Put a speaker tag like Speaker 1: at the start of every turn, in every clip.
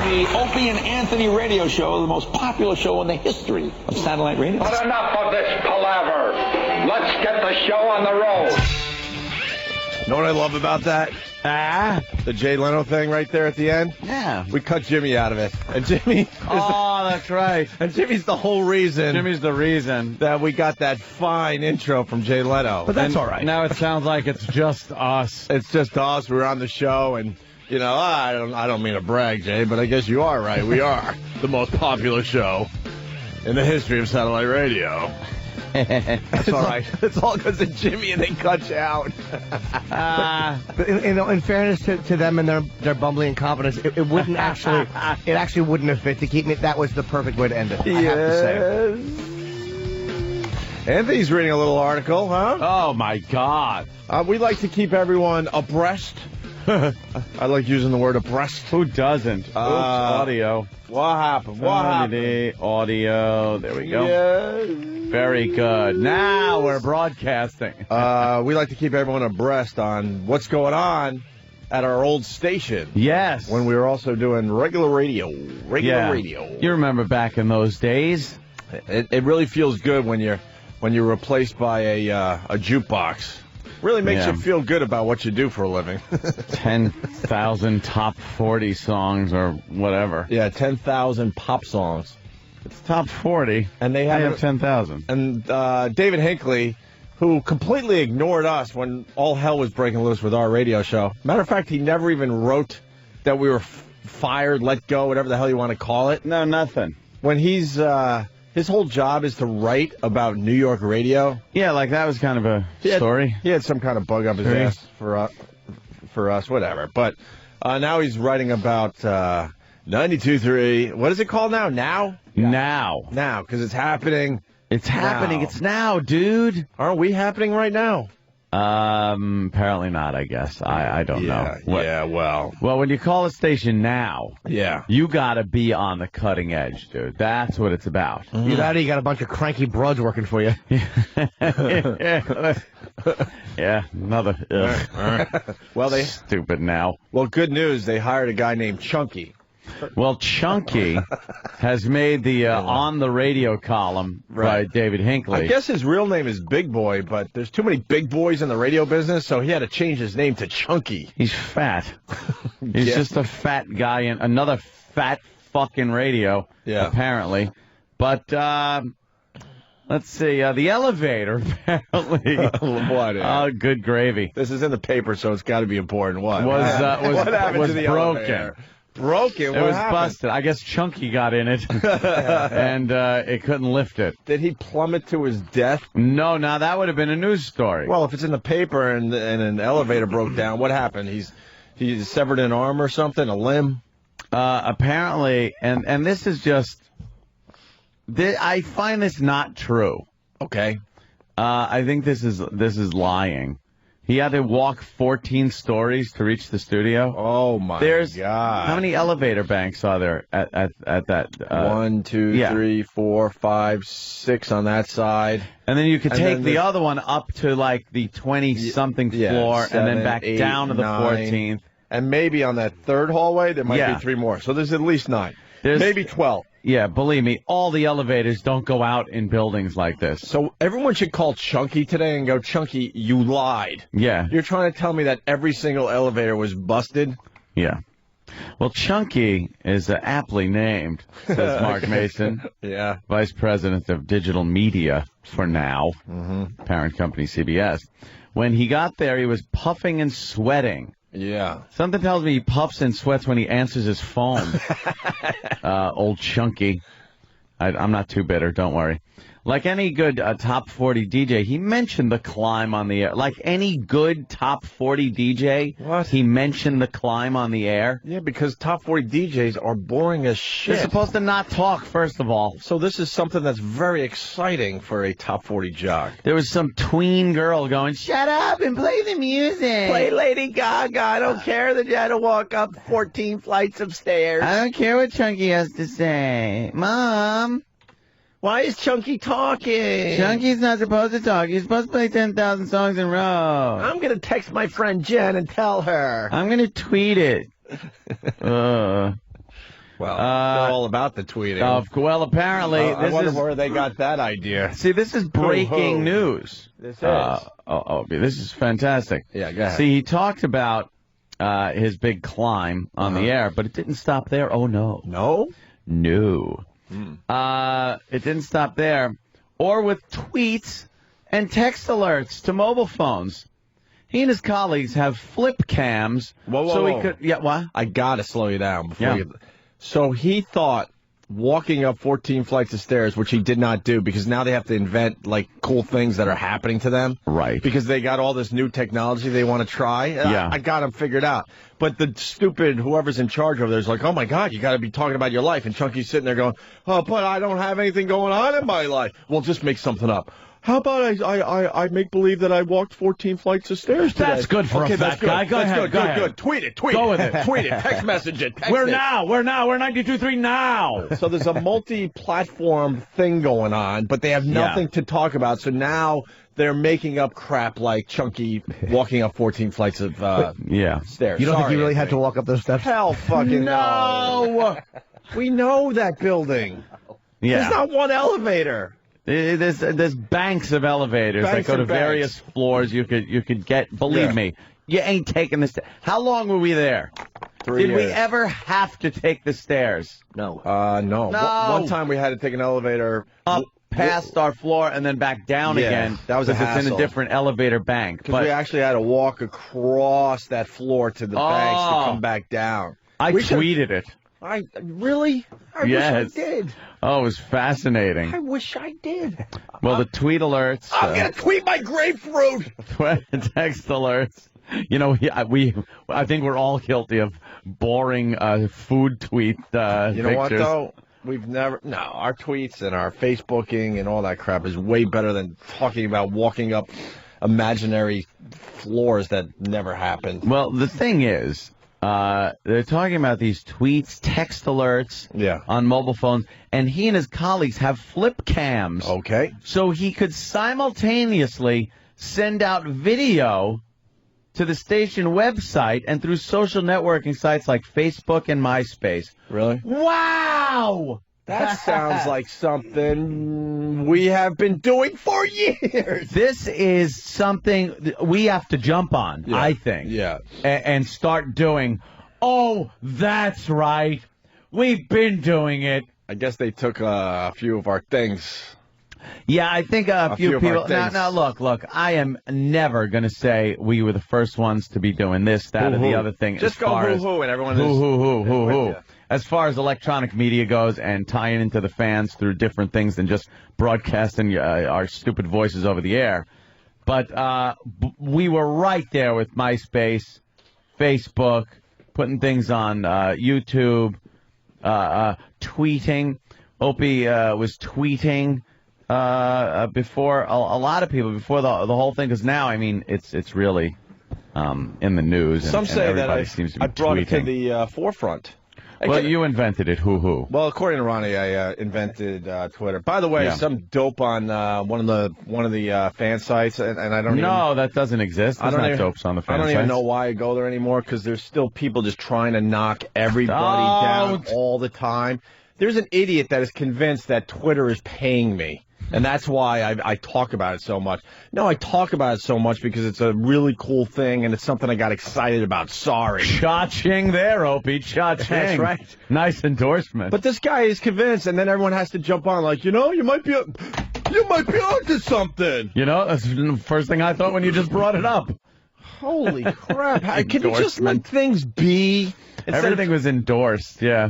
Speaker 1: the Opie and Anthony radio show, the most popular show in the history of satellite radio.
Speaker 2: But enough of this palaver. Let's get the show on the road.
Speaker 3: Know what I love about that? The Jay Leno thing right there at the end?
Speaker 4: Yeah.
Speaker 3: We cut Jimmy out of it. And Jimmy...
Speaker 4: that's right.
Speaker 3: And Jimmy's the whole reason...
Speaker 4: Jimmy's the reason.
Speaker 3: ...that we got that fine intro from Jay Leno.
Speaker 4: But that's all right. Now it sounds like it's just us.
Speaker 3: It's just us. We're on the show, and, you know, I don't mean to brag, Jay, but I guess you are right. We are the most popular show in the history of satellite radio. That's all right. It's all because of Jimmy, and they cut you out.
Speaker 5: In fairness to them and their bumbling incompetence, it wouldn't actually. It actually wouldn't have fit to keep me. That was the perfect way to end it. I have to
Speaker 3: say. Anthony's reading a little article, huh?
Speaker 4: Oh my God!
Speaker 3: We like to keep everyone abreast. I like using the word abreast.
Speaker 4: Who doesn't? Oops, audio.
Speaker 3: What happened? What happened?
Speaker 4: Audio. There we go.
Speaker 3: Yes.
Speaker 4: Very good. Now we're broadcasting.
Speaker 3: We like to keep everyone abreast on what's going on at our old station.
Speaker 4: Yes.
Speaker 3: When we were also doing regular radio. Radio.
Speaker 4: You remember back in those days?
Speaker 3: It really feels good when you're replaced by a jukebox. Really makes you feel good about what you do for a living.
Speaker 4: 10,000 top 40 songs or whatever.
Speaker 3: Yeah, 10,000 pop songs.
Speaker 4: It's top 40,
Speaker 3: and they have
Speaker 4: 10,000.
Speaker 3: And David Hinckley, who completely ignored us when all hell was breaking loose with our radio show. Matter of fact, he never even wrote that we were fired, let go, whatever the hell you want to call it.
Speaker 4: No, nothing.
Speaker 3: When he's his whole job is to write about New York radio.
Speaker 4: Yeah, like that was kind of a story.
Speaker 3: He had some kind of bug up his ass for us, whatever. But now he's writing about 92.3. What is it called now? Now, because it's happening.
Speaker 4: It's happening. It's now, dude.
Speaker 3: Aren't we happening right now?
Speaker 4: Apparently not, I guess. I don't know.
Speaker 3: Well,
Speaker 4: when you call a station now,
Speaker 3: you
Speaker 4: gotta be on the cutting edge, dude. That's what it's about.
Speaker 5: You got a bunch of cranky broads working for you.
Speaker 4: Yeah, another.
Speaker 3: Well,
Speaker 4: stupid now.
Speaker 3: Well, good news. They hired a guy named Chunky.
Speaker 4: Well, Chunky has made the on the radio column by David Hinckley.
Speaker 3: I guess his real name is Big Boy, but there's too many big boys in the radio business, so he had to change his name to Chunky.
Speaker 4: He's fat. He's just a fat guy in another fat fucking radio, apparently. But let's see, the elevator apparently.
Speaker 3: What?
Speaker 4: Oh, good gravy.
Speaker 3: This is in the paper, so it's got to be important. What?
Speaker 4: What happened to the
Speaker 3: broken?
Speaker 4: Elevator?
Speaker 3: Broken?
Speaker 4: It was busted. I guess Chunky got in it, and it couldn't lift it.
Speaker 3: Did he plummet to his death?
Speaker 4: No, now that would have been a news story.
Speaker 3: Well, if it's in the paper and an elevator broke down, what happened? He's severed an arm or something, a limb?
Speaker 4: Apparently, and this is just... I find this not true.
Speaker 3: Okay.
Speaker 4: I think this is lying. He had to walk 14 stories to reach the studio.
Speaker 3: Oh, my God.
Speaker 4: How many elevator banks are there at that?
Speaker 3: 1, 2, 3, 4, 5, 6 on that side.
Speaker 4: And then you could take the other one up to, like, the 20-something floor 7, and then back 8, down to the 14th.
Speaker 3: And maybe on that third hallway, there might be 3 more. So there's at least 9. Maybe 12.
Speaker 4: Yeah, believe me, all the elevators don't go out in buildings like this.
Speaker 3: So everyone should call Chunky today and go, Chunky, you lied.
Speaker 4: Yeah.
Speaker 3: You're trying to tell me that every single elevator was busted?
Speaker 4: Yeah. Well, Chunky is aptly named, says Mark Mason. Vice President of Digital Media for now, parent company CBS. When he got there, he was puffing and sweating.
Speaker 3: Yeah.
Speaker 4: Something tells me he puffs and sweats when he answers his phone. Old Chunky. I'm not too bitter, don't worry. Like any good top 40 DJ, he mentioned the climb on the air. Like any good top 40 DJ, he mentioned the climb on the air.
Speaker 3: Yeah, because top 40 DJs are boring as shit.
Speaker 4: They're supposed to not talk, first of all.
Speaker 3: So this is something that's very exciting for a top 40 jock.
Speaker 4: There was some tween girl going, shut up and play the music.
Speaker 3: Play Lady Gaga. I don't care that you had to walk up 14 flights of stairs.
Speaker 4: I don't care what Chunky has to say. Mom.
Speaker 3: Why is Chunky talking?
Speaker 4: Chunky's not supposed to talk. He's supposed to play 10,000 songs in a row.
Speaker 3: I'm going to text my friend Jen and tell her.
Speaker 4: I'm going to tweet it.
Speaker 3: Well, they're all about the tweeting.
Speaker 4: Well, apparently,
Speaker 3: I wonder where they got that idea.
Speaker 4: See, this is breaking news.
Speaker 3: This is.
Speaker 4: This is fantastic.
Speaker 3: Yeah, go ahead.
Speaker 4: See, he talked about his big climb on the air, but it didn't stop there. Oh, no.
Speaker 3: No?
Speaker 4: No. It didn't stop there. Or with tweets and text alerts to mobile phones. He and his colleagues have flip cams.
Speaker 3: Whoa.
Speaker 4: He could. Yeah, what?
Speaker 3: I got to slow you down before
Speaker 4: Yeah.
Speaker 3: you. So he thought walking up 14 flights of stairs, which he did not do because now they have to invent, like, cool things that are happening to them.
Speaker 4: Right.
Speaker 3: Because they got all this new technology they want to try.
Speaker 4: Yeah.
Speaker 3: I got them figured out. But the stupid whoever's in charge over there is like, oh, my God, you got to be talking about your life. And Chunky's sitting there going, oh, but I don't have anything going on in my life. Well, just make something up. How about I make believe that I walked 14 flights of stairs today?
Speaker 4: That's good for a fat guy. Go ahead.
Speaker 3: Good. Tweet it.
Speaker 4: Go with it.
Speaker 3: Tweet it. Text message it. Text
Speaker 4: We're
Speaker 3: it.
Speaker 4: now. We're 92.3 now.
Speaker 3: So there's a multi-platform thing going on, but they have nothing to talk about. So now they're making up crap like Chunky walking up 14 flights of stairs.
Speaker 5: You don't think
Speaker 3: Sorry,
Speaker 5: you really had
Speaker 3: Anthony.
Speaker 5: to walk up those steps?
Speaker 3: Hell fucking
Speaker 4: No.
Speaker 3: We know that building.
Speaker 4: Yeah.
Speaker 3: There's not one elevator.
Speaker 4: There's banks of elevators that go to various floors. You could get. Believe me, you ain't taking this. How long were we there?
Speaker 3: 3
Speaker 4: Did we
Speaker 3: years.
Speaker 4: ever have to take the stairs?
Speaker 3: No.
Speaker 4: No.
Speaker 3: One time we had to take an elevator
Speaker 4: Up past our floor and then back down again.
Speaker 3: that was a
Speaker 4: because it's in
Speaker 3: hassle.
Speaker 4: a different elevator bank.
Speaker 3: Because we actually had to walk across that floor to the banks to come back down.
Speaker 4: I tweeted it.
Speaker 3: I really? I
Speaker 4: Yes.
Speaker 3: wish I did.
Speaker 4: Oh, it was fascinating.
Speaker 3: I wish I did.
Speaker 4: Well, the tweet alerts.
Speaker 3: I'm gonna tweet my grapefruit.
Speaker 4: Text alerts. You know, I think we're all guilty of boring food tweet
Speaker 3: You know
Speaker 4: pictures.
Speaker 3: what though? Our tweets and our Facebooking and all that crap is way better than talking about walking up imaginary floors that never happened.
Speaker 4: Well, the thing is, they're talking about these tweets, text alerts on mobile phones, and he and his colleagues have flip cams.
Speaker 3: Okay.
Speaker 4: So he could simultaneously send out video to the station website and through social networking sites like Facebook and MySpace.
Speaker 3: Really?
Speaker 4: Wow!
Speaker 3: That sounds like something we have been doing for years.
Speaker 4: This is something we have to jump on, I think.
Speaker 3: Yeah.
Speaker 4: And start doing. Oh, that's right. We've been doing it.
Speaker 3: I guess they took a few of our things.
Speaker 4: Yeah, I think a few
Speaker 3: of our
Speaker 4: people.
Speaker 3: things.
Speaker 4: Now, look. I am never going to say we were the first ones to be doing this, that, or the other thing.
Speaker 3: Just
Speaker 4: as
Speaker 3: go
Speaker 4: far as
Speaker 3: hoo-hoo and everyone
Speaker 4: hoo.
Speaker 3: is...
Speaker 4: As far as electronic media goes and tying into the fans through different things than just broadcasting our stupid voices over the air. But we were right there with MySpace, Facebook, putting things on YouTube, tweeting. Opie was tweeting before a lot of people, before the whole thing, because now, I mean, it's really in the news.
Speaker 3: Some
Speaker 4: and
Speaker 3: say
Speaker 4: everybody
Speaker 3: that
Speaker 4: seems to be
Speaker 3: I brought
Speaker 4: tweeting.
Speaker 3: it to the forefront.
Speaker 4: Well, you invented it. Hoo-hoo.
Speaker 3: Well, according to Ronnie, I invented Twitter. By the way, some dope on one of the fan sites, and I don't
Speaker 4: No, that doesn't exist. There's not dopes on the fan
Speaker 3: I don't
Speaker 4: sites.
Speaker 3: even know why I go there anymore, because there's still people just trying to knock everybody down all the time. There's an idiot that is convinced that Twitter is paying me. And that's why I talk about it so much. No, I talk about it so much because it's a really cool thing, and it's something I got excited about. Sorry.
Speaker 4: Cha-ching there, Opie. Cha-ching.
Speaker 3: That's right.
Speaker 4: Nice endorsement.
Speaker 3: But this guy is convinced, and then everyone has to jump on like, you might be onto something.
Speaker 4: You know, that's the first thing I thought when you just brought it up.
Speaker 3: Holy crap. Can you just let things be?
Speaker 4: Everything was endorsed, yeah.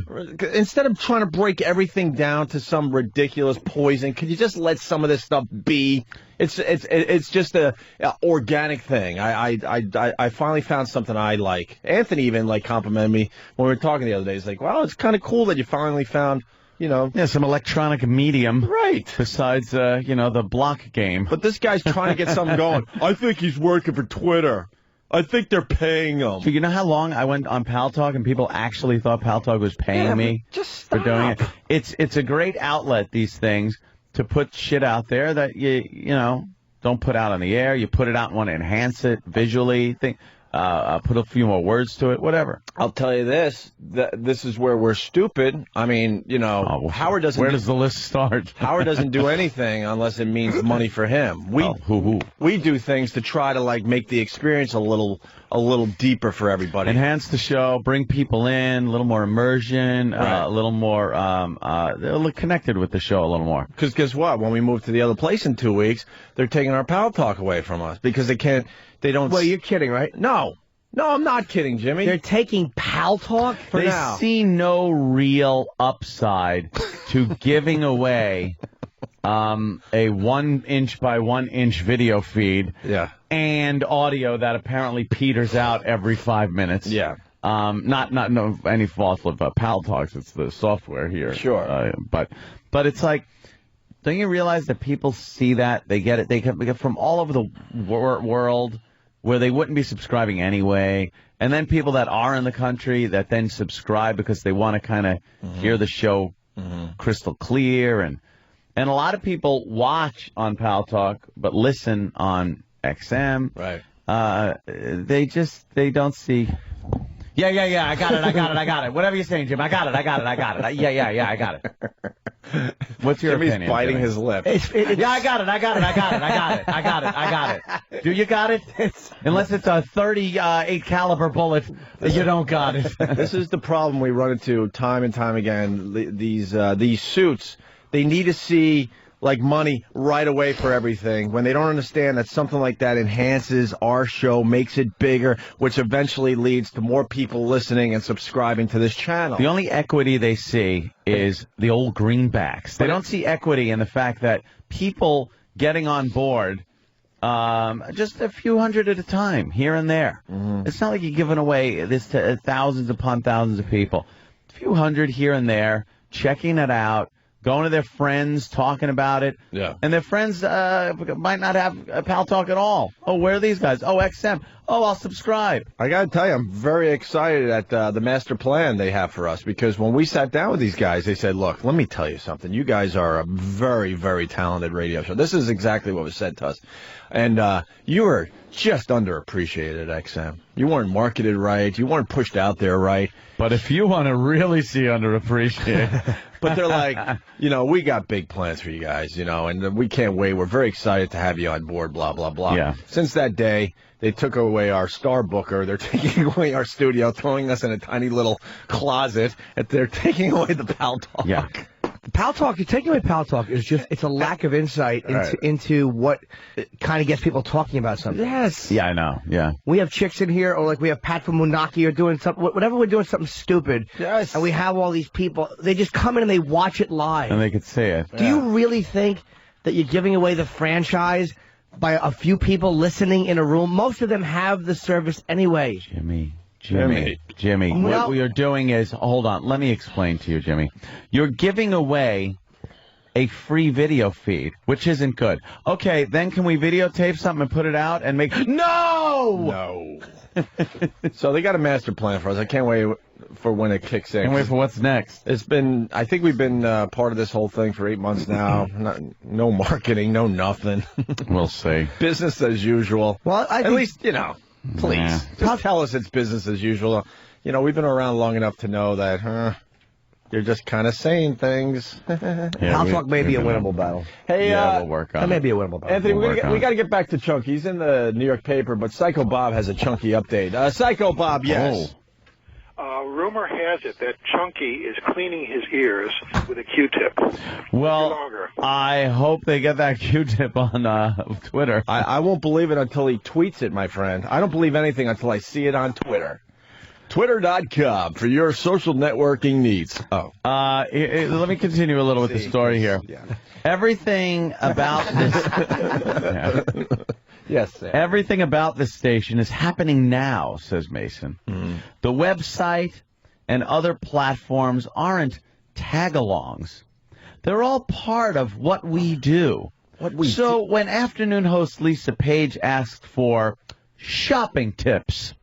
Speaker 3: Instead of trying to break everything down to some ridiculous poison, could you just let some of this stuff be? It's just a organic thing. I finally found something I like. Anthony even complimented me when we were talking the other day. He's like, "Wow, it's kind of cool that you finally found,
Speaker 4: some electronic medium,
Speaker 3: right?
Speaker 4: Besides, the block game."
Speaker 3: But this guy's trying to get something going. I think he's working for Twitter. I think they're paying him.
Speaker 4: So you know how long I went on Pal Talk and people actually thought Pal Talk was paying me for doing it? It's a great outlet, these things, to put shit out there that you don't put out on the air. You put it out and want to enhance it visually. put a few more words to it, whatever.
Speaker 3: I'll tell you this. This is where we're stupid. I mean, Howard doesn't...
Speaker 4: Where does the list start?
Speaker 3: Howard doesn't do anything unless it means money for him. We do things to try to, make the experience a little deeper for everybody.
Speaker 4: Enhance the show, bring people in, a little more immersion,
Speaker 3: right.
Speaker 4: A little more connected with the show a little more.
Speaker 3: Because guess what? When we move to the other place in 2 weeks, they're taking our Pal Talk away from us because they don't...
Speaker 5: Well, you're kidding, right?
Speaker 3: No, I'm not kidding, Jimmy.
Speaker 5: They're taking Pal Talk for now.
Speaker 4: They see no real upside to giving away a 1 inch by 1 inch video feed.
Speaker 3: Yeah.
Speaker 4: And audio that apparently peters out every 5 minutes.
Speaker 3: Yeah.
Speaker 4: Not any fault of Pal Talks. It's the software here.
Speaker 3: Sure.
Speaker 4: But it's like, don't you realize that people see that? They get it. They get from all over the world where they wouldn't be subscribing anyway. And then people that are in the country that then subscribe because they want to kind of hear the show crystal clear. And a lot of people watch on Pal Talk but listen on XM.
Speaker 3: Right.
Speaker 4: They don't see. Yeah, I got it. Whatever you're saying, Jim, I got it. Yeah, I got it. What's your
Speaker 3: Jimmy's
Speaker 4: opinion?
Speaker 3: biting
Speaker 4: Jimmy?
Speaker 3: his lip.
Speaker 4: Yeah, I got it. Do you got it? Unless it's a 38 caliber bullet, you don't got it.
Speaker 3: This is the problem we run into time and time again. These suits, they need to see money right away for everything when they don't understand that something like that enhances our show, makes it bigger, which eventually leads to more people listening and subscribing to this channel.
Speaker 4: The only equity they see is the old greenbacks. They don't see equity in the fact that people getting on board just a few hundred at a time, here and there. It's not like you're giving away this to thousands upon thousands of people. A few hundred here and there, checking it out, going to their friends, talking about it.
Speaker 3: Yeah.
Speaker 4: And their friends might not have a Pal Talk at all. Oh, where are these guys? Oh, XM. Oh, I'll subscribe.
Speaker 3: I got to tell you, I'm very excited at the master plan they have for us because when we sat down with these guys, they said, look, let me tell you something. You guys are a very, very talented radio show. This is exactly what was said to us. And you were just underappreciated at XM. You weren't marketed right. You weren't pushed out there right.
Speaker 4: But if you want to really see underappreciated...
Speaker 3: But they're like, we got big plans for you guys, and we can't wait. We're very excited to have you on board, blah, blah, blah.
Speaker 4: Yeah.
Speaker 3: Since that day, they took away our star booker. They're taking away our studio, throwing us in a tiny little closet. And they're taking away the Pal Talk.
Speaker 4: Yeah.
Speaker 5: Pal Talk, you're taking away Pal Talk is it's a lack of insight into what kind of gets people talking about something.
Speaker 3: Yes.
Speaker 4: Yeah, I know. Yeah.
Speaker 5: We have chicks in here, or we have Pat from Munaki, or doing something, whatever we're doing something stupid.
Speaker 3: Yes.
Speaker 5: And we have all these people, they just come in and they watch it live.
Speaker 4: And they could see it.
Speaker 5: Do you really think that you're giving away the franchise by a few people listening in a room? Most of them have the service anyway.
Speaker 4: Jimmy, what we are doing is, hold on, let me explain to you, Jimmy. You're giving away a free video feed, which isn't good. Okay, then can we videotape something and put it out and make... No!
Speaker 3: So they got a master plan for us. I can't wait for when it kicks in.
Speaker 4: Can't wait for what's next.
Speaker 3: I think we've been part of this whole thing for 8 months now. No marketing, no nothing.
Speaker 4: We'll see.
Speaker 3: Business as usual.
Speaker 5: Well,
Speaker 3: at least, please. Just tell us it's business as usual. We've been around long enough to know that, you're just kind of saying things.
Speaker 5: Pal Talk may be a winnable battle.
Speaker 3: Hey,
Speaker 4: we'll work on it.
Speaker 5: That may be a winnable battle.
Speaker 3: Anthony, we got to get back to Chunky. He's in the New York paper, but Psycho Bob has a Chunky update. Psycho Bob, yes.
Speaker 6: Rumor has it that Chunky is cleaning his ears with a Q-tip.
Speaker 4: Well, I hope they get that Q-tip on Twitter.
Speaker 3: I won't believe it until he tweets it, my friend. I don't believe anything until I see it on Twitter. Twitter.com for your social networking needs.
Speaker 4: Let me continue a little with the story here.
Speaker 3: Yeah.
Speaker 4: Everything about this...
Speaker 3: Yes, Sam.
Speaker 4: Everything about this station is happening now, says Mason. The website and other platforms aren't tag-alongs. They're all part of what we do. When afternoon host Lisa Page asked for shopping tips,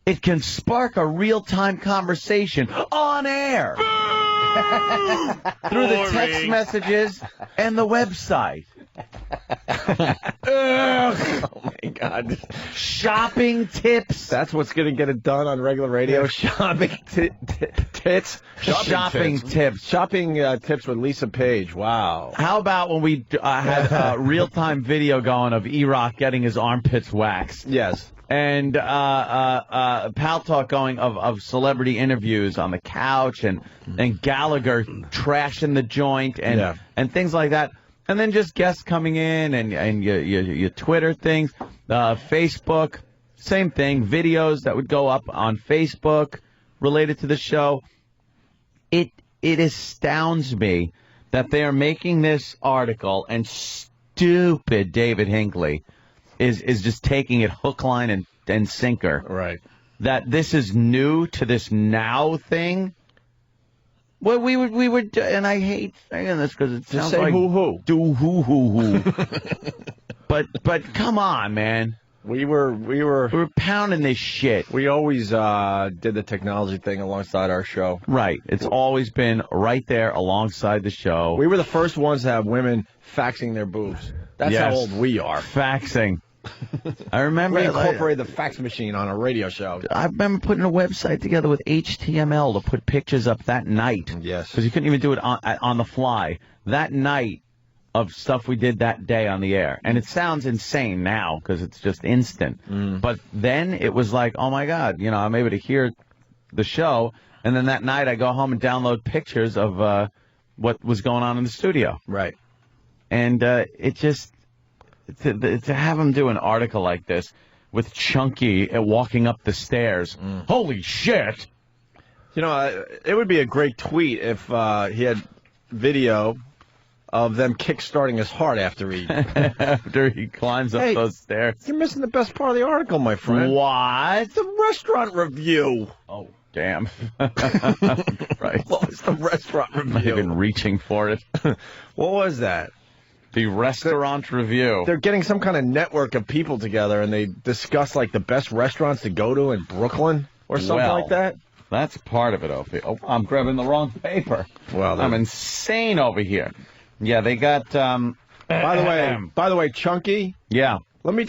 Speaker 4: it can spark a real-time conversation on air through the text messages and the website.
Speaker 3: Oh, my God.
Speaker 4: Shopping tips.
Speaker 3: That's what's going to get it done on regular radio. Shopping tips.
Speaker 4: Shopping tips.
Speaker 3: Shopping tips with Lisa Page. Wow.
Speaker 4: How about when we had real-time video going of E-Rock getting his armpits waxed?
Speaker 3: Yes.
Speaker 4: And Pal Talk going of celebrity interviews on the couch and Gallagher trashing the joint and things like that. And then just guests coming in and your Twitter things, Facebook, same thing, videos that would go up on Facebook related to the show. It astounds me that they are making this article and stupid David Hinckley is just taking it hook, line, and sinker.
Speaker 3: Right.
Speaker 4: That this is new to this now thing. Well, we would, and I hate saying this because it sounds like
Speaker 3: hoo-hoo.
Speaker 4: Do hoo-hoo-hoo. But come on, man.
Speaker 3: We were
Speaker 4: pounding this shit.
Speaker 3: We always did the technology thing alongside our show.
Speaker 4: Right. It's always been right there alongside the show.
Speaker 3: We were the first ones to have women faxing their boobs. That's how old we are.
Speaker 4: Faxing. I remember
Speaker 3: we incorporated the fax machine on a radio show.
Speaker 4: I remember putting a website together with HTML to put pictures up that night.
Speaker 3: Yes.
Speaker 4: Because you couldn't even do it on the fly. That night of stuff we did that day on the air. And it sounds insane now because it's just instant. But then it was like, oh, my God, I'm able to hear the show. And then that night I go home and download pictures of what was going on in the studio.
Speaker 3: Right.
Speaker 4: And it just... To have him do an article like this with Chunky walking up the stairs. Holy shit!
Speaker 3: It would be a great tweet if he had video of them kickstarting his heart after
Speaker 4: he climbs up those stairs.
Speaker 3: You're missing the best part of the article, my friend.
Speaker 4: What?
Speaker 3: It's a restaurant review.
Speaker 4: Oh, damn. Right.
Speaker 3: What was the restaurant review?
Speaker 4: I'm not even reaching for it.
Speaker 3: What was that?
Speaker 4: The restaurant review.
Speaker 3: They're getting some kind of network of people together, and they discuss, like, the best restaurants to go to in Brooklyn or something like that.
Speaker 4: That's part of it, Opie. Oh, I'm grabbing the wrong paper.
Speaker 3: Well,
Speaker 4: I'm insane over here. Yeah, they got...
Speaker 3: By the way, Chunky...
Speaker 4: Yeah.
Speaker 3: Let me...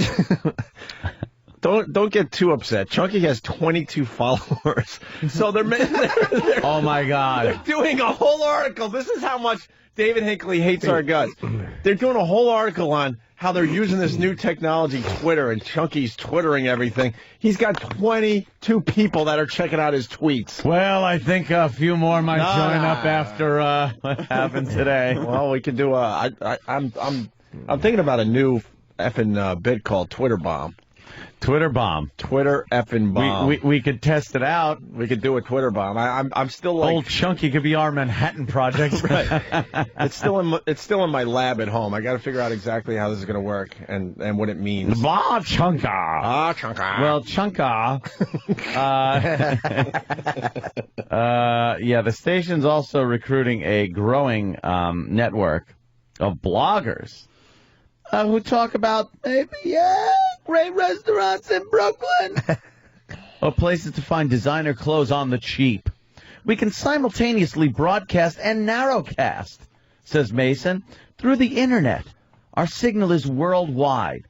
Speaker 3: Don't get too upset. Chunky has 22 followers. So they're
Speaker 4: oh, my God.
Speaker 3: They're doing a whole article. This is how much David Hinckley hates our guts. They're doing a whole article on how they're using this new technology, Twitter, and Chunky's twittering everything. He's got 22 people that are checking out his tweets.
Speaker 4: Well, I think a few more might join up after what happened today.
Speaker 3: Well, we could do I'm thinking about a new effing bit called Twitter Bomb.
Speaker 4: Twitter bomb.
Speaker 3: Twitter effing bomb.
Speaker 4: We could test it out.
Speaker 3: We could do a Twitter bomb. I'm still like...
Speaker 4: Old Chunky could be our Manhattan Project.
Speaker 3: Right. It's still in my lab at home. I got to figure out exactly how this is going to work and what it means.
Speaker 4: Bah, Chunka.
Speaker 3: Ah, Chunka.
Speaker 4: Well, Chunka. The station's also recruiting a growing network of bloggers who talk about great restaurants in Brooklyn or places to find designer clothes on the cheap. We can simultaneously broadcast and narrowcast, says Mason, through the internet. Our signal is worldwide.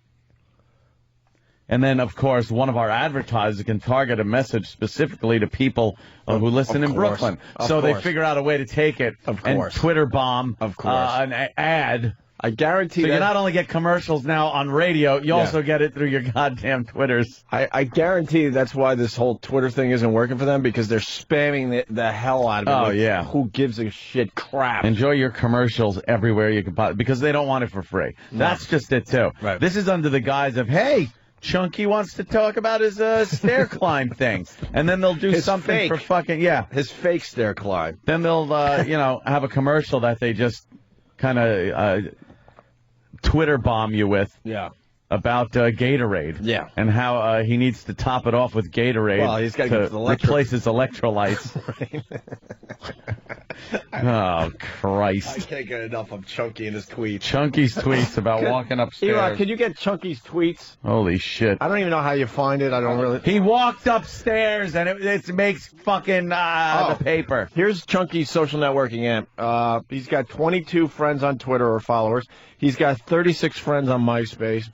Speaker 4: And then, of course, one of our advertisers can target a message specifically to people who listen in Brooklyn. So they figure out a way to take it and Twitter bomb an ad.
Speaker 3: I guarantee
Speaker 4: you not only get commercials now on radio, you also get it through your goddamn Twitters.
Speaker 3: I guarantee that's why this whole Twitter thing isn't working for them, because they're spamming the hell out of it.
Speaker 4: Oh, yeah.
Speaker 3: Who gives a shit crap?
Speaker 4: Enjoy your commercials everywhere you can buy, because they don't want it for free. No. That's just it, too.
Speaker 3: Right.
Speaker 4: This is under the guise of, hey, Chunky wants to talk about his stair climb thing. And then they'll do something for fucking,
Speaker 3: his fake stair climb.
Speaker 4: Then they'll, have a commercial that they just kind of... Twitter bomb you with about Gatorade and how he needs to top it off with Gatorade
Speaker 3: he's got to
Speaker 4: replace his electrolytes. Oh,
Speaker 3: I
Speaker 4: Christ.
Speaker 3: can't get enough of Chunky and his tweets.
Speaker 4: Chunky's tweets about walking upstairs.
Speaker 3: Eli, could you get Chunky's tweets?
Speaker 4: Holy shit.
Speaker 3: I don't even know how you find it. I don't really.
Speaker 4: He walked upstairs and it makes fucking the paper.
Speaker 3: Here's Chunky's social networking app. He's got 22 friends on Twitter or followers. He's got 36 friends on MySpace.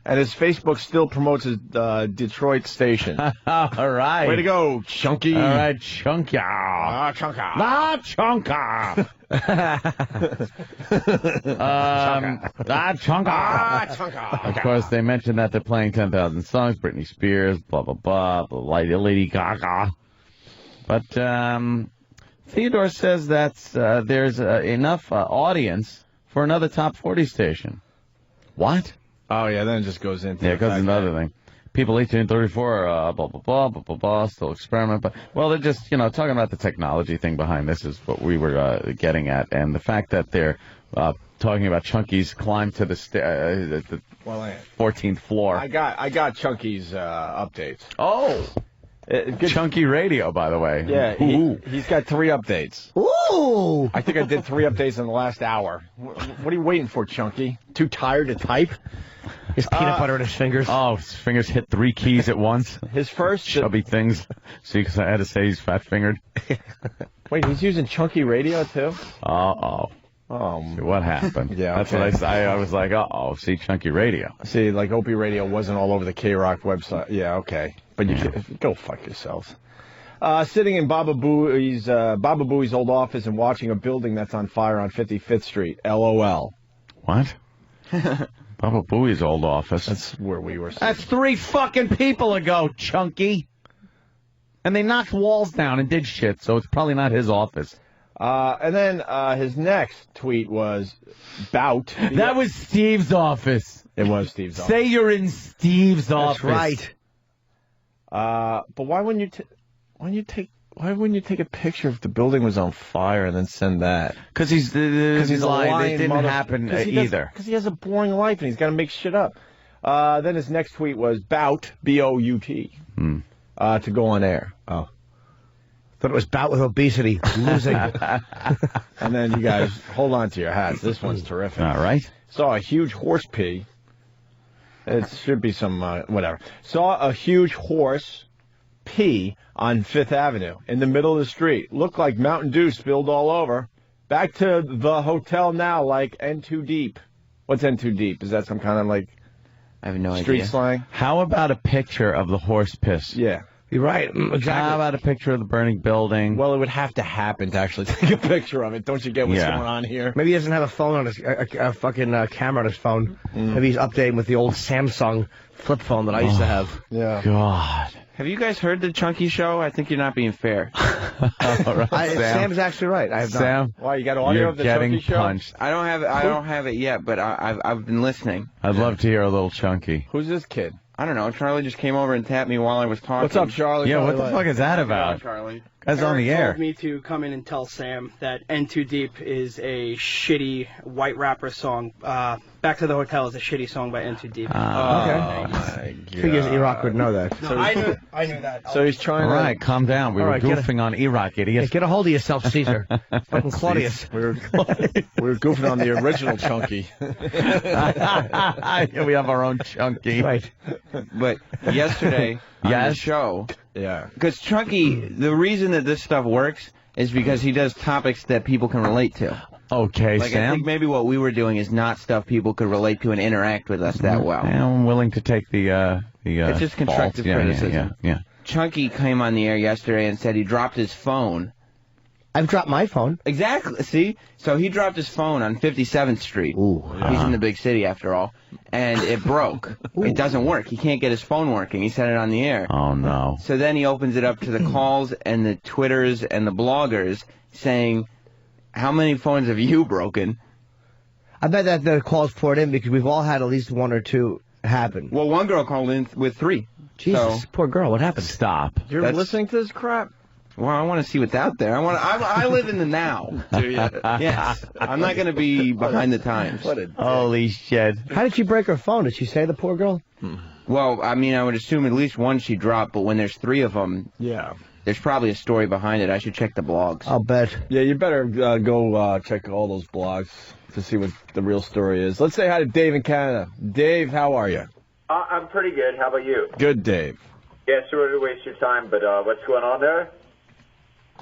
Speaker 3: And his Facebook still promotes his Detroit station.
Speaker 4: All right.
Speaker 3: Way to go, Chunky.
Speaker 4: All right, Chunky.
Speaker 3: Chunka.
Speaker 4: Ah, Chunka. Chunka. Of course, they mentioned that they're playing 10,000 songs, Britney Spears, blah, blah, blah, Lady Gaga. But Theodore says that there's enough audience for another top 40 station. What?
Speaker 3: Oh, yeah, then it just goes into
Speaker 4: it goes into another thing. People 18 34, blah, blah, blah, blah, blah, blah, still experiment. But, well, they're just, talking about the technology thing behind this is what we were getting at. And the fact that they're talking about Chunky's climb to the 14th floor.
Speaker 3: I got Chunky's updates.
Speaker 4: Oh! Chunky Radio, by the way.
Speaker 3: Yeah, he's got 3 updates.
Speaker 5: Ooh!
Speaker 3: I think I did 3 updates in the last hour. What are you waiting for, Chunky? Too tired to type?
Speaker 5: His peanut butter in his fingers.
Speaker 4: Oh, his fingers hit 3 keys at once.
Speaker 3: His first...
Speaker 4: Chubby things. See, because I had to say he's fat-fingered.
Speaker 3: Wait, he's using Chunky Radio, too?
Speaker 4: Uh-oh. See, what happened?
Speaker 3: Yeah,
Speaker 4: That's what I said. I was like, uh-oh, see, Chunky Radio.
Speaker 3: See, like Opie Radio wasn't all over the K-Rock website. Yeah, okay. But you go fuck yourselves. Sitting in Baba Booey's old office and watching a building that's on fire on 55th Street. LOL.
Speaker 4: What? Baba Booey's old office.
Speaker 3: That's where we were sitting.
Speaker 4: That's 3 fucking people ago, Chunky. And they knocked walls down and did shit, so it's probably not his office.
Speaker 3: And then his next tweet was bout.
Speaker 4: That was Steve's office.
Speaker 3: It was Steve's office.
Speaker 4: Say you're in Steve's office.
Speaker 5: That's right.
Speaker 3: But why wouldn't you take a picture if the building was on fire and then send that?
Speaker 4: Because he's lying. It didn't happen either.
Speaker 3: Because he has a boring life and he's got to make shit up. Then his next tweet was bout, B-O-U-T, to go on air. Oh.
Speaker 5: Thought it was bout with obesity, losing.
Speaker 3: And then you guys, hold on to your hats. This one's terrific.
Speaker 4: All right.
Speaker 3: Saw a huge horse pee. It should be some, whatever. Saw a huge horse pee on 5th Avenue in the middle of the street. Looked like Mountain Dew spilled all over. Back to the hotel now like N2 Deep. What's N2 Deep? Is that some kind of like
Speaker 7: I have no idea.
Speaker 3: Street slang?
Speaker 4: How about a picture of the horse piss?
Speaker 3: Yeah.
Speaker 5: You're right. Exactly.
Speaker 4: How about a picture of the burning building?
Speaker 3: Well, it would have to happen to actually take a picture of it. Don't you get what's going on here?
Speaker 5: Maybe he doesn't have a phone on his a fucking camera on his phone. Maybe he's updating with the old Samsung flip phone that I used to have.
Speaker 3: Yeah.
Speaker 4: God.
Speaker 7: Have you guys heard the Chunky Show? I think you're not being fair.
Speaker 4: All right,
Speaker 5: Sam's actually right. I have
Speaker 4: Sam,
Speaker 3: Why, you got audio
Speaker 4: you're
Speaker 3: of the
Speaker 4: getting
Speaker 3: Chunky Show?
Speaker 4: punched.
Speaker 7: I don't have it yet, but I've been listening.
Speaker 4: I'd love to hear a little Chunky.
Speaker 3: Who's this kid?
Speaker 7: I don't know. Charlie just came over and tapped me while I was talking.
Speaker 3: What's up, Charlie?
Speaker 4: Yeah, what the fuck is that about?
Speaker 7: Charlie?
Speaker 4: That's on the air.
Speaker 8: Told me to come in and tell Sam that N2 Deep is a shitty white rapper song. Back to the Hotel is a shitty song by N2 Deep.
Speaker 5: Okay. My God. Figures Iraq would know that.
Speaker 8: No, I knew that.
Speaker 3: So he's trying
Speaker 4: All right, calm down. We were goofing on Iraq, idiots.
Speaker 5: Hey, get a hold of yourself, Caesar. Fucking Claudius.
Speaker 3: We were goofing on the original Chunky.
Speaker 4: Yeah, we have our own Chunky.
Speaker 5: Right.
Speaker 7: But yesterday on the show,
Speaker 3: Yeah.
Speaker 7: because Chunky, the reason that this stuff works is because he does topics that people can relate to.
Speaker 4: Okay,
Speaker 7: Like,
Speaker 4: Sam.
Speaker 7: I think maybe what we were doing is not stuff people could relate to and interact with us that well.
Speaker 4: I'm willing to take the
Speaker 7: It's just constructive criticism.
Speaker 4: Yeah.
Speaker 7: Chunky came on the air yesterday and said he dropped his phone.
Speaker 5: I've dropped my phone.
Speaker 7: Exactly. See? So he dropped his phone on 57th Street.
Speaker 5: Ooh.
Speaker 7: He's in the big city after all. And it broke. It doesn't work. He can't get his phone working. He said it on the air.
Speaker 4: Oh, no.
Speaker 7: So then he opens it up to the calls and the Twitters and the bloggers saying, how many phones have you broken?
Speaker 5: I bet that the calls poured in because we've all had at least 1 or 2 happen.
Speaker 7: Well, one girl called in with 3.
Speaker 5: Jesus,
Speaker 7: So,
Speaker 5: poor girl. What happened?
Speaker 4: Stop.
Speaker 3: You're listening to this crap?
Speaker 7: well, I want to see what's out there. I live in the now.
Speaker 3: Do you?
Speaker 7: Yes. I'm not going to be behind the times.
Speaker 4: Holy shit.
Speaker 5: How did she break her phone? Did she say, the poor girl?
Speaker 7: Well, I mean, I would assume at least one she dropped, but when there's 3 of them,
Speaker 3: Yeah.
Speaker 7: there's probably a story behind it. I should check the blogs.
Speaker 5: I'll bet.
Speaker 3: Yeah, you better go check all those blogs to see what the real story is. Let's say hi to Dave in Canada. Dave, how are you?
Speaker 9: I'm pretty good. How about you?
Speaker 3: Good, Dave.
Speaker 9: Yeah, sorry to waste your time, but what's going on there?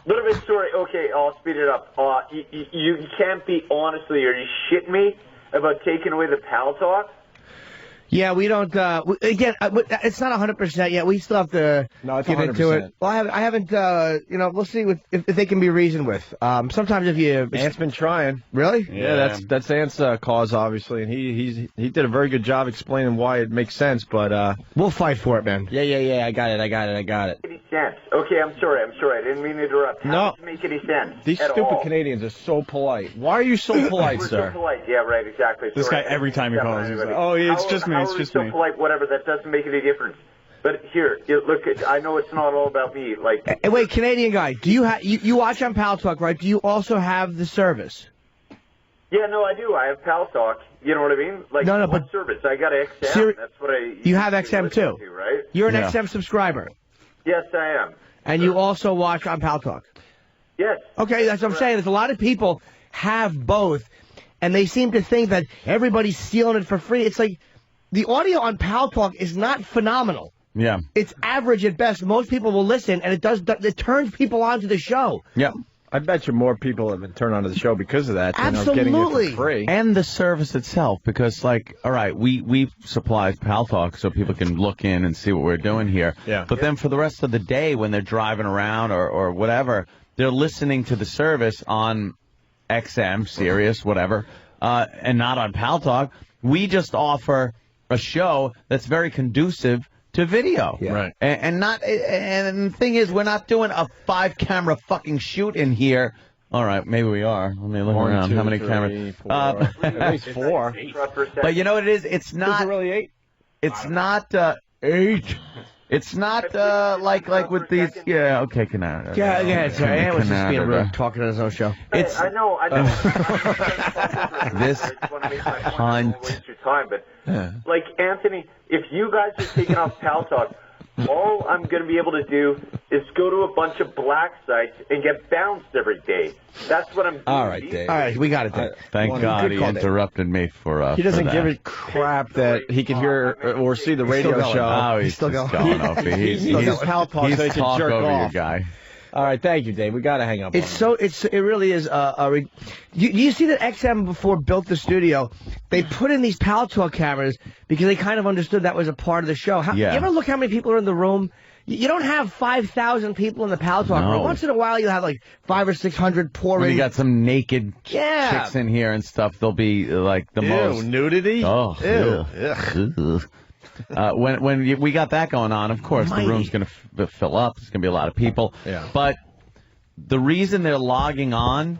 Speaker 9: Little bit story. Okay, I'll speed it up. You can't be honestly, are you shitting me about taking away the pal talk?
Speaker 5: Yeah, we don't. Again, it's not 100% yet. We still have to get into it. Well, I haven't. We'll see if they can be reasoned with. Sometimes if you.
Speaker 3: Ant's been trying.
Speaker 5: Really?
Speaker 3: Yeah, that's Ant's cause, obviously, and he did a very good job explaining why it makes sense. But
Speaker 5: we'll fight for it, man.
Speaker 3: Yeah. I got it.
Speaker 9: Any sense? Okay, I'm sorry. I didn't mean to interrupt. How does it make any sense?
Speaker 3: These
Speaker 9: at
Speaker 3: stupid
Speaker 9: all?
Speaker 3: Canadians are so polite. Why are you so polite,
Speaker 9: We're
Speaker 3: sir?
Speaker 9: so polite. Yeah, right. Exactly.
Speaker 10: This
Speaker 9: Sorry,
Speaker 10: guy, every time he calls, he's like,
Speaker 9: oh,
Speaker 10: it's just me. It's just
Speaker 9: so
Speaker 10: me.
Speaker 9: Polite, whatever. That doesn't make any difference. But here, look. I know it's not all about me. Like,
Speaker 5: Hey, wait, Canadian guy, do you watch on Pal Talk, right? Do you also have the service?
Speaker 9: yeah, no, I do. I have Pal Talk. You know what I mean? Like,
Speaker 5: No,
Speaker 9: what
Speaker 5: but-
Speaker 9: service? I got XM. That's what I.
Speaker 5: You have
Speaker 9: usually
Speaker 5: XM
Speaker 9: listen
Speaker 5: too,
Speaker 9: to, right?
Speaker 5: You're an XM subscriber,
Speaker 9: Yes, I am.
Speaker 5: and you also watch on Pal Talk.
Speaker 9: Yes.
Speaker 5: Okay, that's what I'm saying. There's a lot of people have both, and they seem to think that everybody's stealing it for free. It's like the audio on Pal Talk is not phenomenal.
Speaker 4: Yeah.
Speaker 5: It's average at best. Most people will listen, and it turns people onto the show.
Speaker 4: Yeah.
Speaker 3: I bet you more people have been turned on to the show because of that. Than are getting it for free.
Speaker 4: And the service itself, because, like, all right, we supply Pal Talk so people can look in and see what we're doing here.
Speaker 3: Yeah.
Speaker 4: But then for the rest of the day, when they're driving around or whatever, they're listening to the service on XM, Sirius, whatever, and not on Pal Talk. We just offer a show that's very conducive to video.
Speaker 3: Yeah. Right.
Speaker 4: And the thing is, we're not doing a 5-camera fucking shoot in here. All right, maybe we are. Let me look
Speaker 3: 1,
Speaker 4: around.
Speaker 3: 2,
Speaker 4: How many
Speaker 3: 3,
Speaker 4: cameras?
Speaker 3: 4. At least 4.
Speaker 4: But you know what it is? It's not.
Speaker 3: Is it really 8?
Speaker 4: It's not 8. It's not like with these. Yeah. Okay. Canada.
Speaker 5: Yeah. Sorry, Ant was just being
Speaker 4: Canada.
Speaker 5: rude, talking on his own show.
Speaker 4: It's
Speaker 9: I know.
Speaker 4: this
Speaker 9: I just want to make my point. I
Speaker 4: hunt.
Speaker 9: don't waste your time, but like Anthony, if you guys are taking off Pal Talk, all I'm going to be able to do is go to a bunch of black sites and get bounced every day. That's what I'm doing.
Speaker 3: All right, Dave.
Speaker 5: All right, we got it, Dave.
Speaker 4: Thank God he interrupted me for.
Speaker 3: He doesn't
Speaker 4: for
Speaker 3: give
Speaker 4: that.
Speaker 3: a crap that he can hear or see the radio
Speaker 5: going.
Speaker 3: show.
Speaker 4: Oh, he's
Speaker 5: still
Speaker 4: just
Speaker 5: going.
Speaker 4: going. Opie. He's
Speaker 3: Pal Talk
Speaker 4: he's
Speaker 3: so he can
Speaker 4: talk
Speaker 3: jerk
Speaker 4: over
Speaker 3: off.
Speaker 4: you, guy.
Speaker 3: All right, thank you, Dave. We got to hang up.
Speaker 5: It
Speaker 3: on
Speaker 5: really is you see that XM before built the studio, they put in these Pal Talk cameras because they kind of understood that was a part of the show. You ever look how many people are in the room? You don't have 5,000 people in the Pal Talk room. Once in a while, you have like 500 or 600 pouring.
Speaker 4: When you got some naked
Speaker 5: Yeah.
Speaker 4: chicks in here and stuff, they'll be like the most.
Speaker 3: nudity.
Speaker 4: Oh,
Speaker 3: Ew.
Speaker 4: when we got that going on, of course, the room's going to fill up. There's going to be a lot of people.
Speaker 3: Yeah.
Speaker 4: But the reason they're logging on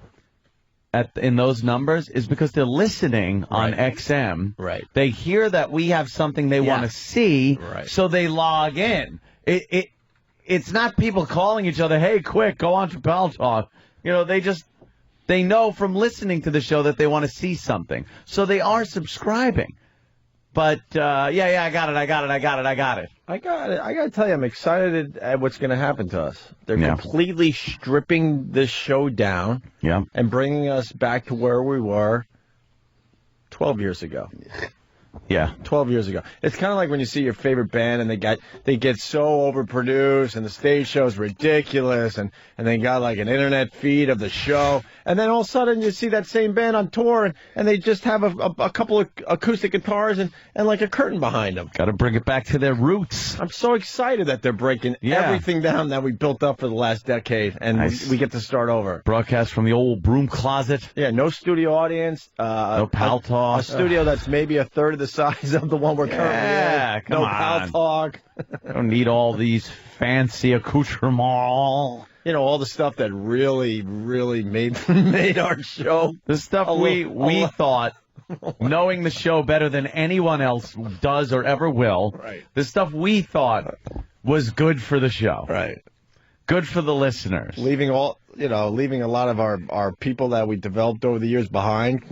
Speaker 4: in those numbers is because they're listening on XM.
Speaker 3: Right.
Speaker 4: They hear that we have something they want to see,
Speaker 3: Right.
Speaker 4: so they log in. It's not people calling each other, hey, quick, go on to Pal Talk. You know, they know from listening to the show that they want to see something. So they are subscribing. But, I got it.
Speaker 3: I got to tell you, I'm excited at what's going to happen to us. They're completely stripping this show down and bringing us back to where we were 12 years ago.
Speaker 4: Yeah.
Speaker 3: 12 years ago. It's kind of like when you see your favorite band and they get so overproduced and the stage show is ridiculous and they got like an internet feed of the show. And then all of a sudden you see that same band on tour and they just have a couple of acoustic guitars and like a curtain behind them.
Speaker 4: Got to bring it back to their roots.
Speaker 3: I'm so excited that they're breaking everything down that we built up for the last decade and we get to start over.
Speaker 4: Broadcast from the old broom closet.
Speaker 3: Yeah, no studio audience.
Speaker 4: No Pal Talk.
Speaker 3: A studio that's maybe a third of the size of the one we're currently in.
Speaker 4: Yeah, come
Speaker 3: no
Speaker 4: on.
Speaker 3: Pal Talk.
Speaker 4: Don't need all these fancy accoutrements.
Speaker 3: You know, all the stuff that really, really made our show.
Speaker 4: The stuff we thought, knowing the show better than anyone else does or ever will, the stuff we thought was good for the show.
Speaker 3: Right.
Speaker 4: Good for the listeners.
Speaker 3: Leaving a lot of our people that we developed over the years behind,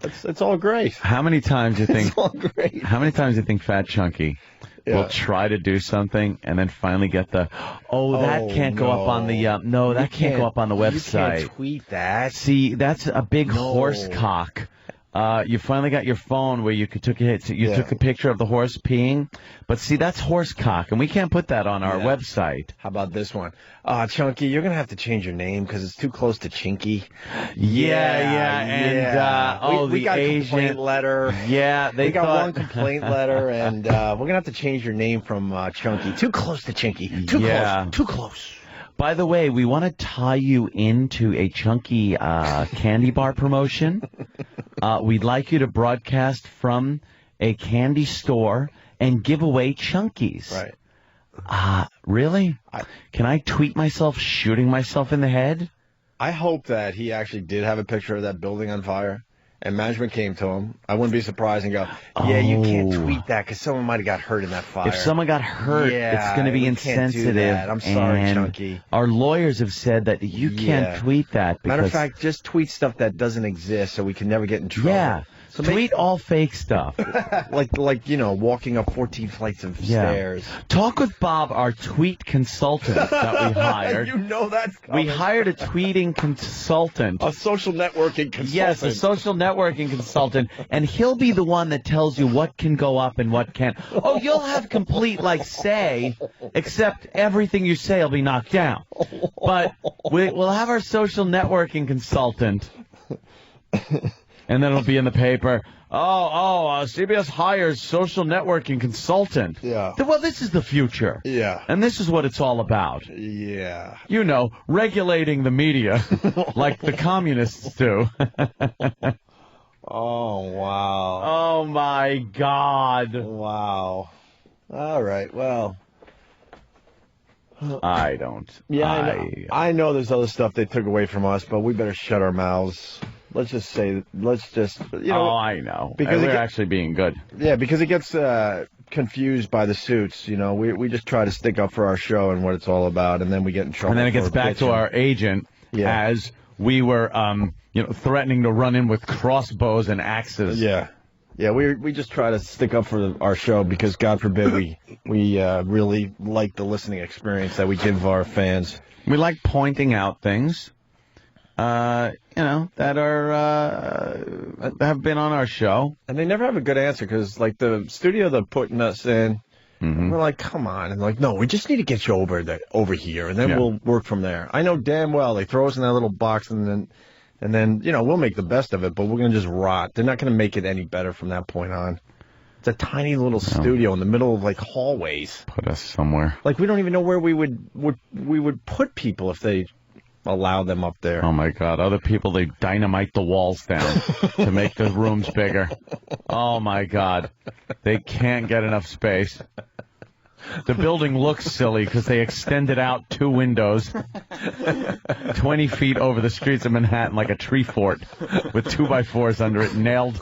Speaker 3: it's all great.
Speaker 4: How many times do you think?
Speaker 3: It's all great.
Speaker 4: How many times do you think Fat Chunky will try to do something and then finally get the, that can't go up on the, that can't go up on the website.
Speaker 3: You can't tweet that.
Speaker 4: See, that's a big horse cock. You finally got your phone where you took a picture of the horse peeing, but see, that's horse cock, and we can't put that on our website.
Speaker 3: How about this one? Chunky, you're gonna have to change your name because it's too close to Chinky.
Speaker 4: We got
Speaker 3: a complaint letter.
Speaker 4: Yeah,
Speaker 3: we got one complaint letter, and we're gonna have to change your name from Chunky. Too close to Chinky. Too close.
Speaker 4: By the way, we want to tie you into a Chunky candy bar promotion. We'd like you to broadcast from a candy store and give away Chunkies.
Speaker 3: Right.
Speaker 4: Really? Can I tweet myself shooting myself in the head?
Speaker 3: I hope that he actually did have a picture of that building on fire, and management came to him. I wouldn't be surprised and go, you can't tweet that because someone might have got hurt in that fire.
Speaker 4: If someone got hurt, it's going to be insensitive.
Speaker 3: I'm sorry, Chunky.
Speaker 4: Our lawyers have said that you can't tweet that.
Speaker 3: Matter of fact, just tweet stuff that doesn't exist so we can never get in trouble.
Speaker 4: Yeah. So tweet all fake stuff.
Speaker 3: like walking up 14 flights of stairs.
Speaker 4: Talk with Bob, our tweet consultant that we hired.
Speaker 3: You know that's coming.
Speaker 4: We hired a tweeting consultant.
Speaker 3: A social networking consultant.
Speaker 4: Yes, a social networking consultant. And he'll be the one that tells you what can go up and what can't. Oh, you'll have complete, say, except everything you say will be knocked down. But we'll have our social networking consultant. And then it'll be in the paper. CBS hires social networking consultant.
Speaker 3: Yeah.
Speaker 4: Well, this is the future.
Speaker 3: Yeah.
Speaker 4: And this is what it's all about.
Speaker 3: Yeah.
Speaker 4: Regulating the media like the communists do.
Speaker 3: Oh, wow.
Speaker 4: Oh, my God.
Speaker 3: Wow. All right, well.
Speaker 4: I don't.
Speaker 3: Yeah, I know there's other stuff they took away from us, but we better shut our mouths. Let's just, I
Speaker 4: know. Because we're actually being good.
Speaker 3: Yeah, because it gets confused by the suits. We just try to stick up for our show and what it's all about, and then we get in trouble.
Speaker 4: And then it gets back to our agent as we were, threatening to run in with crossbows and axes.
Speaker 3: Yeah. Yeah, we just try to stick up for our show because, God forbid, we really like the listening experience that we give our fans.
Speaker 4: We like pointing out things. That have been on our show.
Speaker 3: And they never have a good answer because, the studio they're putting us in, we're like, come on. And no, we just need to get you over here, and then we'll work from there. I know damn well they throw us in that little box, and then we'll make the best of it, but we're going to just rot. They're not going to make it any better from that point on. It's a tiny little studio in the middle of, hallways.
Speaker 4: Put us somewhere.
Speaker 3: We don't even know where we would put people if they allow them up there.
Speaker 4: Oh, my God. Other people, they dynamite the walls down to make the rooms bigger. Oh, my God. They can't get enough space. The building looks silly because they extended out 2 windows 20 feet over the streets of Manhattan like a tree fort with 2x4s under it nailed.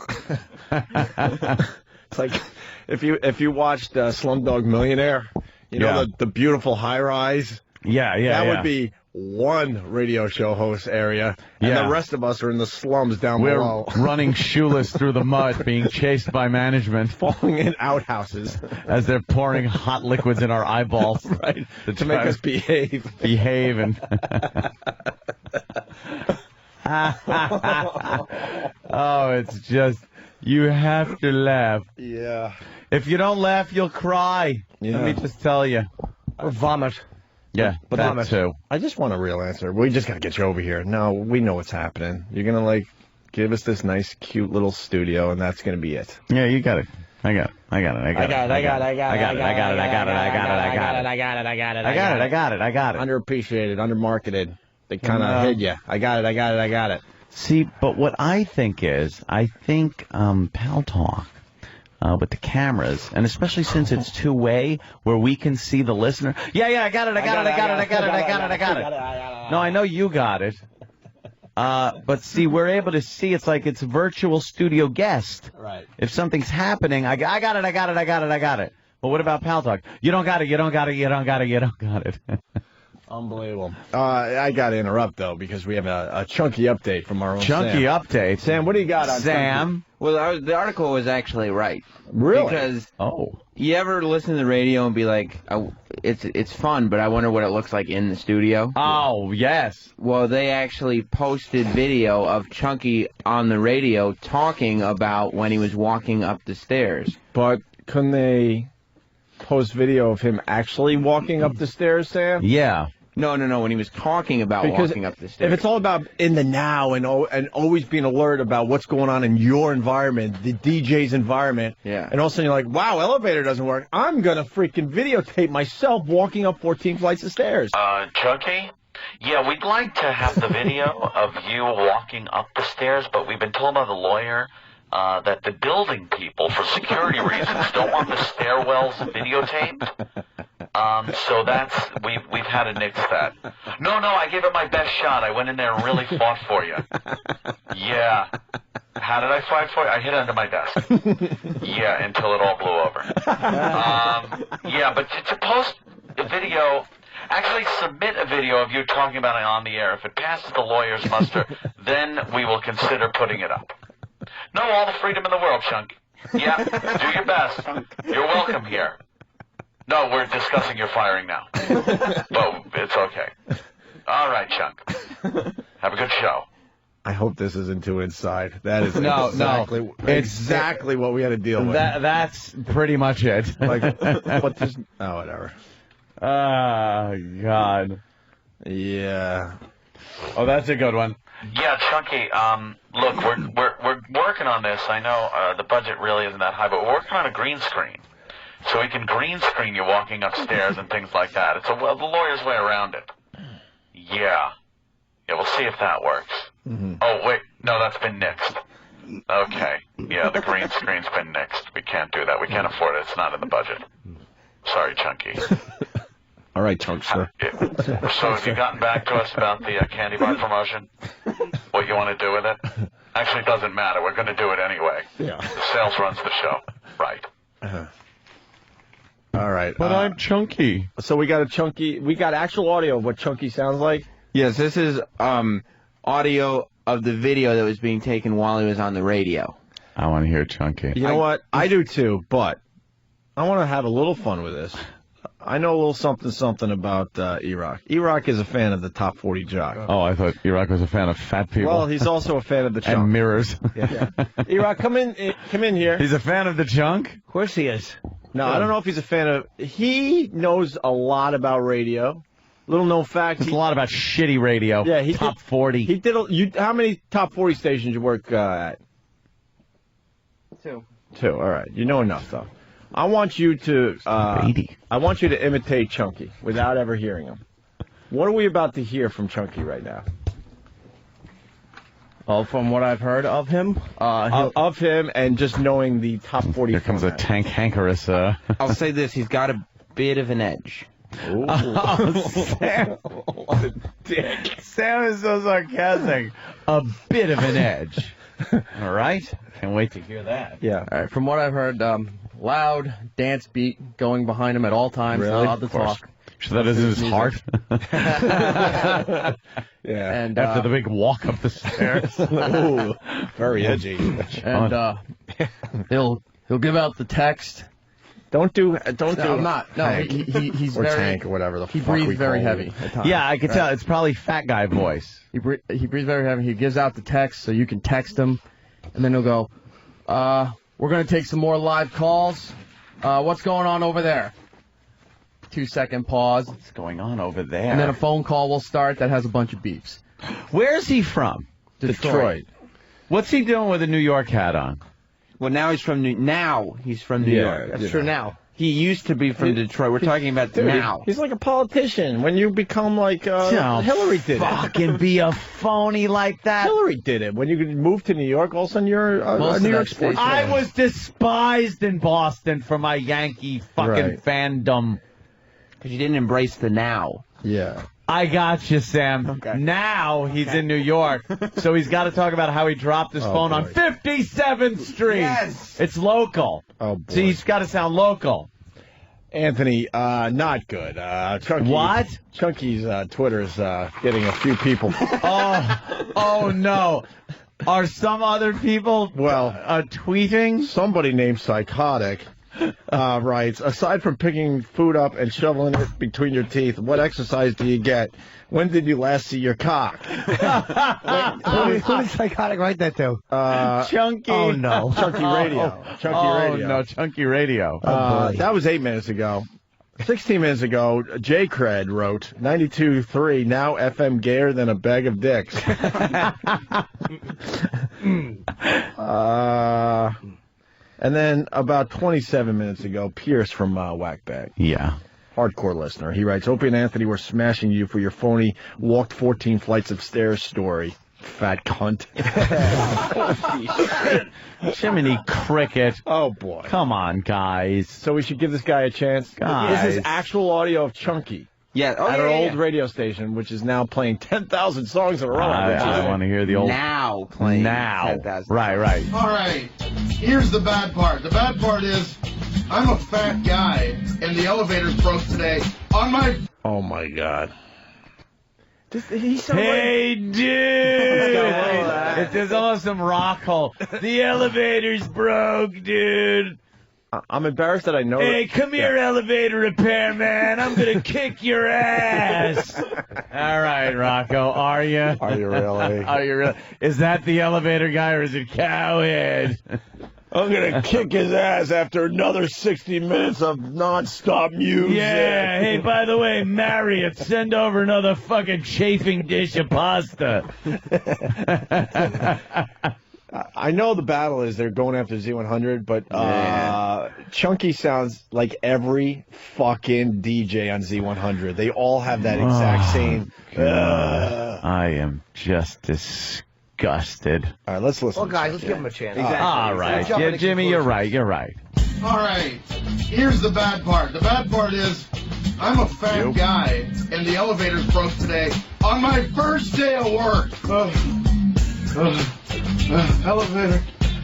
Speaker 3: It's like if you watched Slumdog Millionaire, the beautiful high-rise. That would be one radio show host area, and the rest of us are in the slums down below.
Speaker 4: We're running shoeless through the mud, being chased by management.
Speaker 3: Falling in outhouses.
Speaker 4: As they're pouring hot liquids in our eyeballs.
Speaker 3: Right, to make us behave.
Speaker 4: Behave and... Oh, it's just... You have to laugh.
Speaker 3: Yeah.
Speaker 4: If you don't laugh, you'll cry.
Speaker 3: Yeah.
Speaker 4: Let me just tell you.
Speaker 5: Or vomit.
Speaker 4: Yeah, but that too.
Speaker 3: I just want a real answer. We just got to get you over here. No, we know what's happening. You're going to, give us this nice, cute little studio, and that's going to be it.
Speaker 4: Yeah, you got it. I got it.
Speaker 3: Underappreciated, undermarketed. They kind of hid you. I got it.
Speaker 4: See, but what I think Pal Talk, with the cameras, and especially since it's two-way, where we can see the listener. Yeah, I got it. No, I know you got it. But see, we're able to see. It's like it's a virtual studio guest.
Speaker 3: Right.
Speaker 4: If something's happening, I got it. But what about Pal Talk? You don't got it.
Speaker 3: Unbelievable. I got to interrupt, though, because we have a chunky update from our own
Speaker 4: Chunky
Speaker 3: Sam.
Speaker 4: update.
Speaker 3: Sam, what do you got on
Speaker 4: Sam?
Speaker 3: chunky?
Speaker 7: Well, the article was actually right.
Speaker 3: Really?
Speaker 7: Because
Speaker 4: Oh.
Speaker 7: you ever listen to the radio and be like, it's fun, but I wonder what it looks like in the studio?
Speaker 4: Oh, yes.
Speaker 7: Well, they actually posted video of Chunky on the radio talking about when he was walking up the stairs.
Speaker 3: But couldn't they post video of him actually walking up the stairs, Sam?
Speaker 7: Yeah. No, when he was talking about walking up the stairs.
Speaker 3: If it's all about in the now and always being alert about what's going on in your environment, the DJ's environment,
Speaker 7: yeah.
Speaker 3: And all of a sudden you're like, wow, elevator doesn't work. I'm going to freaking videotape myself walking up 14 flights of stairs.
Speaker 11: Chunky? Yeah, we'd like to have the video of you walking up the stairs, but we've been told by the lawyer that the building people, for security reasons, don't want the stairwells videotaped. So we've had to nix that. No, I gave it my best shot. I went in there and really fought for you. Yeah. How did I fight for you? I hid under my desk. Yeah, until it all blew over. Yeah, but to post a video, actually submit a video of you talking about it on the air. If it passes the lawyer's muster, then we will consider putting it up. No, all the freedom in the world, Chunk. Yeah, do your best. You're welcome here. No, we're discussing your firing now. But it's okay. All right, Chunk. Have a good show.
Speaker 3: I hope this isn't too inside. That is
Speaker 4: No,
Speaker 3: exactly what we had to deal with.
Speaker 4: That's pretty much it.
Speaker 3: Whatever.
Speaker 4: God.
Speaker 3: Yeah.
Speaker 4: Oh, that's a good one.
Speaker 11: Yeah, Chunky. Look, we're working on this. I know the budget really isn't that high, but we're working on a green screen, so we can green screen you walking upstairs and things like that. It's the lawyer's way around it. Yeah, we'll see if that works. Mm-hmm. Oh wait, no, that's been nixed. Okay, yeah, the green screen's been nixed. We can't do that. We can't afford it. It's not in the budget. Sorry, Chunky.
Speaker 3: All right, Chunkster.
Speaker 11: So have you gotten back to us about the candy bar promotion? What you want to do with it? Actually, it doesn't matter. We're going to do it anyway.
Speaker 3: Yeah.
Speaker 11: The sales runs the show. Right.
Speaker 3: All right.
Speaker 4: But I'm Chunky.
Speaker 3: So we got actual audio of what Chunky sounds like?
Speaker 7: Yes, this is audio of the video that was being taken while he was on the radio.
Speaker 4: I want to hear Chunky.
Speaker 3: You know what? I do too, but I want to have a little fun with this. I know a little something about E-Rock. E-Rock is a fan of the Top 40 Jock.
Speaker 4: Oh, I thought E-Rock was a fan of fat people.
Speaker 3: Well, he's also a fan of the chunk.
Speaker 4: And mirrors.
Speaker 3: Yeah. E-Rock, come in here.
Speaker 4: He's a fan of the chunk?
Speaker 5: Of course he is.
Speaker 3: No, I don't know if he's a fan of... He knows a lot about radio. Little known fact.
Speaker 4: It's a lot about shitty radio.
Speaker 3: Yeah, he
Speaker 4: Top 40.
Speaker 3: He did. How many Top 40 stations you work at?
Speaker 7: 2.
Speaker 3: 2. All right. You know enough, though. I want you to imitate Chunky without ever hearing him. What are we about to hear from Chunky right now?
Speaker 10: Oh, from what I've heard of him,
Speaker 3: of him and just knowing the Top 40.
Speaker 4: Here comes
Speaker 3: format.
Speaker 4: a tank hankerous.
Speaker 7: I'll say this: he's got a bit of an edge.
Speaker 3: Ooh.
Speaker 4: Sam.
Speaker 3: What a dick.
Speaker 4: Sam is so sarcastic. A bit of an edge. All right. Can't wait to hear that.
Speaker 3: Yeah.
Speaker 10: all right, from what I've heard, loud dance beat going behind him at all times,
Speaker 3: Really?
Speaker 10: allowed to talk.
Speaker 4: So that is his heart.
Speaker 3: Yeah.
Speaker 10: And
Speaker 4: After the big walk up the stairs.
Speaker 3: Ooh, very edgy.
Speaker 10: and he'll give out the text.
Speaker 3: Don't do.
Speaker 10: I'm not. No,
Speaker 3: Hank.
Speaker 10: he's
Speaker 3: or
Speaker 10: very.
Speaker 3: Tank or whatever the
Speaker 10: He
Speaker 3: fuck we
Speaker 10: breathes very
Speaker 3: call
Speaker 10: heavy
Speaker 3: it.
Speaker 10: at times.
Speaker 4: Yeah, I can tell. It's probably fat guy voice.
Speaker 10: He breathes very heavy. He gives out the text so you can text him, and then he'll go, we're going to take some more live calls. What's going on over there? 2-second pause.
Speaker 4: What's going on over there?
Speaker 10: And then a phone call will start that has a bunch of beeps.
Speaker 4: Where's he from?
Speaker 10: Detroit.
Speaker 4: What's he doing with a New York hat on?
Speaker 7: Well, now he's from New York.
Speaker 5: That's true now.
Speaker 7: He used to be from Detroit. We're talking about now.
Speaker 3: He's like a politician. When you become like Hillary did it.
Speaker 4: Fucking be a phony like that.
Speaker 3: Hillary did it. When you move to New York, all of a sudden you're a New York sports fan.
Speaker 4: I was despised in Boston for my Yankee fucking fandom.
Speaker 7: Because you didn't embrace the now.
Speaker 3: Yeah.
Speaker 4: I got you, Sam.
Speaker 3: Okay.
Speaker 4: Now he's in New York, so he's got to talk about how he dropped his phone on 57th Street.
Speaker 7: Yes.
Speaker 4: It's local.
Speaker 3: Oh, boy.
Speaker 4: See, he's got to sound local.
Speaker 3: Anthony, not good. Chunky,
Speaker 4: what?
Speaker 3: Chunky's Twitter's getting a few people.
Speaker 4: Oh no. Are some other people tweeting?
Speaker 3: Somebody named Psychotic writes, aside from picking food up and shoveling it between your teeth, what exercise do you get? When did you last see your cock?
Speaker 5: Who did Psychotic write that to?
Speaker 4: Chunky.
Speaker 5: Oh, no.
Speaker 3: Chunky Radio. Chunky Radio.
Speaker 4: No, Chunky Radio.
Speaker 3: That was 8 minutes ago. 16 minutes ago, J. Cred wrote, 92.3, now FM gayer than a bag of dicks. And then about 27 minutes ago, Pierce from Whackbag.
Speaker 4: Yeah.
Speaker 3: Hardcore listener. He writes, Opie and Anthony were smashing you for your phony walked 14 flights of stairs story. Fat cunt.
Speaker 4: Jiminy Cricket.
Speaker 3: Oh, boy.
Speaker 4: Come on, guys.
Speaker 3: So we should give this guy a chance?
Speaker 4: Guys.
Speaker 3: This is actual audio of Chunky.
Speaker 7: Yeah.
Speaker 3: At our old radio station, which is now playing 10,000 songs in a row.
Speaker 4: I want to hear the old...
Speaker 7: Now playing 10,000.
Speaker 4: Right.
Speaker 12: All right. Here's the bad part. The bad part is I'm a fat guy, and the elevator's broke today on my...
Speaker 3: Oh, my God.
Speaker 4: Hey, dude! There's almost some rock hole. The elevator's broke, dude.
Speaker 3: I'm embarrassed that I know.
Speaker 4: Hey, come here, elevator repairman. I'm gonna kick your ass. All right, Rocco. Are you?
Speaker 3: Are you really?
Speaker 4: Are you really? Is that the elevator guy or is it Cowhead?
Speaker 3: I'm gonna kick his ass after another 60 minutes of nonstop music.
Speaker 4: Yeah. Hey, by the way, Marriott, send over another fucking chafing dish of pasta.
Speaker 3: I know the battle is they're going after Z100, but Chunky sounds like every fucking DJ on Z100. They all have that exact same.
Speaker 4: I am just disgusted.
Speaker 3: All right, let's listen.
Speaker 5: Well, guys, let's give him a chance.
Speaker 7: Exactly.
Speaker 4: All right. Yeah, Jimmy, you're right.
Speaker 12: All right. Here's the bad part. The bad part is I'm a fat guy, and the elevator's broke today on my first day of work.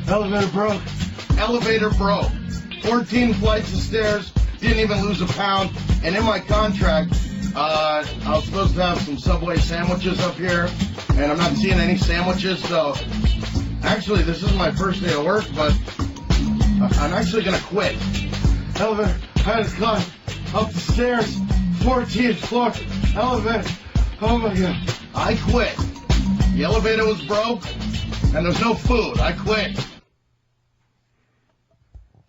Speaker 12: Elevator broke. 14 flights of stairs, didn't even lose a pound. And in my contract, I was supposed to have some Subway sandwiches up here, and I'm not seeing any sandwiches, so actually this is my first day of work, but I'm actually going to quit. Elevator, I had to climb up the stairs, 14th floor, elevator. Oh my God. I quit. The elevator was broke, and there's no food. I quit.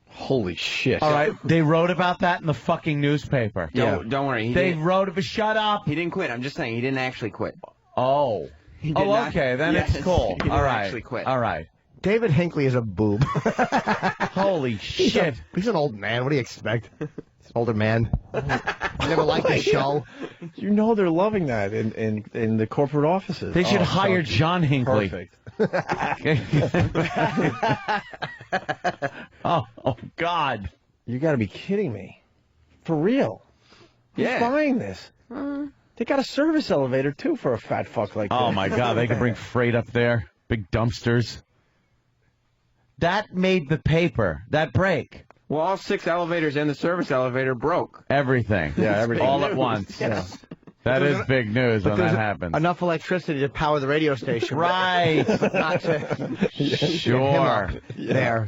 Speaker 3: Holy shit.
Speaker 4: All right. They wrote about that in the fucking newspaper.
Speaker 7: Don't worry.
Speaker 4: They wrote it, but shut up.
Speaker 7: He didn't quit. I'm just saying he didn't actually quit.
Speaker 4: Oh. Okay. Then it's cool.
Speaker 7: He didn't actually quit.
Speaker 4: All right.
Speaker 5: David Hinckley is a boob.
Speaker 4: Holy shit.
Speaker 5: He's an old man. What do you expect? He's an older man. Never liked the show.
Speaker 3: You know they're loving that in the corporate offices.
Speaker 4: They should hire John Hinckley.
Speaker 3: Perfect.
Speaker 4: Oh, God.
Speaker 3: You got to be kidding me. For real. Who's buying this? They got a service elevator, too, for a fat fuck like that.
Speaker 4: Oh, my God. They can bring freight up there. Big dumpsters. That made the paper. That break.
Speaker 7: Well, all 6 elevators and the service elevator broke.
Speaker 4: Everything.
Speaker 3: Yeah, everything.
Speaker 4: All at once.
Speaker 5: Yes.
Speaker 4: That is big news when that happens.
Speaker 5: Enough electricity to power the radio station.
Speaker 4: Right.
Speaker 5: Not to
Speaker 4: Sure.
Speaker 5: There.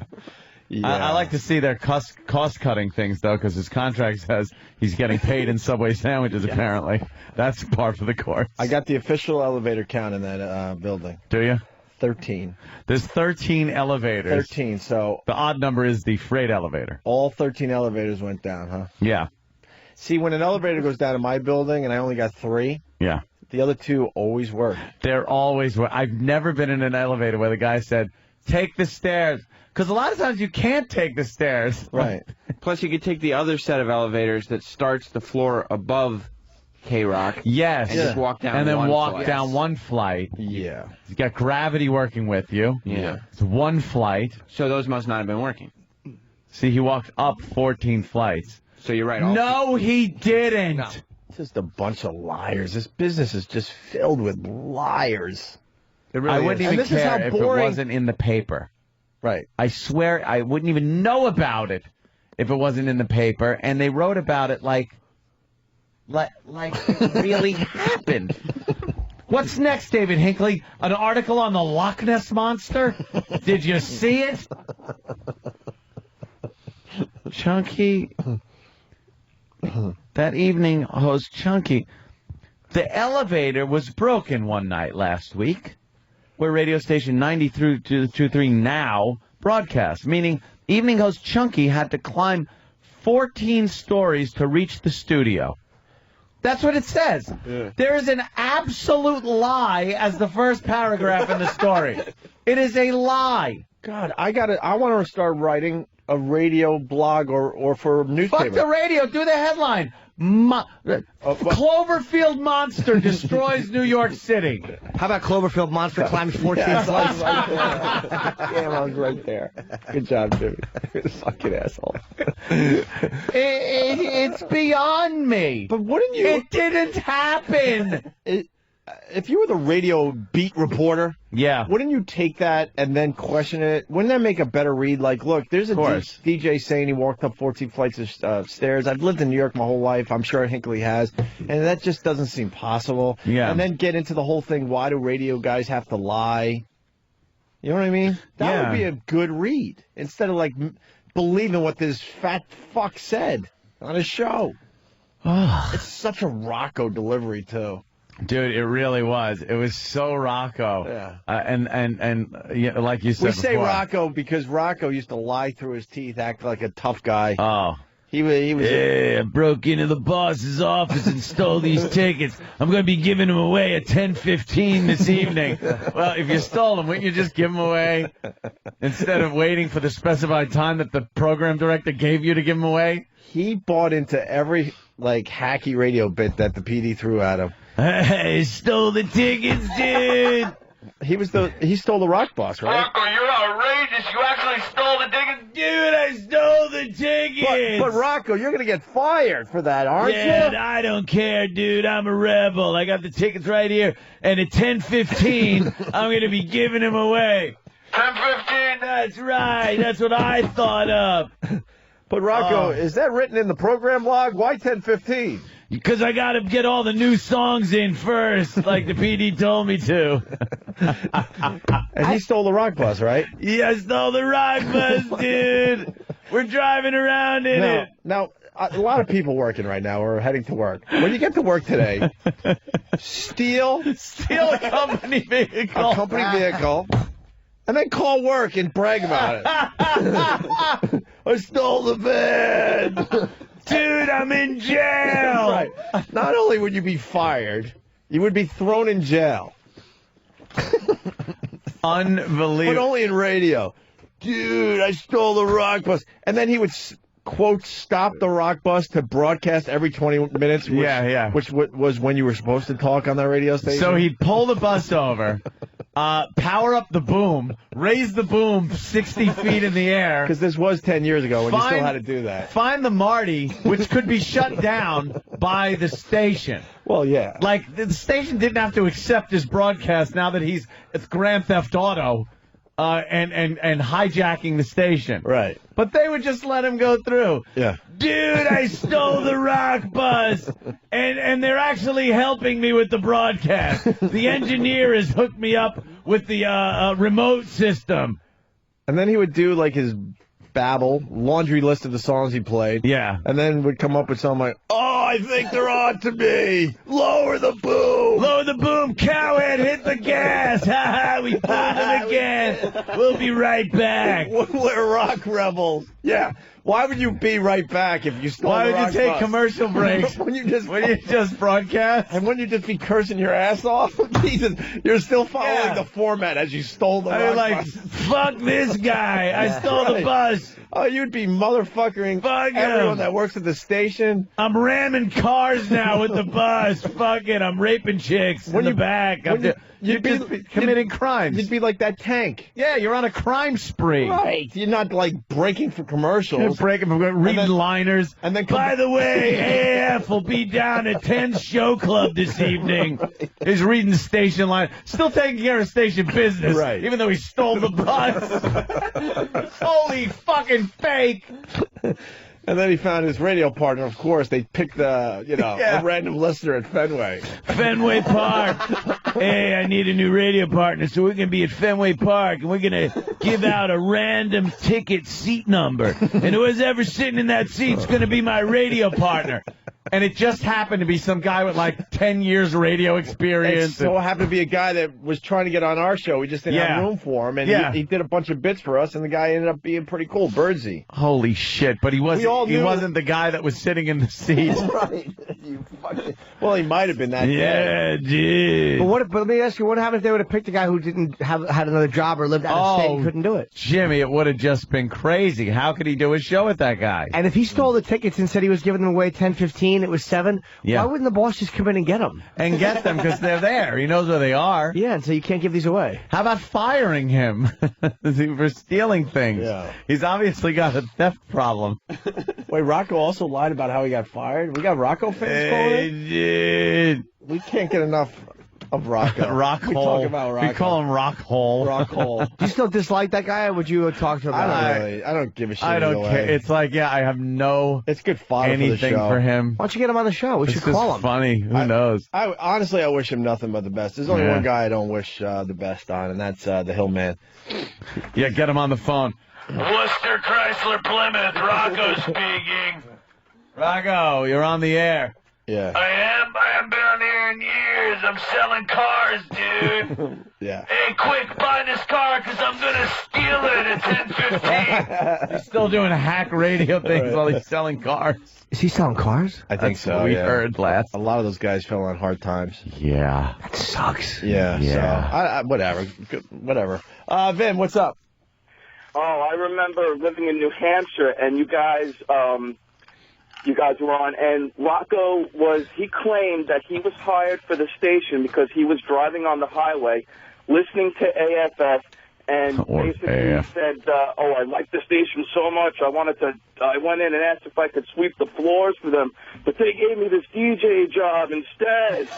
Speaker 3: Yeah.
Speaker 4: I like to see their cost-cutting things, though, because his contract says he's getting paid in Subway sandwiches, apparently. That's par for the course.
Speaker 3: I got the official elevator count in that building.
Speaker 4: Do you?
Speaker 3: 13.
Speaker 4: There's 13 elevators.
Speaker 3: 13, so...
Speaker 4: The odd number is the freight elevator.
Speaker 3: All 13 elevators went down, huh?
Speaker 4: Yeah.
Speaker 3: See, when an elevator goes down in my building and I only got 3...
Speaker 4: Yeah.
Speaker 3: The other 2 always work.
Speaker 4: They're always... I've never been in an elevator where the guy said, take the stairs. Because a lot of times you can't take the stairs.
Speaker 3: Right.
Speaker 7: Plus, you could take the other set of elevators that starts the floor above K-Rock.
Speaker 4: Yes.
Speaker 7: And just walk down
Speaker 4: and then
Speaker 7: one
Speaker 4: walk
Speaker 7: flight.
Speaker 4: down one flight.
Speaker 3: Yeah.
Speaker 4: You got gravity working with you.
Speaker 7: Yeah.
Speaker 4: It's one flight.
Speaker 7: So those must not have been working.
Speaker 4: See, he walked up 14 flights.
Speaker 7: So you're right.
Speaker 4: No, he didn't. No.
Speaker 3: Just a bunch of liars. This business is just filled with liars.
Speaker 4: It really I wouldn't even care if it wasn't in the paper.
Speaker 3: Right.
Speaker 4: I swear I wouldn't even know about it if it wasn't in the paper, and they wrote about it like it really happened. What's next, David Hinckley? An article on the Loch Ness Monster? Did you see it? Chunky. That evening, host Chunky. The elevator was broken one night last week, where radio station 93.3 Now broadcast, meaning evening host Chunky had to climb 14 stories to reach the studio. That's what it says. Yeah. There is an absolute lie as the first paragraph in the story. It is a lie.
Speaker 3: God, I want to start writing a radio blog or for a newspaper.
Speaker 4: Fuck the radio. Do the headline. Cloverfield Monster destroys New York City.
Speaker 5: How about Cloverfield Monster climbs 14 flights?
Speaker 3: Yeah, I was right there. Good job, Jimmy. Fucking asshole.
Speaker 4: It's beyond me.
Speaker 3: But wouldn't you?
Speaker 4: It didn't happen.
Speaker 3: If you were the radio beat reporter,
Speaker 4: yeah,
Speaker 3: wouldn't you take that and then question it? Wouldn't that make a better read? Like, look, there's a DJ saying he walked up 14 flights of stairs. I've lived in New York my whole life. I'm sure Hinckley has. And that just doesn't seem possible.
Speaker 4: Yeah.
Speaker 3: And then get into the whole thing, why do radio guys have to lie? You know what I mean? That would be a good read. Instead of, like, believing what this fat fuck said on his show. It's such a Rocco delivery, too.
Speaker 4: Dude, it really was. It was so Rocco.
Speaker 3: Yeah.
Speaker 4: And like you said
Speaker 3: we say
Speaker 4: before,
Speaker 3: Rocco because Rocco used to lie through his teeth, act like a tough guy.
Speaker 4: Oh.
Speaker 3: He was.
Speaker 4: Hey, I broke into the boss's office and stole these tickets. I'm going to be giving them away at 10:15 this evening. Well, if you stole them, wouldn't you just give them away instead of waiting for the specified time that the program director gave you to give them away?
Speaker 3: He bought into every, like, hacky radio bit that the PD threw at him.
Speaker 4: I stole the tickets, dude.
Speaker 3: He stole the rock boss, right?
Speaker 11: Rocco, you're outrageous. You actually stole the tickets.
Speaker 4: Dude, I stole the tickets.
Speaker 3: But Rocco, you're going to get fired for that, aren't you?
Speaker 4: Yeah, I don't care, dude. I'm a rebel. I got the tickets right here. And at 10:15, I'm going to be giving them away.
Speaker 11: 10:15?
Speaker 4: That's right. That's what I thought of.
Speaker 3: But, Rocco, is that written in the program log? Why 10:15?
Speaker 4: Because I got to get all the new songs in first, like the PD told me to.
Speaker 3: And he stole the rock bus, right?
Speaker 4: Yeah, I stole the rock bus, dude. We're driving around in it.
Speaker 3: Now, a lot of people working right now are heading to work. When you get to work today, steal
Speaker 4: a company vehicle.
Speaker 3: A company vehicle. And then call work and brag about it. I stole the van.
Speaker 4: Dude, I'm in jail.
Speaker 3: Right. Not only would you be fired, you would be thrown in jail.
Speaker 4: Unbelievable.
Speaker 3: But only in radio. Dude, I stole the rock bus. And then he would, quote, stop the rock bus to broadcast every 20 minutes. Which was when you were supposed to talk on that radio station.
Speaker 4: So he'd pull the bus over, power up the boom, raise the boom 60 feet in the air.
Speaker 3: Because this was 10 years ago when you still had to do that.
Speaker 4: Find the Marty, which could be shut down by the station.
Speaker 3: Well, yeah.
Speaker 4: Like, the station didn't have to accept his broadcast now that it's Grand Theft Auto. And hijacking the station.
Speaker 3: Right.
Speaker 4: But they would just let him go through.
Speaker 3: Yeah.
Speaker 4: Dude, I stole the rock bus. And they're actually helping me with the broadcast. The engineer has hooked me up with the remote system.
Speaker 3: And then he would do, like, his babble, laundry list of the songs he played.
Speaker 4: Yeah.
Speaker 3: And then would come up with something like, oh, I think they're on to me. Lower the boom.
Speaker 4: Lower the boom. Cowhead, hit the gas. Ha ha, we pulled them again. We'll be right back.
Speaker 3: We're rock rebels. Yeah. Why would you be right back if you stole
Speaker 4: Why
Speaker 3: the
Speaker 4: would
Speaker 3: rock
Speaker 4: you take
Speaker 3: bus?
Speaker 4: commercial breaks?
Speaker 3: When you just
Speaker 4: broadcast?
Speaker 3: And wouldn't you just be cursing your ass off? Jesus, you're still following the format as you stole the rock bus.
Speaker 4: Fuck this guy. I stole the bus.
Speaker 3: Oh, you'd be motherfuckering everyone that works at the station.
Speaker 4: I'm ramming cars now with the bus. Fuck it. I'm raping chicks in the back. You'd be committing crimes.
Speaker 3: You'd be like that tank.
Speaker 4: Yeah, you're on a crime spree.
Speaker 3: Right. You're not, like, breaking for commercials.
Speaker 4: You're breaking for reading liners.
Speaker 3: And then
Speaker 4: by the way, AF will be down at 10's show club this evening. He's reading station line. Still taking care of station business.
Speaker 3: Right.
Speaker 4: Even though he stole the bus. Holy fucking fake.
Speaker 3: And then he found his radio partner. Of course, they picked a random listener at Fenway.
Speaker 4: Fenway Park. Hey, I need a new radio partner, so we're going to be at Fenway Park, and we're going to give out a random ticket seat number. And whoever's ever sitting in that seat's going to be my radio partner. And it just happened to be some guy with like 10 years radio experience.
Speaker 3: It so happened to be a guy that was trying to get on our show. We just didn't have room for him. And he did a bunch of bits for us, and the guy ended up being pretty cool, Birdsey.
Speaker 4: Holy shit, but he wasn't the guy that was sitting in the seat.
Speaker 3: Right. Well, he might have been that
Speaker 4: guy. Dude.
Speaker 5: But let me ask you, what happened if they would have picked a guy who didn't had another job or lived out of state and couldn't do it?
Speaker 4: Jimmy, it would have just been crazy. How could he do a show with that guy?
Speaker 5: And if he stole the tickets and said he was giving them away 10-15, it was 7.
Speaker 4: Yeah.
Speaker 5: Why wouldn't the boss just come in and get them?
Speaker 4: And get them because they're there. He knows where they are.
Speaker 5: Yeah, and so you can't give these away.
Speaker 4: How about firing him for stealing things?
Speaker 3: Yeah.
Speaker 4: He's obviously got a theft problem.
Speaker 3: Wait, Rocco also lied about how he got fired? We got Rocco fans calling in?
Speaker 4: Dude.
Speaker 3: We can't get enough of Rocco.
Speaker 4: Rockhole.
Speaker 3: We talk about Rocco.
Speaker 4: We call him Rockhole.
Speaker 3: Rockhole.
Speaker 5: Do you still dislike that guy, or would you talk to him about it?
Speaker 3: I don't give a shit.
Speaker 4: I don't care. It's like, I have
Speaker 3: it's good fodder
Speaker 4: anything
Speaker 3: for the show.
Speaker 4: for him.
Speaker 5: Why don't you get him on the show? We should call him.
Speaker 4: Funny. Who knows?
Speaker 3: Honestly, I wish him nothing but the best. There's only one guy I don't wish the best on, and that's the Hillman.
Speaker 4: Yeah, get him on the phone.
Speaker 11: Worcester Chrysler Plymouth, Rocco speaking.
Speaker 4: Rocco, you're on the air.
Speaker 3: Yeah.
Speaker 11: I haven't been on the air in years. I'm selling cars, dude.
Speaker 3: Yeah.
Speaker 11: Hey, quick, buy this car because I'm going to steal it at 10:15.
Speaker 4: He's still doing hack radio things while he's selling cars.
Speaker 5: Is he selling cars?
Speaker 3: I think so.
Speaker 4: We heard last.
Speaker 3: A lot of those guys fell on hard times.
Speaker 4: Yeah.
Speaker 5: That sucks.
Speaker 3: Yeah. So, whatever. Whatever. Vin, what's up?
Speaker 13: Oh, I remember living in New Hampshire, and you guys were on, and Rocco he claimed that he was hired for the station because he was driving on the highway, listening to AFF, and basically said, I like the station so much, I went in and asked if I could sweep the floors for them, but they gave me this DJ job instead.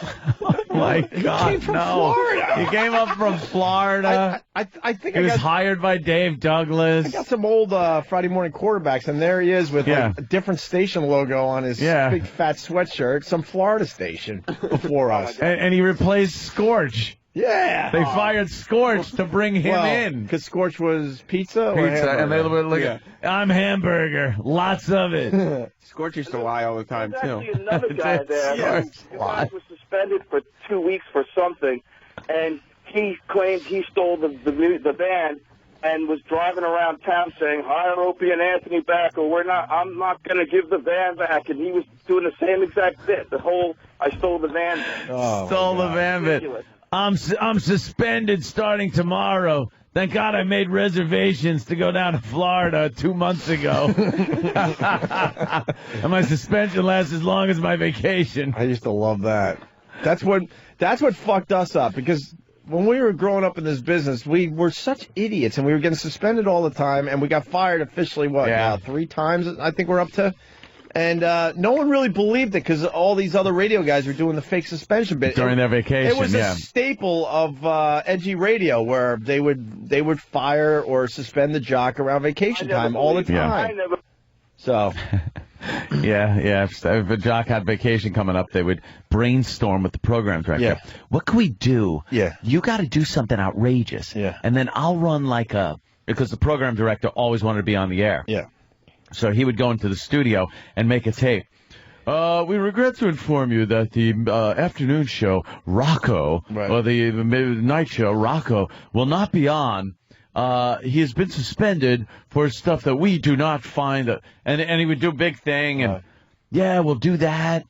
Speaker 4: Oh, my God, no.
Speaker 3: Florida.
Speaker 4: He came up from Florida.
Speaker 3: I think
Speaker 4: he was hired by Dave Douglas.
Speaker 3: I got some old Friday morning quarterbacks, and there he is with like, a different station logo on his big fat sweatshirt, some Florida station before us.
Speaker 4: And he replaced Scorch.
Speaker 3: Yeah.
Speaker 4: They fired Scorch to bring him in.
Speaker 3: Because Scorch was pizza or
Speaker 4: Pizza, and they were like,
Speaker 7: Yeah.
Speaker 4: I'm hamburger. Lots of it.
Speaker 7: Scorch used to lie all the time, too.
Speaker 13: There's actually another guy there. You guys were suspended for 2 weeks for something, and he claimed he stole the van and was driving around town saying, hire Opie and Anthony back, or I'm not going to give the van back. And he was doing the same exact bit. The whole, I stole the van.
Speaker 4: Stole the van bit. I'm suspended starting tomorrow. Thank God I made reservations to go down to Florida 2 months ago. And my suspension lasts as long as my vacation.
Speaker 3: I used to love that. That's what fucked us up, because when we were growing up in this business, we were such idiots, and we were getting suspended all the time, and we got fired officially, 3 times, I think we're up to. And no one really believed it because all these other radio guys were doing the fake suspension bit
Speaker 4: during their vacation.
Speaker 3: It was a staple of edgy radio where they would fire or suspend the jock around vacation time all the time. So,
Speaker 4: yeah. If a jock had vacation coming up, they would brainstorm with the program director.
Speaker 3: Yeah.
Speaker 4: What can we do?
Speaker 3: Yeah.
Speaker 4: You got to do something outrageous.
Speaker 3: Yeah.
Speaker 4: And then I'll run because the program director always wanted to be on the air.
Speaker 3: Yeah.
Speaker 4: So he would go into the studio and make a tape. We regret to inform you that the afternoon show, Rocco, or the night show, Rocco, will not be on. He has been suspended for stuff that we do not find. And he would do a big thing, and we'll do that.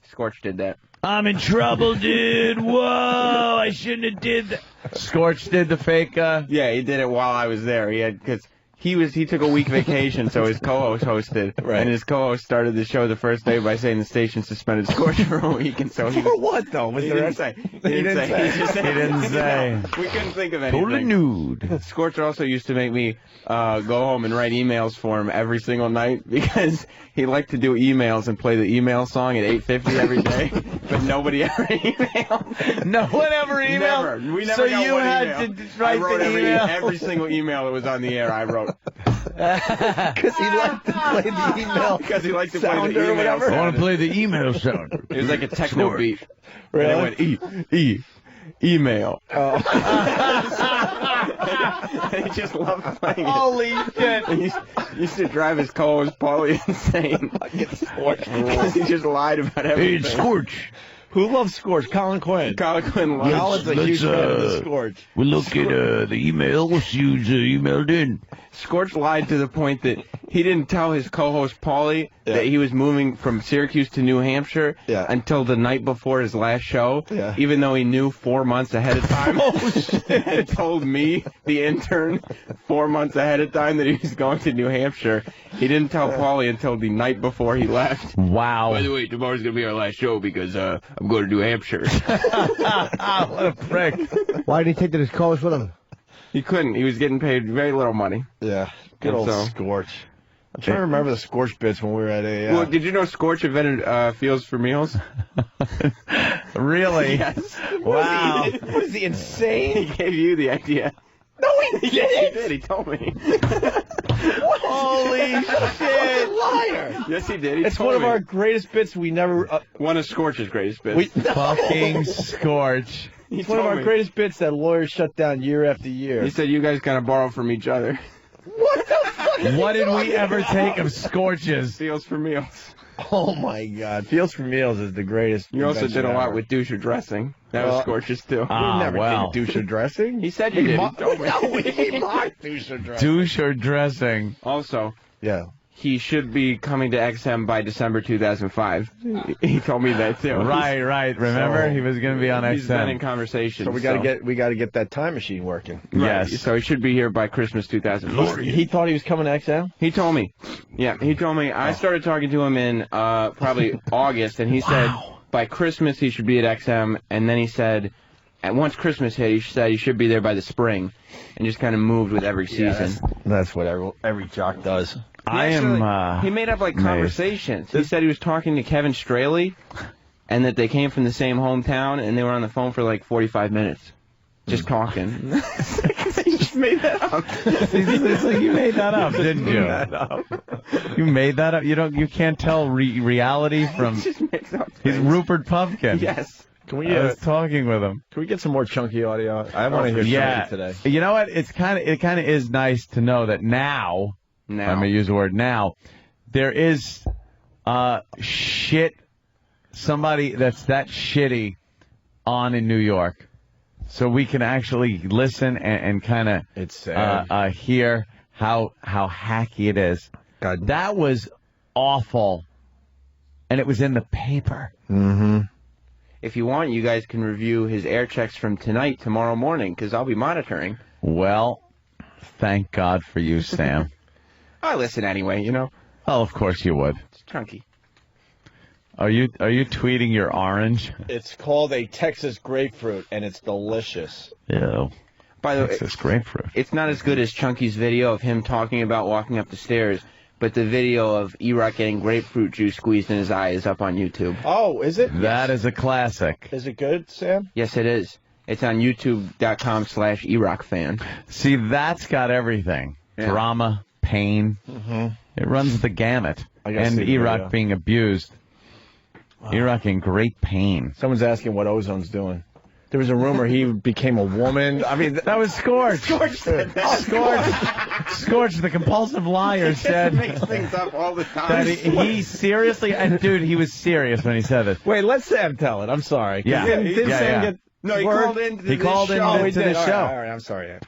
Speaker 7: Scorch did that.
Speaker 4: I'm in trouble, dude. Whoa, I shouldn't have did that. Scorch did the fake.
Speaker 7: Yeah, he did it while I was there. He took a week vacation, so his co-host hosted, and his co-host started the show the first day by saying the station suspended Scorch for a week, and so he
Speaker 3: for what though?
Speaker 7: He didn't say. He didn't say. We couldn't think of anything.
Speaker 4: Totally nude.
Speaker 7: Scorch also used to make me go home and write emails for him every single night because he liked to do emails and play the email song at 8:50 every day, but nobody ever emailed.
Speaker 4: No one ever emailed?
Speaker 7: Never. We never
Speaker 4: so
Speaker 7: got
Speaker 4: you
Speaker 7: one
Speaker 4: had
Speaker 7: email.
Speaker 4: to write
Speaker 7: I wrote
Speaker 4: the email?
Speaker 7: every single email that was on the air. I wrote out.
Speaker 3: Because he liked to play the email.
Speaker 7: Because he liked to play
Speaker 3: sounder
Speaker 7: the email.
Speaker 3: or whatever.
Speaker 4: I want to play the email sound.
Speaker 7: It was like a techno
Speaker 4: Score.
Speaker 7: beat.
Speaker 3: Really?
Speaker 7: And it went email.
Speaker 3: Oh.
Speaker 7: And he just loved playing it.
Speaker 3: Holy shit.
Speaker 7: He used to drive his co-host Paulie insane. Because he just lied about
Speaker 3: Hey,
Speaker 7: everything.
Speaker 3: it's Scorch. Who loves Scorch? Colin Quinn.
Speaker 7: Colin Quinn loves
Speaker 3: Colin's a huge fan of the Scorch.
Speaker 4: We'll look at the emails you emailed in.
Speaker 7: Scorch lied to the point that he didn't tell his co-host Paulie that he was moving from Syracuse to New Hampshire until the night before his last show, even though he knew 4 months ahead of time.
Speaker 3: Oh, shit.
Speaker 7: And told me, the intern, 4 months ahead of time that he was going to New Hampshire. He didn't tell Paulie until the night before he left.
Speaker 4: Wow.
Speaker 7: By the way, tomorrow's going to be our last show because I'm going to New Hampshire.
Speaker 4: What a prick.
Speaker 5: Why did he take his co-host with him?
Speaker 7: He couldn't. He was getting paid very little money.
Speaker 3: Yeah. Good old Scorch. I'm trying to remember the Scorch bits when we were at a...
Speaker 7: Well, did you know Scorch invented Fields for Meals?
Speaker 4: Really?
Speaker 7: Yes.
Speaker 3: Wow. What is he, insane?
Speaker 7: He gave you the idea.
Speaker 3: No, he didn't.
Speaker 7: Yes, he did. He told me.
Speaker 3: Holy shit. Liar.
Speaker 7: Yes, he did. He
Speaker 3: It's
Speaker 7: told
Speaker 3: one of
Speaker 7: me.
Speaker 3: our greatest bits we never...
Speaker 7: One of Scorch's greatest bits.
Speaker 4: Fucking Scorch.
Speaker 3: It's one of our greatest bits that lawyers shut down year after year.
Speaker 7: He said you guys gotta borrow from each other.
Speaker 3: What the fuck?
Speaker 4: What did we ever take of Scorch's?
Speaker 7: Fields for Meals.
Speaker 3: Oh my God. Fields for Meals is the greatest.
Speaker 7: You also did a lot
Speaker 3: ever.
Speaker 7: with douche dressing. That was Scorch's too.
Speaker 3: We never did douche or dressing.
Speaker 7: He said you did. He told me.
Speaker 3: No, he mocked douche or dressing.
Speaker 4: Douche or dressing.
Speaker 7: Also,
Speaker 3: yeah.
Speaker 7: He should be coming to XM by December 2005. He told me that too.
Speaker 4: Right. Remember, he was going to be on XM.
Speaker 7: He's been in conversation.
Speaker 3: So we got to get that time machine working.
Speaker 7: Right.
Speaker 4: Yes.
Speaker 7: So he should be here by Christmas 2004.
Speaker 3: He thought he was coming to XM?
Speaker 7: He told me. Yeah, he told me. I started talking to him in probably August, and he said by Christmas he should be at XM, and then he said once Christmas hit, he said he should be there by the spring, and just kind of moved with every season.
Speaker 3: That's what every jock does.
Speaker 7: He made up like conversations. He said he was talking to Kevin Straley, and that they came from the same hometown, and they were on the phone for like 45 minutes, just talking. He just made that up.
Speaker 4: It's like you made that up, didn't you? You made that up. You can't tell reality from.
Speaker 7: He just makes up
Speaker 4: He's
Speaker 7: things.
Speaker 4: Rupert Pumpkin.
Speaker 7: Yes.
Speaker 3: Can we?
Speaker 4: I was talking with him.
Speaker 3: Can we get some more chunky audio? I want to hear chunky today.
Speaker 4: You know what? It kind of is nice to know that now. I'm going to use the word now. There is somebody that's that shitty on in New York. So we can actually listen and kind of hear how hacky it is.
Speaker 3: God.
Speaker 4: That was awful. And it was in the paper.
Speaker 3: Mm-hmm.
Speaker 7: If you want, you guys can review his air checks from tomorrow morning, because I'll be monitoring.
Speaker 4: Well, thank God for you, Sam.
Speaker 7: I listen anyway, you know.
Speaker 4: Oh, of course you would.
Speaker 7: It's chunky.
Speaker 4: Are you tweeting your orange?
Speaker 3: It's called a Texas grapefruit, and it's delicious.
Speaker 4: Ew.
Speaker 7: By the way,
Speaker 4: Texas grapefruit.
Speaker 7: It's not as good as Chunky's video of him talking about walking up the stairs, but the video of E-Rock getting grapefruit juice squeezed in his eye is up on YouTube.
Speaker 3: Oh, is it?
Speaker 4: That is a classic.
Speaker 3: Is it good, Sam?
Speaker 7: Yes, it is. It's on youtube.com/E-Rock fan.
Speaker 4: See, that's got everything.
Speaker 7: Yeah.
Speaker 4: Drama, pain.
Speaker 3: Mm-hmm.
Speaker 4: It runs the gamut.
Speaker 3: gotta
Speaker 4: And
Speaker 3: see the
Speaker 4: E-Rock
Speaker 3: video.
Speaker 4: being abused. Wow. E-Rock in great pain.
Speaker 3: Someone's asking what Ozone's doing. There was a rumor he became a woman. I mean,
Speaker 4: that was Scorch.
Speaker 3: Scorch said that.
Speaker 4: Scorch, the compulsive liar, said
Speaker 7: makes things up all the time.
Speaker 4: that he seriously, and dude, he was serious when he said this.
Speaker 3: Wait, let Sam tell it. I'm sorry.
Speaker 4: Yeah.
Speaker 3: Didn't
Speaker 4: Yeah,
Speaker 3: Sam
Speaker 4: yeah.
Speaker 3: get
Speaker 7: No, he
Speaker 3: word?
Speaker 7: called in to
Speaker 4: He
Speaker 7: this
Speaker 4: called in
Speaker 7: show.
Speaker 4: to the show.
Speaker 3: All right, I'm sorry.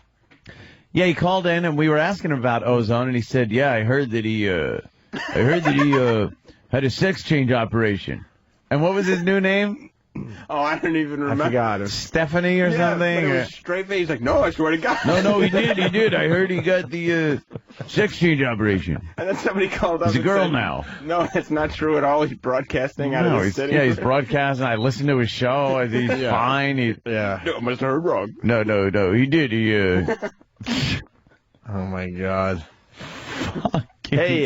Speaker 4: Yeah, he called in and we were asking him about Ozone, and he said, "Yeah, I heard that he had a sex change operation." And what was his new name?
Speaker 7: Oh, I don't even remember.
Speaker 3: I forgot.
Speaker 4: Stephanie or something?
Speaker 7: But it was straight face. He's like, no, I swear to God.
Speaker 4: No, he did. I heard he got the sex change operation.
Speaker 7: And then somebody called up.
Speaker 4: He's a
Speaker 7: and
Speaker 4: girl
Speaker 7: said,
Speaker 4: now.
Speaker 7: No, that's not true at all. He's broadcasting out of the city.
Speaker 4: Yeah, he's broadcasting. I listened to his show. He's fine.
Speaker 3: Yeah.
Speaker 7: No, I must have heard wrong.
Speaker 4: No. He did.
Speaker 3: Oh, my God.
Speaker 4: Hey,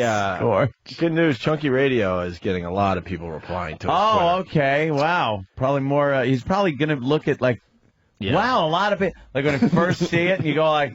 Speaker 3: good news. Chunky Radio is getting a lot of people replying to his
Speaker 4: Oh,
Speaker 3: Twitter.
Speaker 4: okay. Wow. Probably more. He's probably going to look at, like, wow, a lot of it. Like, when you first see it, and you go, like,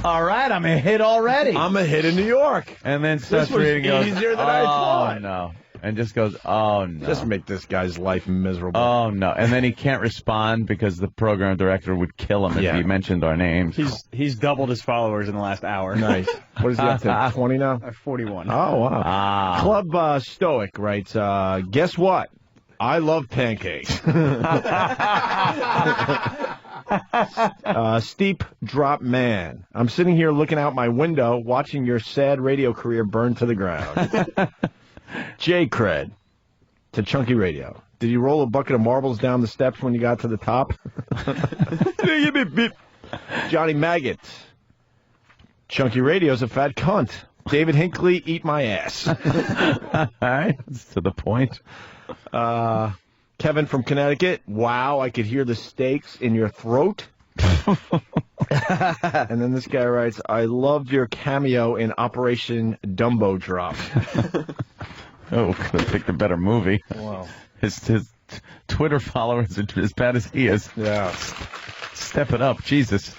Speaker 4: All right, I'm a hit already.
Speaker 3: I'm a hit in New York.
Speaker 4: And then
Speaker 3: This
Speaker 4: starts
Speaker 3: was
Speaker 4: reading goes,
Speaker 3: easier than I thought.
Speaker 4: Oh, no. And just goes, oh, no.
Speaker 3: Just make this guy's life miserable.
Speaker 4: Oh, no. And then he can't respond because the program director would kill him if he mentioned our names.
Speaker 14: He's doubled his followers in the last hour.
Speaker 3: Nice. What is he up to, 20 now?
Speaker 14: 41.
Speaker 3: Oh, wow. Club Stoic writes, guess what? I love pancakes. Steep Drop Man. I'm sitting here looking out my window, watching your sad radio career burn to the ground. J Cred to Chunky Radio. Did you roll a bucket of marbles down the steps when you got to the top? Johnny Maggot. Chunky Radio's a fat cunt. David Hinckley, eat my ass.
Speaker 4: All right, that's to the point.
Speaker 3: Kevin from Connecticut. Wow, I could hear the stakes in your throat. And then this guy writes, I loved your cameo in Operation Dumbo Drop.
Speaker 4: Oh, could have picked a better movie.
Speaker 3: Wow.
Speaker 4: His Twitter followers are as bad as he is.
Speaker 3: Yeah.
Speaker 4: Step it up, Jesus.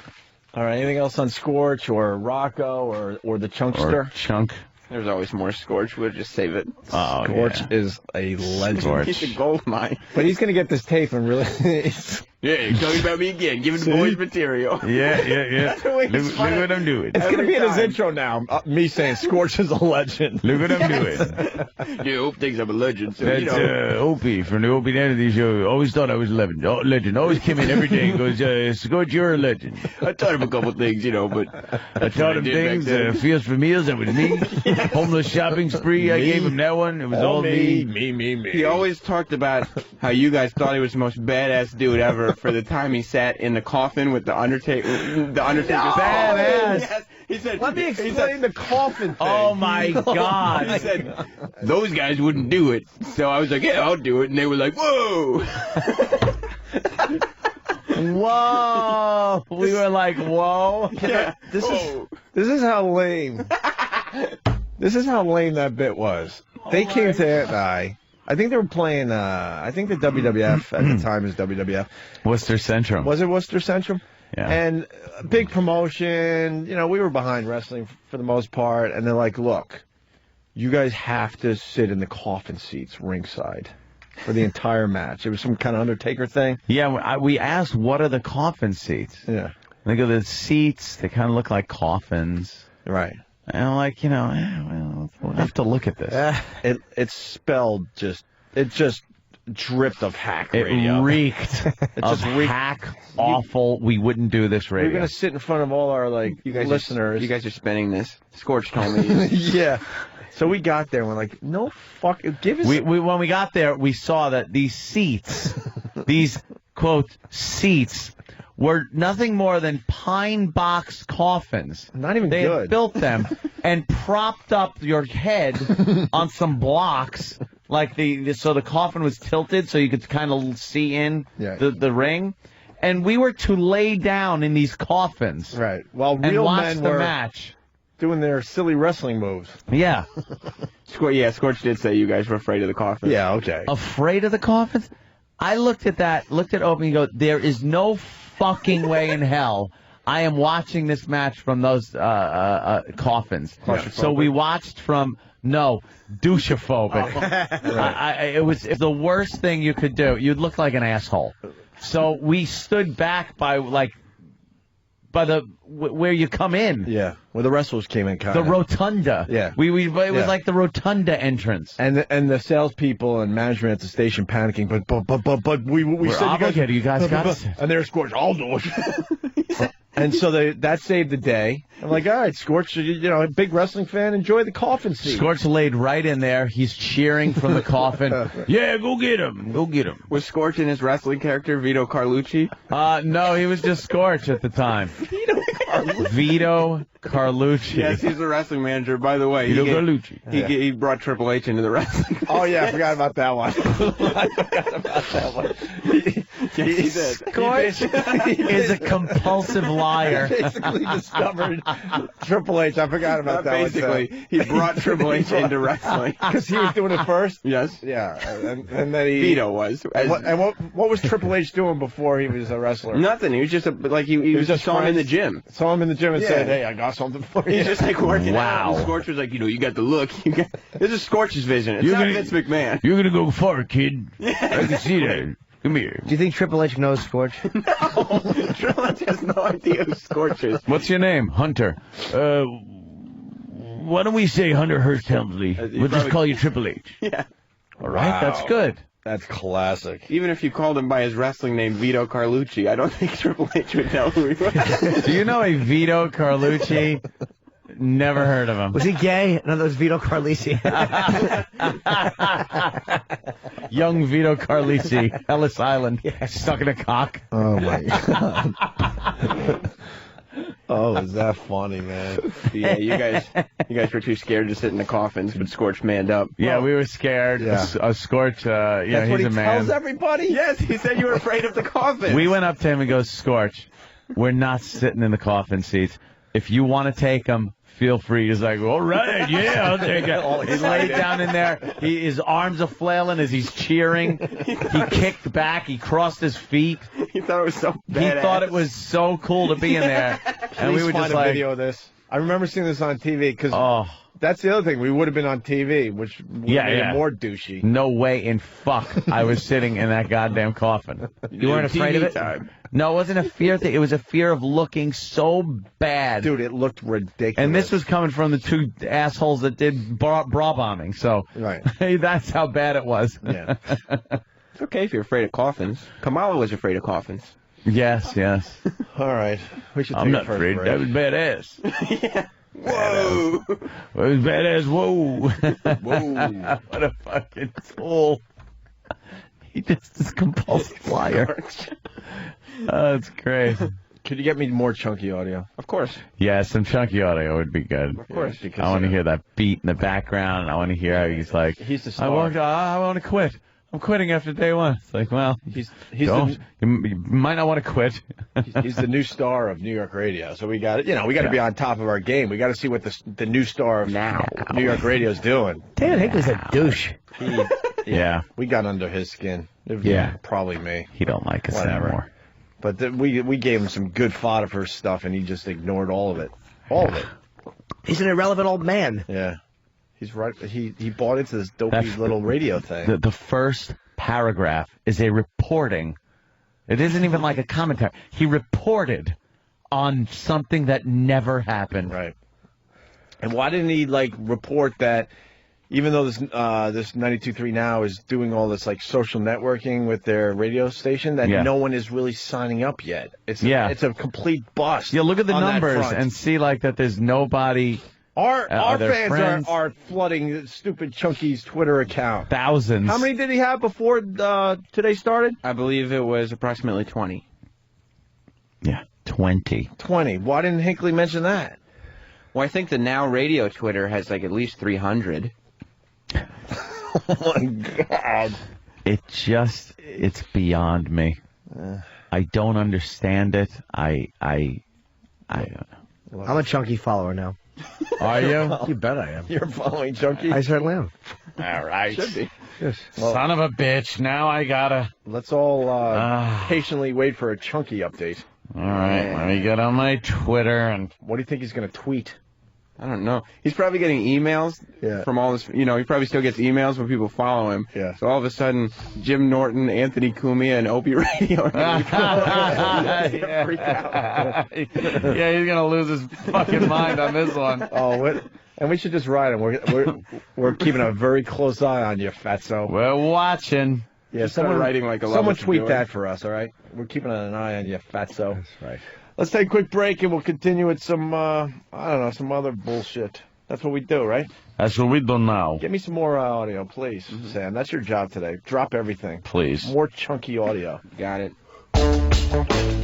Speaker 3: All right, anything else on Scorch or Rocco or the Chunkster?
Speaker 4: Or Chunk.
Speaker 7: There's always more Scorch. We'll just save it.
Speaker 4: Oh,
Speaker 3: Scorch is a legend.
Speaker 4: Scorch.
Speaker 7: He's a gold mine.
Speaker 3: But he's going to get this tape and really...
Speaker 7: Yeah, you're talking about me again, giving the boys material.
Speaker 4: Yeah. Look what I'm doing.
Speaker 3: It's going to be in his intro now. Me saying Scorch is a legend.
Speaker 4: Look what I'm doing.
Speaker 7: Yeah, Hope thinks I'm a legend. So,
Speaker 4: That's Opie from the Opie Identity Show. Always thought I was a legend. Always came in every day and goes, Scorch, you're a legend.
Speaker 7: I taught him a couple things, but...
Speaker 4: I taught him things. Feels for Meals, that was me. Homeless shopping spree, I gave him that one. It was all me.
Speaker 3: Me.
Speaker 7: He always talked about how you guys thought he was the most badass dude ever for the time he sat in the coffin with the Undertaker.
Speaker 4: Badass.
Speaker 7: Yes. He said,
Speaker 3: let me explain the coffin thing.
Speaker 4: Oh, my God.
Speaker 7: He said, those guys wouldn't do it. So I was like, yeah, I'll do it. And they were like, whoa.
Speaker 4: Whoa. We were like, whoa.
Speaker 7: Yeah.
Speaker 3: This is how lame. This is how lame that bit was. They came to I think they were playing, I think the WWF at the time is WWF.
Speaker 4: Worcester Centrum.
Speaker 3: Was it Worcester Centrum?
Speaker 4: Yeah.
Speaker 3: And big promotion, we were behind wrestling for the most part, and they're like, look, you guys have to sit in the coffin seats ringside for the entire match. It was some kind of Undertaker thing.
Speaker 4: Yeah, we asked, what are the coffin seats?
Speaker 3: Yeah.
Speaker 4: They go, the seats, they kind of look like coffins.
Speaker 3: Right.
Speaker 4: And I'm like, we'll have to look at this.
Speaker 3: It's spelled it just dripped of hack
Speaker 4: It
Speaker 3: radio.
Speaker 4: reeked of hack, awful, we wouldn't do this radio.
Speaker 3: We're going to sit in front of all our, listeners.
Speaker 7: You guys are spending this. Scorch told me.
Speaker 3: Yeah. So we got there and we're like, no fuck, give us...
Speaker 4: When we got there, we saw that these seats, these, quote, seats, were nothing more than pine box coffins.
Speaker 3: Not even
Speaker 4: they
Speaker 3: good.
Speaker 4: They had built them and propped up your head on some blocks, like so the coffin was tilted so you could kind of see in the ring. And we were to lay down in these coffins.
Speaker 3: Right. While
Speaker 4: and
Speaker 3: real
Speaker 4: watch
Speaker 3: men
Speaker 4: the
Speaker 3: were
Speaker 4: match.
Speaker 3: Doing their silly wrestling moves.
Speaker 4: Yeah.
Speaker 7: Scorch did say you guys were afraid of the coffin.
Speaker 3: Yeah, okay.
Speaker 4: Afraid of the coffins? I looked at Opie and go, there is no fucking way in hell I am watching this match from those coffins. Yeah. So we watched from, douchephobic. Right. It was the worst thing you could do. You'd look like an asshole. So we stood back by where you come in.
Speaker 3: Yeah, where the wrestlers came in, kind
Speaker 4: the
Speaker 3: of.
Speaker 4: rotunda.
Speaker 3: Yeah.
Speaker 4: It was like the rotunda entrance.
Speaker 3: And the salespeople and management at the station panicking, but we said
Speaker 4: obligated. You guys got
Speaker 3: and they're Scorch. I'll do it. And so that saved the day. I'm like, all right, Scorch, a big wrestling fan, enjoy the coffin seat.
Speaker 4: Scorch laid right in there. He's cheering from the coffin. Yeah, go get him. Go get him.
Speaker 7: Was Scorch in his wrestling character, Vito Carlucci?
Speaker 4: No, he was just Scorch at the time. Vito Carlucci.
Speaker 7: Yes, he's the wrestling manager, by the way.
Speaker 4: Vito Carlucci.
Speaker 7: He brought Triple H into the wrestling.
Speaker 3: Oh, yeah, I forgot about that one.
Speaker 7: He did.
Speaker 4: Scorch is a compulsive liar.
Speaker 3: Basically discovered Triple H. I forgot about that.
Speaker 7: Basically, he brought Triple H into wrestling
Speaker 3: because he was doing it first.
Speaker 7: Yes.
Speaker 3: Yeah, and then
Speaker 7: Vito was.
Speaker 3: What was Triple H doing before he was a wrestler?
Speaker 7: Nothing. He was just he was just saw him in the gym.
Speaker 3: saw him in the gym and
Speaker 7: Yeah.
Speaker 3: said, "Hey, I got something for you."
Speaker 7: He's just like working out.
Speaker 4: Wow.
Speaker 7: And Scorch was like, you got the look. This is Scorch's vision. It's
Speaker 4: You're
Speaker 7: not
Speaker 4: gonna-
Speaker 7: Vince McMahon.
Speaker 4: You're gonna go far, kid. I can see that. Come here.
Speaker 5: Do you think Triple H knows Scorch?
Speaker 7: Triple H has no idea who Scorch is.
Speaker 4: What's your name? Hunter. Why don't we say Hunter Hearst Helmsley? We'll just call you Triple H.
Speaker 7: Yeah.
Speaker 4: All right,
Speaker 3: Wow.
Speaker 4: that's good.
Speaker 3: That's classic.
Speaker 7: Even if you called him by his wrestling name, Vito Carlucci, I don't think Triple H would know who he was.
Speaker 4: Do you know a Vito Carlucci? Never heard of him.
Speaker 5: Was he gay? No, that was Vito Carlisi.
Speaker 4: Young Vito Carlisi, Ellis Island, stuck in a cock.
Speaker 3: Oh my god. Oh, is that funny, man?
Speaker 7: Yeah, you guys were too scared to sit in the coffins, but Scorch manned up.
Speaker 4: Yeah, we were scared.
Speaker 3: Yeah.
Speaker 4: Scorch,
Speaker 3: That's
Speaker 4: he's
Speaker 3: what he
Speaker 4: a man.
Speaker 3: tells everybody?
Speaker 7: Yes, he said you were afraid of the coffins.
Speaker 4: We went up to him and goes, Scorch, we're not sitting in the coffin seats. If you want to take them, feel free. He's like, all right, yeah, I'll take it. He laid down in there. His arms are flailing as he's cheering. He kicked back. He crossed his feet.
Speaker 7: He thought it was so badass.
Speaker 4: He thought it was so cool to be in there. And we
Speaker 3: Please
Speaker 4: were
Speaker 3: find
Speaker 4: just
Speaker 3: a
Speaker 4: like,
Speaker 3: video of this. I remember seeing this on TV because
Speaker 4: oh,
Speaker 3: that's the other thing. We would have been on TV, which would have made it more douchey.
Speaker 4: no way in fuck I was sitting in that goddamn coffin.
Speaker 5: You weren't afraid of it?
Speaker 4: No, it wasn't a fear thing. It was a fear of looking so bad.
Speaker 3: Dude, it looked ridiculous.
Speaker 4: And this was coming from the two assholes that did bra bombing. So
Speaker 3: Right.
Speaker 4: that's how bad it was.
Speaker 3: Yeah.
Speaker 7: It's okay if you're afraid of coffins. Kamala was afraid of coffins.
Speaker 4: Yes.
Speaker 3: All right. We should take
Speaker 4: I'm
Speaker 3: a
Speaker 4: not
Speaker 3: first
Speaker 4: afraid.
Speaker 3: break.
Speaker 4: That was badass.
Speaker 7: Yeah. Whoa.
Speaker 4: It was badass. Whoa.
Speaker 3: Whoa.
Speaker 4: What a fucking fool. He just is compulsive liar. Oh, it's great.
Speaker 3: Could you get me more chunky audio?
Speaker 7: Of course.
Speaker 4: Yeah, some chunky audio would be good.
Speaker 7: Of course.
Speaker 3: Because
Speaker 4: I want to hear that beat in the background. I want to hear how he's like,
Speaker 3: He's the
Speaker 4: I
Speaker 3: star.
Speaker 4: want to quit. I'm quitting after day one. It's like, well,
Speaker 3: He's
Speaker 4: don't. You might not want to quit.
Speaker 3: He's the new star of New York radio. So we got it. We got to be on top of our game. We got to see what the new star of New York radio is doing.
Speaker 5: David Hinckley's a douche.
Speaker 4: Yeah.
Speaker 3: We got under his skin.
Speaker 4: Yeah.
Speaker 3: Probably me.
Speaker 4: He don't like us
Speaker 3: Whatever.
Speaker 4: anymore.
Speaker 3: But we gave him some good fodder for stuff, and he just ignored all of it. All of it.
Speaker 5: He's an irrelevant old man.
Speaker 3: Yeah. He's right. He bought into this dopey little radio thing.
Speaker 4: The first paragraph is a reporting. It isn't even like a commentary. He reported on something that never happened.
Speaker 3: Right. And why didn't he report that? Even though this 92.3 Now is doing all this social networking with their radio station, that no one is really signing up yet. It's a complete bust.
Speaker 4: Yeah, look at the
Speaker 3: on that
Speaker 4: numbers
Speaker 3: front.
Speaker 4: and see that there's nobody.
Speaker 3: Our
Speaker 4: their
Speaker 3: fans are flooding stupid Chunky's Twitter account.
Speaker 4: Thousands.
Speaker 3: How many did he have before today started?
Speaker 7: I believe it was approximately 20.
Speaker 4: Yeah, 20.
Speaker 3: 20. Why didn't Hinckley mention that?
Speaker 7: Well, I think the Now Radio Twitter has at least 300.
Speaker 3: Oh my God!
Speaker 4: It's beyond me. I don't understand it. I don't know.
Speaker 5: I'm a Chunky follower now.
Speaker 4: Are you?
Speaker 5: You bet I am.
Speaker 3: You're following Chunky?
Speaker 5: I certainly am.
Speaker 4: All right.
Speaker 3: Should be.
Speaker 5: Yes.
Speaker 4: Son of a bitch. Now I gotta.
Speaker 3: Let's all patiently wait for a Chunky update.
Speaker 4: All right. Let me get on my Twitter and.
Speaker 3: What do you think he's going to tweet?
Speaker 7: I don't know. He's probably getting emails from all this. He probably still gets emails when people follow him.
Speaker 3: Yeah.
Speaker 7: So all of a sudden, Jim Norton, Anthony Cumia, and Opie Radio are going to freak out.
Speaker 4: Yeah, he's gonna lose his fucking mind on this one.
Speaker 3: Oh, and we should just ride him. We're keeping a very close eye on you, fatso.
Speaker 4: We're watching.
Speaker 3: Yeah,
Speaker 7: someone writing like a
Speaker 3: someone tweet that for us, all right? We're keeping an eye on you, fatso.
Speaker 5: That's right.
Speaker 3: Let's take a quick break and we'll continue with some, some other bullshit. That's what we do, right?
Speaker 4: That's what we do now.
Speaker 3: Get me some more audio, please, Sam. That's your job today. Drop everything.
Speaker 4: Please.
Speaker 3: More chunky audio.
Speaker 7: Got it.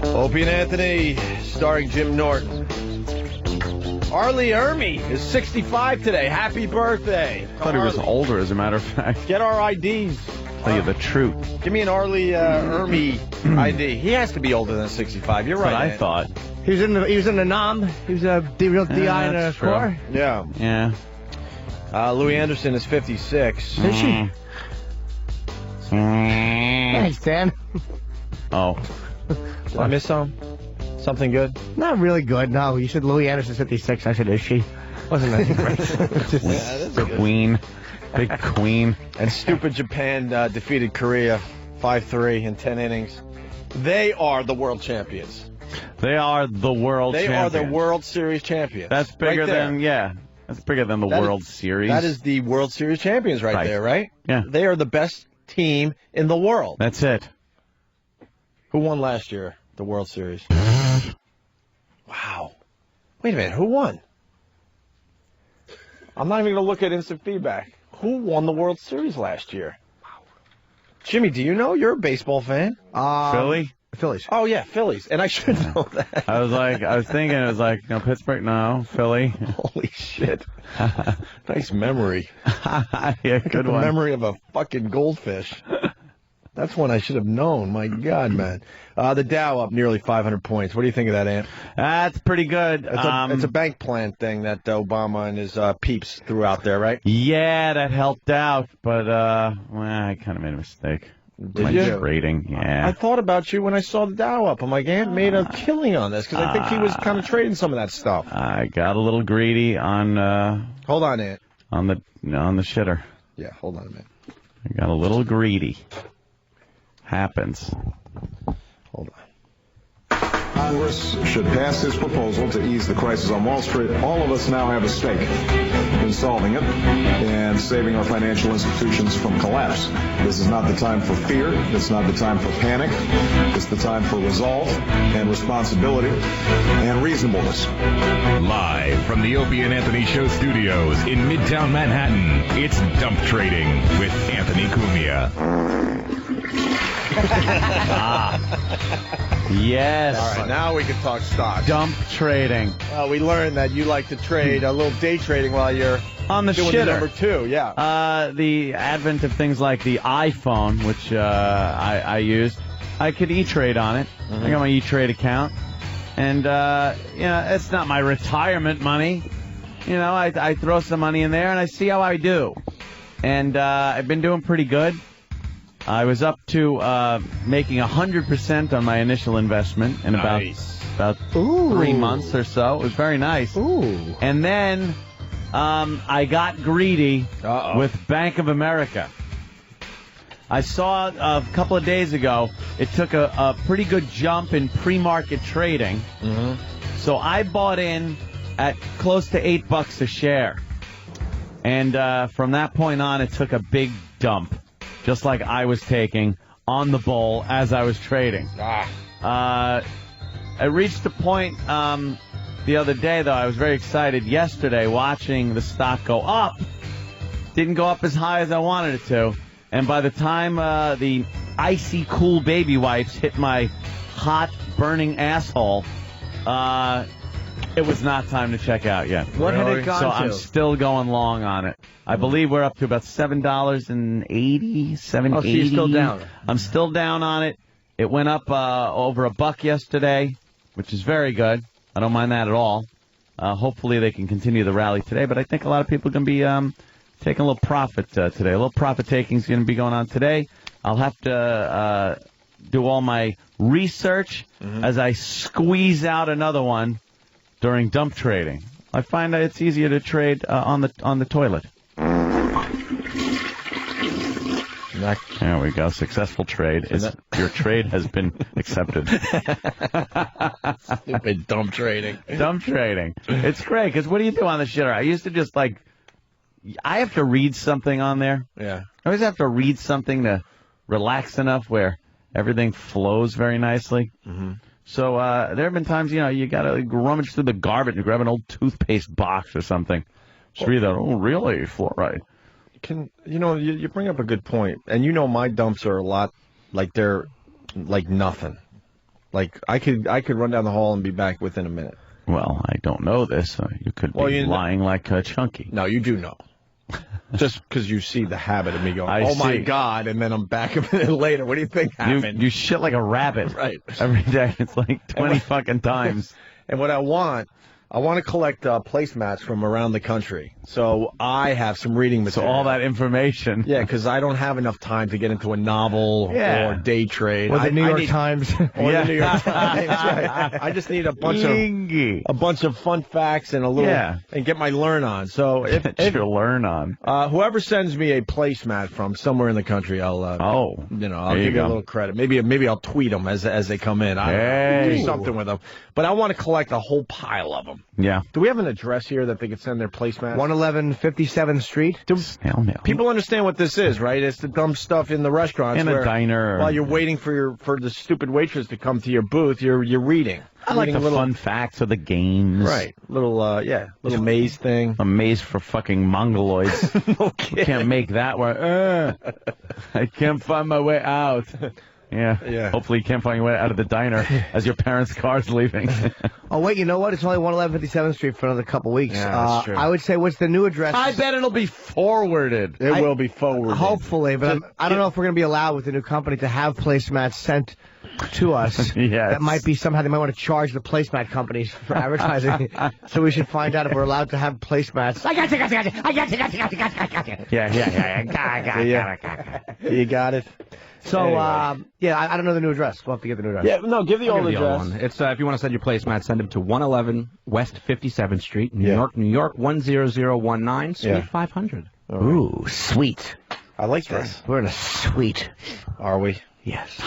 Speaker 3: Opie and Anthony, starring Jim Norton. Arlie Ermey is 65 today. Happy birthday.
Speaker 4: I thought he was older, as a matter of fact.
Speaker 3: Get our IDs.
Speaker 4: Tell you the truth.
Speaker 3: Give me an Arlie Ermey ID. He has to be older than 65. You're right.
Speaker 4: That's what I
Speaker 3: man.
Speaker 4: thought.
Speaker 5: He was in the NOM. He was the real DI in the
Speaker 4: that's true.
Speaker 5: Corps.
Speaker 3: Yeah.
Speaker 4: Yeah.
Speaker 3: Louis Anderson is 56.
Speaker 5: Is she? Thanks, Dan.
Speaker 4: Oh.
Speaker 3: Did I miss some? Something good?
Speaker 5: Not really good, no. You said Louis Anderson's 56. I said, is she? Wasn't that great?
Speaker 4: The Queen. Big Queen.
Speaker 3: And stupid Japan defeated Korea 5-3 in 10 innings. They are the world champions.
Speaker 4: They are the world champions.
Speaker 3: They are the World Series champions.
Speaker 4: That's bigger than, that's bigger than the World Series.
Speaker 3: That is the World Series champions right there, right?
Speaker 4: Yeah.
Speaker 3: They are the best team in the world.
Speaker 4: That's it.
Speaker 3: Who won last year, the World Series? Wow. Wait a minute, who won? I'm not even going to look at instant feedback. Who won the World Series last year? Jimmy, do you know? You're a baseball fan.
Speaker 4: Philly?
Speaker 5: Phillies.
Speaker 3: Oh, yeah, Phillies. And I should know that.
Speaker 4: I was thinking, it was like, Pittsburgh, no, Philly.
Speaker 3: Holy shit. Nice memory.
Speaker 4: Yeah, good one.
Speaker 3: The memory of a fucking goldfish. That's one I should have known. My God, man. The Dow up nearly 500 points. What do you think of that, Ant?
Speaker 4: That's pretty good.
Speaker 3: It's a bank plan thing that Obama and his peeps threw out there, right?
Speaker 4: Yeah, that helped out, but I kind of made a mistake.
Speaker 3: Did you?
Speaker 4: Trading, yeah.
Speaker 3: I thought about you when I saw the Dow up. I'm like, Ant made a killing on this because I think he was kind of trading some of that stuff.
Speaker 4: I got a little greedy on.
Speaker 3: Hold on, Ant.
Speaker 4: On the shitter.
Speaker 3: Yeah, hold on a minute.
Speaker 4: I got a little greedy. Happens.
Speaker 3: Hold on.
Speaker 15: Congress should pass this proposal to ease the crisis on Wall Street. All of us now have a stake in solving it and saving our financial institutions from collapse. This is not the time for fear. It's not the time for panic. It's the time for resolve and responsibility and reasonableness.
Speaker 16: Live from the Opie and Anthony Show studios in Midtown Manhattan, it's Dump Trading with Anthony Cumia.
Speaker 4: Yes.
Speaker 3: All right, now we can talk stocks.
Speaker 4: Dump trading.
Speaker 3: Well, we learned that you like to trade a little day trading while you're
Speaker 4: on the
Speaker 3: doing
Speaker 4: shitter.
Speaker 3: The number 2, yeah.
Speaker 4: The advent of things like the iPhone, which I use, I could E-Trade on it.
Speaker 3: Mm-hmm.
Speaker 4: I got my E-Trade account, and it's not my retirement money. I throw some money in there and I see how I do, and I've been doing pretty good. I was up to making 100% on my initial investment in about 3 months or so. It was very nice.
Speaker 5: Ooh.
Speaker 4: And then I got greedy with Bank of America. I saw a couple of days ago it took a pretty good jump in pre-market trading.
Speaker 3: Mm-hmm.
Speaker 4: So I bought in at close to $8 a share. And from that point on, it took a big dump. Just like I was taking on the bull as I was trading. I reached a point the other day, though. I was very excited yesterday watching the stock go up. Didn't go up as high as I wanted it to. And by the time the icy cool baby wipes hit my hot, burning asshole, it was not time to check out yet.
Speaker 5: What had it gone
Speaker 4: so
Speaker 5: to?
Speaker 4: I'm still going long on it. I believe we're up to about $7.80, $7.80.
Speaker 5: Oh, so you're still down.
Speaker 4: I'm still down on it. It went up over $1 yesterday, which is very good. I don't mind that at all. Hopefully they can continue the rally today, but I think a lot of people are going to be taking a little profit today. A little profit taking is going to be going on today. I'll have to do all my research as I squeeze out another one during dump trading. I find that it's easier to trade on the toilet. There we go. Successful trade. Your trade has been accepted.
Speaker 3: Stupid dump trading.
Speaker 4: Dump trading. It's great, because what do you do on the shitter? I used to just I have to read something on there.
Speaker 3: Yeah.
Speaker 4: I always have to read something to relax enough where everything flows very nicely.
Speaker 3: Mm-hmm.
Speaker 4: So there have been times, you got to rummage through the garbage and grab an old toothpaste box or something. Just read that. Oh, really? Fluoride.
Speaker 3: You bring up a good point, and my dumps are a lot like they're like nothing. Like I could run down the hall and be back within a minute.
Speaker 4: Well, I don't know this. You could be lying like Chunky.
Speaker 3: No, you do know. Just because you see the habit of me going, my God, and then I'm back a minute later. What do you think happened?
Speaker 4: You shit like a rabbit.
Speaker 3: Right.
Speaker 4: Every day. It's like 20 fucking times.
Speaker 3: And what I want I want to collect placemats from around the country. So I have some reading material.
Speaker 4: So all that information.
Speaker 3: Yeah, because I don't have enough time to get into a novel or day trade.
Speaker 5: Or the New York Times.
Speaker 3: Or the New York Times. Right. I just need a bunch of fun facts and a little and get my learn on. So if
Speaker 4: your learn on.
Speaker 3: Whoever sends me a placemat from somewhere in the country, I'll I'll give you a little credit. Maybe I'll tweet them as they come in. I'll do something with them. But I want to collect a whole pile of them.
Speaker 4: Yeah.
Speaker 3: Do we have an address here that they could send their placemats?
Speaker 5: 111 57th Street.
Speaker 3: People understand what this is, right? It's the dumb stuff in the restaurants.
Speaker 4: In a diner.
Speaker 3: While you're waiting for the stupid waitress to come to your booth, you're reading.
Speaker 4: I like the fun facts of the games.
Speaker 3: Right. Little maze thing.
Speaker 4: A maze for fucking mongoloids. You can't make that work. I can't find my way out. Yeah. Hopefully you can't find your way out of the diner as your parents' car's leaving.
Speaker 5: Oh, wait, you know what? It's only 111 57th Street for another couple weeks.
Speaker 3: Yeah, that's true.
Speaker 5: I would say, what's the new address?
Speaker 4: I bet it'll be forwarded.
Speaker 3: It will be forwarded.
Speaker 5: Hopefully, but I don't know if we're going to be allowed with the new company to have placemats sent to us. That might be somehow they might want to charge the placemat companies for advertising. So we should find out if we're allowed to have placemats. I got you.
Speaker 3: You got it.
Speaker 5: So, anyway. I don't know the new address. We'll have to get the new address.
Speaker 3: Yeah, no, give the old address.
Speaker 17: It's if you want to send your placemat, send them to 111 West 57th Street, New York, 10019, Suite 500.
Speaker 5: Right. Ooh, sweet.
Speaker 3: I like this.
Speaker 5: We're in a suite.
Speaker 3: Are we?
Speaker 5: Yes.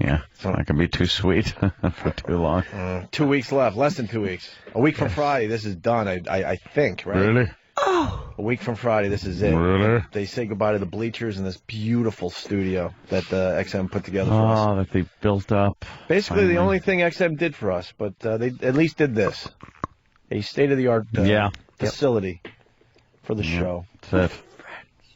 Speaker 4: Yeah, it's not going to be too sweet for too long.
Speaker 3: 2 weeks left, less than 2 weeks. A week from Friday, this is done, I think, right?
Speaker 4: Really?
Speaker 5: Oh.
Speaker 3: A week from Friday, this is it.
Speaker 4: Really?
Speaker 3: They say goodbye to the bleachers in this beautiful studio that XM put together for us.
Speaker 4: Oh, that they built up.
Speaker 3: Basically, the only thing XM did for us, but they at least did this. A state-of-the-art facility for the show.
Speaker 4: That's it.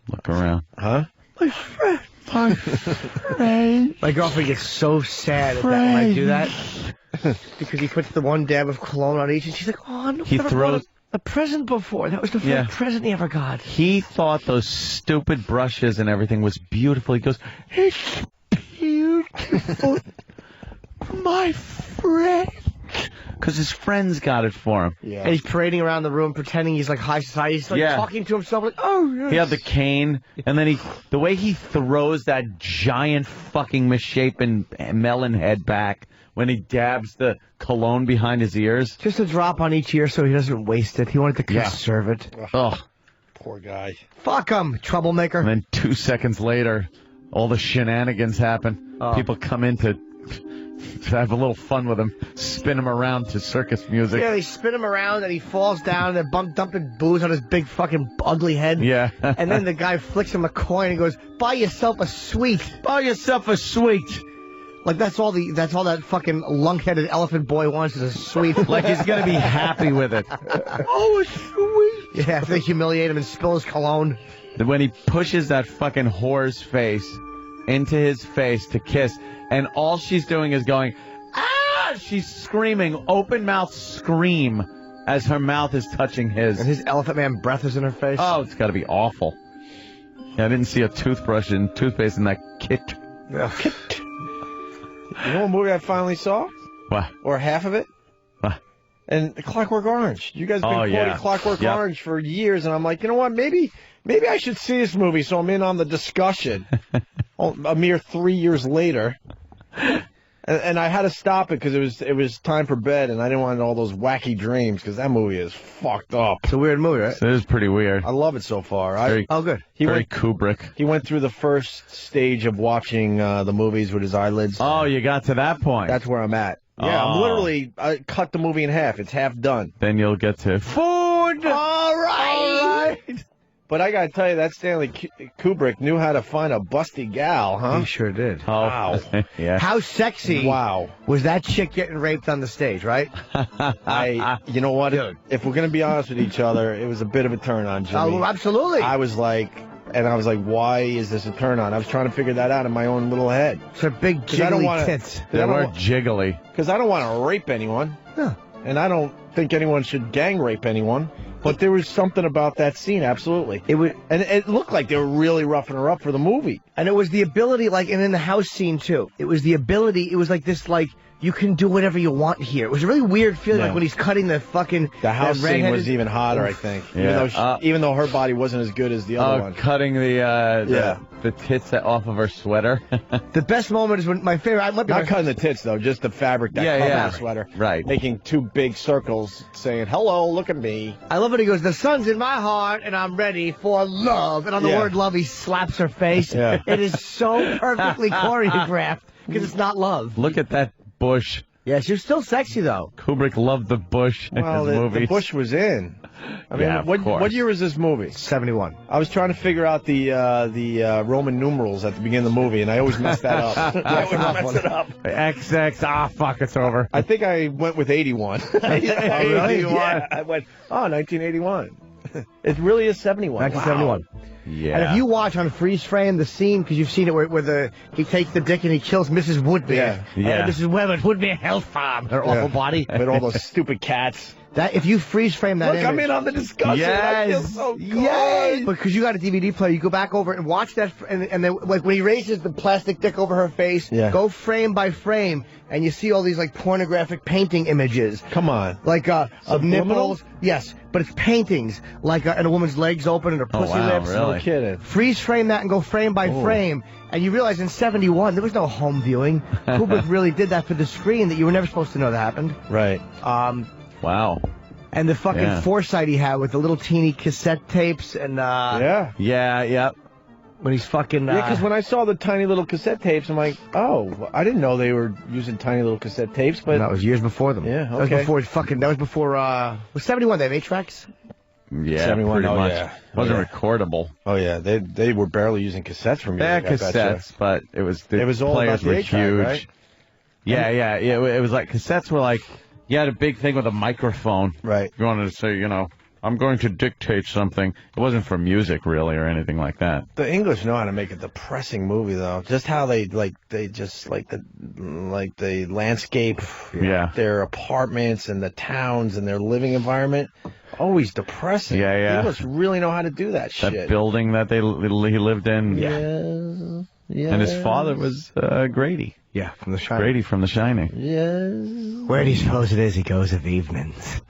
Speaker 4: Look around.
Speaker 3: Huh?
Speaker 5: My friend. My friend. My girlfriend gets so sad at that when I do that. Because he puts the one dab of cologne on each, and she's like, oh, I've never brought a present before. That was the first present he ever got.
Speaker 4: He thought those stupid brushes and everything was beautiful. He goes, it's beautiful. My friend. Because his friends got it for him.
Speaker 5: Yeah. And he's parading around the room pretending he's like high society. He's like talking to himself like, oh, yes.
Speaker 4: He had the cane, and then the way he throws that giant fucking misshapen melon head back when he dabs the cologne behind his ears.
Speaker 5: Just a drop on each ear so he doesn't waste it. He wanted to conserve it.
Speaker 4: Oh.
Speaker 3: Poor guy.
Speaker 5: Fuck him, troublemaker.
Speaker 4: And then 2 seconds later, all the shenanigans happen. People come in to have a little fun with him, spin him around to circus music.
Speaker 5: Yeah, they spin him around and he falls down and they're dumping booze on his big fucking ugly head.
Speaker 4: Yeah.
Speaker 5: And then the guy flicks him a coin and goes, buy yourself a sweet.
Speaker 4: Buy yourself a sweet.
Speaker 5: Like that's all that fucking lunk-headed elephant boy wants is a sweet.
Speaker 4: Like he's gonna be happy with it.
Speaker 5: Oh, a sweet. Yeah, if they humiliate him and spill his cologne.
Speaker 4: When he pushes that fucking whore's face into his face to kiss, and all she's doing is going, ah! She's screaming, open mouth scream, as her mouth is touching his.
Speaker 5: And his elephant man breath is in her face.
Speaker 4: Oh, it's got to be awful. Yeah, I didn't see a toothbrush and toothpaste in that kit.
Speaker 3: Kit. You know what movie I finally saw?
Speaker 4: What?
Speaker 3: Or half of it?
Speaker 4: What?
Speaker 3: And Clockwork Orange. You guys have been quoting Clockwork Orange for years, and I'm like, you know what? Maybe I should see this movie so I'm in on the discussion. A mere 3 years later. And I had to stop it because it was time for bed, and I didn't want all those wacky dreams because that movie is fucked up.
Speaker 5: It's a weird movie, right?
Speaker 4: It is pretty weird.
Speaker 3: I love it so far.
Speaker 5: Good.
Speaker 4: Very Kubrick.
Speaker 3: He went through the first stage of watching the movies with his eyelids.
Speaker 4: Oh, you got to that point.
Speaker 3: That's where I'm at. Yeah, I'm literally, I cut the movie in half. It's half done.
Speaker 4: Then you'll get to food.
Speaker 5: All right.
Speaker 3: But I gotta tell you, that Stanley Kubrick knew how to find a busty gal, huh?
Speaker 5: He sure did.
Speaker 4: Oh,
Speaker 3: wow.
Speaker 4: Yeah.
Speaker 5: How sexy was that chick getting raped on the stage, right?
Speaker 3: You know what? Dude. If we're gonna be honest with each other, it was a bit of a turn on, Jimmy.
Speaker 5: Oh, absolutely.
Speaker 3: I was like, why is this a turn on? I was trying to figure that out in my own little head.
Speaker 5: It's her big jiggly tits.
Speaker 4: They were jiggly.
Speaker 3: Because I don't want to rape anyone.
Speaker 5: No.
Speaker 3: And I don't think anyone should gang rape anyone. But there was something about that scene, absolutely. And it looked like they were really roughing her up for the movie.
Speaker 5: And it was the ability, and in the house scene, too. It was the ability, it was like this, you can do whatever you want here. It was a really weird feeling, like when he's cutting the fucking...
Speaker 3: The house scene was even hotter, I think.
Speaker 4: Yeah.
Speaker 3: Even though her body wasn't as good as the other one.
Speaker 4: Cutting the tits off of her sweater.
Speaker 5: The best moment is when my favorite...
Speaker 3: Not cutting the tits, though, just the fabric that covers the sweater.
Speaker 4: Right.
Speaker 3: Making 2 big circles saying, hello, look at me.
Speaker 5: I love when he goes, the sun's in my heart, and I'm ready for love. And on the word love, he slaps her face. Yeah. It is so perfectly choreographed, because it's not love.
Speaker 4: Look at that bush.
Speaker 5: Yeah, she was still sexy, though.
Speaker 4: Kubrick loved the bush in his movies.
Speaker 3: The bush was in. I mean, what year was this movie?
Speaker 5: 71.
Speaker 3: I was trying to figure out the Roman numerals at the beginning of the movie, and I always messed that up. I always messed it up.
Speaker 4: XX, fuck, it's over.
Speaker 3: I think I went with 81.
Speaker 5: Oh, really?
Speaker 3: Yeah, I went, 1981. It really is 71.
Speaker 5: 1971.
Speaker 3: Wow.
Speaker 4: Yeah.
Speaker 5: And if you watch on freeze frame the scene, because you've seen it where he takes the dick and he kills Mrs. Woodbeer.
Speaker 4: Yeah.
Speaker 5: Mrs. Woodbeer Health Farm, her awful body.
Speaker 3: With all those stupid cats.
Speaker 5: That if you freeze frame that image,
Speaker 3: I'm in on the discussion.
Speaker 5: Yes.
Speaker 3: I feel so good.
Speaker 5: Yes. Because you got a DVD player, you go back over and watch that, and then like when he raises the plastic dick over her face, go frame by frame, and you see all these like pornographic painting images.
Speaker 3: Come on.
Speaker 5: Like of nipples. Yes, but it's paintings like and a woman's legs open and her pussy lips.
Speaker 3: Really? No kidding.
Speaker 5: Freeze frame that and go frame by frame. And you realize in 71 there was no home viewing. Kubrick really did that for the screen that you were never supposed to know that happened.
Speaker 3: Right.
Speaker 4: Wow.
Speaker 5: And the fucking foresight he had with the little teeny cassette tapes and
Speaker 4: Yeah.
Speaker 5: when he's fucking
Speaker 3: Yeah, because when I saw the tiny little cassette tapes, I'm like, oh, I didn't know they were using tiny little cassette tapes, but
Speaker 5: that was years before them.
Speaker 3: Yeah,
Speaker 5: That was before was 71 they have 8 tracks?
Speaker 4: Yeah,
Speaker 3: 71,
Speaker 4: pretty much.
Speaker 3: Yeah.
Speaker 4: Wasn't recordable.
Speaker 3: Oh yeah, they were barely using cassettes for music.
Speaker 4: They had cassettes, but it was
Speaker 3: all
Speaker 4: players
Speaker 3: about the
Speaker 4: were
Speaker 3: A-track,
Speaker 4: huge.
Speaker 3: right?
Speaker 4: Yeah. It was like cassettes were like you had a big thing with a microphone.
Speaker 3: Right.
Speaker 4: You wanted to say, I'm going to dictate something. It wasn't for music really or anything like that.
Speaker 3: The English know how to make a depressing movie though. Just how they the landscape, their apartments and the towns and their living environment. Always depressing.
Speaker 4: Yeah.
Speaker 3: The English really know how to do that shit.
Speaker 4: That building that he lived in.
Speaker 3: Yes.
Speaker 4: And his father was Grady.
Speaker 5: Yeah, from The Shining.
Speaker 4: Grady from The Shining.
Speaker 3: Yes.
Speaker 5: Where do you suppose it is he goes of evenings?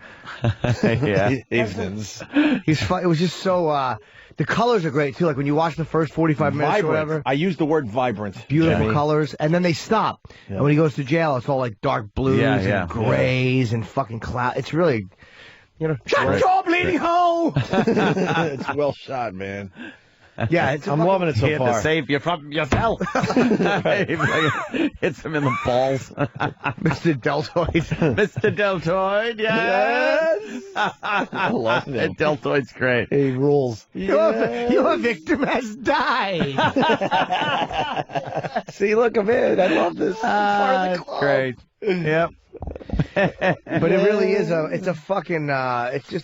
Speaker 4: Yeah.
Speaker 3: Evenings.
Speaker 5: It was just so the colors are great too. Like when you watch the first 45 minutes
Speaker 3: Vibrant.
Speaker 5: or whatever.
Speaker 3: I use the word vibrant.
Speaker 5: Beautiful colors, and then they stop.
Speaker 3: Yeah.
Speaker 5: And when he goes to jail, it's all like dark blues and grays and fucking cloud. It's really, shut your bleeding hole.
Speaker 3: It's well shot, man.
Speaker 5: Yeah,
Speaker 3: I'm loving it so
Speaker 4: He had
Speaker 3: far.
Speaker 4: to save you from yourself. Hits him in the balls.
Speaker 5: Mr. Deltoid.
Speaker 4: Mr. Deltoid, yes.
Speaker 3: I love him.
Speaker 4: Deltoid's great.
Speaker 3: He rules.
Speaker 5: Your victim has died.
Speaker 3: See, look, I'm in. I love this. Part of the club.
Speaker 4: Great. Yep.
Speaker 5: But it really is it's a fucking it's a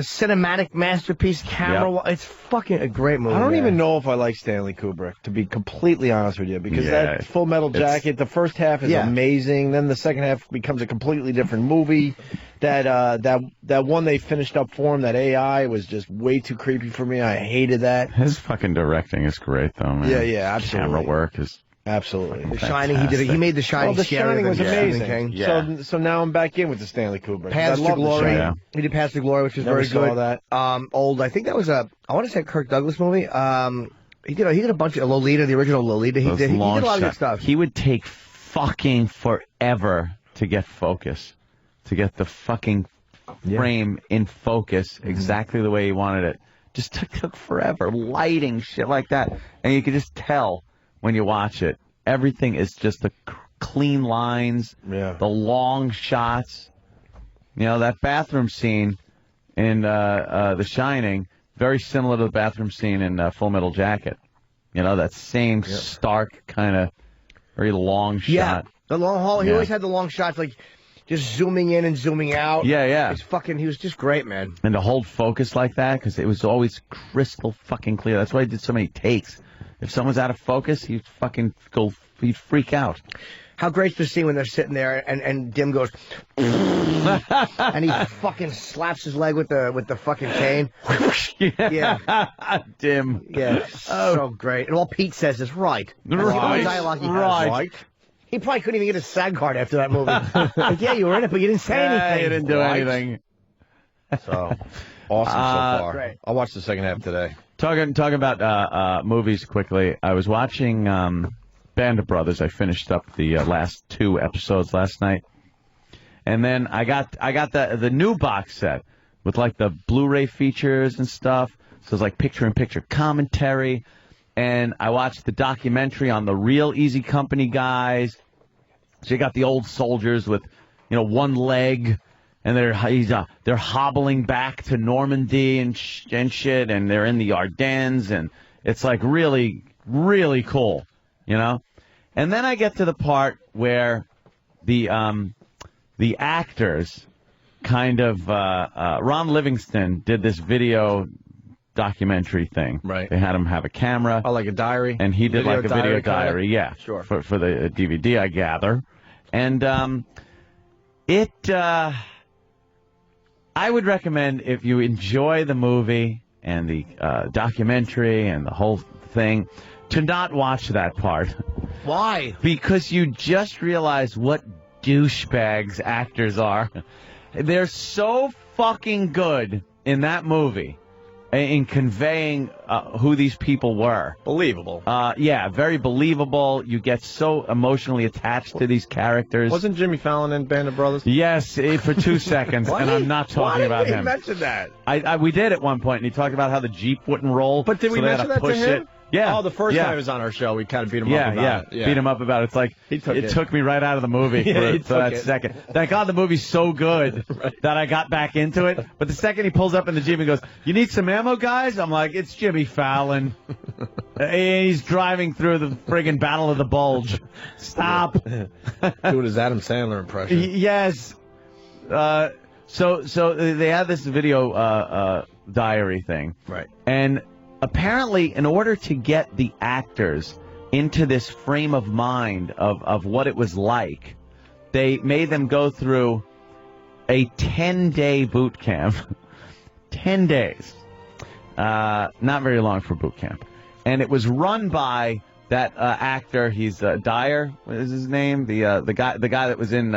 Speaker 5: cinematic masterpiece. It's fucking a great movie.
Speaker 3: I don't even know if I like Stanley Kubrick, to be completely honest with you, because that Full Metal Jacket, the first half is amazing, then the second half becomes a completely different movie. That one they finished up for him, that AI, was just way too creepy for me. I hated that.
Speaker 4: His fucking directing is great, though, man.
Speaker 3: Yeah, absolutely.
Speaker 4: Camera work is
Speaker 3: absolutely.
Speaker 5: The Shining, he made The Shining.
Speaker 3: The Shining was amazing.
Speaker 5: King.
Speaker 3: Yeah. So now I'm back in with the Stanley Kubrick.
Speaker 5: Paths to Glory. He did Paths to Glory, which was
Speaker 3: Never
Speaker 5: very good.
Speaker 3: saw that.
Speaker 5: Old. I think that was I want to say a Kirk Douglas movie. He did a bunch of Lolita, the original Lolita. He did a lot of good stuff.
Speaker 4: He would take fucking forever to get focus, to get the fucking frame in focus exactly the way he wanted it. Just took forever. Lighting, shit like that. And you could just tell when you watch it. Everything is just the clean lines, the long shots. That bathroom scene in The Shining, very similar to the bathroom scene in Full Metal Jacket. That same stark kind of very long shot.
Speaker 5: Yeah, the long haul. He always had the long shots, like just zooming in and zooming out.
Speaker 4: Yeah.
Speaker 5: He was just great, man.
Speaker 4: And to hold focus like that, because it was always crystal fucking clear. That's why he did so many takes. If someone's out of focus, he'd freak out.
Speaker 5: How great's the scene when they're sitting there and Dim goes and he fucking slaps his leg with the fucking cane. Yeah.
Speaker 4: Dim.
Speaker 5: Yeah. So great. And all Pete says is right.
Speaker 4: Right.
Speaker 5: Dialogue he has. He probably couldn't even get a SAG card after that movie. Like, yeah, you were in it, but you didn't say anything.
Speaker 4: You didn't do anything.
Speaker 3: So, awesome so far.
Speaker 5: Great.
Speaker 3: I'll watch the second half today.
Speaker 4: Talking about movies quickly. I was watching Band of Brothers. I finished up the last 2 episodes last night. And then I got the new box set with like the Blu-ray features and stuff. So it's like picture-in-picture commentary. And I watched the documentary on the real Easy Company guys. So you got the old soldiers with, one leg, and they're hobbling back to Normandy and shit, and they're in the Ardennes, and it's like really, really cool, And then I get to the part where the actors kind of Ron Livingston did this video documentary thing.
Speaker 3: Right.
Speaker 4: They had him have a camera.
Speaker 3: Oh, like a diary?
Speaker 4: And he did like a video diary,
Speaker 3: kinda?
Speaker 4: yeah.
Speaker 3: Sure.
Speaker 4: For the DVD, I gather. And I would recommend, if you enjoy the movie and the documentary and the whole thing, to not watch that part.
Speaker 5: Why?
Speaker 4: Because you just realize what douchebags actors are. They're so fucking good in that movie in conveying who these people were.
Speaker 3: Believable.
Speaker 4: Yeah, very believable. You get so emotionally attached to these characters.
Speaker 3: Wasn't Jimmy Fallon in Band of Brothers?
Speaker 4: Yes, for 2 seconds, and I'm not talking about him.
Speaker 3: Why did we mention that?
Speaker 4: We did at one point, and he talked about how the Jeep wouldn't roll.
Speaker 3: But did we mention that to him?
Speaker 4: Yeah.
Speaker 3: Oh, the first time he was on our show, we kind of beat him up about it. Yeah,
Speaker 4: beat him up about it. It's like, it took me right out of the movie for that second. Thank God the movie's so good that I got back into it. But the second he pulls up in the Jeep and goes, "You need some ammo, guys?" I'm like, it's Jimmy Fallon. He's driving through the friggin' Battle of the Bulge. Stop.
Speaker 3: Doing his Adam Sandler impression.
Speaker 4: Yes. So they had this video diary thing.
Speaker 3: Right.
Speaker 4: And apparently, in order to get the actors into this frame of mind of what it was like, they made them go through a 10-day boot camp. 10 days. Not very long for boot camp. And it was run by that actor. He's Dyer. What is his name? The guy that was in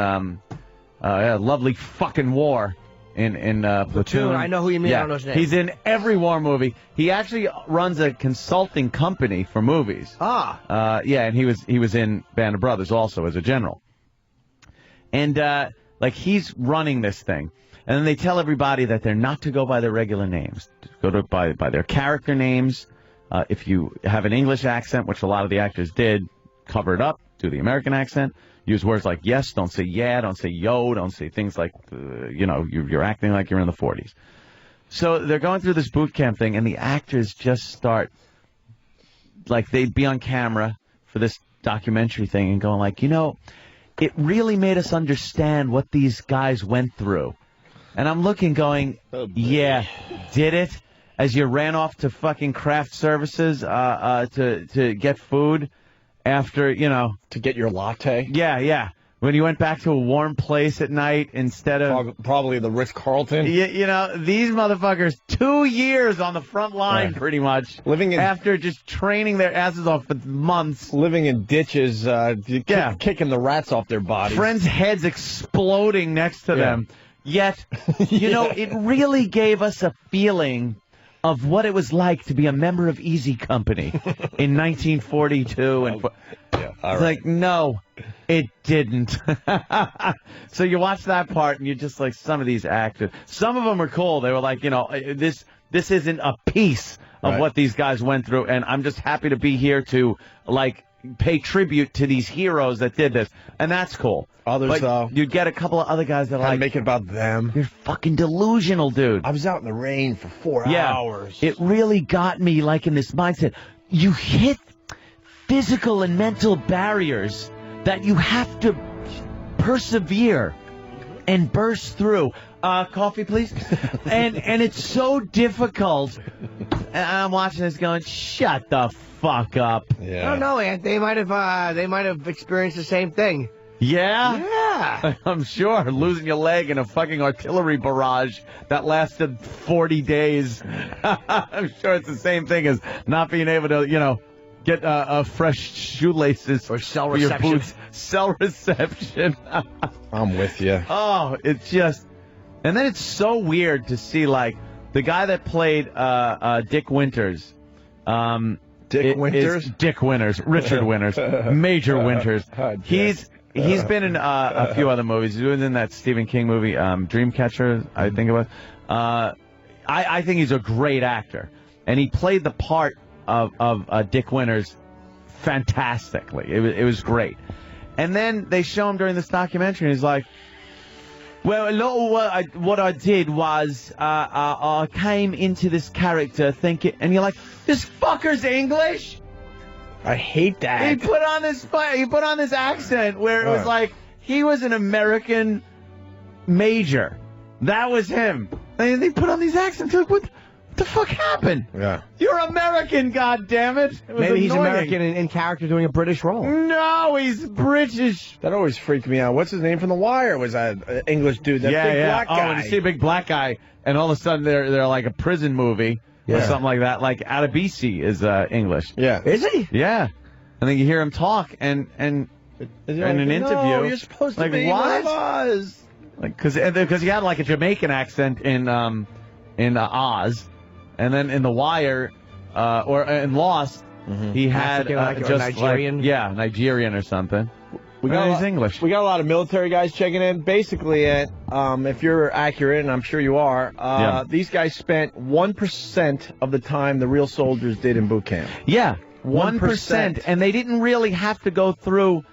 Speaker 4: Lovely Fucking War. In Platoon.
Speaker 5: I know who you mean.
Speaker 4: Yeah.
Speaker 5: I don't know his name.
Speaker 4: He's in every war movie. He actually runs a consulting company for movies.
Speaker 5: Ah.
Speaker 4: Yeah, and he was in Band of Brothers also as a general. And he's running this thing. And then they tell everybody that they're not to go by their regular names. To go by their character names. If you have an English accent, which a lot of the actors did, cover it up, do the American accent. Use words like yes, don't say yeah, don't say yo, don't say things like, you're acting like you're in the 40s. So they're going through this boot camp thing, and the actors just start, they'd be on camera for this documentary thing and going like, it really made us understand what these guys went through. And I'm looking going, yeah, did it? As you ran off to fucking craft services to get food. After,
Speaker 3: to get your latte?
Speaker 4: Yeah. When you went back to a warm place at night instead of...
Speaker 3: Probably the Ritz-Carlton.
Speaker 4: These motherfuckers, 2 years on the front line, pretty much. After just training their asses off for months.
Speaker 3: Living in ditches, kicking the rats off their bodies.
Speaker 4: Friends' heads exploding next to them. Yet, it really gave us a feeling of what it was like to be a member of Easy Company in 1942. And it's like, no, it didn't. So you watch that part, and you're just like, some of these actors, some of them are cool. They were like, this isn't a piece of what these guys went through, and I'm just happy to be here to, pay tribute to these heroes that did this. And that's cool.
Speaker 3: Others, though.
Speaker 4: You'd get a couple of other guys that are
Speaker 3: make it about them.
Speaker 4: You're fucking delusional, dude.
Speaker 3: I was out in the rain for 4 hours.
Speaker 4: It really got me, in this mindset. You hit physical and mental barriers that you have to persevere and burst through. Coffee, please. and it's so difficult. And I'm watching this going, shut the fuck up.
Speaker 5: Yeah. I don't know, Aunt. They might have experienced the same thing.
Speaker 4: Yeah?
Speaker 5: Yeah.
Speaker 4: I'm sure. Losing your leg in a fucking artillery barrage that lasted 40 days. I'm sure it's the same thing as not being able to, get fresh shoelaces
Speaker 5: or cell
Speaker 4: for your
Speaker 5: reception.
Speaker 4: boots. Cell reception.
Speaker 3: I'm with you.
Speaker 4: Oh, it's just, and then it's so weird to see like the guy that played Dick Winters.
Speaker 3: Dick Winters?
Speaker 4: Dick Winters, Richard Winters, Major Winters. He's been in a few other movies. He was in that Stephen King movie, Dreamcatcher, I think it was. I think he's a great actor, and he played the part of Dick Winters fantastically. It was great. And then they show him during this documentary, and he's like, well, a lot of what I did was I came into this character thinking, and you're like, this fucker's English?
Speaker 3: I hate that.
Speaker 4: He put on this accent where it was like he was an American major. That was him. And they put on these accents. Like, what the fuck happened?
Speaker 3: Yeah.
Speaker 4: You're American, goddammit.
Speaker 5: Maybe he's American in character doing a British role.
Speaker 4: No, he's British.
Speaker 3: That always freaked me out. What's his name from The Wire? Was that English dude? That big black guy.
Speaker 4: Oh, when you see a big black guy, and all of a sudden they're like a prison movie or something like that. Like Adebisi is English.
Speaker 3: Yeah.
Speaker 5: Is he?
Speaker 4: Yeah. And then you hear him talk, and in an interview,
Speaker 3: no, you're supposed to
Speaker 4: like,
Speaker 3: be
Speaker 4: what?
Speaker 3: one of us.
Speaker 4: Like, because he had like a Jamaican accent in Oz, and then in The Wire or in Lost, he had
Speaker 5: African,
Speaker 4: just
Speaker 5: Nigerian.
Speaker 4: like, Nigerian or something. He's English.
Speaker 3: We got a lot of military guys checking in. Basically, if you're accurate, and I'm sure you are, these guys spent 1% of the time the real soldiers did in boot camp.
Speaker 4: Yeah, 1%, and they didn't really have to go through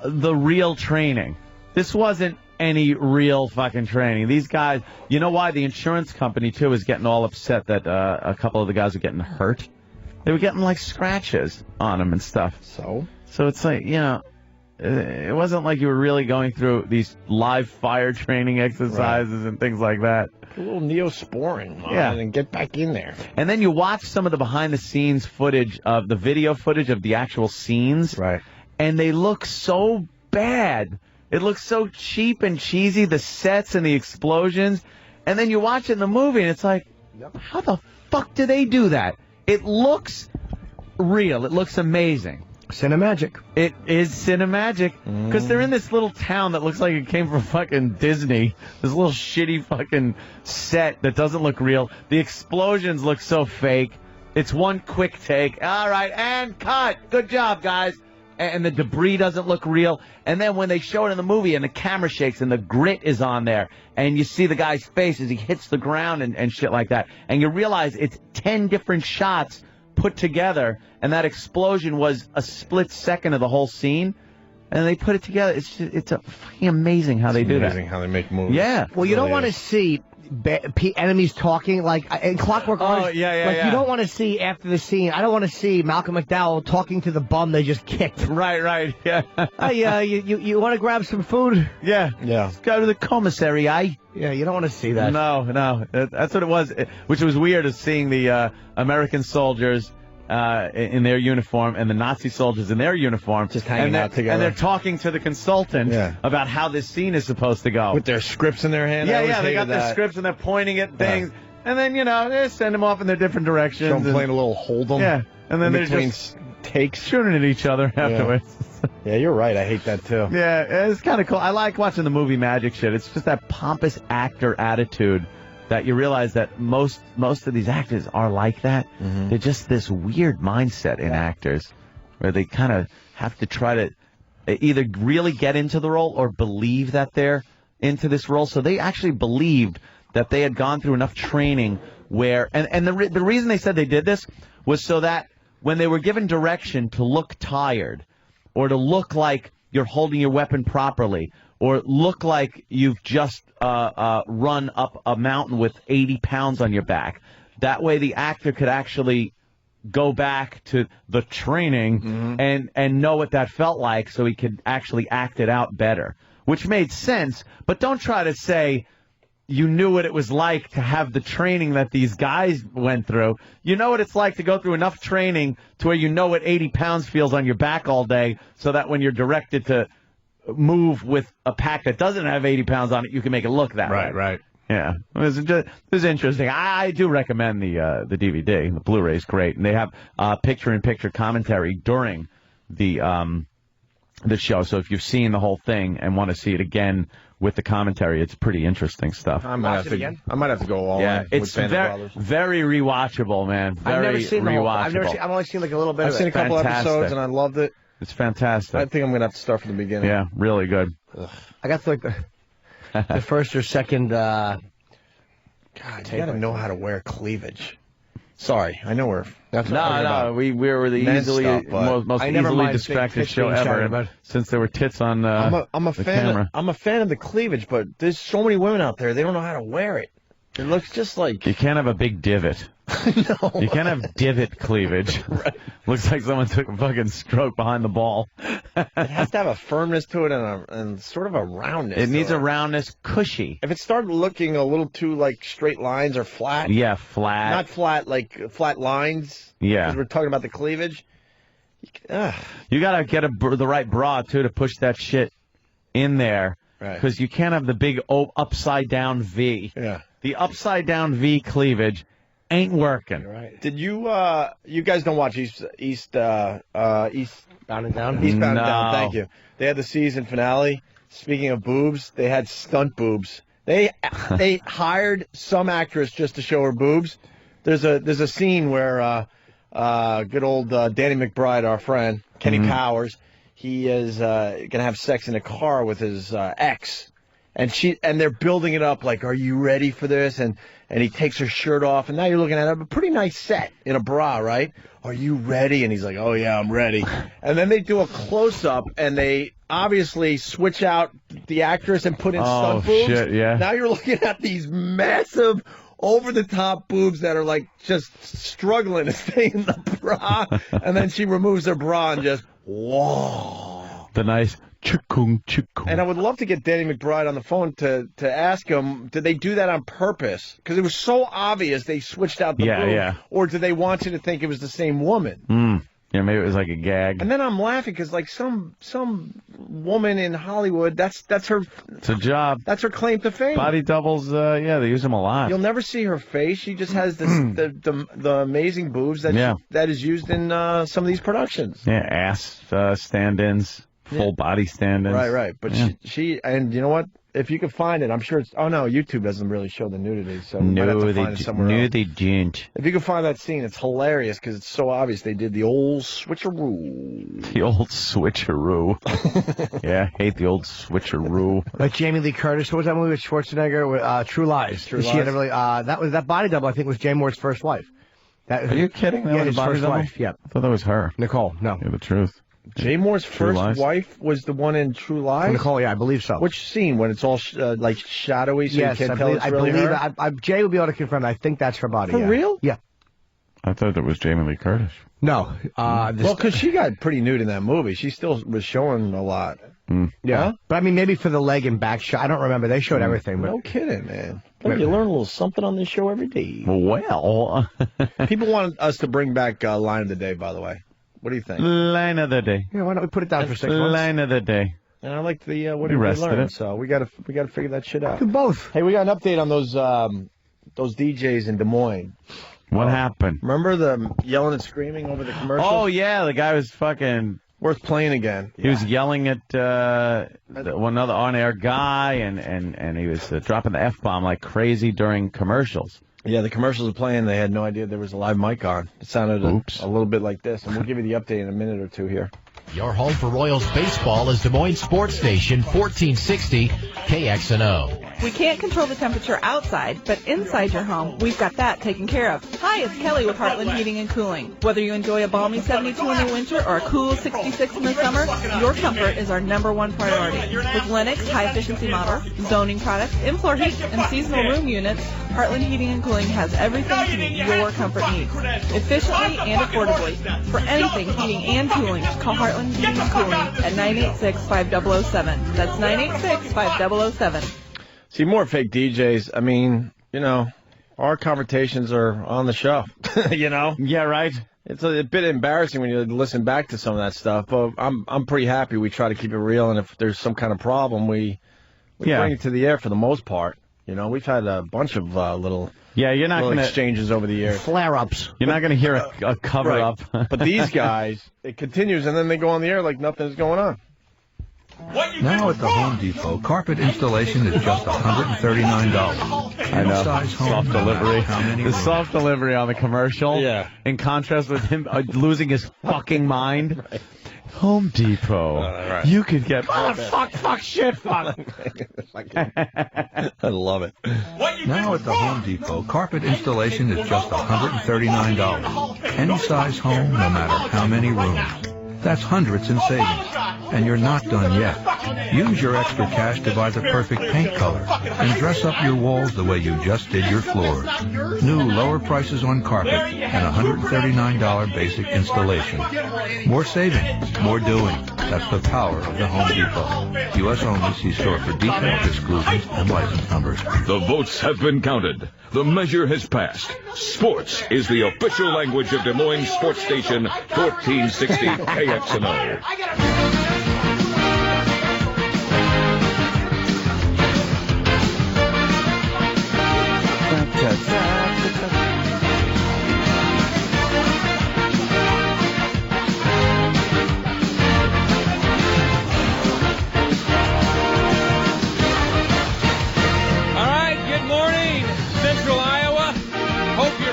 Speaker 4: the real training. This wasn't any real fucking training. These guys, you know why? The insurance company, too, is getting all upset that a couple of the guys are getting hurt. They were getting, like, scratches on them and stuff.
Speaker 3: So
Speaker 4: it's like, it wasn't like you were really going through these live fire training exercises and things like that.
Speaker 3: A little Neosporin on and get back in there.
Speaker 4: And then you watch some of the behind-the-scenes footage of the video footage of the actual scenes.
Speaker 3: Right.
Speaker 4: And they look so bad. It looks so cheap and cheesy, the sets and the explosions. And then you watch it in the movie, and it's like, how the fuck do they do that? It looks real. It looks amazing.
Speaker 5: Cinemagic.
Speaker 4: It is cinemagic. Because they're in this little town that looks like it came from fucking Disney. This little shitty fucking set that doesn't look real. The explosions look so fake. It's one quick take. All right, and cut. Good job, guys. And the debris doesn't look real. And then when they show it in the movie and the camera shakes and the grit is on there and you see the guy's face as he hits the ground and shit like that, and you realize it's 10 different shots put together, and that explosion was a split second of the whole scene, and they put it together. It's fucking amazing how they do that.
Speaker 3: Amazing how they make movies.
Speaker 4: Yeah.
Speaker 5: Well, you don't want to see enemies talking like in Clockwork Orange. You don't want to see after the scene. I don't want to see Malcolm McDowell talking to the bum they just kicked.
Speaker 4: Right. Yeah.
Speaker 5: You want to grab some food?
Speaker 4: Yeah.
Speaker 3: Let's
Speaker 4: go to the commissary, eh?
Speaker 5: Yeah, you don't want to see that.
Speaker 4: No. That's what it was. Which was weird, is seeing the American soldiers in their uniform and the Nazi soldiers in their uniform.
Speaker 3: Just hanging out together.
Speaker 4: And they're talking to the consultant about how this scene is supposed to go.
Speaker 3: With their scripts in their hand.
Speaker 4: Yeah, they got their scripts and they're pointing at things. And then, they send them off in their different directions.
Speaker 3: So I'm playing a little Hold'em.
Speaker 4: Yeah. And then they're
Speaker 3: between
Speaker 4: just
Speaker 3: takes.
Speaker 4: shooting at each other afterwards.
Speaker 3: Yeah, you're right. I hate that too.
Speaker 4: Yeah, it's kind of cool. I like watching the movie magic shit. It's just that pompous actor attitude that you realize that most of these actors are like that. Mm-hmm. They're just this weird mindset in actors where they kind of have to try to either really get into the role or believe that they're into this role. So they actually believed that they had gone through enough training where, and the reason they said they did this was so that when they were given direction to look tired or to look like you're holding your weapon properly or look like you've just run up a mountain with 80 pounds on your back, that way the actor could actually go back to the training and know what that felt like so he could actually act it out better, which made sense. But don't try to say you knew what it was like to have the training that these guys went through. You know what it's like to go through enough training to where you know what 80 pounds feels on your back all day, so that when you're directed to move with a pack that doesn't have 80 pounds on it, you can make it look that way.
Speaker 3: Right.
Speaker 4: Yeah, it was interesting. I do recommend the DVD. The Blu-ray's great, and they have picture-in-picture commentary during the show. So if you've seen the whole thing and want to see it again with the commentary, it's pretty interesting stuff.
Speaker 3: I might have to go all in.
Speaker 4: It's very rewatchable, man. Very
Speaker 5: I've never seen
Speaker 4: rewatchable.
Speaker 5: I've only seen like a little bit.
Speaker 3: I've seen a couple episodes and I loved it.
Speaker 4: It's fantastic.
Speaker 3: I think I'm gonna have to start from the beginning.
Speaker 4: Yeah, really good.
Speaker 3: Ugh.
Speaker 5: I got to like the first or second.
Speaker 3: God, you gotta know how to wear cleavage. Sorry, I know we're.
Speaker 4: No, we were the most easily distracted show ever. Since there were tits on
Speaker 3: I'm a
Speaker 4: the
Speaker 3: fan.
Speaker 4: camera.
Speaker 3: I'm a fan of the cleavage, but there's so many women out there. They don't know how to wear it. It looks just like
Speaker 4: you can't have a big divot.
Speaker 3: No,
Speaker 4: you can't have divot cleavage. Right. Looks like someone took a fucking stroke behind the ball.
Speaker 3: It has to have a firmness to it and sort of a roundness.
Speaker 4: It needs a roundness, cushy.
Speaker 3: If it started looking a little too like straight lines or flat.
Speaker 4: Yeah, flat.
Speaker 3: Not flat, like flat lines.
Speaker 4: Yeah.
Speaker 3: Because we're talking about the cleavage.
Speaker 4: You gotta get the right bra too to push that shit in there.
Speaker 3: Right.
Speaker 4: Because you can't have the big upside down V.
Speaker 3: Yeah.
Speaker 4: The upside down V cleavage ain't working.
Speaker 3: You're right. Did you you guys don't watch Eastbound and Down? Eastbound and Down, thank you. They had the season finale. Speaking of boobs, they had stunt boobs. They hired some actress just to show her boobs. There's a scene where good old Danny McBride, our friend, Kenny Powers, he is gonna have sex in a car with his ex. And they're building it up like, are you ready for this? And he takes her shirt off, and now you're looking at a pretty nice set in a bra, right? Are you ready? And he's like, oh yeah, I'm ready. And then they do a close up, and they obviously switch out the actress and put in stunt boobs.
Speaker 4: Shit, yeah.
Speaker 3: Now you're looking at these massive, over the top boobs that are like just struggling to stay in the bra, and then she removes her bra and just whoa.
Speaker 4: The nice. Chikung.
Speaker 3: And I would love to get Danny McBride on the phone to ask him, did they do that on purpose? Because it was so obvious they switched out the boob. Yeah. Or did they want you to think it was the same woman?
Speaker 4: Yeah, maybe it was like a gag.
Speaker 3: And then I'm laughing because like some woman in Hollywood, that's her.
Speaker 4: It's a job.
Speaker 3: That's her claim to fame.
Speaker 4: Body doubles, yeah, they use them a lot.
Speaker 3: You'll never see her face. She just has this the amazing boobs that is used in some of these productions.
Speaker 4: Yeah, ass stand-ins. Full body stand-ins.
Speaker 3: Right. But she, and you know what? If you can find it, I'm sure it's. Oh no, YouTube doesn't really show the nudity, so we might have to find it somewhere else.
Speaker 4: They didn't.
Speaker 3: If you can find that scene, it's hilarious because it's so obvious they did the old switcheroo.
Speaker 4: The old switcheroo. Yeah, I hate the old switcheroo.
Speaker 5: Like Jamie Lee Curtis. What was that movie with Schwarzenegger? With, True Lies. She had a really. That body double. I think was Jay Moore's first wife.
Speaker 4: Are you kidding? That was
Speaker 5: his
Speaker 4: body
Speaker 5: first
Speaker 4: double?
Speaker 5: wife. Yeah.
Speaker 4: I thought that was her.
Speaker 5: Nicole. No.
Speaker 4: Yeah, the truth.
Speaker 3: Jay Moore's first wife was the one in True Lies?
Speaker 5: Nicole, yeah, I believe so.
Speaker 3: Which scene? When it's all like shadowy, so
Speaker 5: yes,
Speaker 3: you can't tell it's really her?
Speaker 5: Jay will be able to confirm that. I think that's her body.
Speaker 3: For real?
Speaker 5: Yeah.
Speaker 4: I thought that was Jamie Lee Curtis.
Speaker 5: No.
Speaker 3: Well, because she got pretty nude in that movie. She still was showing a lot.
Speaker 5: Yeah.
Speaker 3: Huh?
Speaker 5: But I mean, maybe for the leg and back shot. I don't remember. They showed everything. But
Speaker 3: no kidding, man. Look, you learn a little something on this show every day.
Speaker 4: Well.
Speaker 3: People want us to bring back Line of the Day, by the way. What do you think?
Speaker 4: Line of the day.
Speaker 5: Yeah, why don't we put it down for 6 months?
Speaker 4: Line of the day.
Speaker 3: And I like the what did we learn? So we got to figure that shit out.
Speaker 5: Do both.
Speaker 3: Hey, we got an update on those DJs in Des Moines.
Speaker 4: What happened?
Speaker 3: Remember the yelling and screaming over the commercials?
Speaker 4: Oh yeah, the guy was fucking
Speaker 3: worth playing again.
Speaker 4: He was yelling at one other on-air guy, and he was dropping the F-bomb like crazy during commercials.
Speaker 3: Yeah, the commercials were playing. They had no idea there was a live mic on. It sounded a little bit like this, and we'll give you the update in a minute or two here.
Speaker 18: Your home for Royals baseball is Des Moines Sports Station 1460 KXNO.
Speaker 19: We can't control the temperature outside, but inside your home, we've got that taken care of. Hi, it's Kelly with Heartland Heating and Cooling. Whether you enjoy a balmy 72 in the winter or a cool 66 in the summer, your comfort is our #1 priority. With Lennox high-efficiency models, zoning products, in-floor heat, and seasonal room units, Heartland Heating and Cooling has everything to meet your comfort needs, efficiently and affordably. For anything heating and cooling, call Heartland Heating and Cooling at 986-5007. That's 986-5007.
Speaker 3: See, more fake DJs. I mean, you know, our confrontations are on the show. You know?
Speaker 4: Yeah, right.
Speaker 3: It's a bit embarrassing when you listen back to some of that stuff, but I'm pretty happy we try to keep it real, and if there's some kind of problem, we bring it to the air for the most part. You know, we've had a bunch of little
Speaker 4: you're not gonna
Speaker 3: exchanges over the years.
Speaker 5: Flare-ups.
Speaker 4: You're not going to hear a cover-up.
Speaker 3: Right. But these guys, it continues, and then they go on the air like nothing's going on.
Speaker 20: Now at the Home Depot, carpet installation is just $139.
Speaker 4: I know.
Speaker 20: Size home,
Speaker 4: Soft delivery.
Speaker 20: how many
Speaker 4: The
Speaker 20: rooms?
Speaker 4: soft delivery on the commercial.
Speaker 3: Yeah.
Speaker 4: In contrast with him losing his fucking mind. Right. Home Depot.
Speaker 3: Right.
Speaker 4: You could get fuck, shit, fuck.
Speaker 3: I love it.
Speaker 20: Now at the Home Depot, carpet installation is just $139. Any size home, no matter how many rooms. That's hundreds in savings. And you're not done yet. Use your extra cash to buy the perfect paint color and dress up your walls the way you just did your floors. New lower prices on carpet and $139 basic installation. More savings, more doing. That's the power of the Home Depot. U.S. only. See store for details, exclusions, and license numbers.
Speaker 16: The votes have been counted. The measure has passed. Sports is the official language of Des Moines Sports Station 1460 KXNO.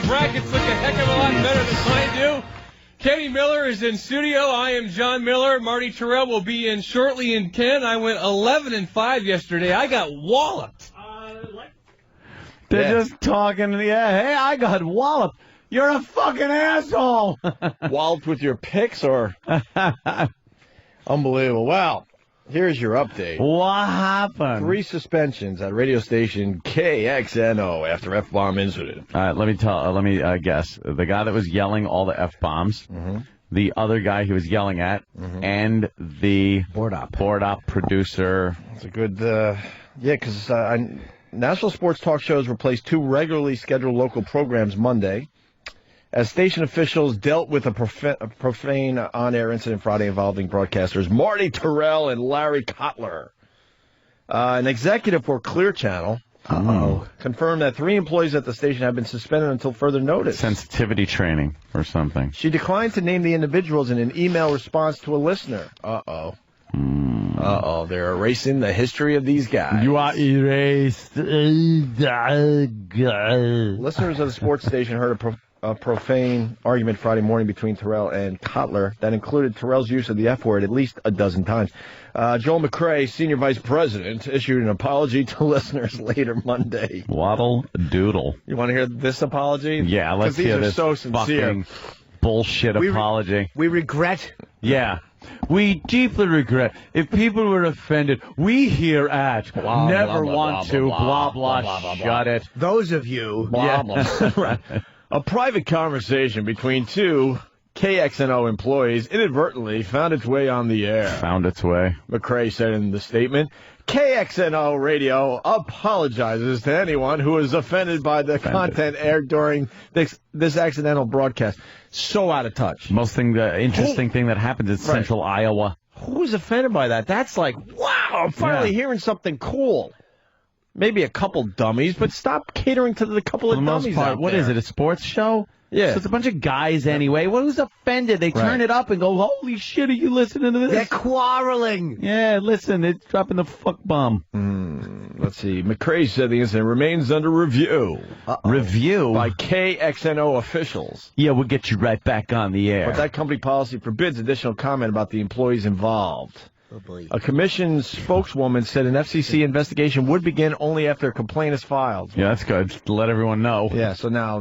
Speaker 21: Brackets look a heck of a lot better than mine do. Kenny Miller is in studio. I am John Miller. Marty Terrell will be in shortly in Ken. I went 11-5 yesterday. I got walloped.
Speaker 4: They're just talking. Yeah, hey, I got walloped. You're a fucking asshole.
Speaker 3: Walloped with your picks or? Unbelievable. Wow. Here's your update.
Speaker 4: What happened?
Speaker 3: 3 suspensions at radio station KXNO after F-bomb incident.
Speaker 4: All right, let me guess. The guy that was yelling all the F-bombs, the other guy he was yelling at, and the board op producer.
Speaker 3: That's a good, because national sports talk shows replaced 2 regularly scheduled local programs Monday, as station officials dealt with a profane on-air incident Friday involving broadcasters Marty Terrell and Larry Kotler. An executive for Clear Channel confirmed that 3 employees at the station have been suspended until further notice.
Speaker 4: Sensitivity training or something.
Speaker 3: She declined to name the individuals in an email response to a listener. Uh-oh. They're erasing the history of these guys.
Speaker 4: You are erased.
Speaker 3: Listeners of the sports station heard a profane argument Friday morning between Terrell and Kotler that included Terrell's use of the F word at least a dozen times. Joel McRae, senior vice president, issued an apology to listeners later Monday.
Speaker 4: Waddle doodle.
Speaker 3: You want to hear this apology?
Speaker 4: Yeah, let's hear this
Speaker 3: so sincere.
Speaker 4: Fucking bullshit apology.
Speaker 5: We regret.
Speaker 4: Yeah. We deeply regret. If people were offended, we here at never want to, blah, blah, shut it.
Speaker 5: Those of you.
Speaker 3: Blah, blah. A private conversation between 2 KXNO employees inadvertently found its way on the air.
Speaker 4: Found its way.
Speaker 3: McRae said in the statement, KXNO Radio apologizes to anyone who was offended by the content aired during this accidental broadcast. So out of touch.
Speaker 4: Most interesting thing that happens in central Iowa.
Speaker 3: Who was offended by that? That's like, wow, I'm finally hearing something cool. Maybe a couple dummies, but stop catering to the couple of dummies out there.
Speaker 4: What is it, a sports show?
Speaker 3: Yeah.
Speaker 4: So it's a bunch of guys anyway. Well, who's offended? They turn it up and go, holy shit, are you listening to this?
Speaker 5: They're quarreling.
Speaker 4: Yeah, listen, it's dropping the fuck bomb.
Speaker 3: Let's see. McRae said the incident remains under review.
Speaker 4: Review?
Speaker 3: By KXNO officials.
Speaker 4: Yeah, we'll get you right back on the air.
Speaker 3: But that company policy forbids additional comment about the employees involved. A commission spokeswoman said an FCC investigation would begin only after a complaint is filed.
Speaker 4: Yeah, that's good. Just to let everyone know.
Speaker 3: Yeah, so now,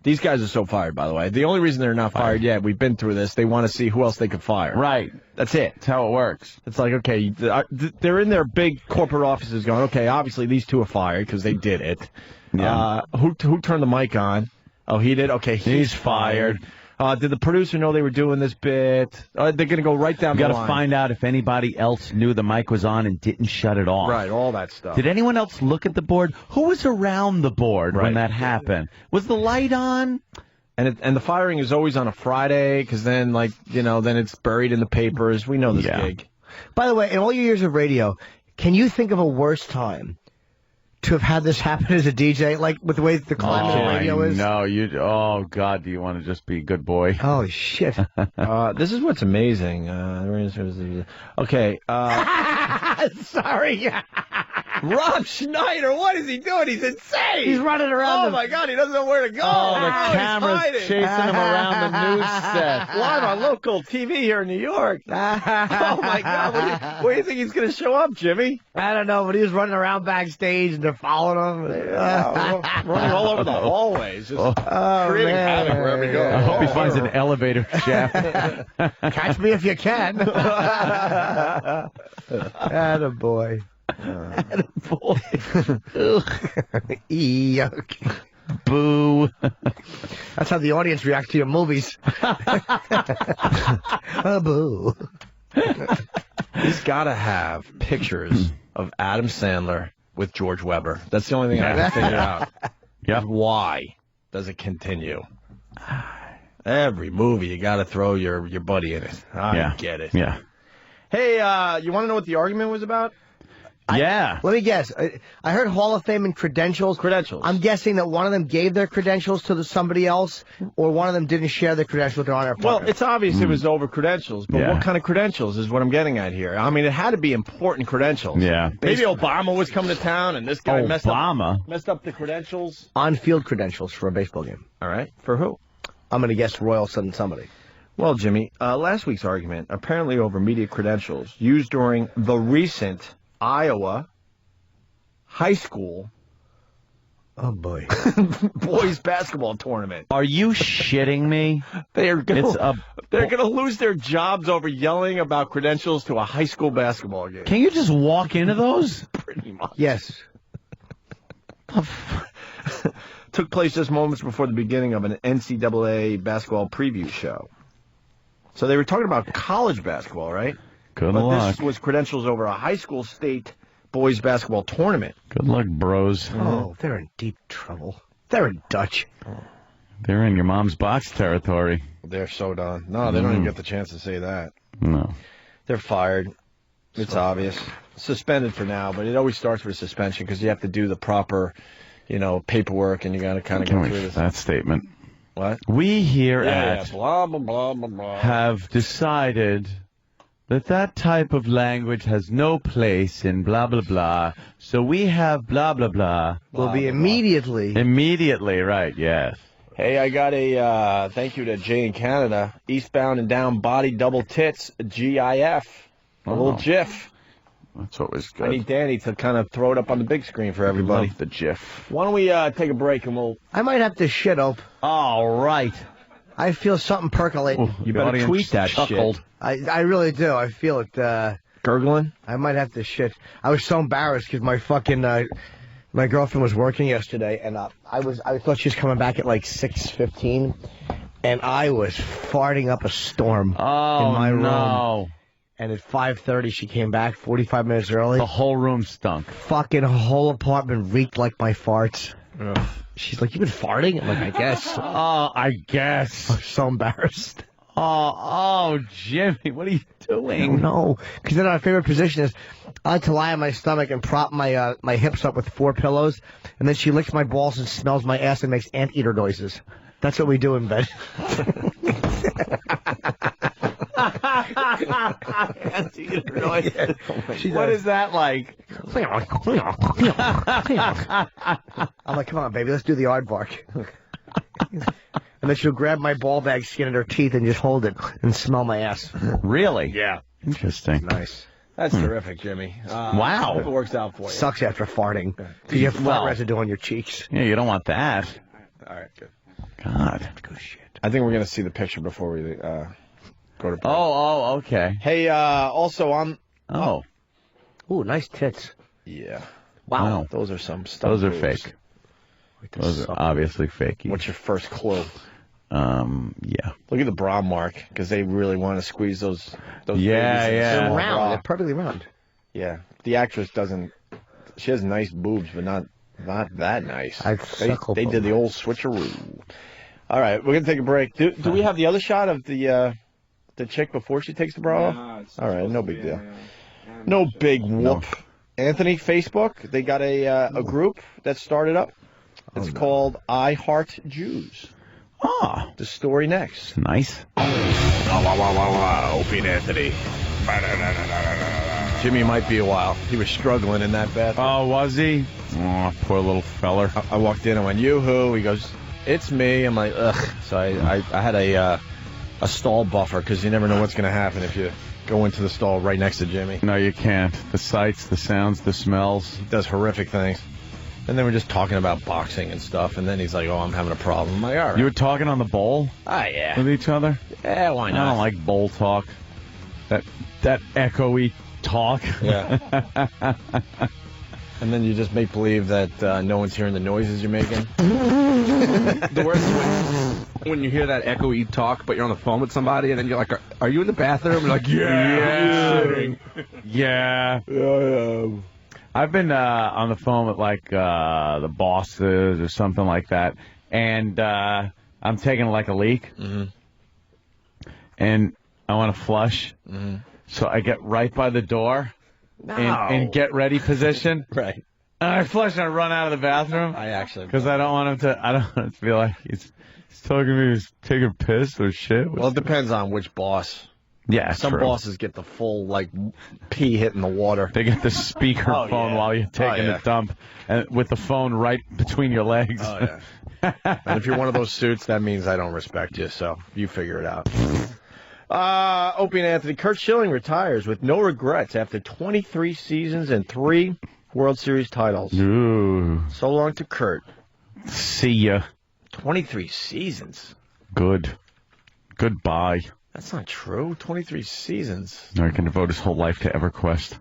Speaker 3: these guys are so fired, by the way. The only reason they're not fired yet, we've been through this, they want to see who else they could fire.
Speaker 4: Right.
Speaker 3: That's it.
Speaker 4: That's how it works.
Speaker 3: It's like, okay, they're in their big corporate offices going, okay, obviously these 2 are fired because they did it.
Speaker 4: Yeah.
Speaker 3: Who turned the mic on? Oh, he did? Okay, he's fired. Did the producer know they were doing this bit? They're going to go right down the line.
Speaker 4: Got to find out if anybody else knew the mic was on and didn't shut it off.
Speaker 3: Right, all that stuff.
Speaker 4: Did anyone else look at the board? Who was around the board when that happened? Was the light on?
Speaker 3: And the firing is always on a Friday because then, then it's buried in the papers. We know this gig.
Speaker 5: By the way, in all your years of radio, can you think of a worse time to have had this happen as a DJ, like with the way the climate of radio is?
Speaker 4: No, oh, God, do you want to just be a good boy?
Speaker 5: Oh, shit.
Speaker 3: This is what's amazing. Okay.
Speaker 5: Sorry.
Speaker 3: Rob Schneider, what is he doing? He's insane.
Speaker 5: He's running around.
Speaker 3: Oh, my God, he doesn't know where to go.
Speaker 4: Oh, the camera's chasing him around the news set.
Speaker 3: Live on local TV here in New York. Oh, my God. Where do you think he's going to show up, Jimmy?
Speaker 5: I don't know, but he was running around backstage and they're following him.
Speaker 3: Running all over the hallways. Just creating havoc wherever he goes.
Speaker 4: I hope he finds an elevator shaft.
Speaker 5: Catch me if you can. Attaboy. Yuck.
Speaker 4: Boo.
Speaker 5: That's how the audience reacts to your movies. Boo.
Speaker 3: He's got to have pictures of Adam Sandler with George Weber. That's the only thing I can figure out.
Speaker 4: Yeah.
Speaker 3: Why does it continue? Every movie, you got to throw your buddy in it. I get it.
Speaker 4: Yeah.
Speaker 3: Hey, you want to know what the argument was about?
Speaker 5: Let me guess. I heard Hall of Fame and credentials. I'm guessing that one of them gave their credentials to somebody else, or one of them didn't share their credentials with their honor partner.
Speaker 3: Well, it's obvious it was over credentials, but what kind of credentials is what I'm getting at here? I mean, it had to be important credentials.
Speaker 4: Yeah.
Speaker 3: Maybe Obama was coming to town, and this guy messed up the credentials.
Speaker 5: On-field credentials for a baseball game.
Speaker 3: All right. For who?
Speaker 5: I'm going to guess Royals and somebody.
Speaker 3: Well, Jimmy, last week's argument, apparently over media credentials used during the recent Iowa high school boys basketball tournament.
Speaker 4: Are you shitting me?
Speaker 3: They're gonna lose their jobs over yelling about credentials to a high school basketball game.
Speaker 4: Can you just walk into those?
Speaker 3: Pretty much.
Speaker 5: Yes.
Speaker 3: Took place just moments before the beginning of an NCAA basketball preview show. So they were talking about college basketball, right?
Speaker 4: Good luck.
Speaker 3: This was credentials over a high school state boys basketball tournament.
Speaker 4: Good luck, bros.
Speaker 5: Oh, they're in deep trouble. They're in Dutch.
Speaker 4: They're in your mom's box territory.
Speaker 3: They're so done. No, they don't even get the chance to say that.
Speaker 4: No.
Speaker 3: They're fired. It's obvious. Suspended for now, but it always starts with a suspension because you have to do the proper, paperwork, and you got to kind of go through this.
Speaker 4: That statement.
Speaker 3: What?
Speaker 4: We here at
Speaker 3: blah, blah, blah, blah, blah.
Speaker 4: have decided that type of language has no place in blah, blah, blah. So we have blah, blah, blah.
Speaker 5: Will be immediately.
Speaker 4: Immediately, right, yes.
Speaker 3: Hey, I got a thank you to Jay in Canada. Eastbound and down body double tits, GIF. A little GIF.
Speaker 4: That's always good.
Speaker 3: I need Danny to kind of throw it up on the big screen for everybody.
Speaker 4: Love the GIF.
Speaker 3: Why don't we take a break and we'll...
Speaker 5: I might have to shit, Ope.
Speaker 4: All right.
Speaker 5: I feel something percolating.
Speaker 3: You better tweet that shit.
Speaker 5: I really do. I feel it.
Speaker 3: Gurgling?
Speaker 5: I might have to shit. I was so embarrassed because my fucking... my girlfriend was working yesterday, and I thought she was coming back at like 6:15, and I was farting up a storm in my room. And at 5:30, she came back 45 minutes early.
Speaker 4: The whole room stunk.
Speaker 5: Fucking whole apartment reeked like my farts.
Speaker 3: Ugh.
Speaker 5: She's like, "You've been farting?" I'm like, "I guess."
Speaker 4: I guess.
Speaker 5: I'm so embarrassed.
Speaker 4: Oh, Jimmy, what are you doing?
Speaker 5: No, because then our favorite position is I like to lie on my stomach and prop my hips up with 4 pillows, and then she licks my balls and smells my ass and makes anteater noises. That's what we do in bed.
Speaker 3: Anteater noises.
Speaker 4: What is that like?
Speaker 5: I'm like, come on, baby, let's do the aardvark. And then she'll grab my ball bag skin in her teeth and just hold it and smell my ass.
Speaker 4: Really?
Speaker 3: Yeah.
Speaker 4: Interesting.
Speaker 3: Nice. That's terrific, Jimmy.
Speaker 4: Wow.
Speaker 3: I hope it works out for you.
Speaker 5: Sucks after farting. Because you have fart residue on your cheeks.
Speaker 4: Yeah, you don't want that.
Speaker 3: All right, good.
Speaker 4: God.
Speaker 5: Good shit.
Speaker 3: I think we're going to see the picture before we go to break.
Speaker 4: Oh, okay.
Speaker 3: Hey, also, I'm...
Speaker 4: Oh.
Speaker 5: Ooh, nice tits.
Speaker 3: Yeah.
Speaker 4: Wow.
Speaker 3: Those are some stuff.
Speaker 4: Those are fake. Those are obviously fake.
Speaker 3: What's your first clue?
Speaker 4: Yeah.
Speaker 3: Look at the bra mark, because they really want to squeeze those
Speaker 4: Yeah,
Speaker 3: babies in
Speaker 4: yeah.
Speaker 3: the
Speaker 5: They're
Speaker 3: small
Speaker 5: round.
Speaker 3: bra.
Speaker 5: They're perfectly round.
Speaker 3: Yeah. The actress doesn't... She has nice boobs, but not that nice. They did the old switcheroo. All right, we're going to take a break. Do we have the other shot of the chick before she takes the bra off? All right, no big deal. No big whoop. Anthony, Facebook, they got a group that started up. It's called I Heart Jews.
Speaker 4: Ah.
Speaker 3: The story next.
Speaker 4: Nice.
Speaker 3: Opie and Anthony. Jimmy might be a while. He was struggling in that bathroom.
Speaker 4: Oh, was he? Oh, poor little feller.
Speaker 3: I walked in and went, "Yoo-hoo." He goes, "It's me." I'm like, ugh. So I had a stall buffer because you never know what's going to happen if you go into the stall right next to Jimmy.
Speaker 4: No, you can't. The sights, the sounds, the smells.
Speaker 3: He does horrific things. And then we're just talking about boxing and stuff. And then he's like, "Oh, I'm having a problem." I'm like, "All right."
Speaker 4: You were talking on the bowl?
Speaker 3: Ah, yeah.
Speaker 4: With each other?
Speaker 3: Yeah, why not?
Speaker 4: I don't like bowl talk. That echoey talk.
Speaker 3: Yeah. And then you just make believe that no one's hearing the noises you're making.
Speaker 17: The worst is when you hear that echoey talk, but you're on the phone with somebody, and then you're like, "Are you in the bathroom?" And you're like,
Speaker 4: Yeah. I've been on the phone with like the bosses or something like that, and I'm taking like a leak, and I want to flush, so I get right by the door in get ready position,
Speaker 3: right?
Speaker 4: And I flush and I run out of the bathroom. Because I don't want him to. I don't want to feel like he's talking to me. He's taking a piss or shit.
Speaker 3: Well, it depends on which boss.
Speaker 4: Yeah,
Speaker 3: some
Speaker 4: true.
Speaker 3: bosses get the full like pee hitting the water.
Speaker 4: They get the speaker phone while you're taking a dump, and with the phone right between your legs.
Speaker 3: Oh yeah. And if you're one of those suits, that means I don't respect you. So you figure it out. Opie and Anthony. Curt Schilling retires with no regrets after 23 seasons and 3 World Series titles.
Speaker 4: Ooh.
Speaker 3: So long to Curt.
Speaker 4: See ya.
Speaker 3: 23 seasons.
Speaker 4: Good. Goodbye.
Speaker 3: That's not true. 23 seasons.
Speaker 4: Now he can devote his whole life to EverQuest.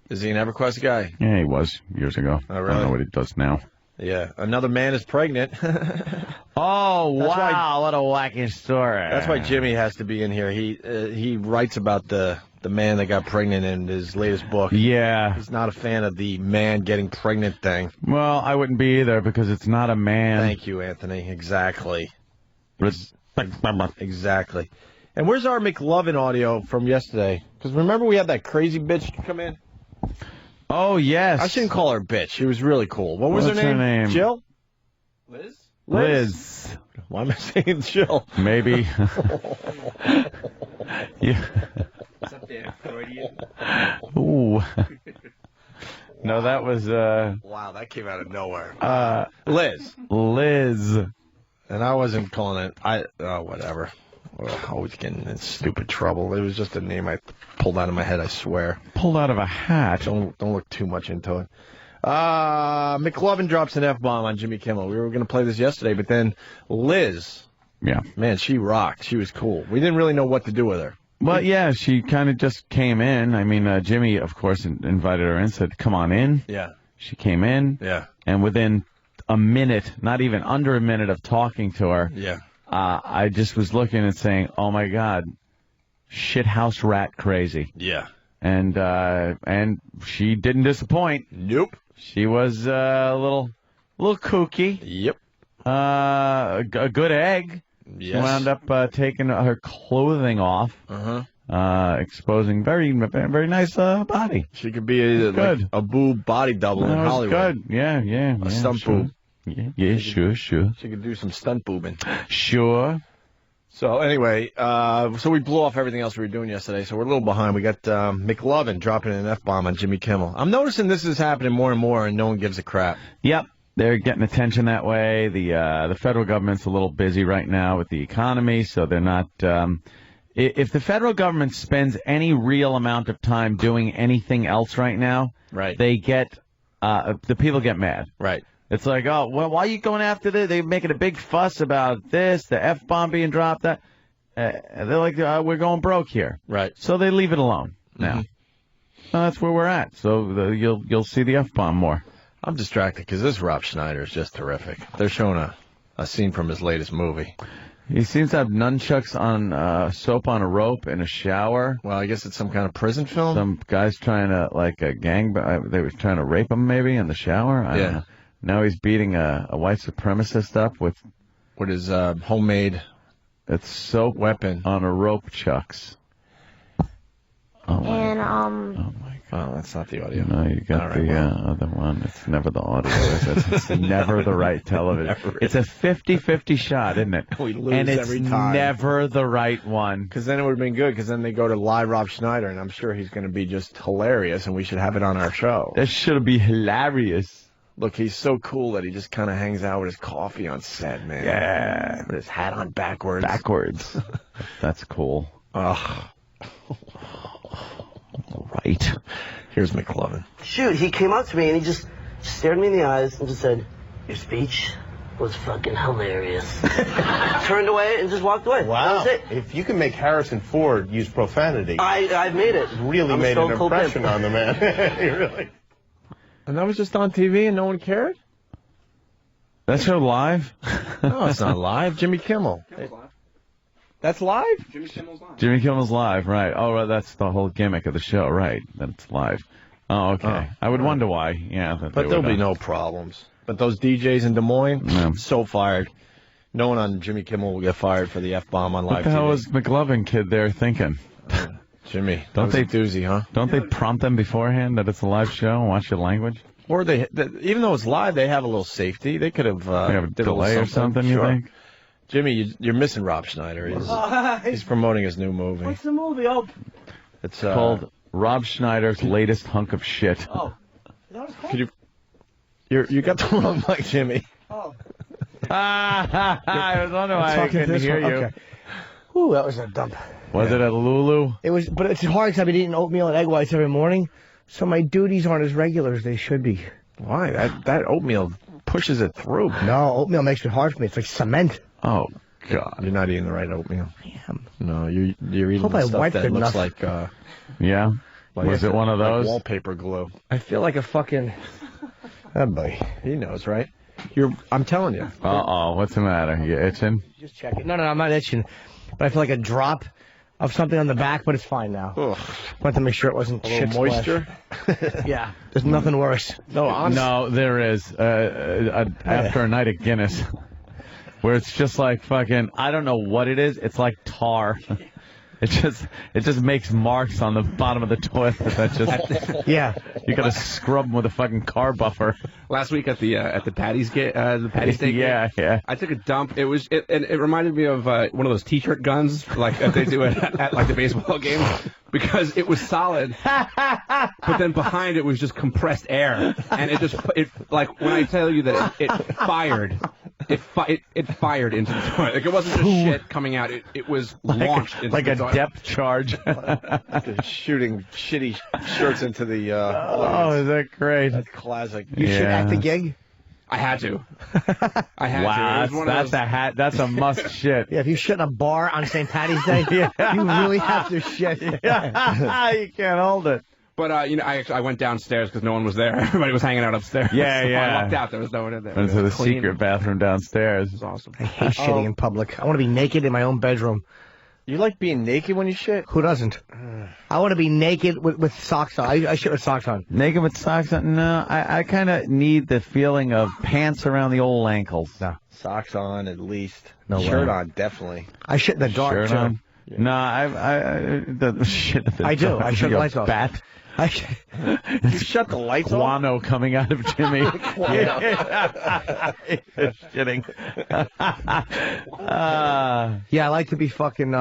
Speaker 3: Is he an EverQuest guy?
Speaker 4: Yeah, he was years ago.
Speaker 3: Oh, really?
Speaker 4: I don't know what he does now.
Speaker 3: Yeah. Another man is pregnant.
Speaker 4: Oh, wow. What a wacky story.
Speaker 3: That's why Jimmy has to be in here. He writes about the man that got pregnant in his latest book.
Speaker 4: Yeah.
Speaker 3: He's not a fan of the man getting pregnant thing.
Speaker 4: Well, I wouldn't be either because it's not a man.
Speaker 3: Thank you, Anthony. Exactly.
Speaker 4: Exactly.
Speaker 3: And where's our McLovin audio from yesterday? Because remember we had that crazy bitch come in?
Speaker 4: Oh, yes.
Speaker 3: I shouldn't call her bitch. She was really cool. What was her name? Jill?
Speaker 4: Liz.
Speaker 3: Why am I saying Jill?
Speaker 4: Maybe. Yeah.
Speaker 8: What's up there, Freudian?
Speaker 4: Ooh. No, that was...
Speaker 3: Wow, that came out of nowhere. Liz. And I wasn't calling it... whatever. Always getting in stupid trouble. It was just a name I pulled out of my head, I swear.
Speaker 4: Pulled out of a hat?
Speaker 3: Don't look too much into it. McLovin drops an F-bomb on Jimmy Kimmel. We were going to play this yesterday, but then Liz...
Speaker 4: Yeah.
Speaker 3: Man, she rocked. She was cool. We didn't really know what to do with her.
Speaker 4: Well, yeah, she kind of just came in. I mean, Jimmy, of course, invited her in, said, "Come on in."
Speaker 3: Yeah.
Speaker 4: She came in.
Speaker 3: Yeah.
Speaker 4: And within a minute, not even under a minute of talking to her,
Speaker 3: yeah,
Speaker 4: I just was looking and saying, "Oh my God, shithouse rat crazy."
Speaker 3: Yeah.
Speaker 4: And she didn't disappoint.
Speaker 3: Nope.
Speaker 4: She was a little kooky.
Speaker 3: Yep.
Speaker 4: A good egg.
Speaker 3: Yes.
Speaker 4: She wound up taking her clothing off. Exposing very nice body.
Speaker 3: She could be a boob body double in Hollywood.
Speaker 4: Good. Yeah.
Speaker 3: A stunt
Speaker 4: sure.
Speaker 3: boob.
Speaker 4: Sure.
Speaker 3: She could do some stunt boobing.
Speaker 4: Sure.
Speaker 3: So anyway, so we blew off everything else we were doing yesterday, so we're a little behind. We got McLovin dropping an F-bomb on Jimmy Kimmel. I'm noticing this is happening more and more, and no one gives a crap.
Speaker 4: Yep. They're getting attention that way. The federal government's a little busy right now with the economy, so they're not... if the federal government spends any real amount of time doing anything else right now,
Speaker 3: right,
Speaker 4: they get... the people get mad.
Speaker 3: Right.
Speaker 4: It's like, oh, well, why are you going after this? They're making a big fuss about this, the F-bomb being dropped. That they're like, we're going broke here.
Speaker 3: Right.
Speaker 4: So they leave it alone now. Well, that's where we're at. So you'll see the F-bomb more.
Speaker 3: I'm distracted because this Rob Schneider is just terrific. They're showing a scene from his latest movie.
Speaker 4: He seems to have nunchucks on soap on a rope in a shower.
Speaker 3: Well, I guess it's some kind of prison film.
Speaker 4: Some guy's trying to, like a gang, they were trying to rape him maybe in the shower. I don't know. Now he's beating a white supremacist up with
Speaker 3: his homemade
Speaker 4: soap
Speaker 3: weapon
Speaker 4: on a rope chucks.
Speaker 1: Oh my
Speaker 3: Oh, that's not the audio.
Speaker 4: No, you got other one. It's never the audio, is it? It's never the right television. It's a 50-50 shot, isn't it?
Speaker 3: We lose
Speaker 4: and it's
Speaker 3: every time.
Speaker 4: Never the right one.
Speaker 3: Because then it would have been good, because then they go to live Rob Schneider, and I'm sure he's going to be just hilarious, and we should have it on our show.
Speaker 4: That should be hilarious.
Speaker 3: Look, he's so cool that he just kind of hangs out with his coffee on set, man.
Speaker 4: Yeah.
Speaker 3: With his hat on backwards.
Speaker 4: Backwards. That's cool.
Speaker 3: Ugh.
Speaker 4: Right.
Speaker 3: Here's McLovin.
Speaker 1: Shoot, he came up to me and he just stared me in the eyes and just said, "Your speech was fucking hilarious." Turned away and just walked away.
Speaker 22: Wow.
Speaker 1: That was it.
Speaker 22: If you can make Harrison Ford use profanity,
Speaker 1: I've made it.
Speaker 22: Really
Speaker 1: I'm
Speaker 22: made
Speaker 1: so
Speaker 22: an
Speaker 1: cold
Speaker 22: impression
Speaker 1: pimp.
Speaker 22: on the man. You really.
Speaker 3: And that was just on TV and no one cared?
Speaker 4: That show live?
Speaker 3: No, it's not live. Jimmy Kimmel. That's live?
Speaker 22: Jimmy Kimmel's live.
Speaker 4: Jimmy Kimmel's live, right. Oh, right, that's the whole gimmick of the show, right. That it's live. Oh, okay.
Speaker 3: Oh,
Speaker 4: I would wonder why. Yeah.
Speaker 3: But there'll be no problems. But those DJs in Des Moines, so fired. No one on Jimmy Kimmel will get fired for the F-bomb on live
Speaker 4: What the hell
Speaker 3: TV.
Speaker 4: was McLovin kid there thinking?
Speaker 3: Jimmy,
Speaker 4: Don't they
Speaker 3: a doozy, huh?
Speaker 4: Don't they prompt them beforehand that it's a live show and watch your language?
Speaker 3: Or even though it's live, they have a little safety. They could have
Speaker 4: They have a
Speaker 3: did a little
Speaker 4: delay or something, you
Speaker 3: Sure.
Speaker 4: think?
Speaker 3: Jimmy, you're missing Rob Schneider. He's promoting his new movie.
Speaker 1: What's the movie? Oh,
Speaker 3: It's
Speaker 4: called Rob Schneider's Latest Hunk of Shit.
Speaker 1: oh. Is that what it's called?
Speaker 3: Could you got the wrong mic, Jimmy.
Speaker 1: Oh.
Speaker 4: I was wondering why I
Speaker 5: Talking
Speaker 4: couldn't
Speaker 5: this
Speaker 4: hear
Speaker 5: one?
Speaker 4: you.
Speaker 5: Okay. Ooh, that was a dump.
Speaker 4: Was it at Lulu?
Speaker 5: It was, but it's hard because I've been eating oatmeal and egg whites every morning, so my duties aren't as regular as they should be.
Speaker 3: Why? That oatmeal pushes it through.
Speaker 5: No, oatmeal makes it hard for me. It's like cement.
Speaker 4: Oh, God.
Speaker 3: You're not eating the right oatmeal.
Speaker 5: I am.
Speaker 3: No, you're eating
Speaker 5: Hope
Speaker 3: the
Speaker 5: I
Speaker 3: stuff
Speaker 5: wiped
Speaker 3: that
Speaker 5: it
Speaker 3: looks
Speaker 5: enough.
Speaker 3: like...
Speaker 4: Yeah?
Speaker 3: like
Speaker 4: Was it one of
Speaker 3: like
Speaker 4: those?
Speaker 3: wallpaper glue.
Speaker 5: I feel like a fucking...
Speaker 3: Oh, boy. He knows, right? I'm telling you.
Speaker 4: Uh-oh. What's the matter? You itching?
Speaker 5: Just check it. No, I'm not itching. But I feel like a drop of something on the back, but it's fine now.
Speaker 3: Ugh.
Speaker 5: Wanted to make sure it wasn't
Speaker 3: A
Speaker 5: shit
Speaker 3: little moisture?
Speaker 5: Yeah, there's nothing worse.
Speaker 3: No, honestly.
Speaker 4: No, there is. After a night of Guinness, where it's just like fucking, I don't know what it is. It's like tar. It just makes marks on the bottom of the toilet. That just
Speaker 5: yeah.
Speaker 4: You gotta scrub them with a fucking car buffer.
Speaker 17: Last week at the Patty's the Patty steak.
Speaker 4: Yeah.
Speaker 17: I took a dump. It reminded me of one of those T-shirt guns like that they do at like the baseball games because it was solid, but then behind it was just compressed air, and it like when I tell you that it fired. It fired into the toilet. Like it wasn't just shit coming out. It was launched into
Speaker 4: like
Speaker 17: the
Speaker 4: a
Speaker 17: toilet.
Speaker 4: depth charge.
Speaker 3: Shooting shitty shirts into the...
Speaker 4: oh, is that great?
Speaker 3: That's classic.
Speaker 5: You should act the gig.
Speaker 17: I had to. I had to. It
Speaker 4: Wow,
Speaker 17: was one of
Speaker 4: that's
Speaker 17: those-
Speaker 4: a hat. That's a must shit.
Speaker 5: Yeah, if you shit in a bar on St. Patty's Day, you really have to shit.
Speaker 4: You can't hold it.
Speaker 17: But I went downstairs because no one was there. Everybody was hanging out upstairs.
Speaker 4: Yeah,
Speaker 17: So
Speaker 4: yeah.
Speaker 17: I walked out. There was no one in there.
Speaker 4: Went to the
Speaker 17: Clean.
Speaker 4: secret bathroom downstairs.
Speaker 17: It was awesome.
Speaker 5: I hate shitting in public. I want to be naked in my own bedroom.
Speaker 3: You like being naked when you shit?
Speaker 5: Who doesn't? I want to be naked with socks on. I shit with socks on.
Speaker 4: Naked with socks on? No, I kind of need the feeling of pants around the old ankles.
Speaker 5: No.
Speaker 3: Socks on, at least.
Speaker 5: No
Speaker 3: Shirt
Speaker 5: way.
Speaker 3: on, definitely.
Speaker 5: I shit in the dark,
Speaker 4: Shirt
Speaker 5: too.
Speaker 4: on? No, the shit at the
Speaker 5: I do.
Speaker 4: dark.
Speaker 5: I shut the
Speaker 4: Like a
Speaker 5: lights off.
Speaker 4: Bat.
Speaker 3: You shut the lights off?
Speaker 4: Guano coming out of Jimmy. Shitting.
Speaker 5: Yeah, I like to be fucking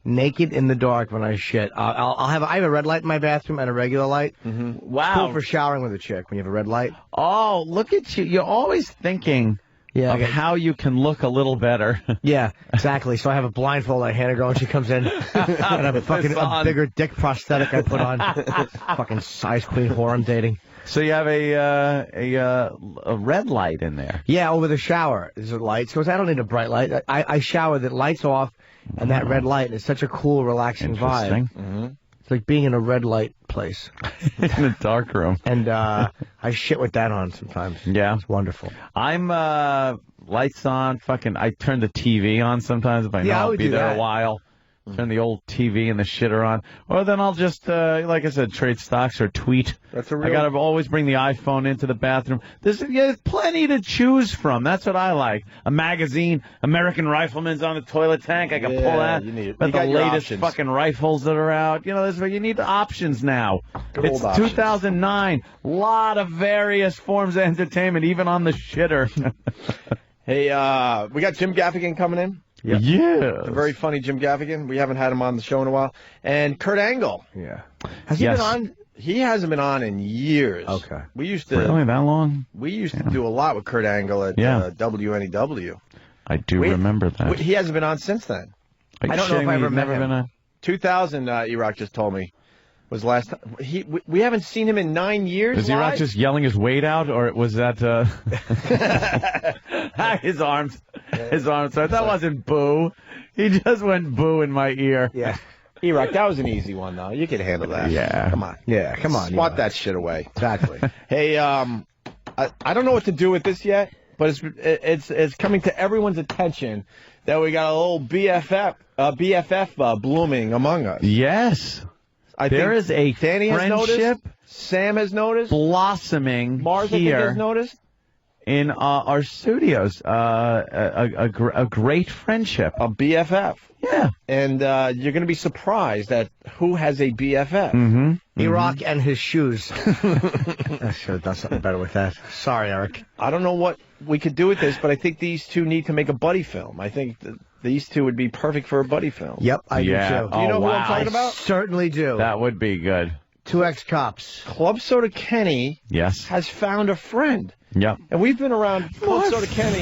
Speaker 5: naked in the dark when I shit. I have a red light in my bathroom and a regular light.
Speaker 4: Wow.
Speaker 5: It's cool for showering with a chick when you have a red light.
Speaker 4: Oh, look at you. You're always thinking of how you can look a little better.
Speaker 5: Yeah, exactly. So I have a blindfold. I hand a girl and she comes in. And I have a bigger dick prosthetic I put on. Fucking size queen whore I'm dating.
Speaker 4: So you have a red light in there.
Speaker 5: Yeah, over the shower. There's a light. So I don't need a bright light. I shower the lights off and that red light. It's such a cool, relaxing vibe.
Speaker 4: Interesting.
Speaker 5: It's like being in a red light place.
Speaker 4: In a dark room.
Speaker 5: And I shit with that on sometimes.
Speaker 4: Yeah.
Speaker 5: It's wonderful.
Speaker 4: I'm lights on, I turn the TV on sometimes if I know
Speaker 5: Yeah, I
Speaker 4: I'll
Speaker 5: would
Speaker 4: be
Speaker 5: do
Speaker 4: there
Speaker 5: that.
Speaker 4: a while. Turn the old TV and the shitter on. Or then I'll just, like I said, trade stocks or tweet.
Speaker 3: That's a real...
Speaker 4: I got to always bring the iPhone into the bathroom. There's plenty to choose from. That's what I like. A magazine, American Rifleman's on the toilet tank. I can pull that.
Speaker 3: You need it.
Speaker 4: But
Speaker 3: You
Speaker 4: the
Speaker 3: got your
Speaker 4: latest
Speaker 3: options.
Speaker 4: fucking rifles that are out. You know, you need the options now.
Speaker 3: Good
Speaker 4: It's
Speaker 3: old options.
Speaker 4: 2009. Lot of various forms of entertainment, even on the shitter.
Speaker 3: Hey, we got Jim Gaffigan coming in.
Speaker 4: Yeah.
Speaker 3: A very funny Jim Gaffigan. We haven't had him on the show in a while. And Kurt Angle.
Speaker 5: Yeah. Has he
Speaker 3: Yes.
Speaker 5: been on?
Speaker 3: He hasn't been on in years.
Speaker 5: Okay.
Speaker 3: We used to
Speaker 4: Really, that long?
Speaker 3: We used to do a lot with Kurt Angle at WNEW.
Speaker 4: I do remember that.
Speaker 3: He hasn't been on since then.
Speaker 4: Are you
Speaker 3: I don't know if
Speaker 4: shitting
Speaker 3: I
Speaker 4: me?
Speaker 3: ever
Speaker 4: You've
Speaker 3: met
Speaker 4: never
Speaker 3: him.
Speaker 4: been on?
Speaker 3: 2000, E-Rock just told me, was last time. We haven't seen him in 9 years.
Speaker 4: Was E-Rock
Speaker 3: live?
Speaker 4: just yelling his weight out, or was that his arms? His arms. Sorry, that wasn't boo. He just went boo in my ear.
Speaker 3: Yeah. E-Rock, that was an easy one, though. You could handle that.
Speaker 4: Yeah.
Speaker 3: Come on.
Speaker 5: Yeah, come on.
Speaker 3: Swat that shit away.
Speaker 5: Exactly.
Speaker 3: Hey, I don't know what to do with this yet, but it's coming to everyone's attention that we got a little BFF blooming among us.
Speaker 4: Yes.
Speaker 3: There
Speaker 4: is a
Speaker 3: Danny has
Speaker 4: friendship
Speaker 3: noticed. Sam has noticed.
Speaker 4: blossoming
Speaker 3: Mars, I think,
Speaker 4: here
Speaker 3: has noticed.
Speaker 4: in our studios. A great friendship.
Speaker 3: A BFF.
Speaker 4: Yeah.
Speaker 3: And you're going to be surprised at who has a BFF.
Speaker 4: Mm-hmm.
Speaker 5: E-Rock and his shoes. I should have done something better with that. Sorry, Eric.
Speaker 3: I don't know what we could do with this, but I think these two need to make a buddy film. I think these two would be perfect for a buddy film.
Speaker 5: Yep, I do too.
Speaker 3: Do you know who I'm talking
Speaker 5: I
Speaker 3: about?
Speaker 5: certainly do.
Speaker 4: That would be good.
Speaker 5: Two ex-cops.
Speaker 3: Club Soda Kenny
Speaker 4: Yes.
Speaker 3: has found a friend.
Speaker 4: Yep.
Speaker 3: And we've been around Club Soda Kenny.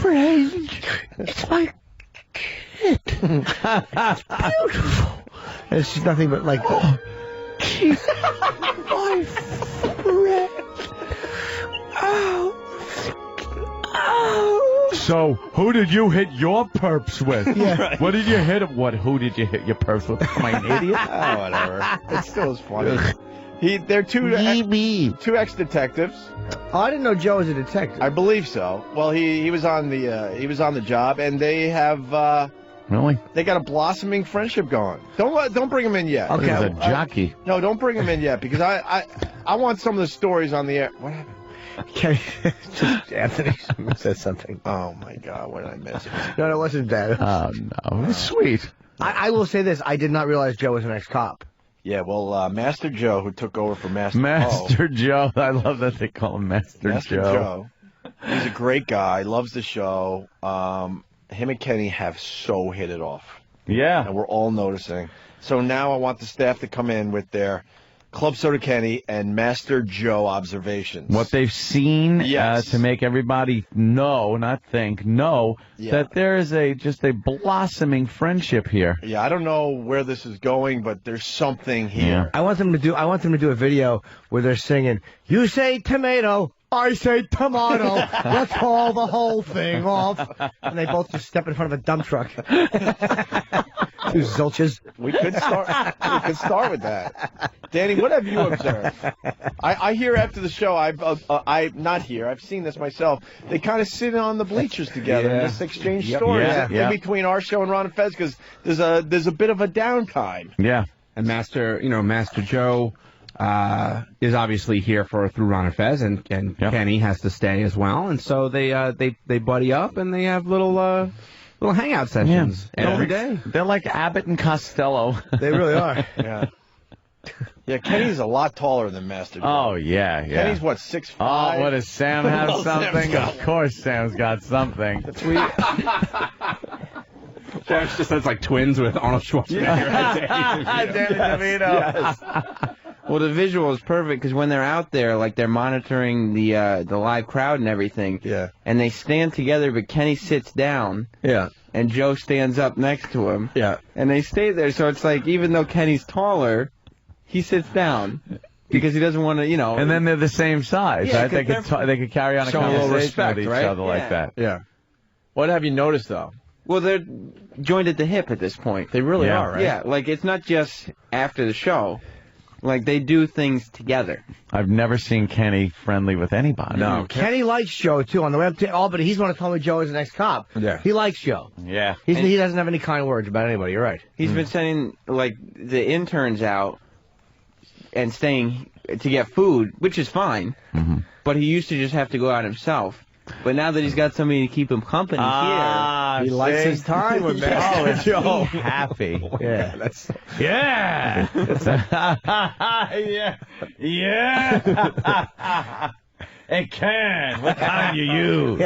Speaker 5: Friend. It's my kid. It's beautiful. It's just nothing but like, she's my friend. Oh.
Speaker 4: So, who did you hit your perps with?
Speaker 5: Yeah. Right.
Speaker 4: What did you hit him? Who did you hit your perps with? Am I an idiot?
Speaker 3: Oh, whatever. It still is funny. They're two ex-detectives.
Speaker 5: Oh, I didn't know Joe was a detective.
Speaker 3: I believe so. Well, he was on the job, and they have
Speaker 4: really.
Speaker 3: They got a blossoming friendship going. Don't bring him in yet.
Speaker 4: Okay. He's a jockey.
Speaker 3: No, don't bring him in yet because I want some of the stories on the air. What happened?
Speaker 5: Okay, just Anthony said something.
Speaker 3: Oh my God, what did I miss?
Speaker 5: No, it wasn't bad.
Speaker 4: Oh no, it was sweet.
Speaker 5: I will say this: I did not realize Joe was an ex-cop.
Speaker 3: Yeah, well, Master Joe, who took over for Master
Speaker 4: Joe. I love that they call him Master
Speaker 3: Joe. He's a great guy. Loves the show. Him and Kenny have so hit it off.
Speaker 4: Yeah,
Speaker 3: and we're all noticing. So now I want the staff to come in with their Club Soda Kenny and Master Joe observations.
Speaker 4: What they've seen
Speaker 3: Yes.
Speaker 4: to make everybody know, not think, know that there is just a blossoming friendship here.
Speaker 3: Yeah, I don't know where this is going, but there's something here.
Speaker 5: I want them to do a video where they're singing, "You say tomato, I say tomato. Let's call the whole thing off." And they both just step in front of a dump truck. Two zilches.
Speaker 3: We could start with that. Danny, what have you observed? I hear after the show, I'm not here. I've seen this myself. They kind of sit on the bleachers together and just exchange stories in between our show and Ron and Fez because there's a bit of a downtime.
Speaker 4: Yeah.
Speaker 17: And Master Joe is obviously here through Ron and Fez, and Kenny has to stay as well, and so they buddy up and they have little hangout sessions every day.
Speaker 4: They're like Abbott and Costello.
Speaker 5: They really are.
Speaker 3: Yeah. Yeah, Kenny's a lot taller than Master Joe.
Speaker 4: Oh, yeah.
Speaker 3: Kenny's, what, 6'5"?
Speaker 4: Oh, what, does Sam have
Speaker 3: Well,
Speaker 4: something? Of course Sam's got something.
Speaker 3: That's weird.
Speaker 17: Sam's just sounds like twins with Arnold Schwarzenegger.
Speaker 4: Danny DeVito.
Speaker 7: Yes. Well, the visual is perfect because when they're out there, like they're monitoring the live crowd and everything.
Speaker 3: Yeah.
Speaker 7: And they stand together, but Kenny sits down.
Speaker 3: Yeah.
Speaker 7: And Joe stands up next to him.
Speaker 3: Yeah.
Speaker 7: And they stay there, so it's like even though Kenny's taller, he sits down because he doesn't want to,
Speaker 4: And then they're the same size.
Speaker 7: Yeah,
Speaker 4: Right? They could carry on a
Speaker 7: showing a little
Speaker 4: conversation
Speaker 7: respect,
Speaker 4: with each
Speaker 7: right?
Speaker 4: other like
Speaker 7: Yeah.
Speaker 4: that.
Speaker 3: Yeah. What have you noticed, though?
Speaker 7: Well, they're joined at the hip at this point.
Speaker 3: They really
Speaker 4: Yeah.
Speaker 3: are, right?
Speaker 7: Yeah, like it's not just after the show. Like, they do things together.
Speaker 4: I've never seen Kenny friendly with anybody.
Speaker 5: No, Kenny likes Joe, too. On the way up to Albany, he's going to tell me Joe is the next cop.
Speaker 3: Yeah.
Speaker 5: He likes Joe.
Speaker 4: Yeah.
Speaker 5: He doesn't have any kind words about anybody. You're right.
Speaker 7: He's been sending, like, the interns out and staying to get food, which is fine.
Speaker 4: Mm-hmm.
Speaker 7: But he used to just have to go out himself. But now that he's got somebody to keep him company here,
Speaker 3: he likes his time with Master Joe.
Speaker 4: Happy.
Speaker 5: Yeah.
Speaker 4: Yeah. Yeah. Hey, Ken, what kind you use?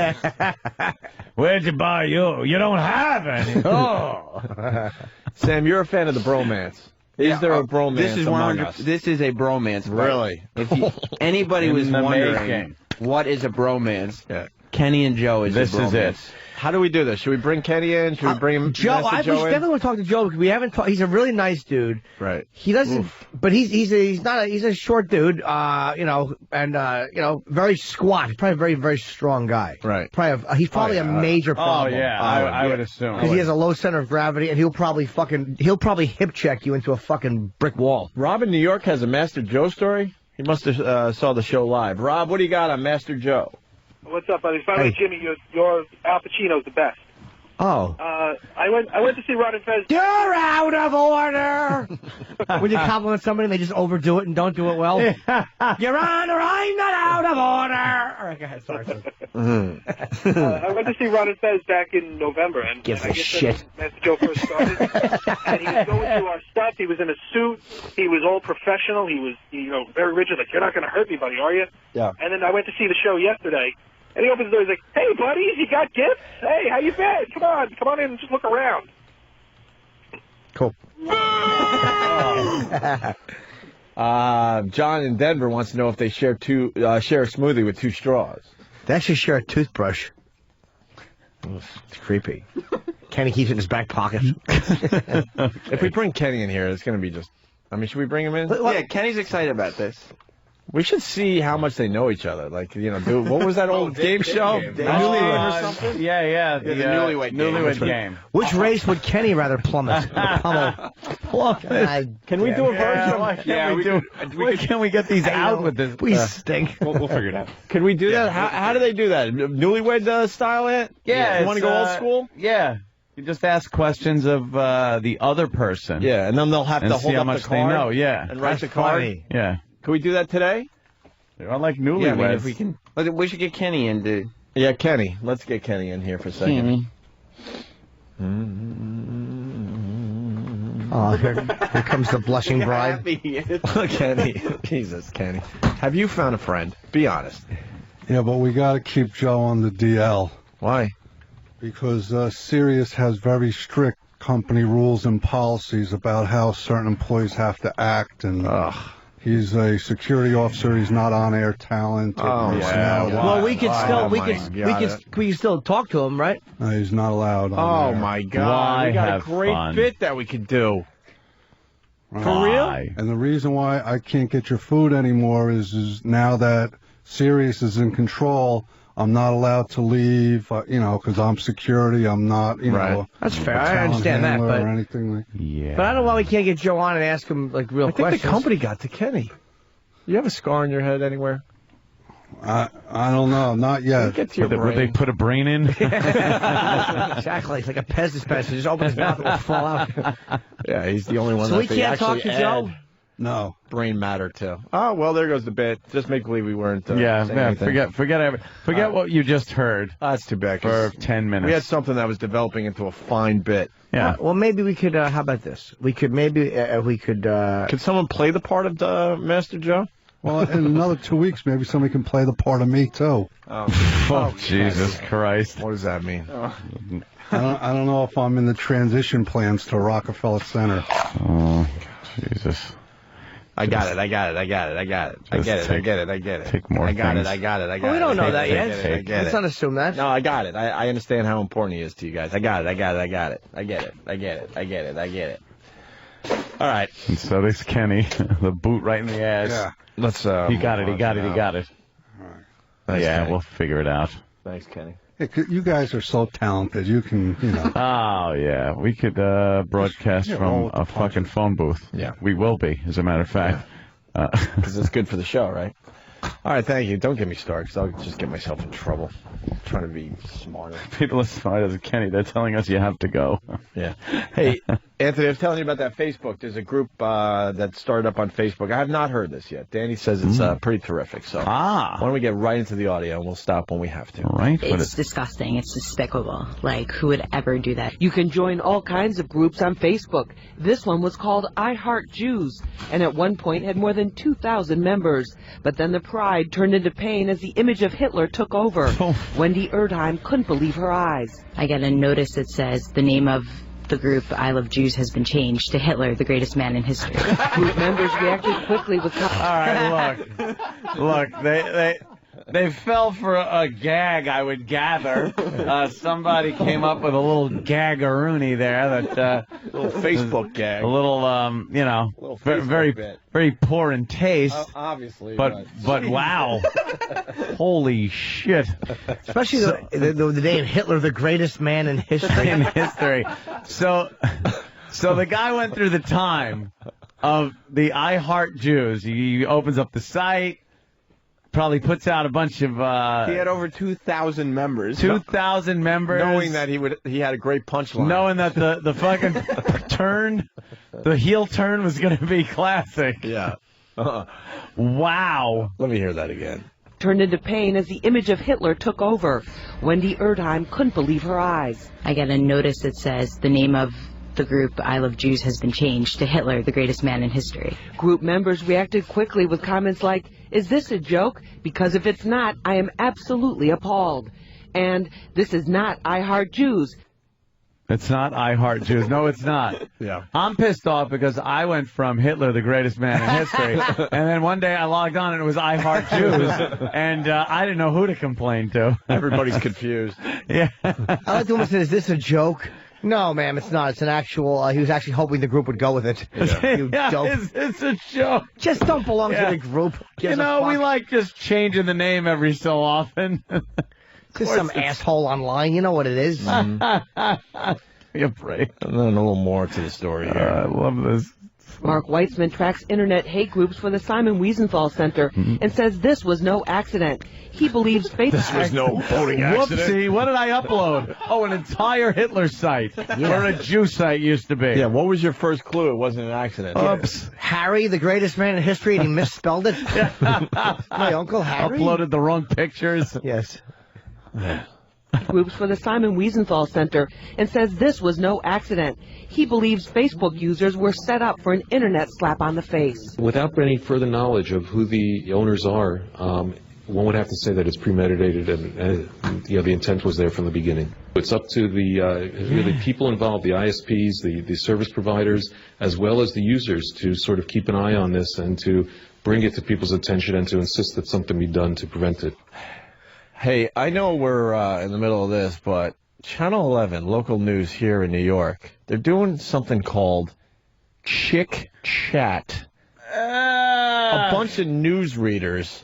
Speaker 4: Where'd you buy you? You don't have any. Oh.
Speaker 3: Sam, you're a fan of the bromance. Is there a bromance
Speaker 7: this is
Speaker 3: among us?
Speaker 7: This is a bromance. Right?
Speaker 3: Really?
Speaker 7: If anybody was
Speaker 4: In the
Speaker 7: wondering
Speaker 4: making.
Speaker 7: what is a bromance, Kenny and Joe is
Speaker 4: This
Speaker 7: a bromance.
Speaker 4: is it.
Speaker 3: How do we do this? Should we bring Kenny in? Should we bring him?
Speaker 5: Joe, we definitely want to talk to Joe because we haven't talked. He's a really nice dude.
Speaker 3: Right.
Speaker 5: He doesn't, but he's a short dude, very squat. He's probably a very, very strong guy.
Speaker 3: Right.
Speaker 5: He's probably a major problem.
Speaker 4: Oh, yeah, I would assume.
Speaker 5: Because he has a low center of gravity, and he'll probably hip check you into a fucking brick wall.
Speaker 3: Rob in New York has a Master Joe story. He must have saw the show live. Rob, what do you got on Master Joe?
Speaker 2: What's up, buddy? Finally, Jimmy, your Al Pacino's the best.
Speaker 5: Oh.
Speaker 2: I went to see Ron and Fez.
Speaker 5: You're out of order! When you compliment somebody and they just overdo it and don't do it well. Your Honor, I'm not out of order! All right, go ahead. Sorry.
Speaker 2: I went to see Ron and Fez back in November, and
Speaker 5: Gives
Speaker 2: I
Speaker 5: a
Speaker 2: guess
Speaker 5: shit.
Speaker 2: Master Joe first started. And he was going through our stuff. He was in a suit. He was all professional. He was, very rigid. Like, you're not going to hurt me, buddy, are you?
Speaker 3: Yeah.
Speaker 2: And then I went to see the show yesterday. And he opens the door. He's like, "Hey, buddies, you got gifts? Hey, how you been? Come on in and just look around."
Speaker 5: Cool.
Speaker 3: John in Denver wants to know if they share a smoothie with 2 straws.
Speaker 5: They actually share a toothbrush. It's creepy. Kenny keeps it in his back pocket.
Speaker 3: If we bring Kenny in here, it's going to be just... should we bring him in?
Speaker 7: Yeah, Kenny's excited about this.
Speaker 3: We should see how much they know each other. Like, what was that old game show? Newlywed or something?
Speaker 4: Yeah.
Speaker 7: The newlywed game.
Speaker 5: Which race would Kenny rather plummet?
Speaker 3: Can we do a version?
Speaker 4: Why can't we get these out with this?
Speaker 5: We stink.
Speaker 17: We'll figure it out.
Speaker 3: Can we do that? How do they do that? Newlywed style it?
Speaker 4: Yeah.
Speaker 3: You want to go old school?
Speaker 4: Yeah. You just ask questions of the other person.
Speaker 3: Yeah, and then they'll have to hold
Speaker 4: see how
Speaker 3: up
Speaker 4: much
Speaker 3: the card.
Speaker 4: they know. Yeah.
Speaker 3: And write the card.
Speaker 5: Funny.
Speaker 4: Yeah.
Speaker 3: Can we do that today?
Speaker 4: I like
Speaker 7: Yeah,
Speaker 4: newlyweds.
Speaker 7: if we can. We should get Kenny in, dude.
Speaker 3: Yeah, Kenny. Let's get Kenny in here for a second.
Speaker 5: Oh, here comes the blushing bride.
Speaker 3: Kenny. Jesus, Kenny. Have you found a friend? Be honest.
Speaker 6: Yeah, but we got to keep Joe on the DL.
Speaker 3: Why?
Speaker 6: Because Sirius has very strict company rules and policies about how certain employees have to act, and he's a security officer. He's not on-air talent.
Speaker 5: Well, we could still talk to him, right?
Speaker 6: No, he's not allowed.
Speaker 3: Oh my God! We got a great bit that we could do. For real?
Speaker 6: And the reason why I can't get your food anymore is now that Sirius is in control, I'm not allowed to leave, because I'm security. I'm not, know.
Speaker 5: That's fair. I understand that, but
Speaker 6: or anything like.
Speaker 4: Yeah.
Speaker 5: But I don't know why we can't get Joe on and ask him real questions.
Speaker 3: I think the company got to Kenny. You have a scar on your head anywhere?
Speaker 6: I don't know, not yet.
Speaker 3: Get to your brain.
Speaker 4: Would they put a brain in?
Speaker 5: Exactly. It's like a Pez dispenser. Just open his mouth and it will fall out.
Speaker 3: Yeah, he's the only one
Speaker 5: So
Speaker 3: that
Speaker 5: we
Speaker 3: they
Speaker 5: can't talk
Speaker 3: actually
Speaker 5: to Joe?
Speaker 3: add
Speaker 6: No.
Speaker 3: brain matter to. Oh, well, there goes the bit. Just make believe we weren't saying anything.
Speaker 4: Forget what you just heard.
Speaker 3: That's too bad.
Speaker 4: For 10 minutes.
Speaker 3: We had something that was developing into a fine bit.
Speaker 4: Yeah.
Speaker 5: Well, maybe we could, how about this? We could
Speaker 3: Could someone play the part of Master Joe?
Speaker 6: Well, in another 2 weeks, maybe somebody can play the part of me, too.
Speaker 4: Oh, Jesus Christ.
Speaker 3: What does that mean?
Speaker 6: I don't know if I'm in the transition plans to Rockefeller Center.
Speaker 4: Oh, Jesus.
Speaker 3: I got it. I get it.
Speaker 4: Take more
Speaker 3: I got
Speaker 4: things.
Speaker 3: it.
Speaker 5: Well, we don't know that yet.
Speaker 3: I get
Speaker 5: Let's
Speaker 3: it.
Speaker 5: not assume that.
Speaker 3: No, I got it. I understand how important he is to you guys. I got it. All right.
Speaker 4: And so there's Kenny, the boot right in the ass.
Speaker 6: Yeah.
Speaker 3: Let's.
Speaker 4: He got it.
Speaker 3: Thanks,
Speaker 4: Yeah,
Speaker 3: Kenny.
Speaker 4: we'll figure it out.
Speaker 3: Thanks, Kenny.
Speaker 6: Hey, you guys are so talented. You can,
Speaker 4: Oh, yeah. We could broadcast from a fucking phone booth.
Speaker 3: Yeah.
Speaker 4: We will be, as a matter of fact.
Speaker 3: Because it's good for the show, right? All right, thank you. Don't get me started, because I'll just get myself in trouble. I'm trying to be smarter.
Speaker 4: People as smart as Kenny, they're telling us you have to go.
Speaker 3: Yeah. Hey, Anthony, I was telling you about that Facebook. There's a group that started up on Facebook. I have not heard this yet. Danny says it's pretty terrific. So why don't we get right into the audio, and we'll stop when we have to.
Speaker 4: Right.
Speaker 9: It's disgusting. It's despicable. Like, who would ever do that?
Speaker 10: You can join all kinds of groups on Facebook. This one was called I Heart Jews, and at one point had more than 2,000 members. But then the pride turned into pain as the image of Hitler took over. Wendy Erdheim couldn't believe her eyes.
Speaker 9: I get a notice that says the name of the group I Love Jews has been changed to Hitler, the greatest man in history.
Speaker 10: Group members reacted quickly with...
Speaker 4: All right, look, they fell for a gag, I would gather. Somebody came up with a little gaggeroony there that
Speaker 3: little Facebook gag,
Speaker 4: a little
Speaker 3: little
Speaker 4: very poor in taste.
Speaker 3: Obviously,
Speaker 4: but wow, holy shit!
Speaker 5: Especially the name Hitler, the greatest man in history.
Speaker 4: So the guy went through the time of the I Heart Jews. He opens up the site. Probably puts out a bunch of...
Speaker 3: he had over 2,000 members.
Speaker 4: 2,000 members.
Speaker 3: Knowing that he had a great punchline.
Speaker 4: Knowing that the fucking turn, the heel turn was going to be classic.
Speaker 3: Yeah.
Speaker 4: Wow.
Speaker 3: Let me hear that again.
Speaker 10: Turned into pain as the image of Hitler took over. Wendy Erdheim couldn't believe her eyes.
Speaker 9: I get a notice that says the name of the group I Love Jews has been changed to Hitler, the greatest man in history.
Speaker 10: Group members reacted quickly with comments like, "Is this a joke? Because if it's not, I am absolutely appalled." And "This is not I Heart Jews."
Speaker 4: It's not I Heart Jews. No, it's not.
Speaker 3: Yeah.
Speaker 4: I'm pissed off because I went from Hitler, the greatest man in history, and then one day I logged on and it was I Heart Jews, and I didn't know who to complain to.
Speaker 3: Everybody's confused.
Speaker 4: Yeah.
Speaker 5: I like the woman said, "Is this a joke?" No, ma'am, it's not. It's an actual... he was actually hoping the group would go with it.
Speaker 3: Yeah.
Speaker 5: You dope.
Speaker 4: It's a joke.
Speaker 5: Just don't belong to the group.
Speaker 4: You know, we like just changing the name every so often.
Speaker 5: Just some asshole online. You know what it is.
Speaker 4: You're brave.
Speaker 3: And then a little more to the story here.
Speaker 4: I love this.
Speaker 10: Mark Weitzman tracks internet hate groups for the Simon Wiesenthal Center and says this was no accident. He believes Facebook...
Speaker 3: This was no voting accident.
Speaker 4: Whoopsie, what did I upload? Oh, an entire Hitler site. Where a Jew site used to be.
Speaker 3: Yeah, what was your first clue? It wasn't an accident.
Speaker 5: Oops. Harry, the greatest man in history, and he misspelled it. My Uncle Harry.
Speaker 4: Uploaded the wrong pictures.
Speaker 5: Yes.
Speaker 10: Groups for the Simon Wiesenthal Center and says this was no accident. He believes Facebook users were set up for an internet slap on the face.
Speaker 23: Without any further knowledge of who the owners are, one would have to say that it's premeditated and the intent was there from the beginning. It's up to the really people involved, the ISPs, the service providers, as well as the users to sort of keep an eye on this and to bring it to people's attention and to insist that something be done to prevent it.
Speaker 3: Hey, I know we're in the middle of this, but Channel 11, local news here in New York, they're doing something called Chick Chat. A bunch of newsreaders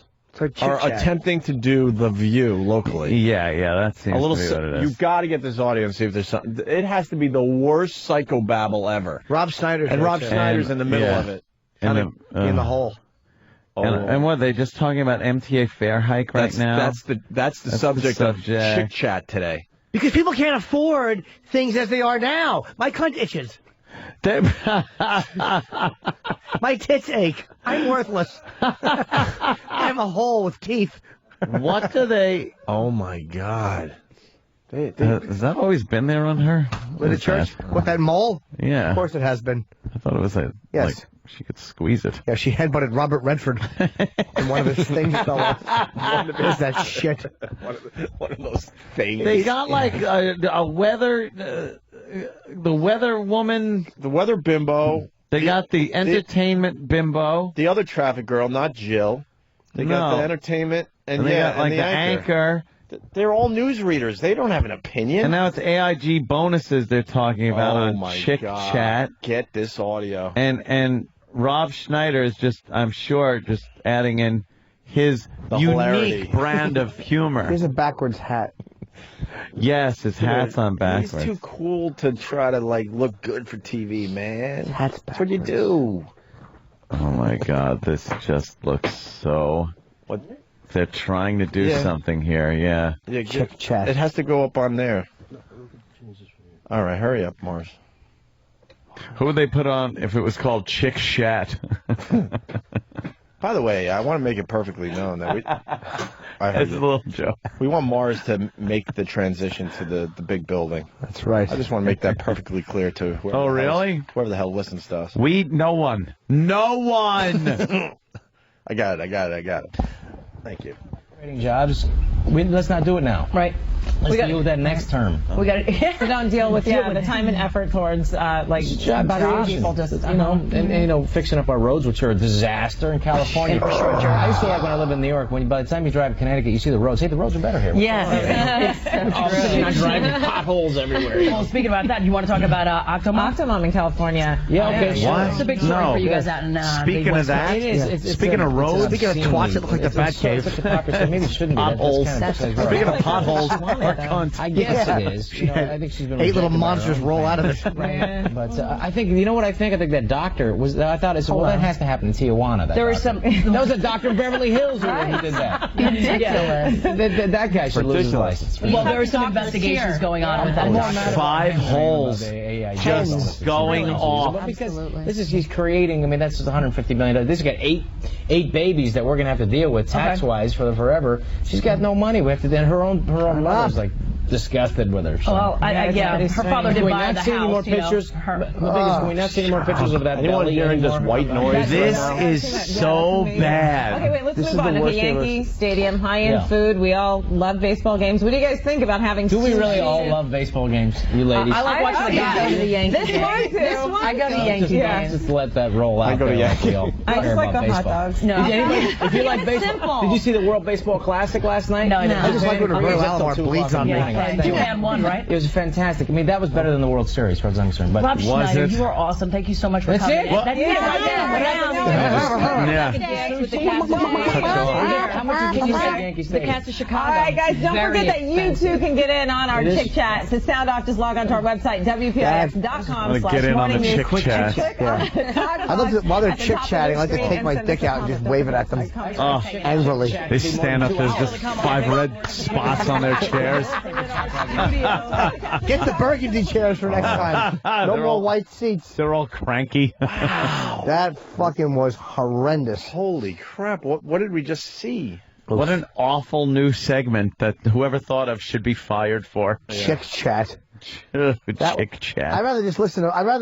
Speaker 3: are attempting to do The View locally.
Speaker 4: Yeah, that seems
Speaker 3: a little.
Speaker 4: to be what it is.
Speaker 3: You've got to get this audio and see if there's something. It has to be the worst psychobabble ever.
Speaker 5: Rob Snyder's
Speaker 3: in the middle of it.
Speaker 5: In the hole.
Speaker 4: And what, they just talking about MTA fare hike now?
Speaker 3: That's the subject of Chick Chat today.
Speaker 5: Because people can't afford things as they are now. My cunt itches. My tits ache. I'm worthless. I'm a hole with teeth.
Speaker 4: What do they...
Speaker 3: Oh, my God.
Speaker 4: Has that always been there on her?
Speaker 5: With the church? With that mole?
Speaker 4: Yeah.
Speaker 5: Of course it has been.
Speaker 4: I thought it was like she could squeeze it.
Speaker 5: Yeah, she headbutted Robert Redford. And one of his things fell off. What is that shit?
Speaker 3: One of those things.
Speaker 4: They got like a weather... the weather woman...
Speaker 3: The weather bimbo.
Speaker 4: They got the entertainment bimbo.
Speaker 3: The other traffic girl, not Jill. They got the entertainment. And
Speaker 4: they got like
Speaker 3: the
Speaker 4: the anchor.
Speaker 3: They're all newsreaders. They don't have an opinion.
Speaker 4: And now it's AIG bonuses they're talking about on Chick Chat.
Speaker 3: Get this audio.
Speaker 4: And Rob Schneider is just, I'm sure, just adding in his unique brand of humor.
Speaker 5: Here's a backwards hat.
Speaker 4: Yes, his hat's on backwards.
Speaker 3: He's too cool to try to look good for TV, man.
Speaker 5: Hat's backwards.
Speaker 3: That's what you do.
Speaker 4: Oh, my God. This just looks so...
Speaker 3: What?
Speaker 4: They're trying to do something here, yeah.
Speaker 3: Chick chat. It has to go up on there. All right, hurry up, Mars.
Speaker 4: Who would they put on if it was called Chick Chat?
Speaker 3: By the way, I want to make it perfectly known that
Speaker 4: That's a little joke.
Speaker 3: We want Mars to make the transition to the big building.
Speaker 5: That's right.
Speaker 3: I just want to make that perfectly clear to whoever.
Speaker 4: Oh, really?
Speaker 3: Whoever the hell listens to us.
Speaker 4: No one. No one!
Speaker 3: I got it. Thank you.
Speaker 11: Jobs. Let's not do it now.
Speaker 12: Right.
Speaker 11: Let's deal with that next term.
Speaker 12: We got to so don't deal with the time and effort towards creating people. Just
Speaker 11: fixing up our roads, which are a disaster in California.
Speaker 12: Infrastructure.
Speaker 11: I used to like when I lived in New York. By the time you drive to Connecticut, you see the roads. Hey, the roads are better here.
Speaker 12: Yes.
Speaker 11: All of a sudden, you're driving potholes everywhere.
Speaker 12: Well, speaking about that, you want to talk about
Speaker 9: Octomom in California?
Speaker 11: Yeah, okay.
Speaker 4: What?
Speaker 12: It's a big story for you guys out in
Speaker 4: Speaking of that, speaking of roads,
Speaker 5: speaking of twats that look like the Bat Cave.
Speaker 11: Maybe it shouldn't be.
Speaker 4: Potholes.
Speaker 5: Speaking of potholes,
Speaker 11: I guess it is. I think she's been
Speaker 5: 8 little monsters roll out of it.
Speaker 11: But I think, you know what I think? I think that doctor was, I thought, that has to happen in Tijuana. There was some, that was a doctor in Beverly Hills who did that.
Speaker 12: Ridiculous.
Speaker 11: That guy should lose his license.
Speaker 12: Well, there were some investigations going on with that doctor.
Speaker 4: 5 holes just going off.
Speaker 11: Because he's creating, that's just $150 million. This has got eight babies that we're going to have to deal with tax-wise for forever. She's got no money. We have to, then her own mother's like disgusted with her. So.
Speaker 12: Well, her father did buy the house.
Speaker 11: Can we not see any more pictures of that?
Speaker 3: Anyone hearing this white noise?
Speaker 4: This is so bad.
Speaker 19: Okay, wait, let's move on to the Yankee Stadium. High-end food. We all love baseball games. What do you guys think about having
Speaker 11: Do we really all love baseball games, you ladies?
Speaker 12: I like watching the guys go to the Yankees.
Speaker 19: This one,
Speaker 12: I go to the Yankees games.
Speaker 11: Just let that roll out.
Speaker 3: I go to Yankees.
Speaker 19: I just like the hot dogs.
Speaker 12: No.
Speaker 11: If you like baseball, did you see the World Baseball Classic last night?
Speaker 12: No, I didn't.
Speaker 5: I just like when Roberto Alomar bleeds on me.
Speaker 12: You had one, right?
Speaker 11: It was fantastic. That was better than the World Series, as far as I'm concerned. But
Speaker 12: Rob Schneider, you are awesome. Thank you so much for
Speaker 11: That's
Speaker 12: coming.
Speaker 11: it?
Speaker 12: That's it right there.
Speaker 11: How much can you say Yankee Stadium?
Speaker 12: The Cats of Chicago.
Speaker 19: All right, guys, don't forget that you too can get in on our Chick Chat. To sound off, just log on to our website, WPIX.com/morningnews.
Speaker 5: I love that while they're chit-chatting, I like to take my dick out and just wave it at them angrily.
Speaker 4: They stand up, there's just 5 red spots on their chairs.
Speaker 5: Get the burgundy chairs for next time. No more white seats.
Speaker 4: They're all cranky.
Speaker 5: Wow. That fucking was horrendous.
Speaker 3: Holy crap, what did we just see?
Speaker 4: What an awful new segment that whoever thought of should be fired for.
Speaker 5: Chick Chat.
Speaker 4: Chick Chat.
Speaker 5: I'd rather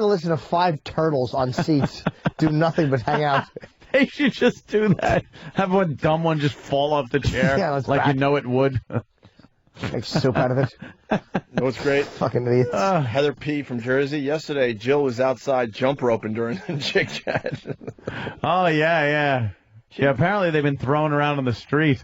Speaker 5: listen to 5 turtles on seats do nothing but hang out.
Speaker 4: They should just do that. Have one dumb one just fall off the chair like you know it would.
Speaker 5: Make soup out of it.
Speaker 3: You know what's great?
Speaker 5: Fucking idiots.
Speaker 3: Heather P. from Jersey. Yesterday, Jill was outside jump roping during the Chick Chat.
Speaker 4: Oh, yeah. Yeah, apparently they've been thrown around on the street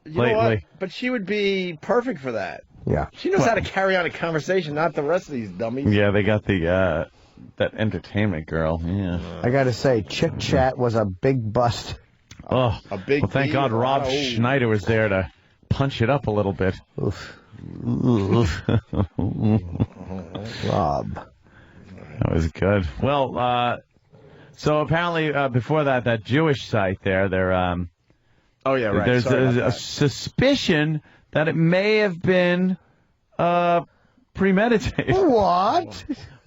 Speaker 4: lately.
Speaker 3: But she would be perfect for that.
Speaker 5: Yeah.
Speaker 3: She knows how to carry on a conversation, not the rest of these dummies.
Speaker 4: Yeah, they got the that entertainment girl. Yeah.
Speaker 5: I got to say, Chick Chat was a big bust.
Speaker 4: Oh, well, thank God Rob Schneider was there to punch it up a little bit.
Speaker 5: Oof.
Speaker 4: Rob. That was good. Well, so apparently before that Jewish site there, they're
Speaker 3: oh yeah, right.
Speaker 4: There's a suspicion that it may have been premeditated.
Speaker 5: What?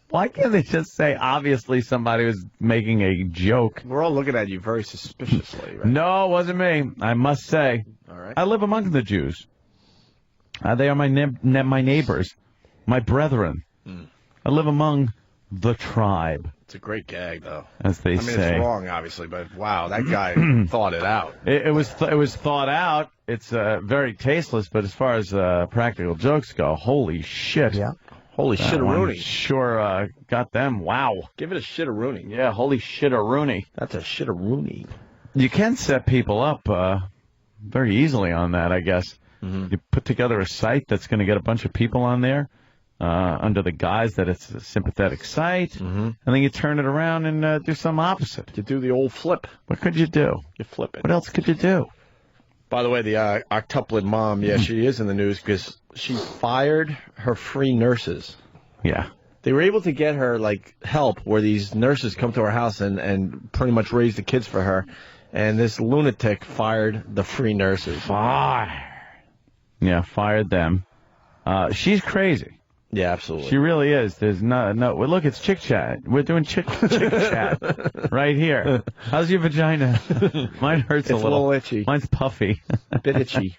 Speaker 4: Why can't they just say obviously somebody was making a joke?
Speaker 3: We're all looking at you very suspiciously, right?
Speaker 4: No, it wasn't me. I must say.
Speaker 3: All right.
Speaker 4: I live among the Jews. They are my neighbors, my brethren. I live among the tribe.
Speaker 3: It's a great gag, though.
Speaker 4: As they say.
Speaker 3: It's wrong, obviously, but wow, that guy thought it out.
Speaker 4: It was thought out. It's very tasteless, but as far as practical jokes go, holy shit.
Speaker 5: Yeah.
Speaker 3: Holy shit-a-rooney.
Speaker 4: Sure got them. Wow.
Speaker 3: Give it a shit-a-rooney.
Speaker 4: Yeah, holy shit-a-rooney.
Speaker 3: That's a shit-a-rooney.
Speaker 4: You can set people up very easily on that, I guess. Mm-hmm. You put together a site that's going to get a bunch of people on there under the guise that it's a sympathetic site, and then you turn it around and do some opposite.
Speaker 3: You do the old flip.
Speaker 4: What could you do?
Speaker 3: You flip it.
Speaker 4: What else could you do?
Speaker 3: By the way, the octuplet mom, she is in the news because she fired her free nurses.
Speaker 4: Yeah.
Speaker 3: They were able to get her, like, help where these nurses come to her house and pretty much raise the kids for her. And this lunatic fired the free nurses.
Speaker 4: Yeah, fired them. She's crazy.
Speaker 3: Yeah, absolutely.
Speaker 4: She really is. There's no. Well, look, it's chick chat. We're doing chick chat right here. How's your vagina? Mine hurts
Speaker 3: It's
Speaker 4: a little
Speaker 3: itchy.
Speaker 4: Mine's puffy.
Speaker 3: A bit itchy.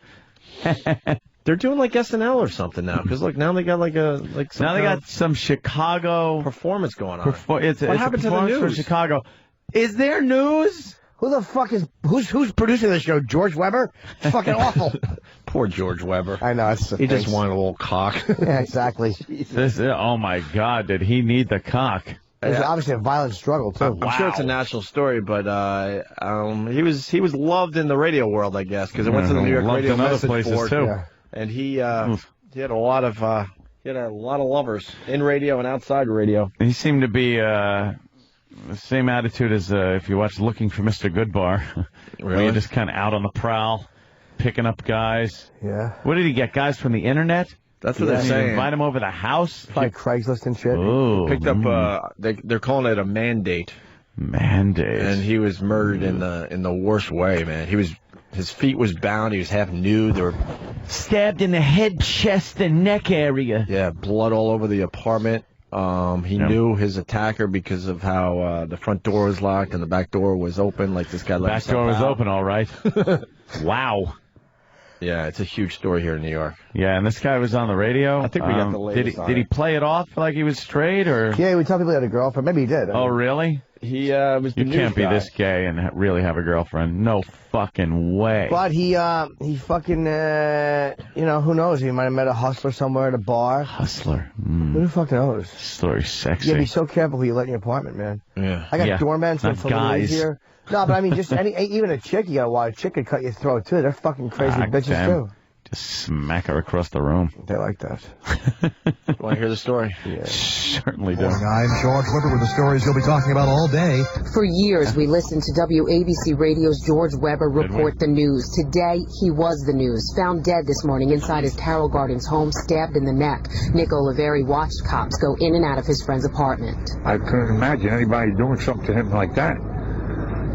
Speaker 3: They're doing like SNL or something now. Because look, now they got
Speaker 4: now they got some Chicago
Speaker 3: performance going on.
Speaker 4: It's
Speaker 3: what happened to the
Speaker 4: performance
Speaker 3: news?
Speaker 4: for Chicago. Is there news?
Speaker 5: Who the fuck is who's producing the show? George Weber? It's fucking awful.
Speaker 3: Poor George Weber.
Speaker 5: I know.
Speaker 3: He just wanted a little cock.
Speaker 5: Yeah, exactly.
Speaker 4: Oh my God! Did he need the cock?
Speaker 5: It was obviously a violent struggle too.
Speaker 3: I'm sure it's a national story, but he was loved in the radio world, I guess, because it went to the New York
Speaker 4: Loved
Speaker 3: Radio
Speaker 4: in other
Speaker 3: Message
Speaker 4: places
Speaker 3: Board,
Speaker 4: too.
Speaker 3: and he had a lot of lovers in radio and outside radio.
Speaker 4: He seemed to be the same attitude as if you watch Looking for Mr. Goodbar. Where you're just kind of out on the prowl, picking up guys.
Speaker 5: Yeah.
Speaker 4: What did he get? Guys from the internet?
Speaker 3: That's what they're saying.
Speaker 4: Invite him over the house?
Speaker 5: Probably Craigslist and shit.
Speaker 4: Ooh.
Speaker 3: Picked up. They're calling it a mandate.
Speaker 4: Mandate.
Speaker 3: And he was murdered in the worst way, man. His feet was bound. He was half nude. They were
Speaker 4: stabbed in the head, chest, and neck area.
Speaker 3: Yeah, blood all over the apartment. He knew his attacker because of how the front door was locked and the back door was open. Like this guy let
Speaker 4: back door was open, all right. Wow.
Speaker 3: Yeah, it's a huge story here in New York.
Speaker 4: Yeah, and this guy was on the radio.
Speaker 3: I think we got the latest.
Speaker 4: Did he play it off like he was straight, or?
Speaker 5: Yeah, he would tell people he had a girlfriend. Maybe he did.
Speaker 4: Oh, really?
Speaker 3: He was the
Speaker 4: You
Speaker 3: news
Speaker 4: can't be
Speaker 3: guy.
Speaker 4: this gay and really have a girlfriend. No fucking way.
Speaker 5: But he fucking, who knows? He might have met a hustler somewhere at a bar.
Speaker 4: Hustler.
Speaker 5: Who the fuck knows?
Speaker 4: Story's sexy.
Speaker 5: Yeah, be so careful who you let in your apartment, man.
Speaker 3: Yeah.
Speaker 5: I got doormen, so
Speaker 4: Not
Speaker 5: it's a little
Speaker 4: guys.
Speaker 5: easier. No, but I mean, just even a chick you got to watch. A chick could cut your throat, too. They're fucking crazy bitches,
Speaker 4: damn.
Speaker 5: too.
Speaker 4: Just smack her across the room.
Speaker 5: They like that.
Speaker 3: Want to hear the story?
Speaker 5: Yeah.
Speaker 4: Certainly do.
Speaker 13: Morning, I'm George Weber with the stories you'll be talking about all day.
Speaker 14: For years, we listened to WABC Radio's George Weber report the news. Today, he was the news. Found dead this morning inside his Carroll Gardens home, stabbed in the neck. Nick Oliveri watched cops go in and out of his friend's apartment.
Speaker 15: I couldn't imagine anybody doing something to him like that.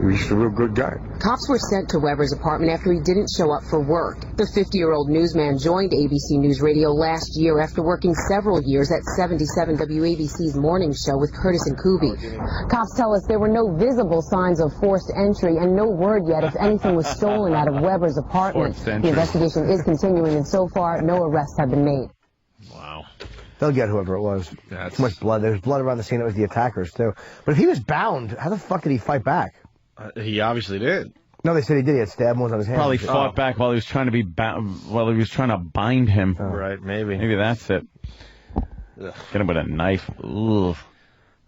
Speaker 15: He was just a real good guy.
Speaker 14: Cops were sent to Weber's apartment after he didn't show up for work. The 50-year-old newsman joined ABC News Radio last year after working several years at 77 WABC's morning show with Curtis and Kuby. Cops tell us there were no visible signs of forced entry and no word yet if anything was stolen out of Weber's apartment. The investigation is continuing, and so far, no arrests have been made.
Speaker 3: Wow.
Speaker 5: They'll get whoever it was. Too much blood. There was blood around the scene. It was the attackers, too. But if he was bound, how the fuck did he fight back?
Speaker 3: He obviously did.
Speaker 5: No, they said he did. He had stab wounds on his hands.
Speaker 4: Probably fought back while he was trying to be while he was trying to bind him.
Speaker 3: Right, maybe.
Speaker 4: Maybe that's it. Get him with a knife. Ugh.
Speaker 3: All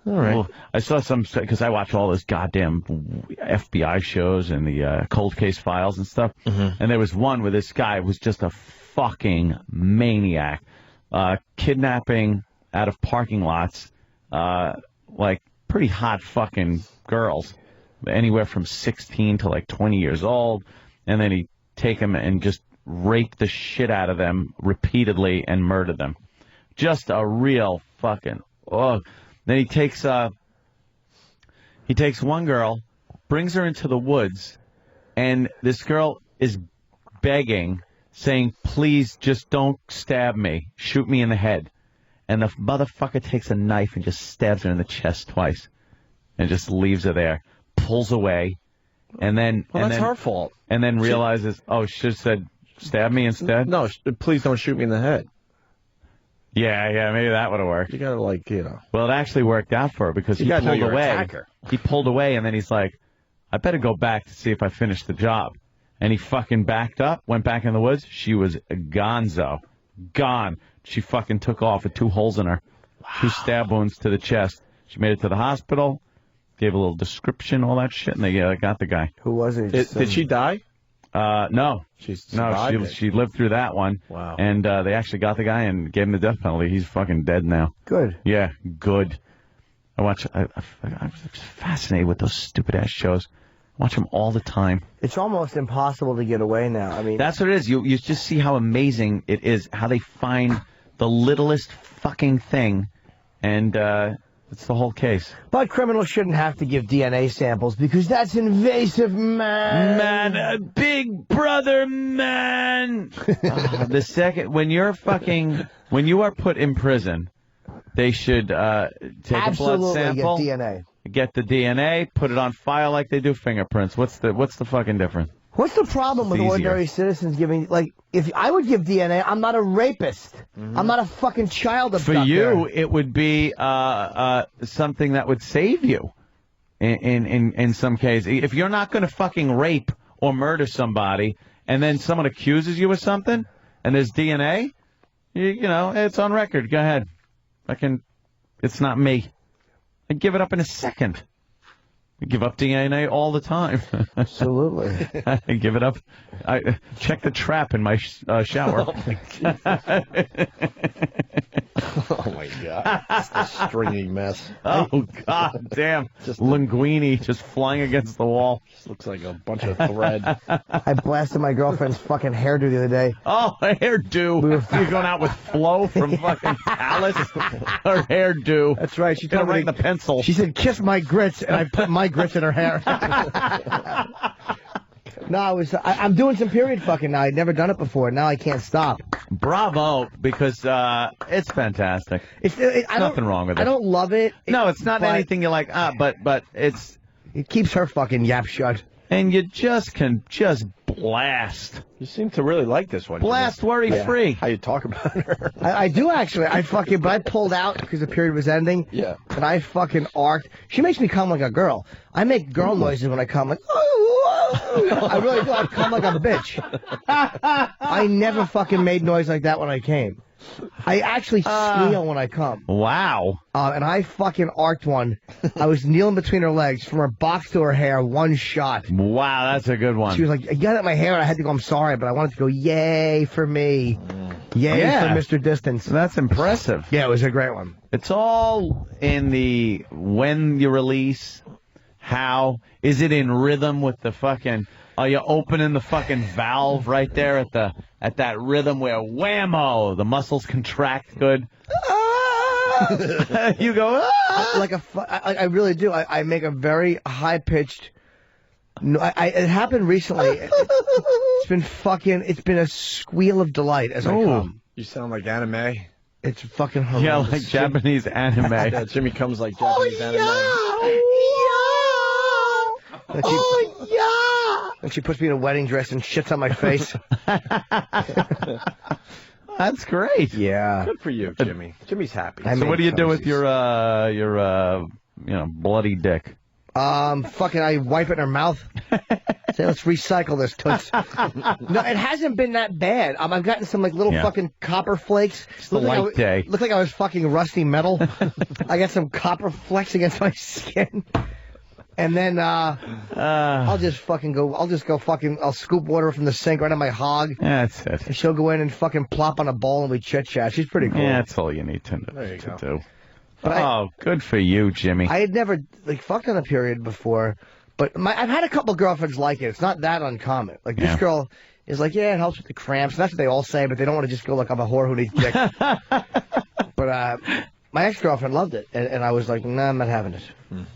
Speaker 3: right.
Speaker 4: Ugh. I saw some, because I watch all those goddamn FBI shows and the cold case files and stuff.
Speaker 3: Mm-hmm.
Speaker 4: And there was one where this guy was just a fucking maniac, kidnapping out of parking lots, like pretty hot fucking girls. Anywhere from 16 to like 20 years old, and then he'd take them and just rape the shit out of them repeatedly and murder them. Just a real fucking Then he takes one girl, brings her into the woods, and this girl is begging, saying, "Please, just don't stab me. Shoot me in the head." And the motherfucker takes a knife and just stabs her in the chest twice, and just leaves her there. Pulls away, and then
Speaker 3: that's her fault.
Speaker 4: And then realizes, should have said, "Stab me instead."
Speaker 3: No, please don't shoot me in the head.
Speaker 4: Yeah, maybe that would have worked.
Speaker 3: You gotta
Speaker 4: Well, it actually worked out for her because he pulled away. He pulled away, and then he's like, "I better go back to see if I finished the job." And he fucking backed up, went back in the woods. She was gonzo, gone. She fucking took off with 2 holes in her, 2 stab wounds to the chest. She made it to the hospital. Gave a little description, all that shit, and they got the guy.
Speaker 5: Who was it?
Speaker 3: Did she die?
Speaker 4: No.
Speaker 3: She
Speaker 4: lived through that one.
Speaker 3: Wow.
Speaker 4: And they actually got the guy and gave him the death penalty. He's fucking dead now.
Speaker 5: Good.
Speaker 4: Yeah, good. I'm fascinated with those stupid-ass shows. I watch them all the time.
Speaker 5: It's almost impossible to get away now. I mean,
Speaker 4: that's what it is. You just see how amazing it is, how they find the littlest fucking thing And it's the whole case.
Speaker 5: But criminals shouldn't have to give DNA samples because that's invasive, man.
Speaker 4: Big brother, man. The second, when you are put in prison, they should take a blood sample. Get the DNA, put it on file like they do fingerprints. What's the fucking difference?
Speaker 5: What's the problem with ordinary citizens giving, if I would give DNA, I'm not a rapist. I'm not a fucking child abductor.
Speaker 4: For you, it would be something that would save you in some cases. If you're not going to fucking rape or murder somebody and then someone accuses you of something and there's DNA, you know, it's on record. Go ahead. It's not me. I'd give it up in a second. I give up DNA all the time.
Speaker 5: Absolutely.
Speaker 4: I give it up. I check the trap in my shower.
Speaker 3: Oh, my God. It's a stringy mess.
Speaker 4: Oh, God damn. Just linguine just flying against the wall.
Speaker 3: Just looks like a bunch of thread.
Speaker 5: I blasted my girlfriend's fucking hairdo the other day.
Speaker 4: Oh, a hairdo. You're going out with Flo from fucking Alice? Her hairdo.
Speaker 5: That's right. She told me
Speaker 4: the pencil.
Speaker 5: She said, kiss my grits, and I put my grits in her hair. No, I'm doing some period fucking now. I'd never done it before. Now I can't stop.
Speaker 4: Bravo, because it's fantastic. Nothing wrong with it.
Speaker 5: I don't love it.
Speaker 4: No, it's not anything you like, but
Speaker 5: it keeps her fucking yap shut.
Speaker 4: And you can blast.
Speaker 3: You seem to really like this one.
Speaker 4: Blast worry-free.
Speaker 3: How you talk about her.
Speaker 5: I do, actually. But I pulled out because the period was ending.
Speaker 3: Yeah.
Speaker 5: And I fucking arced. She makes me come like a girl. I make girl noises when I come, like, I really do. I come like a bitch. I never fucking made noise like that when I came. I actually squeal when I come.
Speaker 4: Wow.
Speaker 5: And I fucking arced one. I was kneeling between her legs, from her box to her hair, one shot.
Speaker 4: Wow, that's a good one.
Speaker 5: She was like, I got at my hair, and I had to go, I'm sorry, but I wanted to go, yay for me. Yay for Mr. Distance.
Speaker 4: That's impressive.
Speaker 5: Yeah, it was a great one.
Speaker 4: It's all in the when you release, how. Is it in rhythm with the fucking... Are you opening the fucking valve right there at that rhythm where whammo, the muscles contract good? You go,
Speaker 5: I really do. I make a very high-pitched... it happened recently. It's been a squeal of delight as I come.
Speaker 3: You sound like anime.
Speaker 5: It's fucking horrendous.
Speaker 4: Yeah, like Japanese anime.
Speaker 3: Yeah, Jimmy comes like Japanese anime.
Speaker 5: And she puts me in a wedding dress and shits on my face.
Speaker 4: That's great.
Speaker 5: Yeah.
Speaker 3: Good for you, Jimmy. Jimmy's happy.
Speaker 4: So what do you do with your bloody dick?
Speaker 5: Fucking I wipe it in her mouth. Say, let's recycle this toots. No, it hasn't been that bad. I've gotten some little fucking copper flakes.
Speaker 4: It's a light day.
Speaker 5: Looked like I was fucking rusty metal. I got some copper flecks against my skin. And then I'll just fucking go. I'll scoop water from the sink right on my hog.
Speaker 4: That's it.
Speaker 5: And she'll go in and fucking plop on a bowl and we chit chat. She's pretty cool.
Speaker 4: Yeah, that's all you need to do. But good for you, Jimmy.
Speaker 5: I had never fucked on a period before, but I've had a couple girlfriends like it. It's not that uncommon. Like this girl is like, yeah, it helps with the cramps. That's what they all say, but they don't want to just go like I'm a whore who needs dick. But my ex-girlfriend loved it, and I was like, nah, I'm not having it.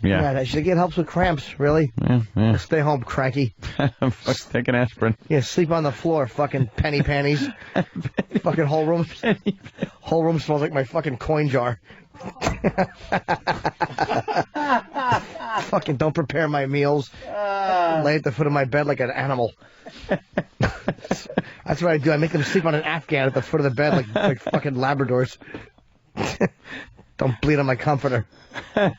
Speaker 4: Yeah.
Speaker 5: She's like, it helps with cramps, really?
Speaker 4: Yeah.
Speaker 5: Stay home, cranky.
Speaker 4: Take an aspirin.
Speaker 5: Yeah, sleep on the floor, fucking penny panties. Fucking whole room smells like my fucking coin jar. Fucking don't prepare my meals. Lay at the foot of my bed like an animal. That's what I do. I make them sleep on an Afghan at the foot of the bed like fucking Labradors. Don't bleed on my comforter.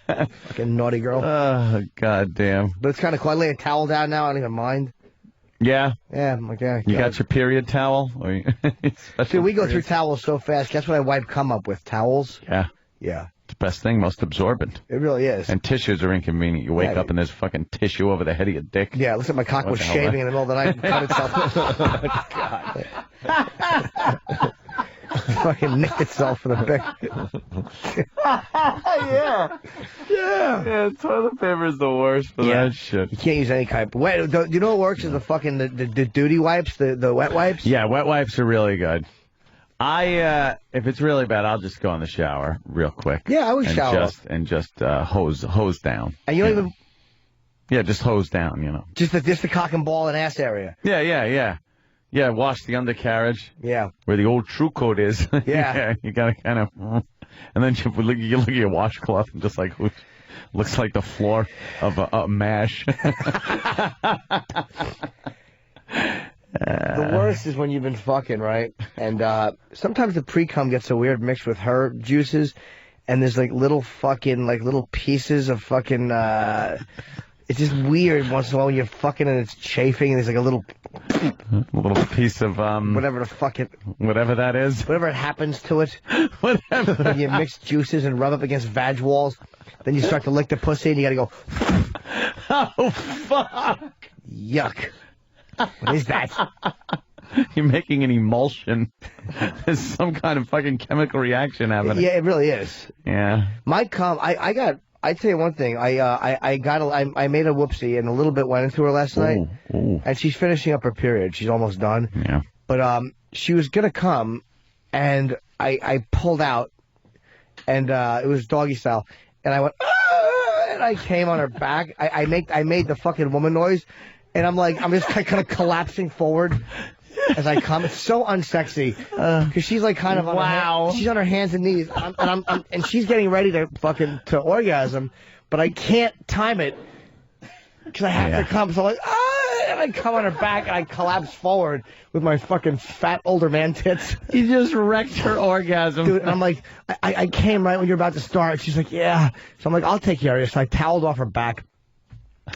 Speaker 5: Fucking naughty girl.
Speaker 4: Oh, goddamn.
Speaker 5: But it's kind of cool. I lay a towel down now. I don't even mind.
Speaker 4: Yeah?
Speaker 5: Yeah, I'm like, yeah.
Speaker 4: You got your period towel?
Speaker 5: Dude, we go through towels so fast. Guess what I wipe cum up with? Towels?
Speaker 4: Yeah.
Speaker 5: Yeah.
Speaker 4: It's the best thing, most absorbent.
Speaker 5: It really is.
Speaker 4: And tissues are inconvenient. You wake up and there's fucking tissue over the head of your dick.
Speaker 5: Yeah, it looks like my cock was shaving in the middle of the night and cut itself. Fucking nicked itself for the bick.
Speaker 4: Yeah, toilet paper is the worst for that shit.
Speaker 5: You can't use any kind. Do you know what works is the fucking the duty wipes, the wet wipes?
Speaker 4: Yeah, wet wipes are really good. If it's really bad, I'll just go in the shower real quick.
Speaker 5: Yeah, I would shower.
Speaker 4: Just hose down.
Speaker 5: And you don't even...
Speaker 4: Yeah, just hose down, you know.
Speaker 5: Just the cock and ball and ass area.
Speaker 4: Yeah. Yeah, wash the undercarriage.
Speaker 5: Yeah.
Speaker 4: Where the old true coat is.
Speaker 5: Yeah.
Speaker 4: You gotta kind of... And then you look at your washcloth and just like... Looks like the floor of a MASH.
Speaker 5: The worst is when you've been fucking, right? And sometimes the pre-cum gets a weird mix with her juices, and there's like little pieces of fucking... it's just weird once in a while when you're fucking and it's chafing, and there's like a little
Speaker 4: piece of...
Speaker 5: whatever the fuck it...
Speaker 4: Whatever that is.
Speaker 5: Whatever it happens to it.
Speaker 4: Whatever.
Speaker 5: When you mix juices and rub up against vag walls, then you start to lick the pussy, and you gotta go...
Speaker 4: Oh, fuck!
Speaker 5: Yuck. What is that?
Speaker 4: You're making an emulsion. There's some kind of fucking chemical reaction happening.
Speaker 5: Yeah, it really is.
Speaker 4: Yeah.
Speaker 5: My cum, I tell you one thing. I made a whoopsie, and a little bit went into her last night.
Speaker 4: Ooh.
Speaker 5: And she's finishing up her period. She's almost done.
Speaker 4: Yeah.
Speaker 5: But she was gonna come, and I pulled out, and it was doggy style, and I went, and I came on her back. I made the fucking woman noise. And I'm just kind of collapsing forward as I come. It's so unsexy because she's like kind of on she's on her hands and knees, and she's getting ready to orgasm, but I can't time it because I have to come. So I'm like, and I come on her back and I collapse forward with my fucking fat older man tits.
Speaker 4: You just wrecked her orgasm,
Speaker 5: dude. And I'm like, I came right when you're about to start. She's like, yeah. So I'm like, I'll take care of you. So I toweled off her back.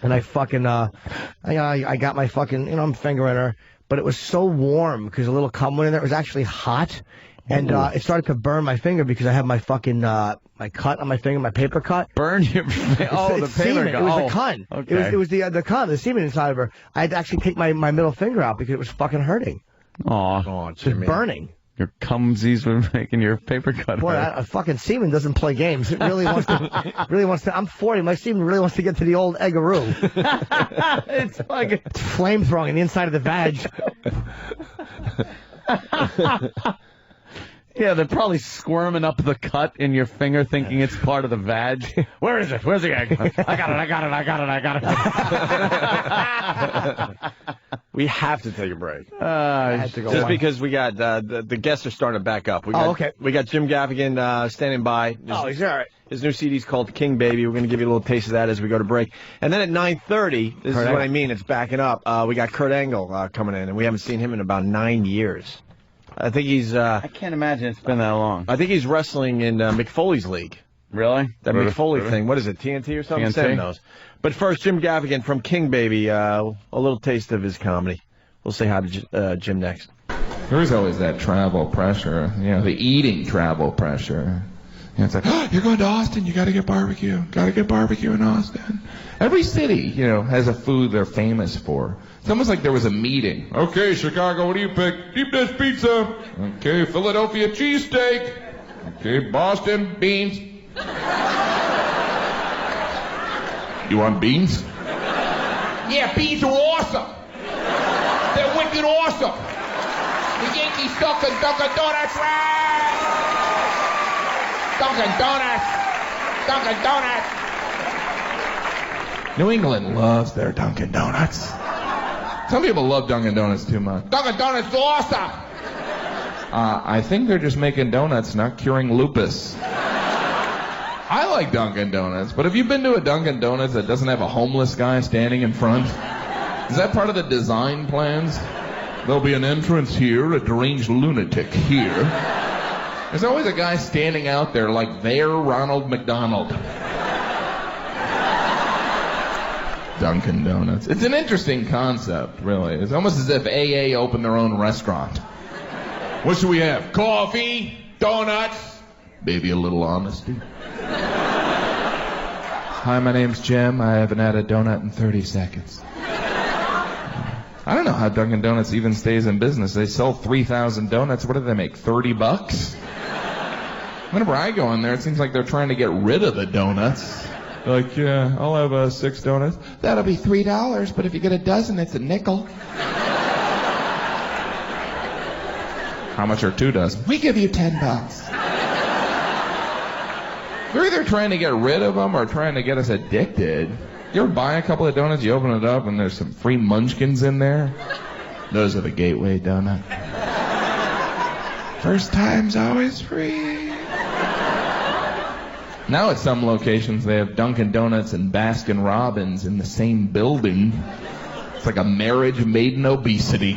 Speaker 5: And I fucking, I got my fucking, I'm fingering her, but it was so warm because a little cum went in there. It was actually hot, and it started to burn my finger because I have my fucking, my cut on my finger, my paper cut.
Speaker 4: Burn your finger? Oh, the paper cut.
Speaker 5: It was the cunt.
Speaker 4: Okay.
Speaker 5: It was the cunt, the semen inside of her. I had to actually take my middle finger out because it was fucking hurting.
Speaker 4: Aw.
Speaker 5: It was burning.
Speaker 4: Your cumsies were making your paper cut.
Speaker 5: Boy, a fucking semen doesn't play games. It really wants to. I'm 40. My semen really wants to get to the old eggaroo. It's like flame throwing in the inside of the vag.
Speaker 4: Yeah, they're probably squirming up the cut in your finger, thinking it's part of the vag. Where is it? Where's the egg? I got it.
Speaker 3: We have to take a break.
Speaker 5: Just
Speaker 3: because we got the guests are starting to back up. We got Jim Gaffigan standing by.
Speaker 5: He's all right.
Speaker 3: His new CD's called King Baby. We're going to give you a little taste of that as we go to break. And then at 9:30, this is what I mean, it's backing up. We got Kurt Angle coming in, and we haven't seen him in about 9 years. I think he's...
Speaker 4: I can't imagine it's been that long.
Speaker 3: I think he's wrestling in McFoley's league.
Speaker 4: Really?
Speaker 3: That McFoley thing. What is it, TNT or something? Sam knows. But first, Jim Gaffigan from King Baby. A little taste of his comedy. We'll say hi to Jim next.
Speaker 16: There's always that travel pressure, the eating travel pressure. It's like, oh, you're going to Austin, you got to get barbecue. Got to get barbecue in Austin. Every city, has a food they're famous for. It's almost like there was a meeting. Okay, Chicago, what do you pick? Deep dish pizza. Okay, Philadelphia cheesesteak. Okay, Boston, beans. You want beans? Yeah, beans are awesome. They're wicked awesome. The Yankees suck and Dunkin' Donuts right. Dunkin' Donuts. Dunkin' Donuts. New England loves their Dunkin' Donuts. Some people love Dunkin' Donuts too much. Dunkin' Donuts is awesome. I think they're just making donuts, not curing lupus. I like Dunkin' Donuts, but have you been to a Dunkin' Donuts that doesn't have a homeless guy standing in front? Is that part of the design plans? There'll be an entrance here, a deranged lunatic here. There's always a guy standing out there like they're Ronald McDonald. Dunkin' Donuts. It's an interesting concept, really. It's almost as if AA opened their own restaurant. What should we have? Coffee? Donuts? Maybe a little honesty. Hi, my name's Jim. I haven't had a donut in 30 seconds. I don't know how Dunkin' Donuts even stays in business. They sell 3,000 donuts. What do they make, $30? Whenever I go in there, it seems like they're trying to get rid of the donuts. Like, yeah, I'll have 6 donuts. That'll be $3, but if you get a dozen, it's a nickel. How much are 2 dozen? We give you $10. They're either trying to get rid of them or trying to get us addicted. You ever buy a couple of donuts, you open it up, and there's some free munchkins in there? Those are the gateway donut. First time's always free. Now at some locations they have Dunkin' Donuts and Baskin Robbins in the same building. It's like a marriage made in obesity.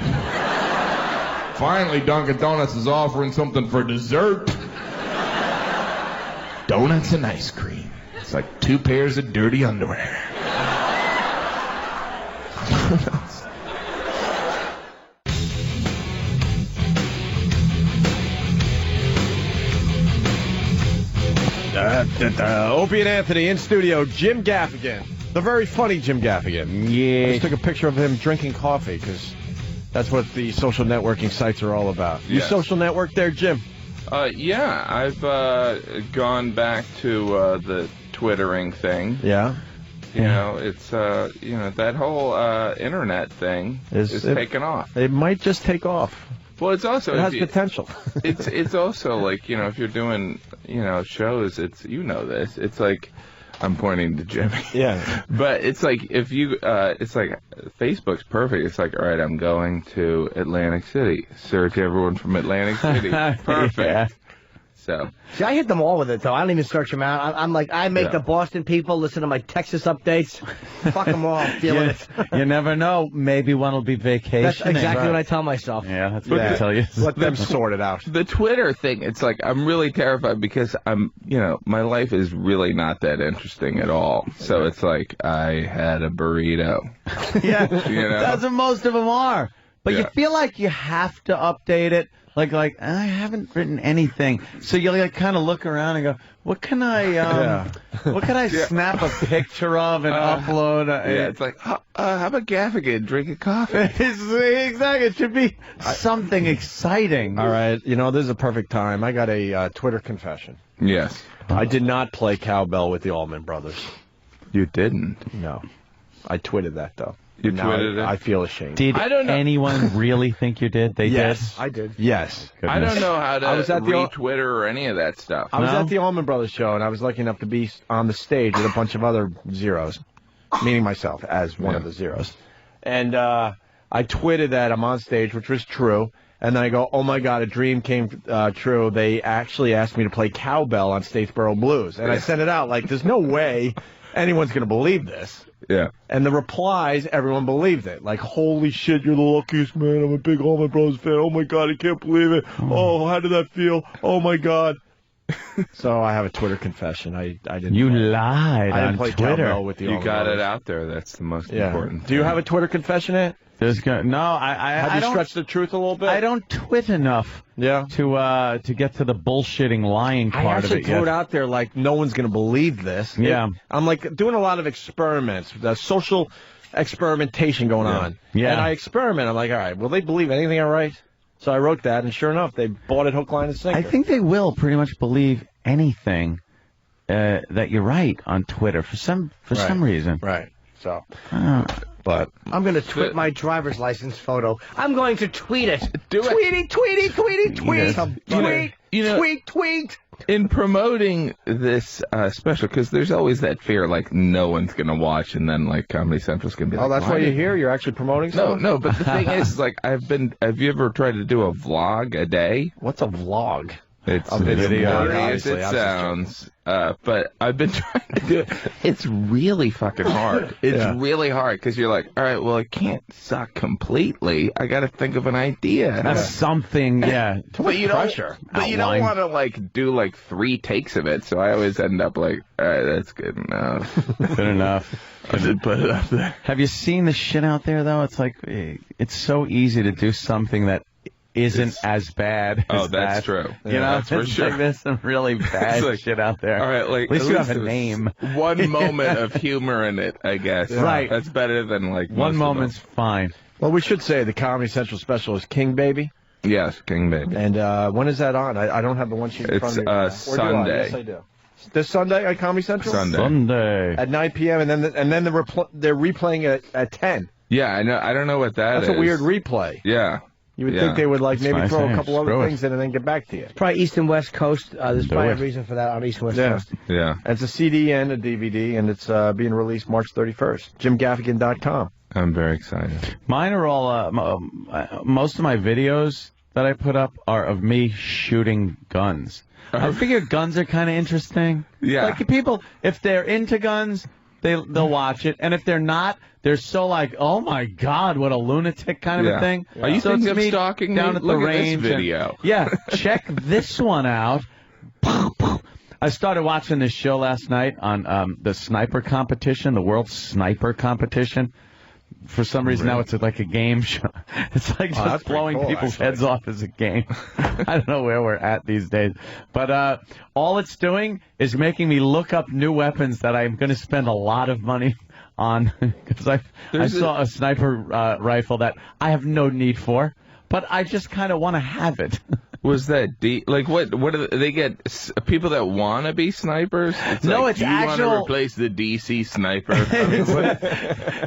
Speaker 16: Finally, Dunkin' Donuts is offering something for dessert. Donuts and ice cream. It's like 2 pairs of dirty underwear.
Speaker 3: Opie and Anthony in studio. Jim Gaffigan. The very funny Jim Gaffigan.
Speaker 4: Yeah.
Speaker 3: I just took a picture of him drinking coffee because that's what the social networking sites are all about. You social network there, Jim?
Speaker 18: Yeah, I've gone back to the Twittering thing.
Speaker 3: Yeah.
Speaker 18: You know, it's that whole internet thing is taking off.
Speaker 3: It might just take off.
Speaker 18: Well, it's also
Speaker 3: it has potential.
Speaker 18: it's also like, you know, if you're doing, you know, shows, it's, you know, this. It's like, I'm pointing to Jimmy.
Speaker 3: Yeah.
Speaker 18: But it's like, if you, it's like, Facebook's perfect. It's like, all right, I'm going to Atlantic City. Search everyone from Atlantic City. Perfect.
Speaker 5: Yeah.
Speaker 18: So.
Speaker 5: See, I hit them all with it, though. I don't even search them out. I'm like, I make the Boston people listen to my Texas updates. Fuck them all. Feeling it.
Speaker 4: You never know. Maybe one will be vacationing.
Speaker 5: That's exactly what I tell myself.
Speaker 4: Yeah, that's what I tell you.
Speaker 3: Let them sort it out.
Speaker 18: The Twitter thing, it's like, I'm really terrified because my life is really not that interesting at all. So it's like, I had a burrito.
Speaker 4: Yeah,
Speaker 18: you know?
Speaker 4: that's what most of them are. But you feel like you have to update it. Like I haven't written anything, so you like kind of look around and go, what can I snap a picture of and upload?
Speaker 18: It's like, how about Gaffigan drinking coffee?
Speaker 4: Exactly, it should be something exciting.
Speaker 3: All right, you know, this is a perfect time. I got a Twitter confession.
Speaker 18: Yes.
Speaker 3: I did not play cowbell with the Allman Brothers.
Speaker 18: You didn't?
Speaker 3: No. I tweeted that, though.
Speaker 18: You tweeted it?
Speaker 3: I feel ashamed.
Speaker 4: Did
Speaker 18: I don't know.
Speaker 4: anyone really think you did? They
Speaker 3: yes,
Speaker 4: did?
Speaker 3: I did. Yes.
Speaker 18: Goodness. I don't know how to
Speaker 3: I was at
Speaker 18: Twitter or any of that stuff.
Speaker 3: I was at the Allman Brothers show, and I was lucky enough to be on the stage with a bunch of other zeros, meaning myself as one of the zeros. And I tweeted that I'm on stage, which was true. And then I go, oh, my God, a dream came true. They actually asked me to play cowbell on Statesboro Blues. And I sent it out like, there's no way anyone's going to believe this.
Speaker 18: Yeah.
Speaker 3: And the replies, everyone believed it. Like, holy shit, you're the luckiest man. I'm a big Allman Brothers fan. Oh, my God, I can't believe it. Oh, how did that feel? Oh, my God. So I have a Twitter confession. I didn't.
Speaker 4: You lied
Speaker 3: I didn't
Speaker 4: on
Speaker 3: play
Speaker 4: Twitter.
Speaker 3: cowbell with the
Speaker 18: You
Speaker 3: Allman
Speaker 18: got
Speaker 3: Brothers.
Speaker 18: it out there. That's the most important thing.
Speaker 3: Do you have a Twitter confession, Ed?
Speaker 4: Have you
Speaker 3: stretched the truth a little bit?
Speaker 4: I don't twit enough.
Speaker 3: Yeah.
Speaker 4: To get to the bullshitting lying part of it.
Speaker 3: I actually threw it out there like no one's going to believe this.
Speaker 4: Yeah.
Speaker 3: I'm like doing a lot of experiments, social experimentation going on.
Speaker 4: Yeah.
Speaker 3: And I experiment. I'm like, all right, will they believe anything I write? So I wrote that, and sure enough, they bought it hook, line, and sinker.
Speaker 4: I think they will pretty much believe anything that you write on Twitter for some reason.
Speaker 3: Right. So.
Speaker 5: But I'm going to tweet my driver's license photo. I'm going to tweet it.
Speaker 18: Do it.
Speaker 5: Tweet.
Speaker 18: In promoting this special, because there's always that fear, like, no one's going to watch, and then, like, Comedy Central's going to be like,
Speaker 3: oh, that's why you're here? You're actually promoting something?
Speaker 18: No, but the thing is, like, have you ever tried to do a vlog a day?
Speaker 3: What's a vlog?
Speaker 18: It's
Speaker 3: a video,
Speaker 18: as it sounds, but I've been trying to do it. It's really fucking hard. It's really hard because you're like, all right, well, it can't suck completely. I got to think of an idea.
Speaker 4: That's something, yeah.
Speaker 18: But you
Speaker 3: pressure.
Speaker 18: But you don't want to like do like 3 takes of it. So I always end up like, all right, that's good enough.
Speaker 4: Good enough.
Speaker 18: I did put it up there.
Speaker 4: Have you seen the shit out there though? It's like it's so easy to do something that isn't as bad.
Speaker 18: Oh, that's true.
Speaker 4: You know,
Speaker 18: that's for
Speaker 4: it's
Speaker 18: sure.
Speaker 4: like there's some really bad
Speaker 18: like,
Speaker 4: shit out there.
Speaker 18: All right, like
Speaker 4: at least you have a name.
Speaker 18: One moment of humor in it, I guess.
Speaker 4: Right.
Speaker 18: That's better than like
Speaker 4: one moment's fine.
Speaker 3: Well, we should say the Comedy Central special is King Baby.
Speaker 18: Yes, King Baby.
Speaker 3: And when is that on? I don't have the one sheet in front of me.
Speaker 18: It's Sunday.
Speaker 3: Yes, I do. This Sunday at Comedy Central?
Speaker 4: Sunday.
Speaker 3: At 9 p.m. and then they're replaying it at 10.
Speaker 18: Yeah, I know. I don't know what that is.
Speaker 3: That's a weird replay.
Speaker 18: Yeah.
Speaker 3: You would think they would like
Speaker 4: That's
Speaker 3: maybe
Speaker 4: what
Speaker 3: throw
Speaker 4: I'm
Speaker 3: a couple
Speaker 4: saying.
Speaker 3: other
Speaker 4: Screw it.
Speaker 3: things in and then get back to you.
Speaker 5: Probably East and West Coast. There's
Speaker 4: Do
Speaker 5: probably
Speaker 4: it.
Speaker 5: a reason for that on East and West
Speaker 3: Yeah.
Speaker 5: Coast.
Speaker 18: Yeah.
Speaker 3: And it's a CD and a DVD, and it's being released March 31st. JimGaffigan.com.
Speaker 18: I'm very excited.
Speaker 4: Mine are all, most of my videos that I put up are of me shooting guns. I figure guns are kind of interesting.
Speaker 18: Yeah.
Speaker 4: Like people, if they're into guns, they'll watch it, and if they're not, they're so like, oh my God, what a lunatic kind of a thing.
Speaker 18: Are you
Speaker 4: so
Speaker 18: thinking
Speaker 4: it's
Speaker 18: of
Speaker 4: me
Speaker 18: stalking
Speaker 4: down
Speaker 18: me?
Speaker 4: at the
Speaker 18: Look at this
Speaker 4: range?
Speaker 18: video.
Speaker 4: Yeah, check this one out. I started watching this show last night on the sniper competition, the world sniper competition. For some reason now it's like a game show. It's like
Speaker 3: that's
Speaker 4: just
Speaker 3: pretty
Speaker 4: blowing
Speaker 3: cool,
Speaker 4: people's
Speaker 3: actually.
Speaker 4: heads off as a game. I don't know where we're at these days. But all it's doing is making me look up new weapons that I'm going to spend a lot of money on. Because I saw a sniper rifle that I have no need for, but I just kind of want to have it.
Speaker 18: Was that like what do they get? People that want to be snipers?
Speaker 4: No,
Speaker 18: like,
Speaker 4: it's
Speaker 18: do you
Speaker 4: actual.
Speaker 18: want to replace the DC sniper?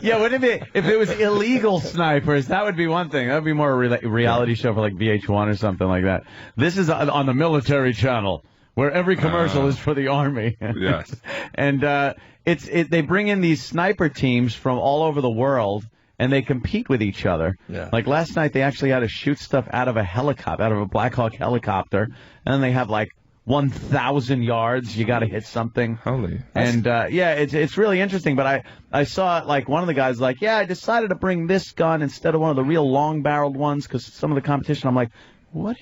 Speaker 4: Yeah, wouldn't it be if it was illegal snipers? That would be one thing. That would be more a reality show for like VH1 or something like that. This is on the military channel where every commercial is for the army.
Speaker 18: Yes,
Speaker 4: and they bring in these sniper teams from all over the world. And they compete with each other.
Speaker 3: Yeah.
Speaker 4: Like last night, they actually had to shoot stuff out of a helicopter, out of a Black Hawk helicopter. And then they have like 1,000 yards. You got to hit something.
Speaker 18: Holy.
Speaker 4: And it's really interesting. But I saw like one of the guys like, I decided to bring this gun instead of one of the real long-barreled ones because some of the competition. I'm like, what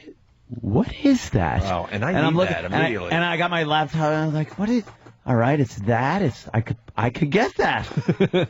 Speaker 4: is that?
Speaker 3: Wow, and
Speaker 4: I'm looking,
Speaker 3: that immediately.
Speaker 4: And I got my laptop. And I was like, what is? All right, it's that. I could get that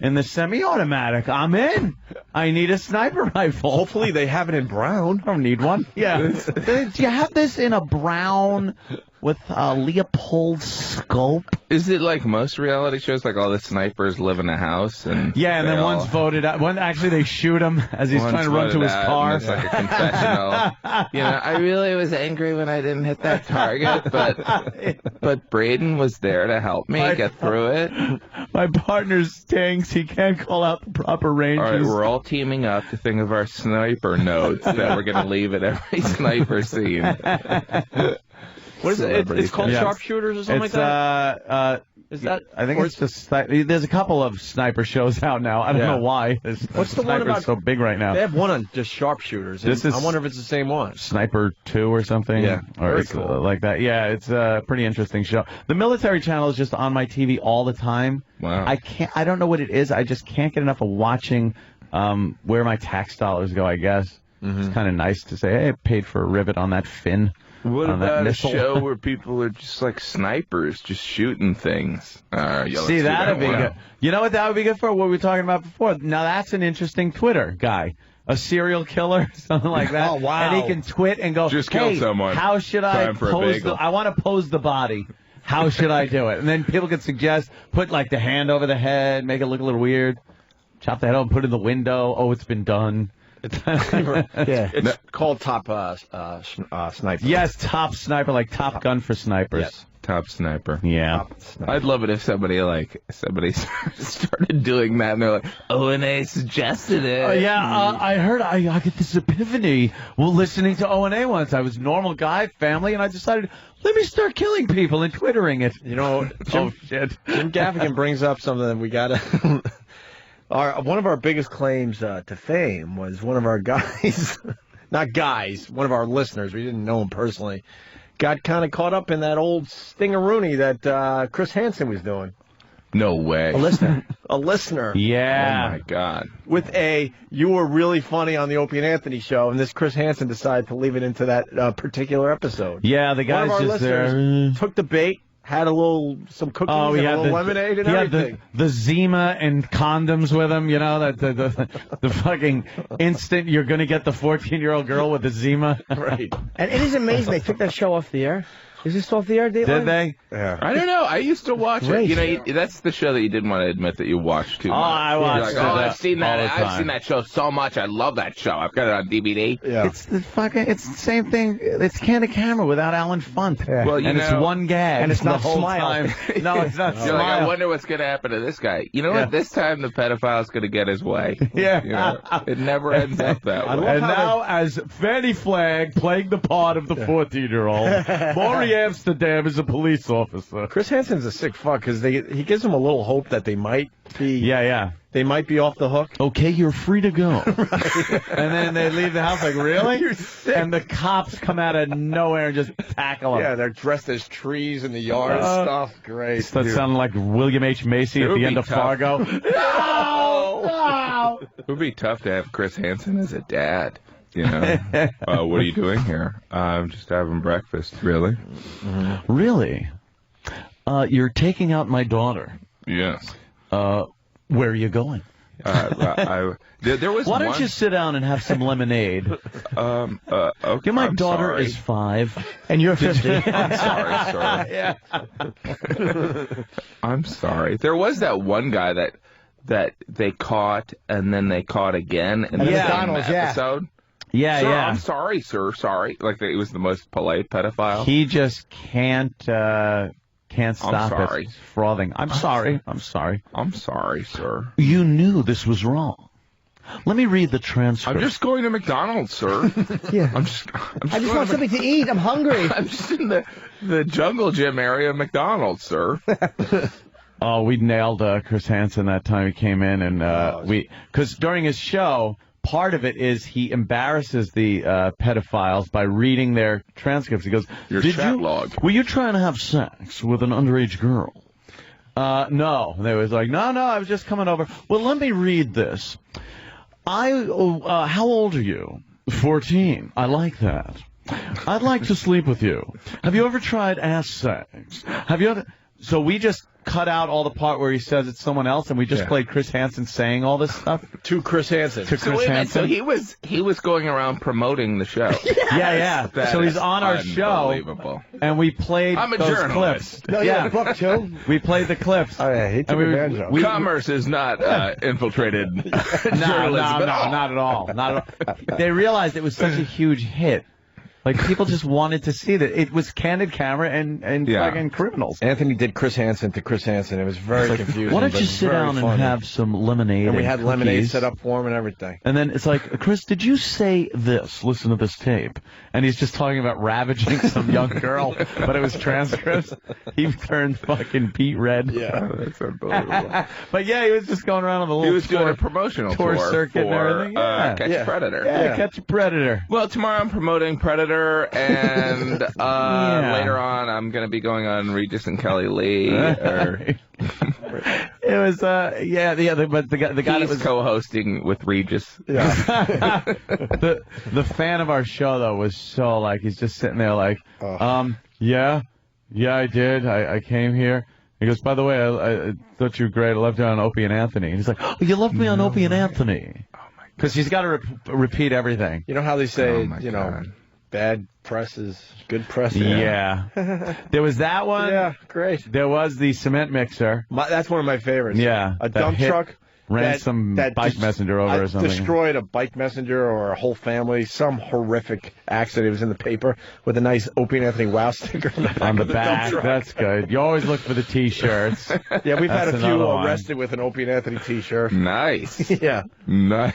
Speaker 4: in the semi-automatic. I'm in. I need a sniper rifle.
Speaker 3: Hopefully they have it in brown.
Speaker 4: I don't need one. Yeah. Do you have this in a brown with a Leopold scope?
Speaker 18: Is it like most reality shows? Like all the snipers live in a house and
Speaker 4: and then one's voted out. One actually they shoot him as he's trying to run to his car.
Speaker 18: It's like a confessional. I really was angry when I didn't hit that target, but Braden was there to help me get through it.
Speaker 4: My partner stinks. He can't call out the proper ranges.
Speaker 18: All right, we're all teaming up to think of our sniper notes that we're going to leave at every sniper scene.
Speaker 3: What is it? It's called sharpshooters or something like that? Is that?
Speaker 4: I think it's just. There's a couple of sniper shows out now. I don't know why.
Speaker 3: What's the one about?
Speaker 4: So big right now.
Speaker 3: They have one on just sharpshooters. I wonder if it's the same one.
Speaker 4: Sniper 2 or something.
Speaker 3: Yeah,
Speaker 4: or
Speaker 3: very
Speaker 4: it's,
Speaker 3: cool.
Speaker 4: like that. Yeah, it's a pretty interesting show. The military channel is just on my TV all the time.
Speaker 18: Wow.
Speaker 4: I don't know what it is. I just can't get enough of watching where my tax dollars go. I guess it's kind of nice to say, hey, I paid for a rivet on that fin.
Speaker 18: What
Speaker 4: on that
Speaker 18: about a
Speaker 4: missile.
Speaker 18: show where people are just like snipers, just shooting things?
Speaker 4: See, that'd be good. You know what that would be good for? What we were talking about before. Now, that's an interesting Twitter guy. A serial killer, something like that.
Speaker 3: Oh, wow.
Speaker 4: And he can twit and go,
Speaker 18: Just kill someone.
Speaker 4: How should I
Speaker 18: Time for a
Speaker 4: pose
Speaker 18: bagel.
Speaker 4: I want to pose the body. How should I do it? And then people can suggest, put like the hand over the head, make it look a little weird. Chop the head off, put it in the window. Oh, it's been done.
Speaker 3: It's called Top Sniper.
Speaker 4: Yes, Top Sniper, like Top Gun for snipers.
Speaker 3: Yes.
Speaker 18: Top Sniper.
Speaker 4: Yeah.
Speaker 18: I'd love it if somebody started doing that and they're like, O&A suggested it.
Speaker 4: I heard I get this epiphany while listening to O&A once. I was a normal guy, family, and I decided, let me start killing people and twittering it.
Speaker 3: You know,
Speaker 4: Oh, shit.
Speaker 3: Jim Gaffigan brings up something that we got to... One of our biggest claims to fame was one of our guys, not guys, one of our listeners, we didn't know him personally, got kind of caught up in that old stingaroony that Chris Hansen was doing.
Speaker 18: No way.
Speaker 3: A listener.
Speaker 4: Yeah.
Speaker 18: Oh, my God.
Speaker 3: With you were really funny on the Opie and Anthony show, and this Chris Hansen decided to leave it into that particular episode.
Speaker 4: Yeah, the guy's
Speaker 3: one of our
Speaker 4: just
Speaker 3: listeners
Speaker 4: there.
Speaker 3: Took the bait. Had some cookies and a little lemonade and everything.
Speaker 4: The Zima and condoms with him, you know, that the fucking instant you're going to get the 14-year-old girl with the Zima.
Speaker 3: Right.
Speaker 5: And it is amazing they took that show off the air. Is this off the air, Dateline?
Speaker 4: Did they?
Speaker 3: Yeah.
Speaker 18: I don't know. I used to watch
Speaker 5: Great.
Speaker 18: it. That's the show that you didn't want to admit that you watched too much.
Speaker 4: I watched
Speaker 18: You're like,
Speaker 4: it
Speaker 18: I've seen that.
Speaker 4: all the
Speaker 18: I've
Speaker 4: time.
Speaker 18: seen that show so much. I love that show. I've got it on DVD.
Speaker 3: Yeah.
Speaker 4: It's the same thing. It's Candid Camera without Alan Funt.
Speaker 18: Well,
Speaker 4: and it's one gag.
Speaker 5: And it's
Speaker 4: the
Speaker 5: not
Speaker 4: whole
Speaker 5: Smile.
Speaker 4: time. No, it's not
Speaker 18: You're
Speaker 4: Smile.
Speaker 18: like, I wonder what's going to happen to this guy. You know what? This time the pedophile's going to get his way.
Speaker 4: Yeah.
Speaker 18: You know, it never ends up that way.
Speaker 4: And now, as Fanny Flagg playing the part of the 14-year-old, Maury Amsterdam is a police officer.
Speaker 8: Chris Hansen's a sick fuck because he gives them a little hope that they might be.
Speaker 4: Yeah.
Speaker 8: They might be off the hook.
Speaker 4: Okay, you're free to go. And then they leave the house like, really? You're sick. And the cops come out of nowhere and just tackle them.
Speaker 8: Yeah, they're dressed as trees in the yard and stuff. Great.
Speaker 4: That sounded like William H. Macy at the end of Fargo.
Speaker 18: No! It would be tough to have Chris Hansen as a dad. You know, what are you doing here? I'm just having breakfast. Really?
Speaker 4: Mm-hmm. Really? You're taking out my daughter.
Speaker 18: Yes.
Speaker 4: Where are you going?
Speaker 18: There was
Speaker 4: Why don't
Speaker 18: one...
Speaker 4: you sit down and have some lemonade?
Speaker 18: Okay.
Speaker 4: My
Speaker 18: I'm
Speaker 4: daughter
Speaker 18: sorry.
Speaker 4: is 5.
Speaker 5: And you're 50.
Speaker 18: I'm sorry, sir.
Speaker 4: Yeah.
Speaker 18: I'm sorry. There was that one guy that they caught and then they caught again in the same episode.
Speaker 4: Yeah,
Speaker 18: Sir,
Speaker 4: yeah.
Speaker 18: I'm sorry, sir. Sorry. Like it was the most polite pedophile.
Speaker 4: He just can't stop
Speaker 18: sorry.
Speaker 4: it. Frothing. I'm sorry. I'm sorry.
Speaker 18: I'm sorry, sir.
Speaker 4: You knew this was wrong. Let me read the transcript.
Speaker 18: I'm just going to McDonald's, sir.
Speaker 5: Yeah.
Speaker 18: I just
Speaker 5: want something to eat. I'm hungry.
Speaker 18: I'm just in the jungle gym area of McDonald's, sir.
Speaker 4: Oh, we nailed Chris Hansen that time he came in, and because during his show, part of it is he embarrasses the pedophiles by reading their transcripts. He goes, were you trying to have sex with an underage girl? No. And they was like, no, I was just coming over. Well, let me read this. How old are you? 14. I like that. I'd like to sleep with you. Have you ever tried ass sex? Have you ever... So we just cut out all the part where he says it's someone else, and we just played Chris Hansen saying all this stuff
Speaker 8: to Chris Hansen.
Speaker 18: So he was going around promoting the show.
Speaker 4: Yeah. So he's on our show, and we played
Speaker 18: I'm a
Speaker 4: those
Speaker 18: journalist.
Speaker 4: clips.
Speaker 5: No, you have a book too.
Speaker 4: We played the clips.
Speaker 8: Oh yeah, he took advantage of it.
Speaker 18: Commerce is not infiltrated.
Speaker 4: No, not at all. Not at all. They realized it was such a huge hit. Like, people just wanted to see that. It was Candid Camera and fucking criminals.
Speaker 8: Anthony did Chris Hansen to Chris Hansen. It was very confusing.
Speaker 4: Why don't you sit down and have some lemonade?
Speaker 8: And we had
Speaker 4: cookies.
Speaker 8: lemonade set up for him and everything.
Speaker 4: And then it's like, Chris, did you say this? Listen to this tape. And he's just talking about ravaging some young girl, but it was transcripts. He turned fucking beet red.
Speaker 18: Yeah, that's unbelievable.
Speaker 4: But yeah, he was just going around on the little
Speaker 18: He was doing a promotional
Speaker 4: tour circuit
Speaker 18: for,
Speaker 4: and everything.
Speaker 18: Catch Predator.
Speaker 4: Yeah, Catch a Predator.
Speaker 18: Well, tomorrow I'm promoting Predator, and later on I'm going to be going on Regis and Kelly Lee. It
Speaker 4: was, but the guy that was
Speaker 18: co-hosting with Regis.
Speaker 4: Yeah. the fan of our show though was so like he's just sitting there like, yeah, I did. I came here. He goes, by the way, I thought you were great. I loved you on Opie and Anthony. And he's like, oh, you loved me on Opie and Anthony. Because he's got to repeat everything.
Speaker 8: You know how they say, bad press is good press?
Speaker 4: Yeah. There was that one.
Speaker 8: Yeah, great.
Speaker 4: There was the cement mixer.
Speaker 8: That's one of my favorites.
Speaker 4: Yeah.
Speaker 8: A dump truck.
Speaker 4: Ran some bike messenger over or something.
Speaker 8: Destroyed a bike messenger or a whole family. Some horrific accident. It was in the paper with a nice Opie and Anthony wow sticker
Speaker 4: on the back. That's good. You always look for the T-shirts.
Speaker 8: Yeah, we've had a few arrested with an Opie and Anthony T-shirt.
Speaker 18: Nice.
Speaker 8: Yeah.
Speaker 18: Nice.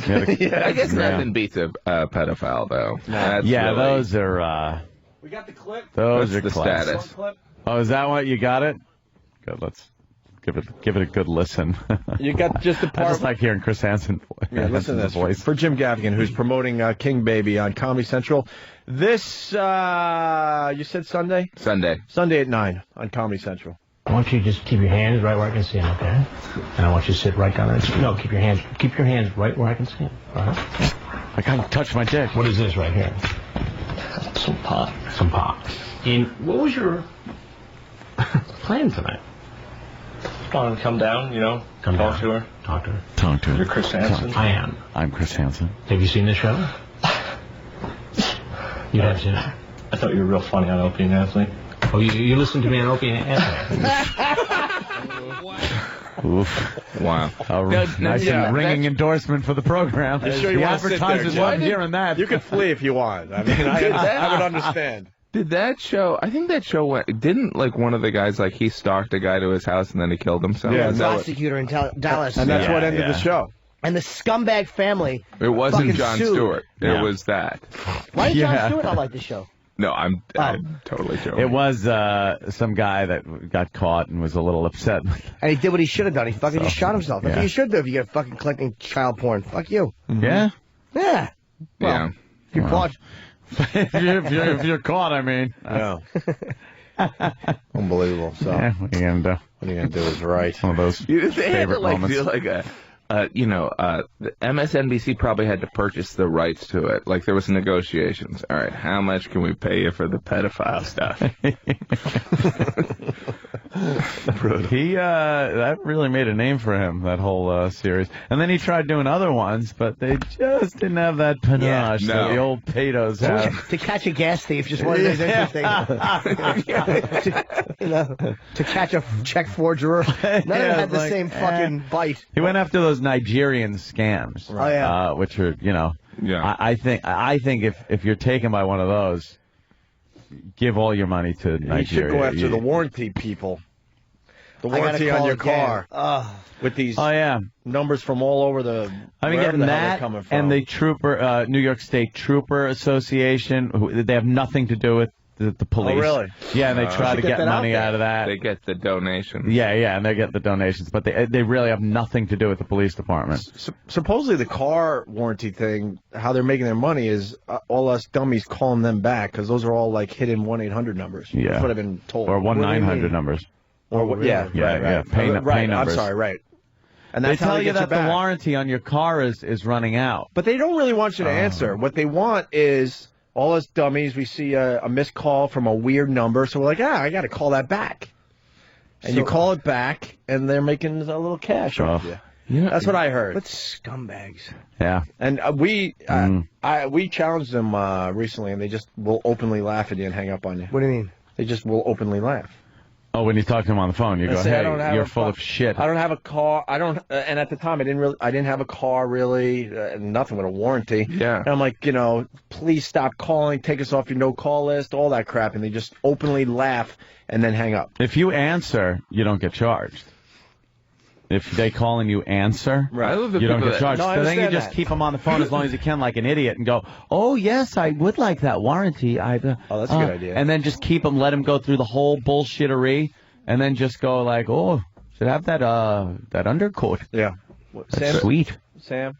Speaker 8: Yeah.
Speaker 18: I guess nothing beats a pedophile, though.
Speaker 4: Those are...
Speaker 5: We got the clip.
Speaker 4: Those are
Speaker 18: the
Speaker 4: clips.
Speaker 18: status.
Speaker 4: Oh, is that what? You got it? Good, let's... Give it a good listen.
Speaker 8: You got just the part.
Speaker 4: I just like hearing Chris Hansen.
Speaker 8: Yeah, listen to this voice for Jim Gaffigan, who's promoting King Baby on Comedy Central. This you said Sunday? Sunday at 9 on Comedy Central.
Speaker 11: I want you to just keep your hands right where I can see them, okay? And I want you to sit right down there. No, keep your hands right where I can see them.
Speaker 4: I can't touch my dick.
Speaker 11: What is this right here? Some pot. And what was your plan tonight?
Speaker 22: Come down, talk to her.
Speaker 4: Talk to her.
Speaker 22: You're Chris Hansen.
Speaker 11: I am.
Speaker 4: I'm Chris Hansen.
Speaker 11: Have you seen the show? You have seen it?
Speaker 22: I thought you were real funny on Opie and Anthony.
Speaker 11: Oh, you listened to me on Opie and Anthony?
Speaker 4: Oof.
Speaker 18: Wow.
Speaker 4: Nice and ringing endorsement for the program.
Speaker 3: You sure you
Speaker 4: the
Speaker 3: want to sit there,
Speaker 4: advertisers
Speaker 3: Jay?
Speaker 4: love hearing that.
Speaker 3: You could flee if you want. I mean, I would understand.
Speaker 18: Did that show? I think that show didn't like one of the guys like he stalked a guy to his house and then he killed himself.
Speaker 5: Yeah, prosecutor in Dallas.
Speaker 3: And that's what ended the show.
Speaker 5: And the scumbag family.
Speaker 18: It wasn't Jon
Speaker 5: sued.
Speaker 18: Stewart. It was that.
Speaker 5: Why did Jon Stewart not like the show?
Speaker 18: No, I'm totally joking.
Speaker 4: It was some guy that got caught and was a little upset.
Speaker 5: And he did what he should have done. He fucking just shot himself. That's
Speaker 4: Yeah.
Speaker 5: what you should do if you get fucking collecting child porn. Fuck you.
Speaker 4: Yeah?
Speaker 5: Yeah. Well, if you're caught.
Speaker 4: if you're caught, I mean.
Speaker 3: Yeah. Unbelievable. So
Speaker 4: Yeah, what are you going to do?
Speaker 3: What are you going to do is right.
Speaker 4: One of those
Speaker 18: They had to
Speaker 4: favorite moments.
Speaker 18: do like a, the MSNBC probably had to purchase the rights to it. Like there was negotiations. All right, how much can we pay you for the pedophile stuff?
Speaker 4: He that really made a name for him, that whole series. And then he tried doing other ones, but they just didn't have that panache that the old pedos have.
Speaker 5: To catch a gas thief just wasn't as interesting. To catch a check forgerer. None of them had the same fucking bite.
Speaker 4: He went after those Nigerian scams, which are, I think if you're taken by one of those, give all your money to Nigeria.
Speaker 3: You should go after the warranty people. The warranty on your car. With these numbers from all over the...
Speaker 4: I mean, getting that
Speaker 3: coming from.
Speaker 4: and the Trooper, New York State Trooper Association, they have nothing to do with the police.
Speaker 3: Oh, really?
Speaker 4: Yeah, and they try to get money out of that.
Speaker 18: They get the donations.
Speaker 4: Yeah, and they get the donations, but they really have nothing to do with the police department.
Speaker 3: Supposedly the car warranty thing, how they're making their money is all us dummies calling them back, because those are all like hidden 1-800 numbers.
Speaker 4: Yeah.
Speaker 3: That's what I've been told.
Speaker 4: Or 1-900 numbers.
Speaker 3: Or what? Yeah, right.
Speaker 4: Pay
Speaker 3: right.
Speaker 4: numbers.
Speaker 3: I'm sorry, right. And
Speaker 4: They
Speaker 3: that's how
Speaker 4: tell
Speaker 3: they
Speaker 4: you
Speaker 3: get
Speaker 4: that the
Speaker 3: back.
Speaker 4: warranty on your car is running out.
Speaker 3: But they don't really want you to answer. What they want is all us dummies, we see a missed call from a weird number, so we're like, I got to call that back. And you call it back, and they're making a little cash off you. That's what I heard.
Speaker 5: What scumbags.
Speaker 4: Yeah.
Speaker 3: And we challenged them recently, and they just will openly laugh at you and hang up on you.
Speaker 5: What do you mean?
Speaker 3: They just will openly laugh.
Speaker 4: Oh, when you talk to them on the phone, you go,
Speaker 3: say,
Speaker 4: hey, you're full of shit.
Speaker 3: I don't have a car. I don't, and at the time I didn't have a car really, nothing with a warranty.
Speaker 18: Yeah.
Speaker 3: And I'm like, please stop calling, take us off your no-call list, all that crap, and they just openly laugh and then hang up.
Speaker 4: If you answer, you don't get charged. If they call and you answer, you don't get charged. So then you just keep them on the phone as long as you can like an idiot and go, oh, yes, I would like that warranty.
Speaker 3: Oh, that's a good idea.
Speaker 4: And then just keep them, let them go through the whole bullshittery, and then just go like, oh, should have that undercoat.
Speaker 3: Yeah.
Speaker 4: That's sweet.
Speaker 3: Sam,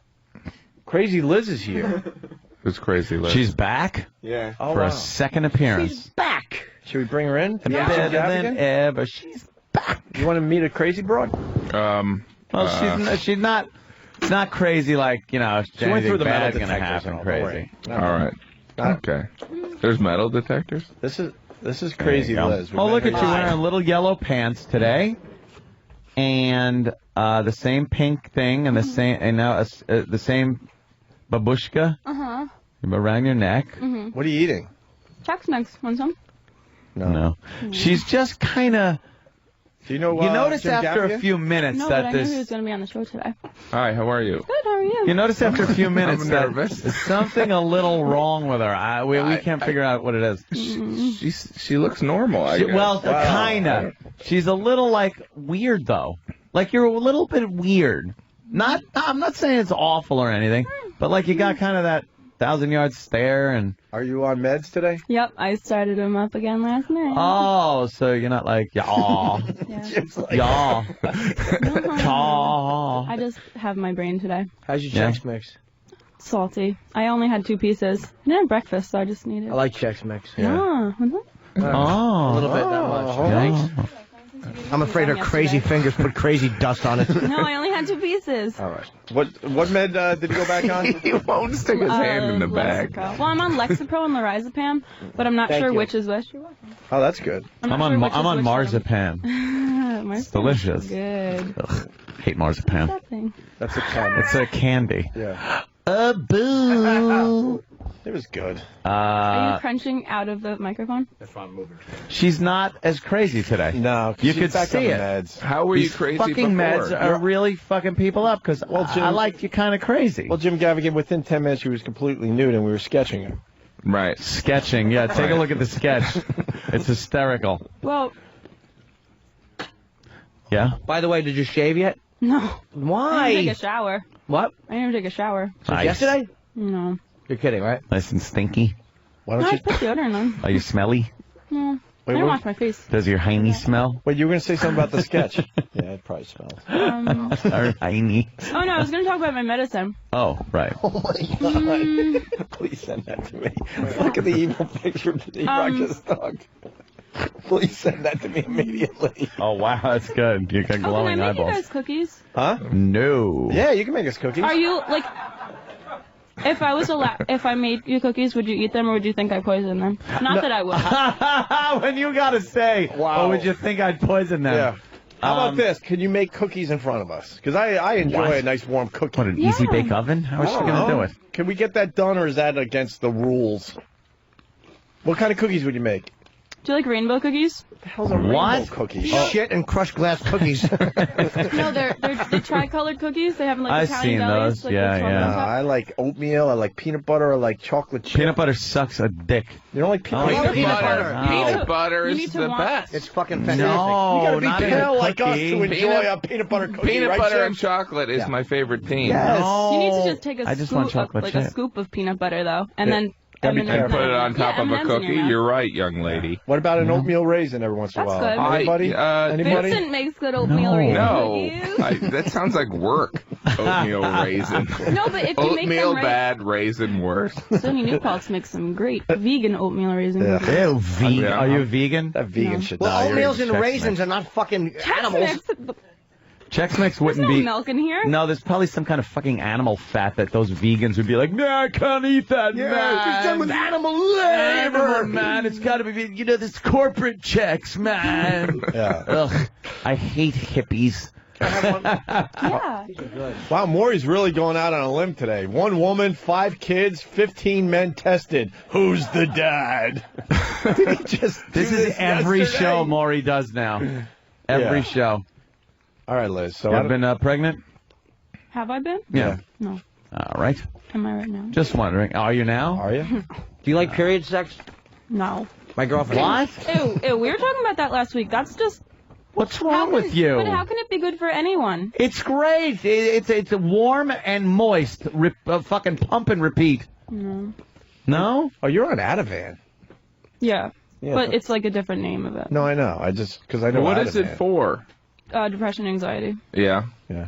Speaker 3: Crazy Liz is here.
Speaker 18: Who's Crazy Liz?
Speaker 4: She's back?
Speaker 3: Yeah.
Speaker 4: For a second appearance.
Speaker 5: She's back.
Speaker 3: Should we bring her in?
Speaker 4: Better than ever. She's back.
Speaker 3: You want to meet a crazy broad?
Speaker 4: Well, she's not crazy like,
Speaker 3: she went through the metal
Speaker 4: gonna
Speaker 3: detectors
Speaker 4: happen
Speaker 3: and all,
Speaker 4: crazy.
Speaker 18: All right. Okay. There's metal detectors?
Speaker 3: This is Crazy Liz.
Speaker 4: Oh, look at you wearing little yellow pants today, and the same pink thing, and the same babushka around your neck.
Speaker 12: Mm-hmm.
Speaker 3: What are you eating?
Speaker 12: Chex Mix. Want some?
Speaker 4: No. She's just kind of.
Speaker 3: Do you know?
Speaker 4: You notice
Speaker 3: Jim
Speaker 4: after
Speaker 3: Gaffigan?
Speaker 4: a few minutes
Speaker 12: No,
Speaker 4: that
Speaker 12: but I
Speaker 4: this.
Speaker 12: knew he was going to be on the show today.
Speaker 18: Hi, how are you?
Speaker 12: Good, how are you?
Speaker 4: You notice after a few minutes
Speaker 18: I'm
Speaker 4: that
Speaker 18: nervous.
Speaker 4: there's something a little wrong with her. We can't figure out what it is.
Speaker 18: She looks normal, I guess.
Speaker 4: Well, kind of. She's a little, weird, though. Like, you're a little bit weird. I'm not saying it's awful or anything, but, you got kind of that 1,000-yard stare and...
Speaker 3: Are you on meds today?
Speaker 12: Yep, I started him up again last night.
Speaker 4: Oh, so you're not like, yaw. Yaw. Yaw.
Speaker 12: I just have my brain today.
Speaker 5: How's your Chex Mix?
Speaker 12: Salty. I only had 2 pieces. I didn't have breakfast, so I just needed...
Speaker 5: I like Chex Mix.
Speaker 12: Yeah.
Speaker 4: Oh.
Speaker 5: A little bit, not much. I'm afraid her crazy fingers put crazy dust on it.
Speaker 12: No, I only had 2 pieces.
Speaker 3: All right. What med did you go back on?
Speaker 18: He won't stick his hand in the bag.
Speaker 12: Well, I'm on Lexapro and Lorazepam, but I'm not
Speaker 3: Thank
Speaker 12: sure
Speaker 3: you.
Speaker 12: which is which.
Speaker 3: Oh, that's good.
Speaker 4: I'm on marzipan. It's delicious.
Speaker 12: Good.
Speaker 4: Ugh, hate marzipan.
Speaker 12: That thing?
Speaker 3: That's a candy.
Speaker 4: It's a candy.
Speaker 3: Yeah.
Speaker 4: Boo.
Speaker 8: It was good.
Speaker 1: Are you crunching out of the microphone?
Speaker 8: That's why I'm moving.
Speaker 4: She's not as crazy today.
Speaker 8: No,
Speaker 4: you
Speaker 8: she's
Speaker 4: could
Speaker 8: back
Speaker 4: see
Speaker 8: on the
Speaker 4: it.
Speaker 8: meds.
Speaker 18: How were you
Speaker 4: These
Speaker 18: crazy
Speaker 4: fucking
Speaker 18: before?
Speaker 4: meds are really fucking people up because I like you kind of crazy.
Speaker 8: Well, Jim Gaffigan, within 10 minutes, she was completely nude, and we were sketching her.
Speaker 18: Right.
Speaker 4: Sketching, yeah. Take a look at the sketch. It's hysterical.
Speaker 1: Well,
Speaker 4: Yeah?
Speaker 5: By the way, did you shave yet?
Speaker 1: no.
Speaker 5: Why?
Speaker 1: I didn't take a shower.
Speaker 5: What?
Speaker 1: I didn't take a shower.
Speaker 4: Nice.
Speaker 5: Yesterday?
Speaker 1: No.
Speaker 5: You're kidding, right?
Speaker 4: Nice and stinky.
Speaker 8: Why
Speaker 1: I put deodorant on.
Speaker 4: Are you smelly?
Speaker 1: No.
Speaker 8: Wait,
Speaker 1: I didn't
Speaker 8: what?
Speaker 1: wash my face.
Speaker 4: Does your hiney smell?
Speaker 8: Wait, you were going to say something about the sketch. Yeah, it probably smells.
Speaker 4: Our hiney.
Speaker 1: Oh, no, I was going to talk about my medicine.
Speaker 4: Oh, right.
Speaker 8: Oh, my God. Please send that to me. Look at the evil picture that Ebrock just took. Please send that to me immediately.
Speaker 4: Oh, wow, that's good. You got
Speaker 1: Oh, can I
Speaker 4: glowing
Speaker 1: make you
Speaker 4: eyeballs.
Speaker 1: guys cookies?
Speaker 8: Huh?
Speaker 4: No.
Speaker 8: Yeah, you can make us cookies.
Speaker 1: Are you, like... If I made you cookies, would you eat them or would you think I poisoned them? Not that I would.
Speaker 4: When you gotta say,
Speaker 8: Wow.
Speaker 4: or would you think I'd poison them?
Speaker 8: Yeah. How about this? Can you make cookies in front of us? Because I enjoy
Speaker 4: What?
Speaker 8: a nice warm cookie.
Speaker 4: What, an easy bake oven? How is she gonna do it?
Speaker 8: Can we get that done, or is that against the rules? What kind of cookies would you make?
Speaker 1: Do you like rainbow cookies?
Speaker 8: What the hell's a rainbow cookie?
Speaker 5: Shit and crushed glass cookies.
Speaker 1: No, they're tri-colored cookies. They have like
Speaker 4: I've
Speaker 1: Italian
Speaker 4: seen
Speaker 1: bellies.
Speaker 4: those.
Speaker 1: Like
Speaker 4: Yeah,
Speaker 1: the chocolate
Speaker 4: yeah.
Speaker 1: on top.
Speaker 8: I like oatmeal. I like peanut butter. I like chocolate chip.
Speaker 4: Peanut butter sucks a dick.
Speaker 8: You don't like peanut
Speaker 4: I
Speaker 8: butter?
Speaker 4: like peanut butter.
Speaker 18: Peanut butter
Speaker 1: You
Speaker 18: is
Speaker 1: need to
Speaker 18: the
Speaker 1: want-
Speaker 18: best.
Speaker 5: It's fucking fantastic.
Speaker 4: No,
Speaker 8: You gotta
Speaker 4: not
Speaker 8: be
Speaker 4: in a
Speaker 8: pale like us
Speaker 4: cookie.
Speaker 8: to enjoy a peanut butter cookie,
Speaker 18: Peanut
Speaker 8: right,
Speaker 18: butter
Speaker 8: Jim?
Speaker 18: and chocolate is my favorite team.
Speaker 8: Yes.
Speaker 4: No.
Speaker 1: You need to just take
Speaker 4: I
Speaker 1: a
Speaker 4: just want
Speaker 1: scoop,
Speaker 4: chocolate
Speaker 1: like
Speaker 4: chip.
Speaker 1: a scoop of peanut butter though, and
Speaker 8: Yeah.
Speaker 1: then
Speaker 8: Gotta be
Speaker 1: and
Speaker 8: careful.
Speaker 1: then
Speaker 18: Put it on top
Speaker 1: yeah,
Speaker 18: of a
Speaker 1: M&Ms in your
Speaker 18: cookie.
Speaker 1: mouth.
Speaker 18: You're right, young lady.
Speaker 8: What about an oatmeal raisin every once in a
Speaker 1: That's
Speaker 8: while?
Speaker 1: good.
Speaker 8: Anybody? Anybody?
Speaker 1: Vincent makes good oatmeal
Speaker 4: No.
Speaker 1: raisin
Speaker 18: No,
Speaker 1: cookies.
Speaker 18: that sounds like work. Oatmeal raisin.
Speaker 1: No, but if you make
Speaker 18: Oatmeal
Speaker 1: them right,
Speaker 18: bad, raisin worse.
Speaker 1: Sonny Newpaltz makes some great vegan oatmeal raisin cookies.
Speaker 4: Ew, vegan.
Speaker 18: Yeah.
Speaker 4: Are you vegan?
Speaker 8: That vegan
Speaker 1: No.
Speaker 8: shit.
Speaker 5: Well,
Speaker 8: nah, you're-
Speaker 5: oatmeals and
Speaker 4: Chex
Speaker 5: raisins
Speaker 4: Mix.
Speaker 5: are not fucking animals.
Speaker 1: There's
Speaker 4: Chex Mix wouldn't
Speaker 1: no
Speaker 4: be.
Speaker 1: milk in here.
Speaker 4: No, there's probably some kind of fucking animal fat that those vegans would be like, nah, I can't eat that,
Speaker 5: Yeah,
Speaker 4: man.
Speaker 5: it's done with animal labor.
Speaker 4: Animal, man. It's got to be, you know, this corporate checks, man.
Speaker 8: Yeah.
Speaker 4: Ugh, I hate hippies.
Speaker 1: Yeah.
Speaker 8: Wow, Maury's really going out on a limb today. 1 woman, 5 kids, 15 men tested. Who's the dad? Did he just
Speaker 4: This
Speaker 8: do
Speaker 4: is every
Speaker 8: yesterday?
Speaker 4: show Maury does now. Every
Speaker 8: Yeah.
Speaker 4: show.
Speaker 8: All right, Liz. So
Speaker 4: You
Speaker 8: I
Speaker 4: ever been pregnant?
Speaker 1: Have I been?
Speaker 4: Yeah.
Speaker 1: No.
Speaker 4: All right.
Speaker 1: Am I right now?
Speaker 4: Just wondering. Are you now?
Speaker 8: Are you?
Speaker 5: Do you like period sex?
Speaker 1: No.
Speaker 5: My girlfriend.
Speaker 4: What?
Speaker 1: Ew, we were talking about that last week. That's just...
Speaker 4: What's wrong with you?
Speaker 1: But how can it be good for anyone?
Speaker 4: It's great. It's warm and moist. Fucking pump and repeat.
Speaker 1: No.
Speaker 4: No?
Speaker 8: Oh, you're on Ativan.
Speaker 1: Yeah.
Speaker 8: Yeah,
Speaker 1: But it's like a different name of it.
Speaker 8: No, I know. I just because I know
Speaker 18: What is it
Speaker 8: Ativan.
Speaker 18: for?
Speaker 1: Depression, anxiety.
Speaker 18: Yeah.
Speaker 8: Yeah.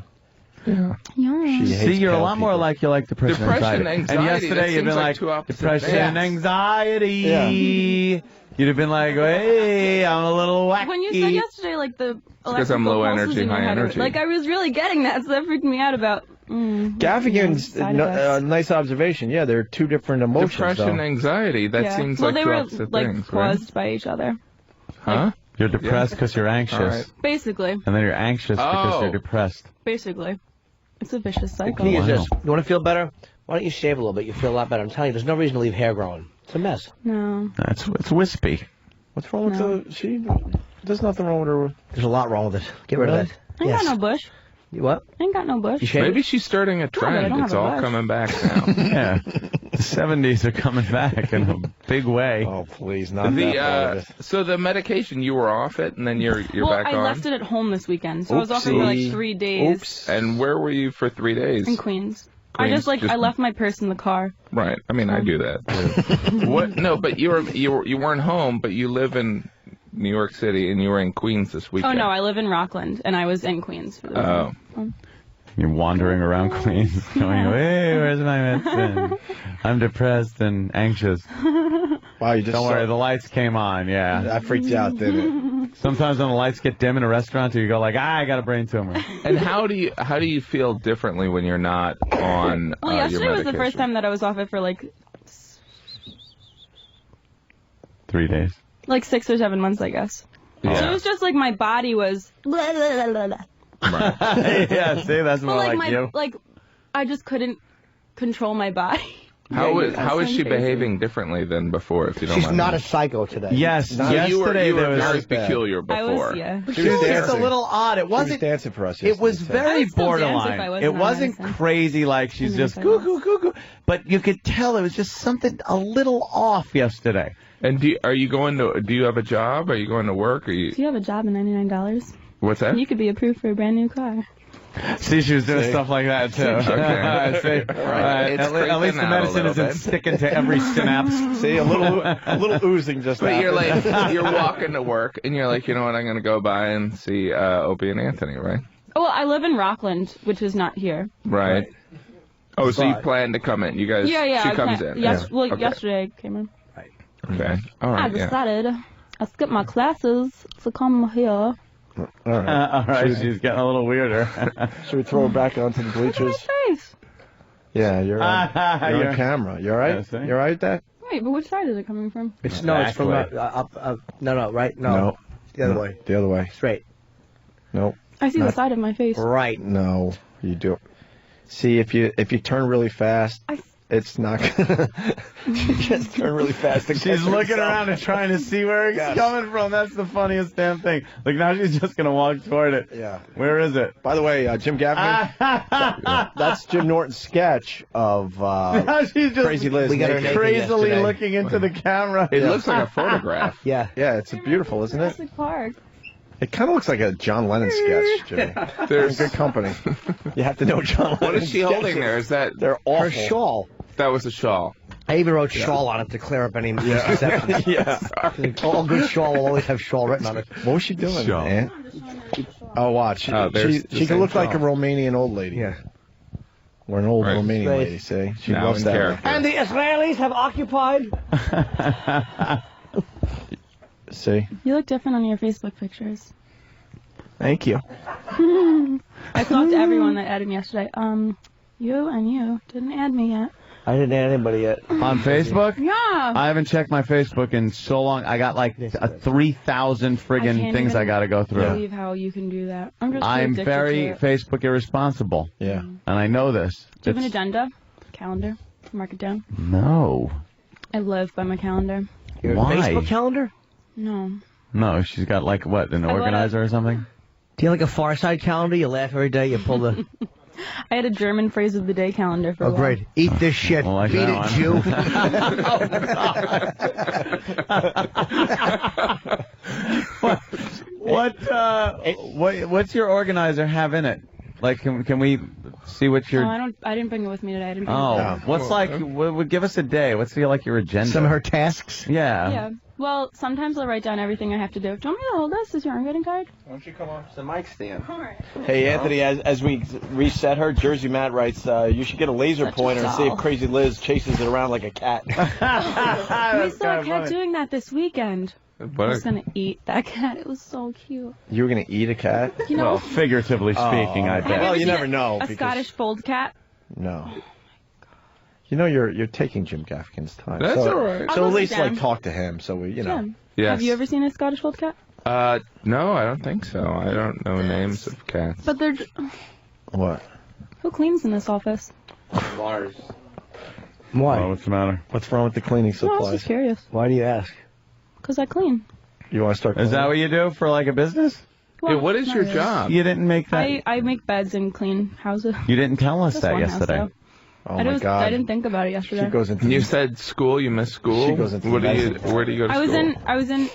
Speaker 18: Yeah.
Speaker 1: Yeah.
Speaker 8: She
Speaker 4: See,
Speaker 8: hates
Speaker 4: you're a
Speaker 8: pale
Speaker 4: lot more
Speaker 8: people.
Speaker 4: like you like depression,
Speaker 18: Depression,
Speaker 4: anxiety. And
Speaker 18: anxiety, that
Speaker 4: yesterday you've
Speaker 18: seems
Speaker 4: been
Speaker 18: like
Speaker 4: like
Speaker 18: two opposite
Speaker 4: depression
Speaker 18: things.
Speaker 4: and anxiety.
Speaker 8: Yeah.
Speaker 4: You'd have been like, hey, I'm a little wacky.
Speaker 1: When you said yesterday, like the
Speaker 18: 'cause I'm
Speaker 1: electrical
Speaker 18: low
Speaker 1: pulses
Speaker 18: energy,
Speaker 1: in your
Speaker 18: high
Speaker 1: head,
Speaker 18: energy.
Speaker 1: like I was really getting that, so that freaked me out about.
Speaker 8: Gaffigan's
Speaker 1: side effects.
Speaker 8: nice observation. Yeah, there are 2 different emotions.
Speaker 18: Depression,
Speaker 8: though.
Speaker 18: anxiety. That
Speaker 1: Yeah.
Speaker 18: seems
Speaker 1: well,
Speaker 18: like
Speaker 1: they
Speaker 18: two
Speaker 1: were
Speaker 18: opposite
Speaker 1: like
Speaker 18: things,
Speaker 1: caused by each other,
Speaker 18: right? Huh?
Speaker 4: You're depressed because you're anxious.
Speaker 18: All right.
Speaker 1: basically.
Speaker 4: And then you're anxious because
Speaker 18: Oh.
Speaker 4: you're depressed.
Speaker 1: Basically, it's a vicious
Speaker 5: The
Speaker 1: cycle.
Speaker 5: key is
Speaker 4: Wow.
Speaker 5: this. You want to feel better? Why don't you shave a little bit? You feel a lot better. I'm telling you, there's no reason to leave hair growing. It's a mess.
Speaker 1: No.
Speaker 4: It's wispy.
Speaker 8: What's wrong with
Speaker 1: No.
Speaker 8: the? There's nothing wrong with her.
Speaker 5: There's a lot wrong with it. Get rid of
Speaker 8: Really?
Speaker 5: it.
Speaker 1: I ain't got no bush.
Speaker 5: You what?
Speaker 1: I ain't got no bush.
Speaker 5: You shave
Speaker 18: Maybe
Speaker 5: it?
Speaker 18: she's starting a
Speaker 1: but I
Speaker 18: trend.
Speaker 1: don't
Speaker 18: It's
Speaker 1: have a
Speaker 18: all
Speaker 1: bush.
Speaker 18: coming back now.
Speaker 4: Yeah. The 70s are coming back in a big way.
Speaker 8: Oh, please, not that part of it.
Speaker 18: So the medication, you were off it, and then you're
Speaker 1: well,
Speaker 18: back
Speaker 1: I
Speaker 18: on.
Speaker 1: left it at home this weekend, so I was off it for like
Speaker 18: Oopsie.
Speaker 1: 3 days.
Speaker 8: Oops.
Speaker 18: And where were you for 3 days?
Speaker 1: In Queens. I
Speaker 18: Queens,
Speaker 1: just like I left my purse in the car.
Speaker 18: Right. I mean, I do that. Too. What? No, but you weren't home, but you live in New York City, and you were in Queens this
Speaker 1: Oh
Speaker 18: weekend.
Speaker 1: no, I live in Rockland, and I was in Queens. For the weekend.
Speaker 4: You're wandering around Queens going, hey, where's my medicine? I'm depressed and anxious.
Speaker 8: Wow, you just
Speaker 4: Don't worry, the lights came on, yeah.
Speaker 8: That freaked you out, didn't it?
Speaker 4: Sometimes when the lights get dim in a restaurant, you go like, I got a brain tumor.
Speaker 18: And how do you feel differently when you're not on
Speaker 1: Well,
Speaker 18: your
Speaker 1: yesterday was the
Speaker 18: medication?
Speaker 1: first time that I was off it for like
Speaker 4: 3 days.
Speaker 1: 6 or 7 months, I guess.
Speaker 18: Yeah.
Speaker 1: So it was just like my body was. Blah, blah, blah, blah.
Speaker 4: Yeah, see, that's more
Speaker 1: But
Speaker 4: like you.
Speaker 1: I just couldn't control my body.
Speaker 18: How is she behaving differently than before, if you don't
Speaker 5: She's
Speaker 18: mind?
Speaker 5: not a psycho today.
Speaker 4: Yes, yesterday
Speaker 18: you were
Speaker 4: there was
Speaker 18: very peculiar before.
Speaker 1: I was, yeah.
Speaker 4: She was just a little odd. It wasn't
Speaker 8: dancing for us.
Speaker 4: It was
Speaker 8: yesterday,
Speaker 4: very
Speaker 1: I would still dance if I
Speaker 4: borderline.
Speaker 1: wasn't
Speaker 4: It
Speaker 1: on
Speaker 4: wasn't
Speaker 1: medicine.
Speaker 4: crazy like she's just
Speaker 1: Anything
Speaker 4: goo goo goo goo. But you could tell it was just something a little off yesterday.
Speaker 18: And do you have a job? Are you going to work?
Speaker 1: Do you have a job in $99?
Speaker 18: What's that?
Speaker 1: You could be approved for a brand new car.
Speaker 4: See, she was doing stuff like that too.
Speaker 18: Okay.
Speaker 4: See, at least the medicine isn't sticking to every synapse.
Speaker 8: See, a little oozing just.
Speaker 18: But you're like, you're walking to work, and you're like, you know what? I'm going to go by and see Opie and Anthony, right?
Speaker 1: Well, I live in Rockland, which is not here.
Speaker 18: Right. Oh, so you plan to come in? You guys?
Speaker 1: Yeah.
Speaker 18: She comes in.
Speaker 1: Well,
Speaker 18: Okay.
Speaker 1: yesterday I came in.
Speaker 18: Okay. All right.
Speaker 1: I decided I skipped my classes to come here.
Speaker 8: All right.
Speaker 4: All right, she's getting a little weirder.
Speaker 8: Should we throw her back onto the bleachers?
Speaker 1: Face.
Speaker 8: Yeah, you're on camera. You all right?
Speaker 4: Yeah,
Speaker 8: You all right with that?
Speaker 1: Wait, but which side is it coming from?
Speaker 5: It's from up. No, right? No. The other way.
Speaker 8: The other way.
Speaker 5: Straight.
Speaker 8: Nope.
Speaker 1: I see the side of my face.
Speaker 5: Right.
Speaker 8: No, you do. See, if you turn really fast, it's not gonna. You just turn really fast.
Speaker 4: She's looking around and trying to see where it's coming from. That's the funniest damn thing. Like now she's just gonna walk toward it.
Speaker 8: Yeah.
Speaker 4: Where is it?
Speaker 8: By the way, Jim Gaffigan. That's Jim Norton's sketch of
Speaker 4: Now she's just
Speaker 8: Crazy Liz.
Speaker 4: crazily looking into the camera.
Speaker 18: It looks like a photograph.
Speaker 8: Yeah, it's beautiful, isn't it?
Speaker 1: Jurassic Park.
Speaker 8: It kind of looks like a John Lennon sketch, Jimmy. There's good company. You have to know John Lennon.
Speaker 18: What is she holding there? Is that
Speaker 8: They're awful.
Speaker 5: Her shawl.
Speaker 18: That was a shawl.
Speaker 5: I even wrote shawl on it to clear up any misconceptions. All good shawl will always have shawl written on it.
Speaker 8: What was she doing, man? Oh, watch. She can look like a Romanian old lady.
Speaker 5: Yeah.
Speaker 8: Or an old Romanian lady, see? She
Speaker 18: Now
Speaker 8: loves
Speaker 18: in
Speaker 8: that.
Speaker 18: character.
Speaker 5: And the Israelis have occupied.
Speaker 8: See?
Speaker 1: You look different on your Facebook pictures.
Speaker 8: Thank you.
Speaker 1: I talked to everyone that added me yesterday. You didn't add me yet.
Speaker 5: I didn't add anybody yet.
Speaker 4: On Facebook?
Speaker 1: Yeah.
Speaker 4: I haven't checked my Facebook in so long. I got like 3,000 friggin' things I got to go
Speaker 1: I
Speaker 4: through.
Speaker 1: can't believe how you can do that. I'm just
Speaker 4: I'm
Speaker 1: addicted
Speaker 4: very
Speaker 1: to it.
Speaker 4: Facebook irresponsible.
Speaker 8: Yeah.
Speaker 4: And I know this.
Speaker 1: Do you have an agenda? Calendar? Mark it down.
Speaker 4: No.
Speaker 1: I live by my calendar.
Speaker 5: Your
Speaker 4: Why?
Speaker 5: Facebook calendar?
Speaker 1: No.
Speaker 4: No, she's got like what, an
Speaker 1: I bought
Speaker 4: organizer or something?
Speaker 5: Do you have like a Far Side calendar? You laugh every day. You pull the.
Speaker 1: I had a German phrase of the day calendar for a
Speaker 5: Oh,
Speaker 1: while.
Speaker 5: great! Eat this shit.
Speaker 4: Well, like
Speaker 5: Beat
Speaker 4: that
Speaker 5: it,
Speaker 4: Jew. What's your organizer have in it? Like, can we see what your?
Speaker 1: I didn't bring it with me today. I didn't bring
Speaker 4: Oh,
Speaker 1: it.
Speaker 4: what's like? Give us a day. What's like your agenda?
Speaker 5: Some of her tasks.
Speaker 4: Yeah.
Speaker 1: Yeah. Well, sometimes I'll write down everything I have to do. Do you want me to hold this? Is your arm card?
Speaker 8: Why don't you come off the mic stand?
Speaker 1: All right.
Speaker 8: Hey, Anthony, as we reset her, Jersey Matt writes, you should get a laser pointer and see if Crazy Liz chases it around like a cat.
Speaker 1: We saw a cat doing that this weekend. I was going to eat that cat. It was so cute.
Speaker 8: You were going to eat a cat?
Speaker 1: You know-
Speaker 4: Well, figuratively speaking, I bet.
Speaker 8: Well, you never know.
Speaker 1: A Scottish fold cat.
Speaker 8: No. You know you're taking Jim Gaffigan's time.
Speaker 18: That's all right.
Speaker 8: So
Speaker 1: I'll
Speaker 8: at
Speaker 1: go
Speaker 8: least
Speaker 1: sit down.
Speaker 8: talk to him so we,
Speaker 1: Jim,
Speaker 18: Yes.
Speaker 1: have you ever seen a Scottish fold cat?
Speaker 18: No, I don't think so. I don't know names of cats.
Speaker 1: But they're...
Speaker 8: What?
Speaker 1: Who cleans in this office?
Speaker 18: Lars.
Speaker 5: Why?
Speaker 4: Oh, what's the matter?
Speaker 8: What's wrong with the cleaning
Speaker 1: No, I was
Speaker 8: supplies?
Speaker 1: just curious.
Speaker 5: Why do you ask?
Speaker 1: Because I clean.
Speaker 8: You want to start?
Speaker 4: Is that what you do for like a business?
Speaker 1: Well,
Speaker 18: what is
Speaker 1: not
Speaker 18: your
Speaker 1: really.
Speaker 18: job?
Speaker 4: You didn't make that.
Speaker 1: I make beds and clean houses.
Speaker 4: You didn't tell us
Speaker 1: Just
Speaker 4: that
Speaker 1: one house,
Speaker 4: yesterday.
Speaker 1: though.
Speaker 8: Oh
Speaker 1: I
Speaker 8: my God!
Speaker 1: I didn't think about it yesterday.
Speaker 8: She goes into.
Speaker 18: You said school. You missed school.
Speaker 8: She goes into
Speaker 18: Where do you
Speaker 8: medicine.
Speaker 18: go to school?
Speaker 1: I was in.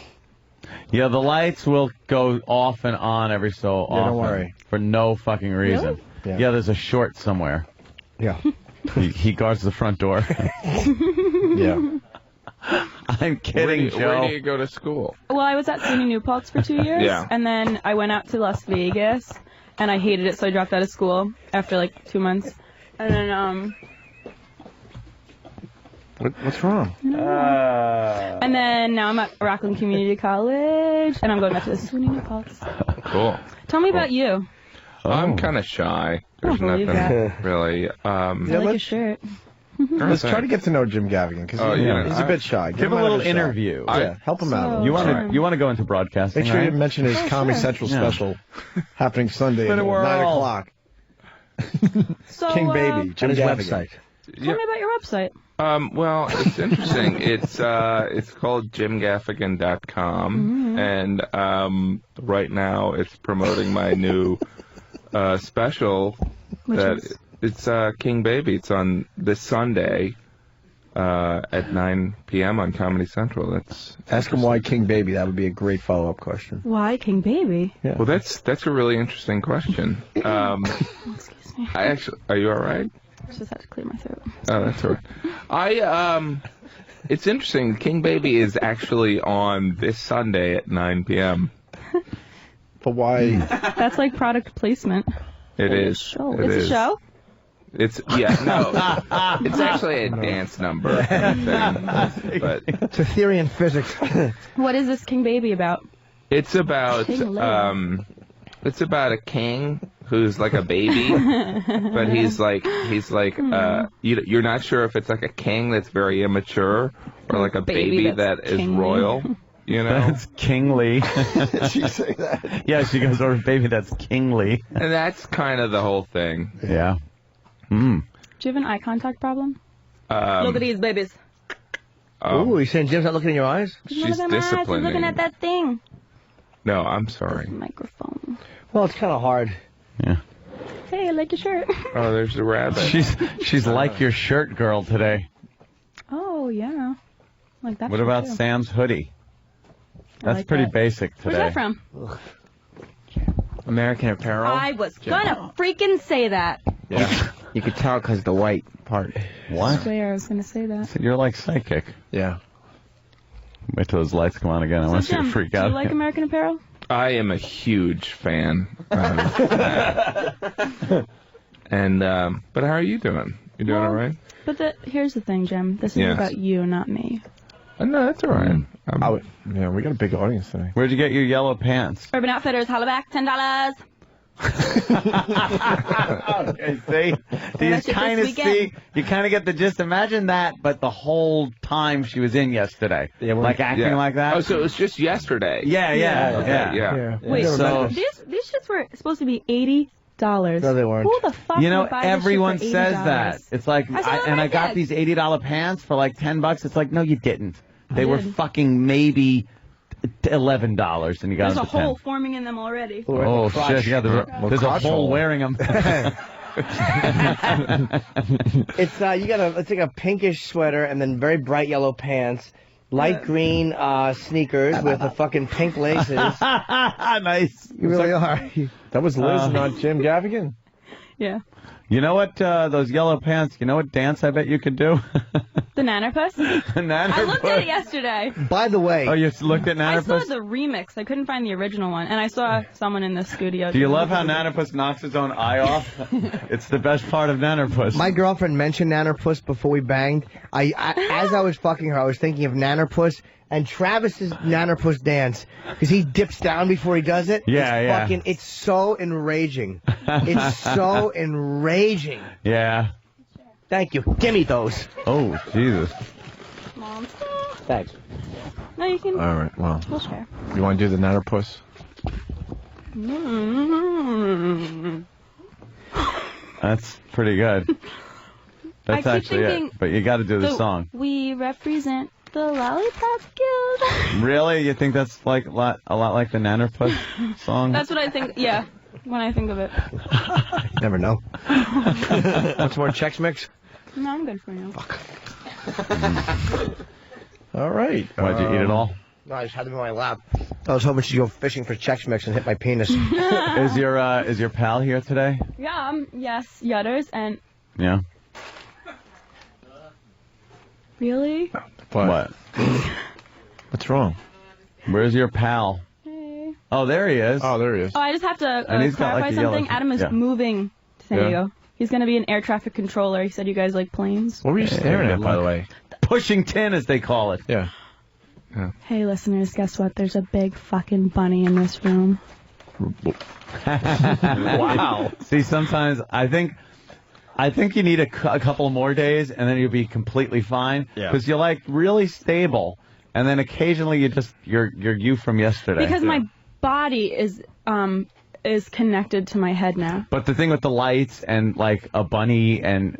Speaker 4: Yeah, the lights will go off and on every so often.
Speaker 8: don't worry.
Speaker 4: For no fucking reason.
Speaker 8: Really?
Speaker 4: Yeah, there's a short somewhere.
Speaker 8: Yeah.
Speaker 4: He guards the front door.
Speaker 8: Yeah.
Speaker 4: I'm kidding, Joe.
Speaker 18: Where do you go to school?
Speaker 1: Well, I was at SUNY New Paltz for 2 years.
Speaker 18: Yeah.
Speaker 1: And then I went out to Las Vegas, and I hated it, so I dropped out of school after like 2 months. And then
Speaker 8: What's wrong?
Speaker 1: and then now I'm at Rockland Community College, and I'm going back to the SUNY New Paltz.
Speaker 18: Cool.
Speaker 1: Tell me about you.
Speaker 18: I'm kind of shy. There's
Speaker 1: I don't believe
Speaker 18: nothing
Speaker 1: that.
Speaker 18: really.
Speaker 1: I like your shirt.
Speaker 8: Let's try to get to know Jim Gaffigan because he's a bit shy.
Speaker 4: Give him a little interview.
Speaker 8: Yeah, help him out.
Speaker 4: You want to go into broadcasting?
Speaker 8: Make sure you
Speaker 4: right?
Speaker 8: mention his Comedy Central special happening Sunday at 9 o'clock.
Speaker 1: So,
Speaker 8: King Baby, Jim
Speaker 5: his
Speaker 8: Gaffigan.
Speaker 5: website.
Speaker 1: Tell me about your website.
Speaker 18: Well, it's interesting. It's called jimgaffigan.com, and right now it's promoting my new special. It's King Baby. It's on this Sunday at 9 p.m. on Comedy Central.
Speaker 8: Ask him why King Baby. That would be a great follow-up question.
Speaker 1: Why King Baby?
Speaker 8: Yeah.
Speaker 18: Well, that's a really interesting question.
Speaker 1: Excuse me.
Speaker 18: Are you all right?
Speaker 1: I just have to clear my throat.
Speaker 18: Oh, that's all right. It's interesting. King Baby is actually on this Sunday at 9 p.m.
Speaker 8: But why?
Speaker 1: That's like product placement.
Speaker 18: It is.
Speaker 1: It's a show?
Speaker 18: It's actually a dance number. But
Speaker 5: it's a theory in physics.
Speaker 1: What is this King Baby about?
Speaker 18: It's about a king who's like a baby, but he's like you're not sure if it's like a king that's very immature or like a baby that is
Speaker 1: kingly.
Speaker 18: Royal. You know,
Speaker 4: that's kingly.
Speaker 8: She say that?
Speaker 4: Yeah, she goes, or baby, that's kingly.
Speaker 18: And that's kind of the whole thing.
Speaker 4: Yeah. Mm.
Speaker 1: Do you have an eye contact problem? Look at these babies.
Speaker 5: Ooh, you saying Jim's not looking in your eyes?
Speaker 18: She's disciplining.
Speaker 1: He's looking at that thing.
Speaker 18: No, I'm sorry.
Speaker 1: Microphone.
Speaker 5: Well, it's kind of hard.
Speaker 4: Yeah.
Speaker 1: Hey, I like your shirt.
Speaker 18: Oh, there's the rabbit.
Speaker 4: She's like your shirt girl today.
Speaker 1: Oh, yeah. Like that.
Speaker 4: What about
Speaker 1: too.
Speaker 4: Sam's hoodie? That's
Speaker 1: like
Speaker 4: pretty
Speaker 1: that.
Speaker 4: basic today.
Speaker 1: Where's that from?
Speaker 7: American Apparel.
Speaker 1: I was gonna freaking say that.
Speaker 7: Yeah. You could tell because the white part.
Speaker 4: What?
Speaker 1: I swear I was gonna say that.
Speaker 4: You're like psychic.
Speaker 8: Yeah.
Speaker 4: Wait till those lights come on again. I want you to
Speaker 1: Jim,
Speaker 4: freak
Speaker 1: do
Speaker 4: out.
Speaker 1: you like American Apparel?
Speaker 18: I am a huge fan. And but how are you doing? You doing all right?
Speaker 1: But here's the thing, Jim. This is about you, not me.
Speaker 18: No, that's all right.
Speaker 8: Yeah, we got a big audience today.
Speaker 4: Where'd you get your yellow pants?
Speaker 1: Urban Outfitters, holla back, $10.
Speaker 4: Okay, see? Do you kind of see? You kind of get the gist. Imagine that, but the whole time she was in yesterday. Yeah, like acting like that?
Speaker 18: Oh, so it was just yesterday?
Speaker 4: Yeah.
Speaker 1: Wait, so these shits were supposed to be $80.
Speaker 5: No, they weren't.
Speaker 1: Who the fuck
Speaker 4: You know,
Speaker 1: would buy this
Speaker 4: everyone
Speaker 1: shit for
Speaker 4: says
Speaker 1: $80?
Speaker 4: that. It's like, I got these $80 pants for like $10. It's like, no, you didn't. They were fucking maybe $11, and you got
Speaker 1: There's
Speaker 4: them
Speaker 1: a
Speaker 4: for 10.
Speaker 1: hole forming in them already.
Speaker 4: Oh, shit. Yeah, there's a hole wearing them.
Speaker 5: It's it's like a pinkish sweater and then very bright yellow pants, light green sneakers with the fucking pink laces.
Speaker 4: Nice.
Speaker 5: You really are.
Speaker 8: That was Liz, not Jim Gaffigan.
Speaker 1: Yeah.
Speaker 4: You know what, those yellow pants, you know what dance I bet you could do?
Speaker 1: The Nannerpuss? I looked at it yesterday.
Speaker 5: By the way.
Speaker 4: Oh, you looked at
Speaker 1: I saw
Speaker 4: Nannerpuss?
Speaker 1: the remix. I couldn't find the original one. And I saw someone in the studio.
Speaker 4: Do you love how Nannerpuss knocks his own eye off? It's the best part of Nannerpuss.
Speaker 5: My girlfriend mentioned Nannerpuss before we banged. As I was fucking her, I was thinking of Nannerpuss and Travis's Nannerpuss dance. Because he dips down before he does it.
Speaker 4: Yeah,
Speaker 5: It's so enraging. It's so enraging.
Speaker 4: Yeah.
Speaker 5: Thank you. Give me those.
Speaker 4: Oh, Jesus.
Speaker 1: Mom.
Speaker 5: Thanks.
Speaker 1: No, you can.
Speaker 8: All right, well.
Speaker 1: We'll share.
Speaker 8: You want to do the Nannerpuss?
Speaker 4: That's pretty good. That's
Speaker 1: I keep
Speaker 4: actually
Speaker 1: thinking,
Speaker 4: it. But you got to do the song.
Speaker 1: We represent the Lollipop Guild.
Speaker 4: Really? You think that's like a lot like the Nannerpuss song?
Speaker 1: That's what I think. Yeah, when I think of it.
Speaker 5: Never know. Want some more Chex Mix?
Speaker 1: No, I'm good for now.
Speaker 8: All right.
Speaker 4: Why'd you eat it all?
Speaker 5: No, I just had them in my lap. I was hoping she'd go fishing for Chex Mix and hit my penis.
Speaker 4: Is your pal here today?
Speaker 1: Yeah, yes, Yutters, and...
Speaker 4: Yeah.
Speaker 1: Really?
Speaker 4: What?
Speaker 8: What's wrong?
Speaker 4: Where's your pal?
Speaker 1: Hey.
Speaker 4: Oh, there he is.
Speaker 8: Oh, there he is.
Speaker 1: Oh, I just have to
Speaker 4: And he's got,
Speaker 1: clarify
Speaker 4: like, the
Speaker 1: something.
Speaker 4: yellow-
Speaker 1: Adam is
Speaker 4: yeah.
Speaker 1: moving to San
Speaker 8: Yeah.
Speaker 1: Diego. He's going to be an air traffic controller. He said you guys like planes.
Speaker 8: What were you staring at, by the way?
Speaker 4: Pushing tin, as they call it.
Speaker 8: Yeah.
Speaker 1: Hey, listeners, guess what? There's a big fucking bunny in this room.
Speaker 4: Wow. See, sometimes I think you need a couple more days, and then you'll be completely fine.
Speaker 8: Yeah.
Speaker 4: Because you're like really stable, and then occasionally you're you from yesterday.
Speaker 1: Because my body is is connected to my head now.
Speaker 4: But the thing with the lights and like a bunny and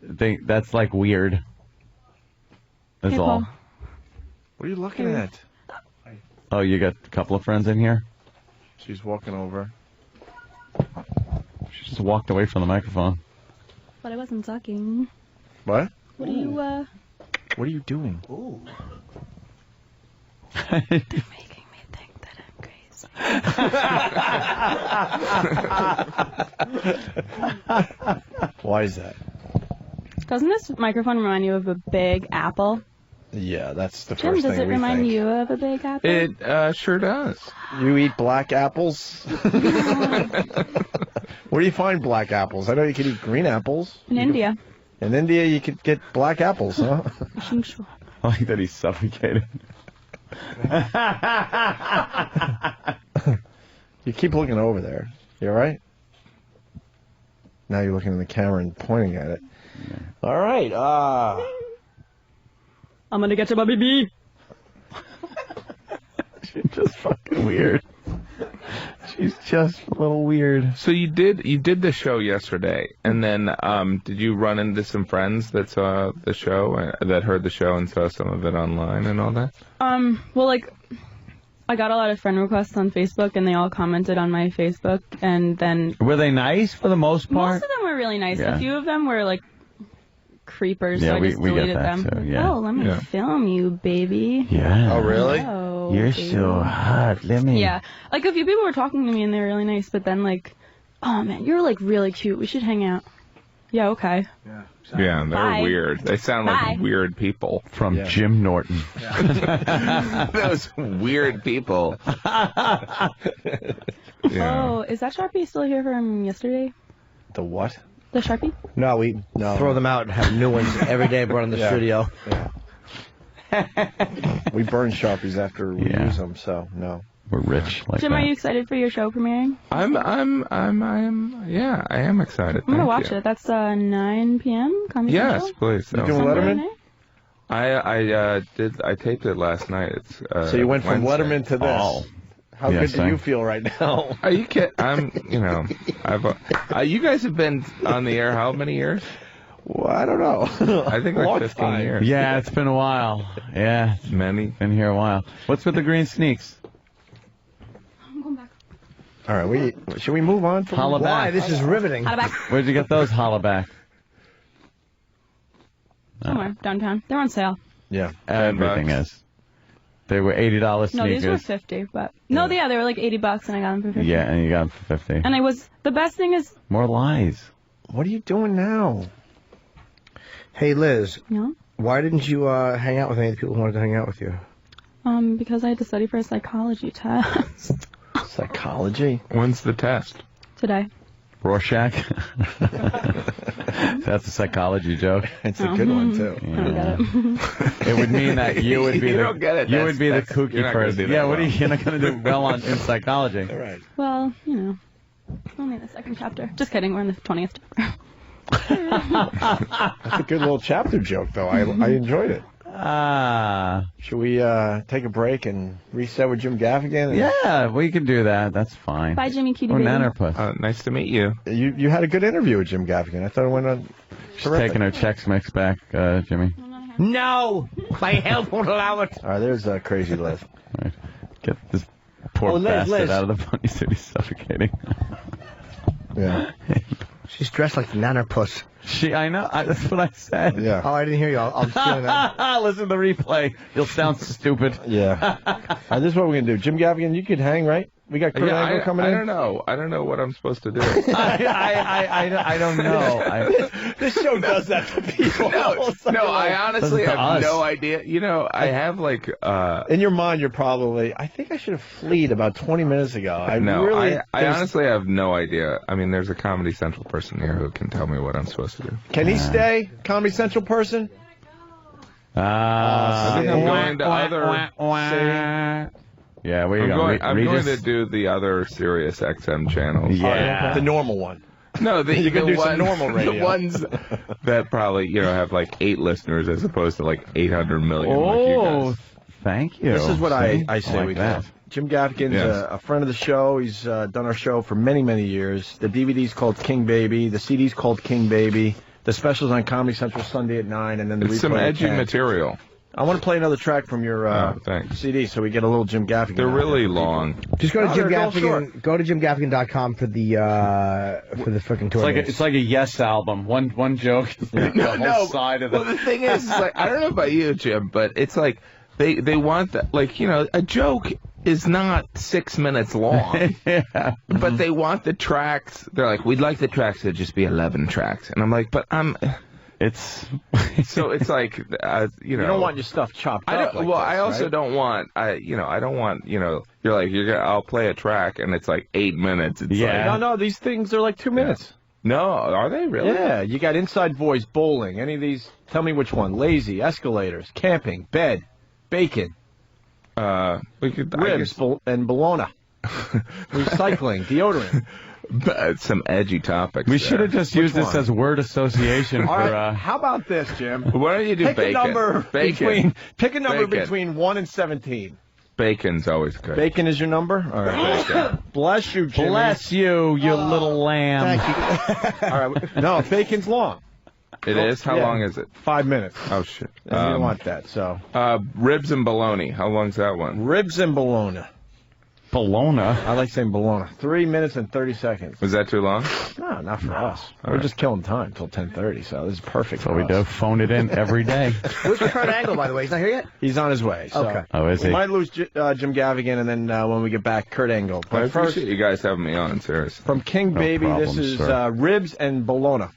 Speaker 4: that's like weird. That's
Speaker 1: Hey,
Speaker 4: all.
Speaker 1: Paul.
Speaker 8: What are you looking at?
Speaker 4: Oh, you got a couple of friends in here?
Speaker 8: She's walking over.
Speaker 4: She just walked away from the microphone.
Speaker 1: But I wasn't talking.
Speaker 8: What?
Speaker 1: What are you,
Speaker 8: What are you doing?
Speaker 1: Ooh. They're making me think that I'm crazy.
Speaker 8: Why is that?
Speaker 1: Doesn't this microphone remind you of a big apple?
Speaker 8: Yeah, that's the
Speaker 1: Jim,
Speaker 8: first
Speaker 1: does
Speaker 8: thing
Speaker 1: it
Speaker 8: we
Speaker 1: remind
Speaker 8: think.
Speaker 1: you of a big apple?
Speaker 18: It sure does.
Speaker 8: You eat black apples? Where do you find black apples? I know you can eat green apples.
Speaker 1: In India.
Speaker 8: In India, you could get black apples, huh?
Speaker 1: I
Speaker 4: like that he's suffocated.
Speaker 8: You keep looking over there. You all right? Now you're looking in the camera and pointing at it. Yeah. All right.
Speaker 1: I'm gonna get you, my baby.
Speaker 4: She's just fucking weird. She's just a little weird.
Speaker 18: So you did the show yesterday, and then did you run into some friends that saw the show, that heard the show and saw some of it online and all that?
Speaker 1: Well, like, I got a lot of friend requests on Facebook, and they all commented on my Facebook, and then...
Speaker 4: Were they nice for the most part?
Speaker 1: Most of them were really nice.
Speaker 4: Yeah.
Speaker 1: A few of them were, like, creepers,
Speaker 4: Yeah,
Speaker 1: so I just
Speaker 4: we get
Speaker 1: deleted
Speaker 4: that
Speaker 1: them.
Speaker 4: too, yeah.
Speaker 1: Oh, let me
Speaker 4: Yeah.
Speaker 1: film you, baby.
Speaker 4: Yeah.
Speaker 8: Oh, really?
Speaker 1: Oh,
Speaker 4: You're
Speaker 1: baby.
Speaker 4: so hot. Let me...
Speaker 1: Yeah. Like, a few people were talking to me, and they were really nice, but then, like, oh, man, you're, like, really cute. We should hang out. Yeah, okay.
Speaker 18: Yeah, they're
Speaker 1: Bye.
Speaker 18: weird. They sound
Speaker 1: Bye.
Speaker 18: like weird people.
Speaker 4: From Jim Norton.
Speaker 18: Those weird people.
Speaker 1: Oh, is that Sharpie still here from yesterday?
Speaker 8: The what?
Speaker 1: The Sharpie?
Speaker 5: No, we throw them out and have new ones every day brought in the
Speaker 8: Yeah.
Speaker 5: studio.
Speaker 8: We burn Sharpies after we use them, so no.
Speaker 4: We're rich like
Speaker 1: Jim, are you excited for your show premiering?
Speaker 18: Yeah, I am excited.
Speaker 1: I'm gonna
Speaker 18: Thank
Speaker 1: watch
Speaker 18: you.
Speaker 1: it. That's 9 p.m. Comedy
Speaker 18: Yes,
Speaker 1: Central?
Speaker 18: please.
Speaker 8: You doing Letterman?
Speaker 18: I taped it last night. It's
Speaker 8: So you went from
Speaker 18: Wednesday.
Speaker 8: Letterman to this.
Speaker 18: Oh.
Speaker 8: How
Speaker 18: Yes,
Speaker 8: good do you feel right now?
Speaker 18: Are you kidding? You guys have been on the air how many years?
Speaker 8: Well, I don't know.
Speaker 18: I think like 15 years.
Speaker 4: Yeah, it's been a while. Yeah.
Speaker 18: Many.
Speaker 4: Been here a while. What's with the green sneaks?
Speaker 8: All right, should we move on? From
Speaker 4: Holla back.
Speaker 5: This is riveting.
Speaker 4: Where'd you get those holla back?
Speaker 1: Somewhere downtown. They're on sale.
Speaker 8: Yeah.
Speaker 4: Everything is. They were $80 sneakers.
Speaker 1: No, these were 50, but they were like $80, and I got them for 50.
Speaker 4: Yeah, and you got them for 50.
Speaker 1: And the best thing is,
Speaker 4: More lies.
Speaker 8: What are you doing now?
Speaker 5: Hey, Liz.
Speaker 1: Yeah?
Speaker 5: Why didn't you hang out with any of the people who wanted to hang out with you?
Speaker 1: because I had to study for a psychology test
Speaker 8: Psychology?
Speaker 18: When's the test?
Speaker 1: today.
Speaker 4: Rorschach. That's a psychology joke.
Speaker 8: It's a good one too.
Speaker 1: I don't get it.
Speaker 4: It would mean that you would be
Speaker 18: You
Speaker 4: the
Speaker 18: don't get it.
Speaker 4: you
Speaker 18: That's-
Speaker 4: would be the
Speaker 18: that's- you're
Speaker 4: kooky
Speaker 18: not gonna
Speaker 4: person.
Speaker 18: do that
Speaker 4: Yeah, what are
Speaker 18: well.
Speaker 4: you? You're not going to do well in psychology.
Speaker 8: Right.
Speaker 1: Well, only the second chapter. Just kidding. We're in the 20th chapter.
Speaker 8: That's a good little chapter joke, though. I enjoyed it. Should we take a break and reset with Jim Gaffigan?
Speaker 4: Yeah, we can do that. That's fine.
Speaker 1: Bye, Jimmy Cutie
Speaker 4: Or
Speaker 1: Baby.
Speaker 4: Nannerpuss.
Speaker 18: Nice to meet you.
Speaker 8: You had a good interview with Jim Gaffigan. I thought it went on.
Speaker 4: She's taking her Chex Mix back, Jimmy.
Speaker 5: No! My health won't allow it.
Speaker 8: All right, there's Crazy Liz.
Speaker 4: Right. Get this poor bastard out of the bunny suit. He's suffocating.
Speaker 8: Yeah.
Speaker 5: She's dressed like the Nannerpuss.
Speaker 4: I know. That's what I said.
Speaker 8: Yeah.
Speaker 5: Oh, I didn't hear you. I'm stealing that.
Speaker 4: Listen to the replay. You'll sound stupid.
Speaker 8: Yeah. This is what we're going to do. Jim Gaffigan, you could hang, right? We got Kurt Angle coming in.
Speaker 18: I don't know. I don't know what I'm supposed to do.
Speaker 4: I don't know.
Speaker 8: This show does that to people.
Speaker 18: No, I honestly have no idea. I have like...
Speaker 8: in your mind, you're probably, I think I should have fleed about 20 minutes ago. I
Speaker 18: honestly have no idea. I mean, there's a Comedy Central person here who can tell me what I'm supposed to do.
Speaker 8: Can he stay? Comedy Central person?
Speaker 18: I think I'm going to other...
Speaker 4: Yeah, where you
Speaker 18: I'm
Speaker 4: going?
Speaker 18: going to do the other Sirius XM channels.
Speaker 4: Yeah.
Speaker 8: The normal one.
Speaker 18: No,
Speaker 8: you can do some
Speaker 18: ones-
Speaker 8: normal radio.
Speaker 18: The ones that probably, have like 8 listeners as opposed to like 800 million like you
Speaker 4: Oh,
Speaker 18: guys.
Speaker 4: thank you.
Speaker 8: This is what
Speaker 4: See?
Speaker 8: I say
Speaker 4: like
Speaker 8: we
Speaker 4: that.
Speaker 8: do. Jim Gaffigan's a friend of the show. He's done our show for many, many years. The DVD's called King Baby. The CD's called King Baby. The special's on Comedy Central Sunday at 9, and then the
Speaker 18: It's some edgy material.
Speaker 8: I want to play another track from your CD so we get a little Jim Gaffigan.
Speaker 18: They're really long.
Speaker 5: Just go to Jim Gaffigan. Go to JimGaffigan.com for the freaking tour.
Speaker 4: It's like a Yes album. One joke. The whole side of
Speaker 18: Well, the thing is like, I don't know about you, Jim, but it's like they want that. Like, you know, a joke is not 6 minutes long. But they want the tracks. They're like, we'd like the tracks to just be 11 tracks, and I'm like, but
Speaker 4: It's
Speaker 18: so it's like you
Speaker 8: don't want your stuff chopped up.
Speaker 18: I also don't want you're like I'll play a track and it's like 8 minutes. It's like,
Speaker 8: no, these things are like 2 minutes.
Speaker 18: No, are they really?
Speaker 8: Yeah, you got Inside Voice, bowling. Any of these? Tell me which one. Lazy, escalators, camping, bed, bacon. Ribs and bologna. Recycling, deodorant.
Speaker 18: Some edgy topics.
Speaker 4: We should have just used this as word association for.
Speaker 8: All right, how about this, Jim?
Speaker 18: Why don't you do
Speaker 8: pick
Speaker 18: bacon?
Speaker 8: Pick a number between 1 and 17.
Speaker 18: Bacon's always good.
Speaker 8: Bacon is your number? All right. Bacon. Bless you, Jimmy.
Speaker 4: Bless you, you little lamb.
Speaker 8: Thank you. All right. No, bacon's long.
Speaker 18: It is? How long is it?
Speaker 8: 5 minutes.
Speaker 18: Oh, shit.
Speaker 8: You don't want that, so.
Speaker 18: Ribs and bologna. How long's that one?
Speaker 8: Ribs and bologna.
Speaker 4: Bologna?
Speaker 8: I like saying bologna. 3 minutes and 30 seconds.
Speaker 18: Was that too long?
Speaker 8: No, not for us. We're just killing time till 10:30, so this is perfect
Speaker 4: for us. We do. Phone it in every day.
Speaker 5: Where's Kurt Angle, by the way? He's not here yet?
Speaker 8: He's on his way. So.
Speaker 5: Okay.
Speaker 4: Oh, is he?
Speaker 8: We might lose Jim Gaffigan, and then when we get back, Kurt Angle. But
Speaker 18: I appreciate you guys having me on, seriously.
Speaker 8: From King Baby,
Speaker 18: problem,
Speaker 8: this is
Speaker 18: sir.
Speaker 8: ribs and bologna.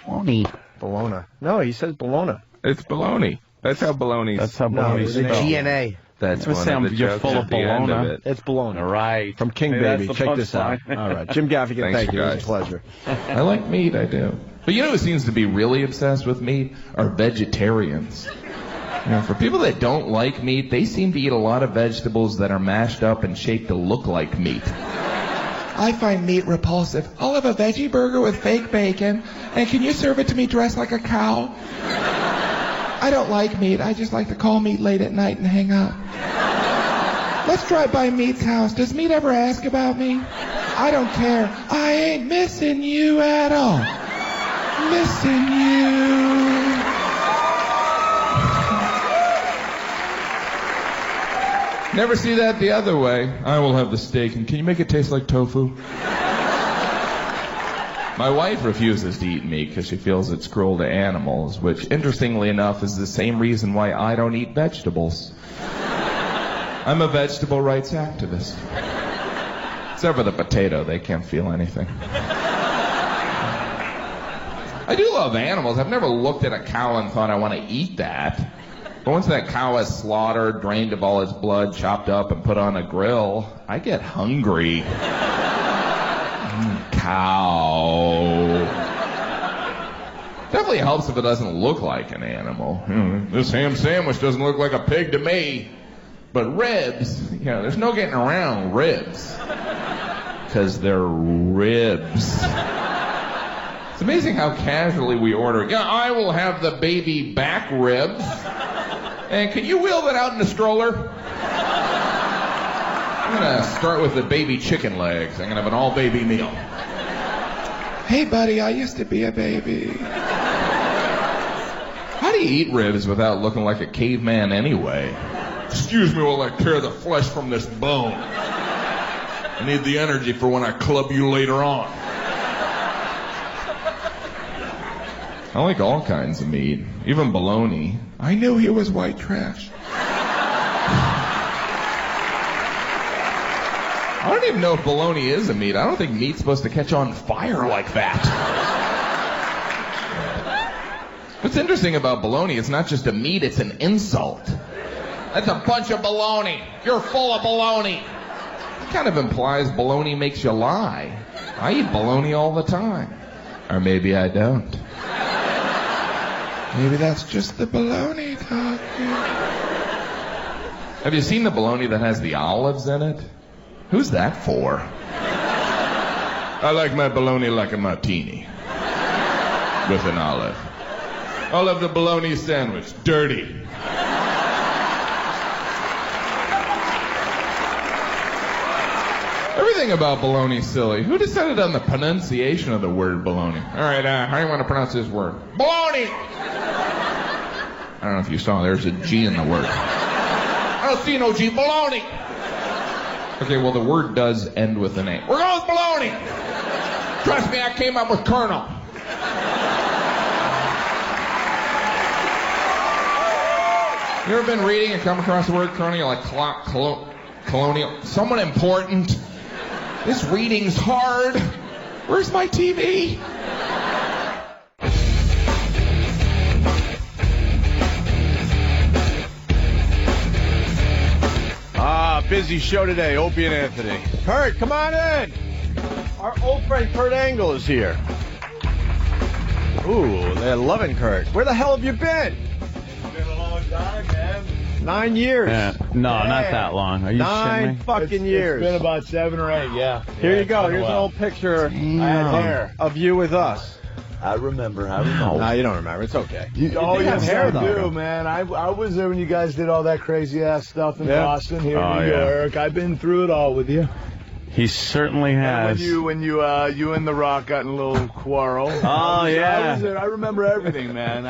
Speaker 5: Bologna.
Speaker 8: No, he says bologna.
Speaker 18: It's bologna. That's how bologna's.
Speaker 4: That's how bologna's
Speaker 5: spelled. GNA.
Speaker 18: That's
Speaker 4: one
Speaker 18: of the
Speaker 4: you're
Speaker 18: jokes
Speaker 4: full
Speaker 18: at
Speaker 4: of
Speaker 18: the end
Speaker 4: bologna.
Speaker 18: of it.
Speaker 8: It's bologna.
Speaker 4: Right.
Speaker 8: From King
Speaker 4: Maybe
Speaker 8: Baby.
Speaker 4: that's the
Speaker 8: Check this out.
Speaker 4: punchline.
Speaker 8: All right. Jim Gaffigan, thank you. It was a pleasure.
Speaker 16: I like meat, I do. But you know who seems to be really obsessed with meat? Are vegetarians. You know, for people that don't like meat, they seem to eat a lot of vegetables that are mashed up and shaped to look like meat.
Speaker 2: I find meat repulsive. I'll have a veggie burger with fake bacon, and can you serve it to me dressed like a cow? I don't like meat. I just like to call meat late at night and hang up. Let's drive by Meat's house. Does Meat ever ask about me? I don't care. I ain't missing you at all. Missing you.
Speaker 16: Never see that the other way. I will have the steak, and can you make it taste like tofu? My wife refuses to eat meat because she feels it's cruel to animals, which, interestingly enough, is the same reason why I don't eat vegetables. I'm a vegetable rights activist. Except for the potato, they can't feel anything. I do love animals. I've never looked at a cow and thought I want to eat that. But once that cow is slaughtered, drained of all its blood, chopped up, and put on a grill, I get hungry. Cow. Definitely helps if it doesn't look like an animal. This ham sandwich doesn't look like a pig to me. But ribs, there's no getting around ribs. Because they're ribs. It's amazing how casually we order. Yeah, I will have the baby back ribs. And can you wheel that out in a stroller? I'm going to start with the baby chicken legs. I'm going to have an all-baby meal.
Speaker 2: Hey, buddy, I used to be a baby.
Speaker 16: How do you eat ribs without looking like a caveman anyway? Excuse me while I tear the flesh from this bone. I need the energy for when I club you later on. I like all kinds of meat, even bologna.
Speaker 2: I knew he was white trash.
Speaker 16: I don't even know if bologna is a meat. I don't think meat's supposed to catch on fire like that. What's interesting about bologna, it's not just a meat, it's an insult. That's a bunch of baloney. You're full of baloney. It kind of implies bologna makes you lie. I eat bologna all the time. Or maybe I don't.
Speaker 2: Maybe that's just the bologna talking.
Speaker 16: Have you seen the bologna that has the olives in it? Who's that for? I like my bologna like a martini. With an olive. I'll have the bologna sandwich. Dirty. Everything about baloney is silly. Who decided on the pronunciation of the word baloney? All right, how do you want to pronounce this word? Baloney! I don't know if you saw, there's a G in the word. I don't see no G. Baloney! Okay, well, the word does end with an A. We're going with baloney! Trust me, I came up with Colonel. You ever been reading and come across the word Colonel? You're like, colonial? Someone important? This reading's hard. Where's my TV?
Speaker 3: Busy show today, Opie and Anthony. Kurt, come on in. Our old friend Kurt Angle is here. Ooh, they're loving Kurt. Where the hell have you been?
Speaker 17: It's been a long time, man.
Speaker 3: 9 years.
Speaker 4: Yeah. No, not that long. Are you
Speaker 3: 9 fucking years.
Speaker 17: It's been about 7 or 8, yeah.
Speaker 3: Here you go. Here's an old picture of you with us.
Speaker 17: I remember.
Speaker 3: No, you don't remember. It's okay.
Speaker 17: You have hair, though. Man. I was there when you guys did all that crazy-ass stuff in Boston, here in New York. I've been through it all with you.
Speaker 4: He certainly has.
Speaker 17: And when you and The Rock got in a little quarrel.
Speaker 4: Oh, yeah.
Speaker 17: I remember everything, man.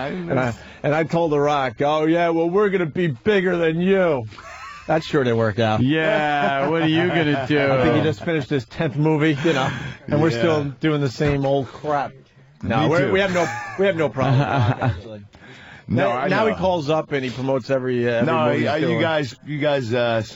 Speaker 3: And I told The Rock, oh, yeah, well, we're going to be bigger than you. That sure didn't work out.
Speaker 4: Yeah, what are you going to do?
Speaker 3: I think he just finished his 10th movie, and we're still doing the same old crap. No, we have no problem with that, actually. Now he calls up and he promotes every movie.
Speaker 17: You guys,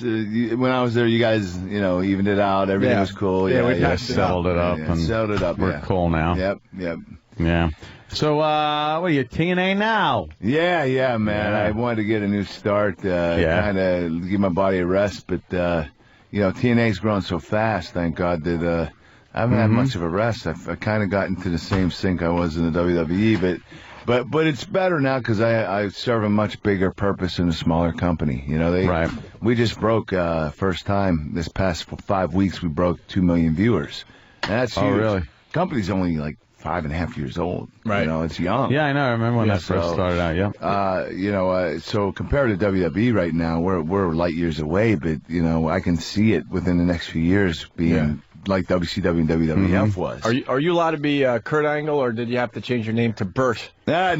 Speaker 17: when I was there, you guys, evened it out. Everything was cool.
Speaker 4: Yeah, we settled it up. And
Speaker 17: settled it up.
Speaker 4: We're cool now.
Speaker 17: Yep.
Speaker 4: Yeah. So, what are you, TNA now?
Speaker 17: Yeah, man. I wanted to get a new start, kind of give my body a rest, but, TNA's grown so fast, thank God, that I haven't had much of a rest. I kind of got into the same sink I was in the WWE, but it's better now because I serve a much bigger purpose in a smaller company. We just broke first time this past 5 weeks. We broke 2 million viewers. And that's huge.
Speaker 4: Oh, really?
Speaker 17: Company's only like 5.5 years old.
Speaker 3: Right.
Speaker 17: It's young.
Speaker 4: Yeah, I know. I remember when that first started out. Yeah.
Speaker 17: So compared to WWE right now, we're light years away. But I can see it within the next few years being like WCW and WWF was.
Speaker 3: Are you allowed to be Kurt Angle, or did you have to change your name to Burt?
Speaker 17: No.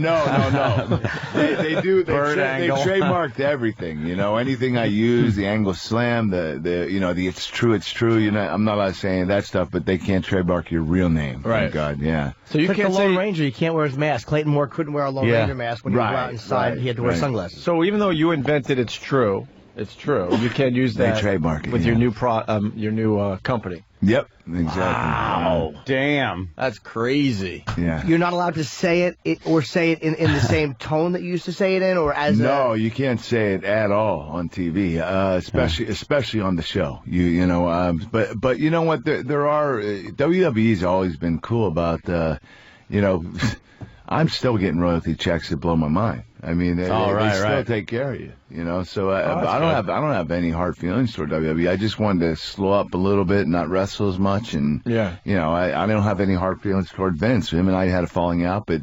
Speaker 17: They do. They trademarked everything. Anything I use, the Angle Slam, the it's true. I'm not allowed to say any of that stuff, but they can't trademark your real name.
Speaker 3: Right.
Speaker 17: Thank God. Yeah.
Speaker 5: So you can't say Lone Ranger. You can't wear his mask. Clayton Moore couldn't wear a Lone Ranger mask when he was out inside. He had to wear sunglasses.
Speaker 3: So even though you invented it's true. You can't use that.
Speaker 17: They trademark it
Speaker 3: with your new company.
Speaker 17: Yep, exactly.
Speaker 3: Wow, damn, that's crazy.
Speaker 17: Yeah,
Speaker 5: you're not allowed to say it or say it in the same tone that you used to say it in, or as
Speaker 17: you can't say it at all on TV, especially on the show. But you know what? There are WWE's always been cool about I'm still getting royalty checks that blow my mind. I mean, they still take care of you, So I don't have any hard feelings toward WWE. I just wanted to slow up a little bit, not wrestle as much, and I don't have any hard feelings toward Vince. Him and I had a falling out, but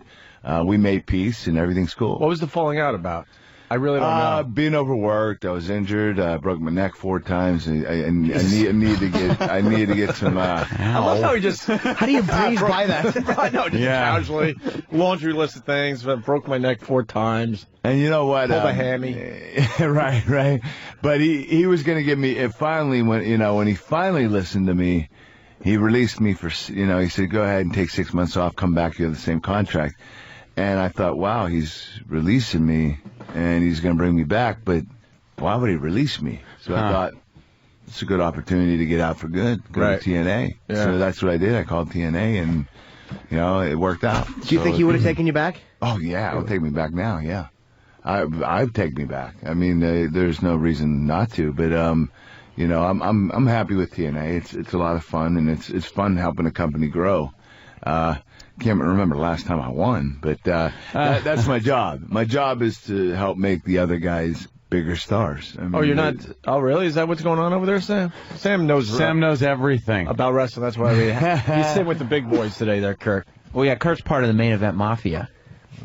Speaker 17: we made peace and everything's cool.
Speaker 3: What was the falling out about? I really don't know.
Speaker 17: Being overworked, I was injured. I broke my neck 4 times. I needed to get some.
Speaker 3: I love how he just.
Speaker 5: How do you breeze by that?
Speaker 3: I know, just casually. Laundry list of things. But broke my neck 4 times.
Speaker 17: And you know what?
Speaker 3: Pulled a hammy.
Speaker 17: Right. But he was going to give me. It finally when he finally listened to me, he released me for. He said, "Go ahead and take 6 months off. Come back. You have the same contract." And I thought, wow, he's releasing me, and he's going to bring me back, but why would he release me? So I thought, it's a good opportunity to get out for good, go to TNA. Yeah. So that's what I did. I called TNA, and, it worked out.
Speaker 5: Do you think he would have taken you back?
Speaker 17: Oh, yeah, it would take me back now, yeah. I'd take me back. I mean, there's no reason not to, but, I'm happy with TNA. It's a lot of fun, and it's fun helping a company grow. Can't remember the last time I won, but that's my job. My job is to help make the other guys bigger stars. I mean,
Speaker 3: you're not? Oh, really? Is that what's going on over there, Sam? Sam knows
Speaker 4: everything
Speaker 3: about wrestling. That's why he's sitting with the big boys today, there, Kurt.
Speaker 5: Well, yeah, Kurt's part of the Main Event Mafia.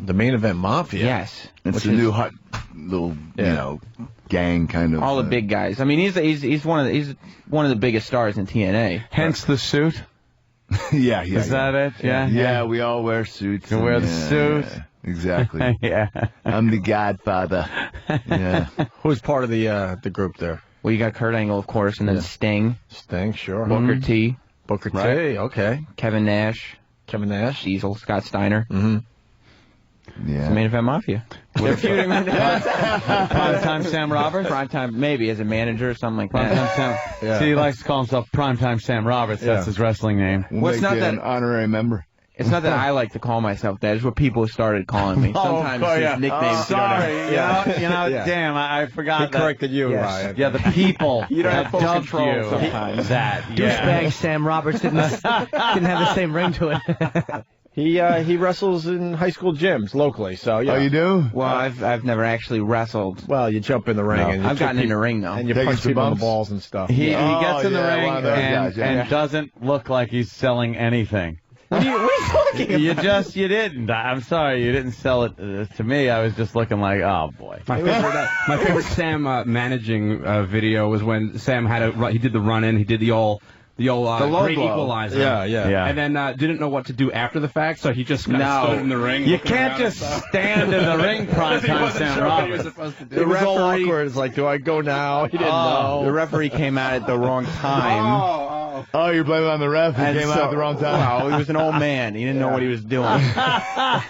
Speaker 3: The Main Event Mafia?
Speaker 5: Yes.
Speaker 17: It's the new hot little you know, gang kind of.
Speaker 7: All the big guys. I mean, he's one of the biggest stars in TNA.
Speaker 4: Hence the suit.
Speaker 17: yeah.
Speaker 4: Is that it? Yeah.
Speaker 17: Yeah, we all wear suits.
Speaker 4: You wear the suit.
Speaker 17: Yeah, exactly.
Speaker 4: Yeah.
Speaker 17: I'm the Godfather. Yeah.
Speaker 8: Who's part of the group there?
Speaker 7: Well, you got Kurt Angle, of course, and then Sting.
Speaker 8: Sting, sure.
Speaker 7: Booker T.
Speaker 8: Booker T,
Speaker 7: Right.
Speaker 8: okay.
Speaker 7: Kevin Nash. Diesel. Scott Steiner.
Speaker 8: Mm-hmm.
Speaker 17: Yeah.
Speaker 7: It's the Main Event Mafia. They're feuding right now.
Speaker 4: Primetime Sam Roberts?
Speaker 7: Primetime, maybe, as a manager or something like that.
Speaker 4: Primetime Sam.
Speaker 8: Yeah.
Speaker 4: See, he likes to call himself Primetime Sam Roberts. That's his wrestling name.
Speaker 17: We'll
Speaker 7: What's
Speaker 17: make
Speaker 7: not
Speaker 17: you
Speaker 7: that-
Speaker 17: an honorary member.
Speaker 7: It's not that I like to call myself that. It's what people started calling me. Sometimes his nicknames.
Speaker 4: Sorry.
Speaker 8: Yeah.
Speaker 4: You know,
Speaker 8: Yeah.
Speaker 4: damn, I forgot
Speaker 8: He
Speaker 4: that.
Speaker 8: corrected you,
Speaker 7: Yes.
Speaker 8: Ryan.
Speaker 4: Yeah, the people
Speaker 7: You don't have
Speaker 4: have
Speaker 7: full
Speaker 4: dubbed
Speaker 7: control
Speaker 4: you
Speaker 7: sometimes.
Speaker 4: that. Yeah.
Speaker 5: Douchebag Sam Roberts didn't have the same ring to it.
Speaker 8: He wrestles in high school gyms locally, so yeah.
Speaker 17: Oh, you do?
Speaker 7: Well, I've never actually wrestled.
Speaker 8: Well, you jump in the ring and you
Speaker 7: I've gotten in the ring though.
Speaker 8: and you
Speaker 17: Taking
Speaker 8: punch
Speaker 17: some
Speaker 8: people in the
Speaker 17: bumps?
Speaker 8: balls and stuff.
Speaker 4: He
Speaker 17: Oh,
Speaker 4: gets in the
Speaker 17: yeah,
Speaker 4: ring
Speaker 17: one of those guys, yeah.
Speaker 4: and doesn't look like he's selling anything.
Speaker 7: What are you talking about?
Speaker 4: You didn't. I'm sorry, you didn't sell it to me. I was just looking like, oh boy.
Speaker 6: My favorite Sam managing video was when Sam he did the run-in, he did the
Speaker 8: low
Speaker 6: great
Speaker 8: blow.
Speaker 6: equalizer.
Speaker 8: Yeah.
Speaker 6: And then didn't know what to do after the fact, so he just kind of stood in the ring.
Speaker 4: You
Speaker 6: looking
Speaker 4: can't
Speaker 6: around
Speaker 4: just
Speaker 6: and stuff.
Speaker 4: stand in the ring, Primetime Sam
Speaker 6: Sure what he was
Speaker 4: Roberts.
Speaker 6: supposed to do.
Speaker 8: It was all
Speaker 7: referee-
Speaker 8: awkward. It's like, do I go now? He didn't know.
Speaker 7: The referee came out at the wrong time.
Speaker 17: Oh, you're blaming on the ref who
Speaker 7: And
Speaker 17: came out at the wrong time.
Speaker 7: Well, he was an old man. He didn't know what he was doing.
Speaker 6: Yeah,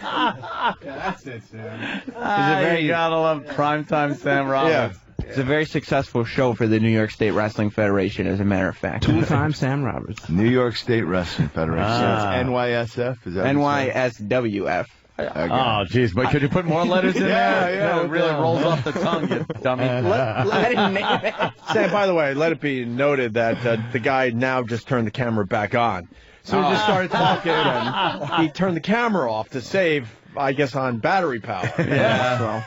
Speaker 6: that's it, Sam.
Speaker 4: You gotta love Primetime Sam Roberts.
Speaker 7: It's a very successful show for the New York State Wrestling Federation, as a matter of fact.
Speaker 6: Two-time Sam Roberts.
Speaker 17: New York State Wrestling Federation. It's NYSF. Is that
Speaker 7: NYSWF.
Speaker 4: Oh, jeez, but could you put more letters in there?
Speaker 17: Yeah,
Speaker 4: No, it really rolls off the tongue, you dummy.
Speaker 8: Sam, by the way, let it be noted that the guy now just turned the camera back on. So he just started talking, and he turned the camera off to save, I guess, on battery power.
Speaker 4: Yeah.
Speaker 8: So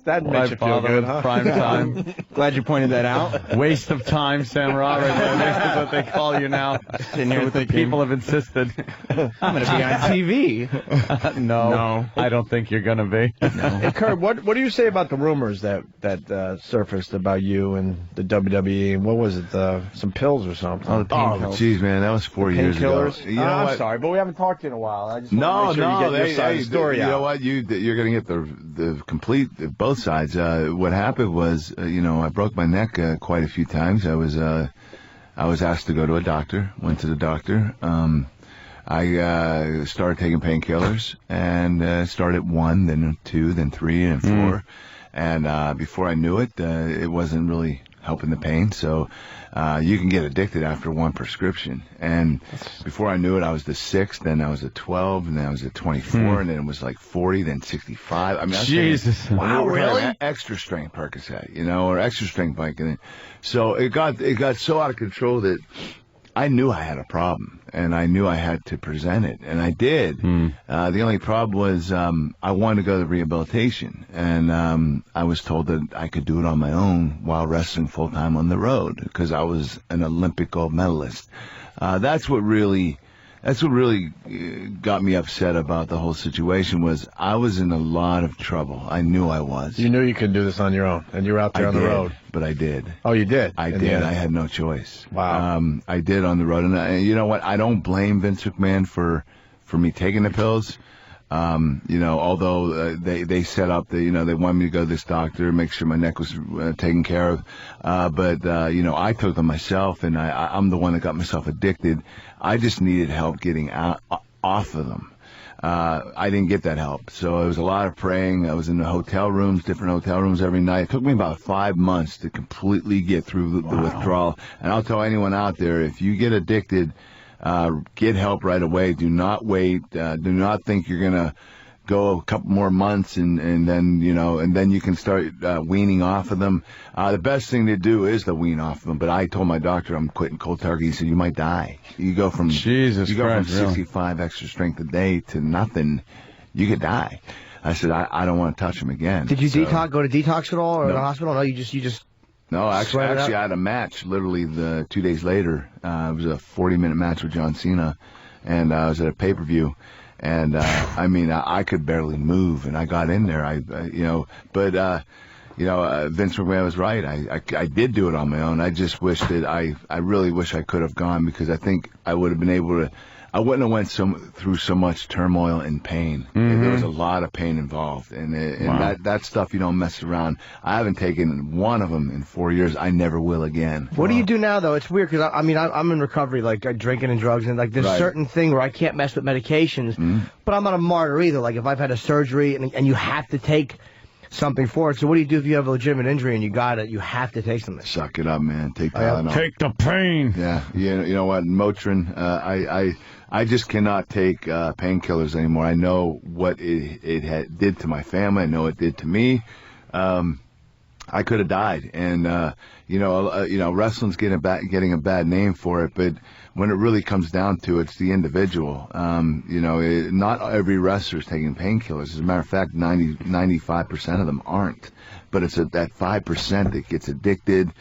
Speaker 8: that
Speaker 4: Why
Speaker 8: makes you feel
Speaker 4: bother
Speaker 8: good,
Speaker 4: with
Speaker 8: huh?
Speaker 4: prime time?
Speaker 7: Glad you pointed that out.
Speaker 4: Waste of time, Sam Roberts. That's what they call you now.
Speaker 7: Sitting here
Speaker 4: The
Speaker 7: thinking,
Speaker 4: people have insisted.
Speaker 7: I'm going to be on TV.
Speaker 4: No, I don't think you're going to be.
Speaker 8: Hey, Kurt, what do you say about the rumors that surfaced about you and the WWE? And what was it? Some pills or something?
Speaker 7: Oh, the pain pills.
Speaker 17: Jeez, man, that was 4 years ago.
Speaker 8: Painkillers?
Speaker 17: You know
Speaker 8: I'm
Speaker 17: what?
Speaker 8: sorry, but we haven't talked to you in a while. I just
Speaker 17: No,
Speaker 8: want to make sure you get your side of the story
Speaker 17: you
Speaker 8: out.
Speaker 17: know what? You're going to get the complete both sides. What happened was, I broke my neck quite a few times. I was asked to go to a doctor. Went to the doctor. I started taking painkillers and started 1, then 2, then 3, and 4. And before I knew it, it wasn't really helping the pain. So you can get addicted after 1 prescription. And before I knew it, I was the 6th, then I was at 12, and then I was at 24, and then it was like 40, then 65. I mean,
Speaker 4: Jesus.
Speaker 17: Wow, really? Extra strength Percocet, or extra strength Vicodin. So it got so out of control that I knew I had a problem, and I knew I had to present it, and I did. The only problem was I wanted to go to rehabilitation, and I was told that I could do it on my own while wrestling full-time on the road, because I was an Olympic gold medalist. That's what really got me upset about the whole situation. Was I was in a lot of trouble. I knew I was.
Speaker 8: You knew you couldn't do this on your own, and you were out there on the road.
Speaker 17: But I did.
Speaker 8: Oh, you did?
Speaker 17: I did. I had no choice.
Speaker 8: Wow.
Speaker 17: I did on the road. And you know what? I don't blame Vince McMahon for me taking the pills. Although they set up they wanted me to go to this doctor, make sure my neck was taken care of. But I took them myself, and I'm the one that got myself addicted. I just needed help getting off of them. I didn't get that help. So it was a lot of praying. I was in the different hotel rooms every night. It took me about 5 months to completely get through the withdrawal. And I'll tell anyone out there, if you get addicted, get help right away. Do not wait. Do not think you're going to go a couple more months and then you can start weaning off of them. The best thing to do is to wean off of them. But I told my doctor I'm quitting cold turkey. He said, you might die. You go from 65 extra strength a day to nothing. You could die. I said, I don't want to touch them again.
Speaker 5: Did you go to detox at all or the hospital? No, you just.
Speaker 17: No, actually, I had a match literally 2 days later. It was a 40-minute match with John Cena, and I was at a pay-per-view. And I mean, I could barely move, and I got in there. Vince McMahon was right. I did do it on my own. I just wish that I really wish I could have gone, because I think I would have been able to. I wouldn't have went through so much turmoil and pain.
Speaker 4: Mm-hmm.
Speaker 17: There was a lot of pain involved, and that stuff you don't mess around. I haven't taken one of them in 4 years. I never will again.
Speaker 5: What do you do now, though? It's weird, because I'm in recovery, like drinking and drugs, and like there's a certain thing where I can't mess with medications, but I'm not a martyr either. Like if I've had a surgery and you have to take something for it. So what do you do if you have a legitimate injury and you got it? You have to take something.
Speaker 17: Suck it up, man. Take Tylenol.
Speaker 4: Take the pain.
Speaker 17: Yeah. You know what? Motrin. I just cannot take painkillers anymore. I know what it did to my family. I know it did to me. I could have died, and wrestling's getting a bad name for it, but when it really comes down to it, it's the individual. Not every wrestler is taking painkillers. As a matter of fact, 95% of them aren't. But it's that 5% that gets addicted.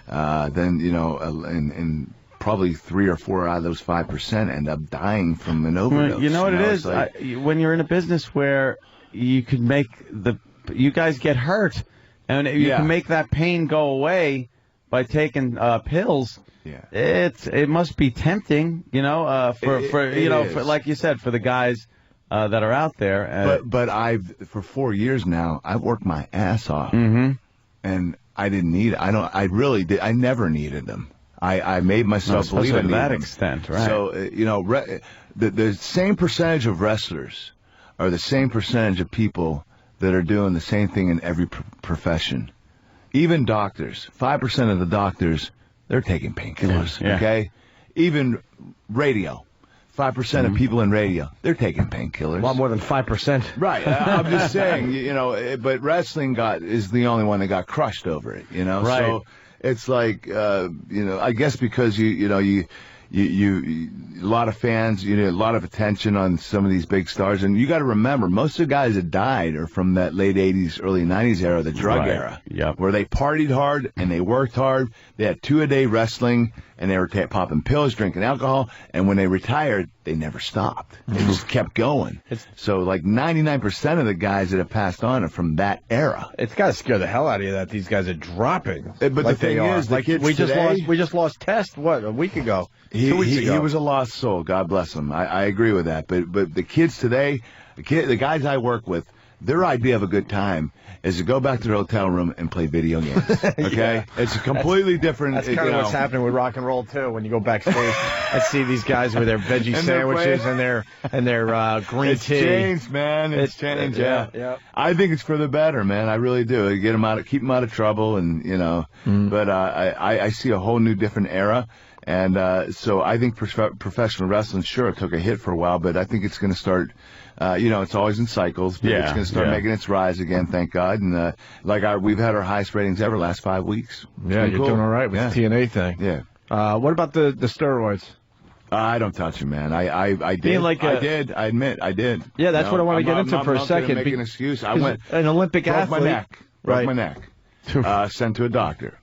Speaker 17: And probably 3 or 4 out of those 5% end up dying from an overdose.
Speaker 4: You know what it is? Like, when you're in a business where you could make you guys get hurt, and you can make that pain go away by taking pills.
Speaker 17: Yeah,
Speaker 4: it must be tempting, for like you said, for the guys that are out there.
Speaker 17: But for 4 years now, I've worked my ass off,
Speaker 4: and
Speaker 17: I didn't need it. I really did. I never needed them. I made myself believe
Speaker 4: to that
Speaker 17: them.
Speaker 4: extent, right?
Speaker 17: So the same percentage of wrestlers are the same percentage of people that are doing the same thing in every profession. Even doctors, 5% of the doctors, they're taking painkillers, okay? Even radio, 5% of people in radio, they're taking painkillers.
Speaker 5: A lot more than 5%.
Speaker 17: Right, I'm just saying, but wrestling is the only one that got crushed over it,
Speaker 4: Right.
Speaker 17: So it's like, I guess because you a lot of fans, a lot of attention on some of these big stars, and you got to remember, most of the guys that died are from that late 80s, early 90s era, the drug era, where they partied hard and they worked hard. They had 2-a-day wrestling, and they were popping pills, drinking alcohol, and when they retired, they never stopped. They just kept going. So like 99% of the guys that have passed on are from that era.
Speaker 8: It's got to scare the hell out of you that these guys are dropping.
Speaker 17: But the thing is, the kids
Speaker 8: we just lost Test, a week ago? 2 weeks ago.
Speaker 17: He was a lost soul. God bless him. I agree with that. But the kids today, the guys I work with, their idea of a good time is to go back to their hotel room and play video games. Okay, it's a completely different.
Speaker 8: That's kind of what's happening with rock and roll too. When you go backstage, I see these guys with their veggie sandwiches and their green tea.
Speaker 17: It's changed, man. It's changed. Yeah. I think it's for the better, man. I really do. Get them keep them out of trouble, and But I see a whole new different era. And so I think professional wrestling, sure, it took a hit for a while, but I think it's going to start, it's always in cycles, but it's going to start making its rise again, thank God. And we've had our highest ratings ever last 5 weeks.
Speaker 8: Yeah, you're doing all right with the TNA thing.
Speaker 17: Yeah.
Speaker 8: What about the steroids?
Speaker 17: I don't touch them, man. I did. I admit, I did.
Speaker 8: Yeah, that's what I want to get into for a second.
Speaker 17: I'm not make an excuse. I went
Speaker 8: an Olympic athlete.
Speaker 17: Broke my neck. Sent to a doctor.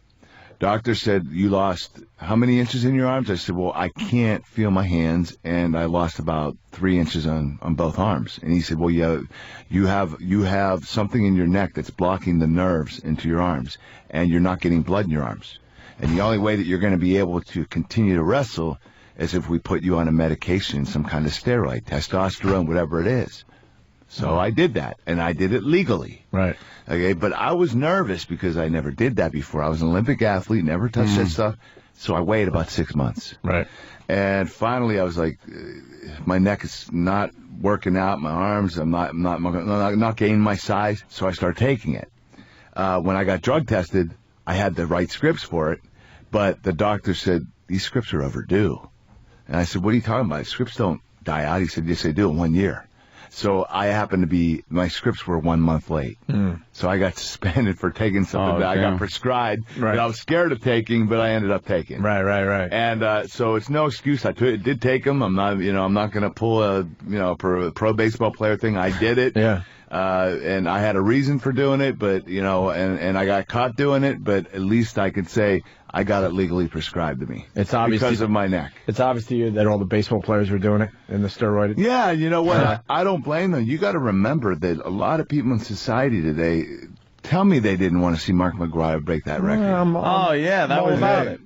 Speaker 17: Doctor said, you lost how many inches in your arms? I said, well, I can't feel my hands, and I lost about 3 inches on both arms. And he said, well, you have something in your neck that's blocking the nerves into your arms, and you're not getting blood in your arms. And the only way that you're going to be able to continue to wrestle is if we put you on a medication, some kind of steroid, testosterone, whatever it is. So I did that, and I did it legally.
Speaker 8: Right.
Speaker 17: Okay, but I was nervous because I never did that before. I was an Olympic athlete, never touched that stuff. So I waited about 6 months.
Speaker 8: Right.
Speaker 17: And finally, I was like, my neck is not working out, my arms, I'm not gaining my size. So I started taking it. When I got drug tested, I had the right scripts for it, but the doctor said, these scripts are overdue. And I said, what are you talking about? Scripts don't die out. He said, yes, they do in 1 year. So I happened to be, my scripts were 1 month late. So I got suspended for taking something that I got prescribed that I was scared of taking, but I ended up taking.
Speaker 8: Right.
Speaker 17: And so it's no excuse. I did take them. I'm not going to pull a pro baseball player thing. I did it.
Speaker 8: Yeah.
Speaker 17: and I had a reason for doing it, but, and I got caught doing it, but at least I could say I got it legally prescribed to me.
Speaker 8: It's obvious
Speaker 17: because of my neck.
Speaker 8: It's obvious to you that all the baseball players were doing it in the steroid.
Speaker 17: Yeah, you know what? I don't blame them. You got to remember that a lot of people in society today tell me they didn't want to see Mark McGwire break that record.
Speaker 4: Oh, yeah, that was it.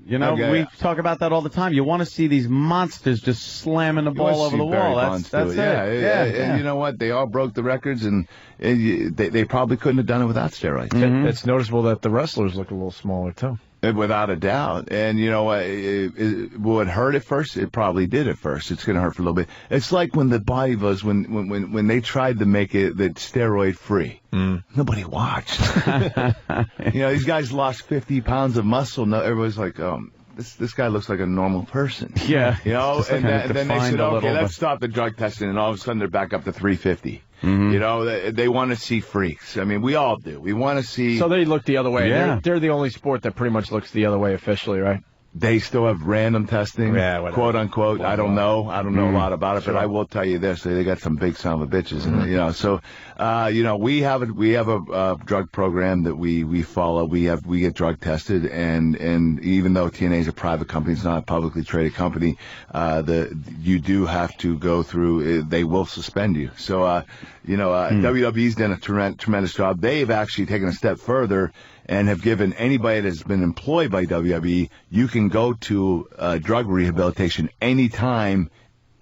Speaker 4: We talk about that all the time. You want to see these monsters just slamming the ball over the wall. That's it.
Speaker 17: Yeah. And you know what? They all broke the records, and they probably couldn't have done it without steroids.
Speaker 8: Mm-hmm. It's noticeable that the wrestlers look a little smaller, too.
Speaker 17: Without a doubt. And you know what? Will it hurt at first? It probably did at first. It's going to hurt for a little bit. It's like when the body was, when they tried to make it steroid free. Nobody watched. These guys lost 50 pounds of muscle. No, everybody's like, this guy looks like a normal person.
Speaker 4: Yeah.
Speaker 17: And then they said, okay, let's stop the drug testing. And all of a sudden they're back up to 350. Mm-hmm. They want to see freaks. I mean, we all do. We want to see.
Speaker 8: So they look the other way.
Speaker 17: Yeah.
Speaker 8: They're the only sport that pretty much looks the other way officially, right?
Speaker 17: They still have random testing, quote unquote. I don't know. I don't know a lot about it, but I will tell you this: they got some big son of a bitches, and So, we have a drug program that we follow. We get drug tested, and even though TNA is a private company, it's not a publicly traded company. You do have to go through. They will suspend you. So, WWE's done a tremendous job. They've actually taken a step further and have given anybody that's been employed by WWE, you can go to drug rehabilitation anytime,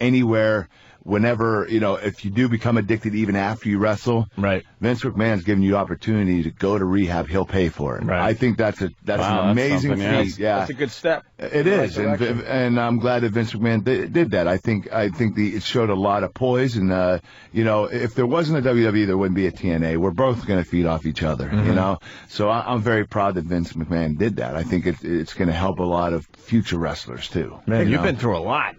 Speaker 17: anywhere, whenever, if you do become addicted even after you wrestle.
Speaker 8: Right.
Speaker 17: Vince McMahon's giving you opportunity to go to rehab. He'll pay for it.
Speaker 8: Right.
Speaker 17: I think that's an amazing feat. Yeah.
Speaker 8: That's a good step.
Speaker 17: It is, and I'm glad that Vince McMahon did that. I think it showed a lot of poise, and if there wasn't a WWE, there wouldn't be a TNA. We're both going to feed off each other, So I'm very proud that Vince McMahon did that. I think it's going to help a lot of future wrestlers too.
Speaker 8: Man, you've been through a lot.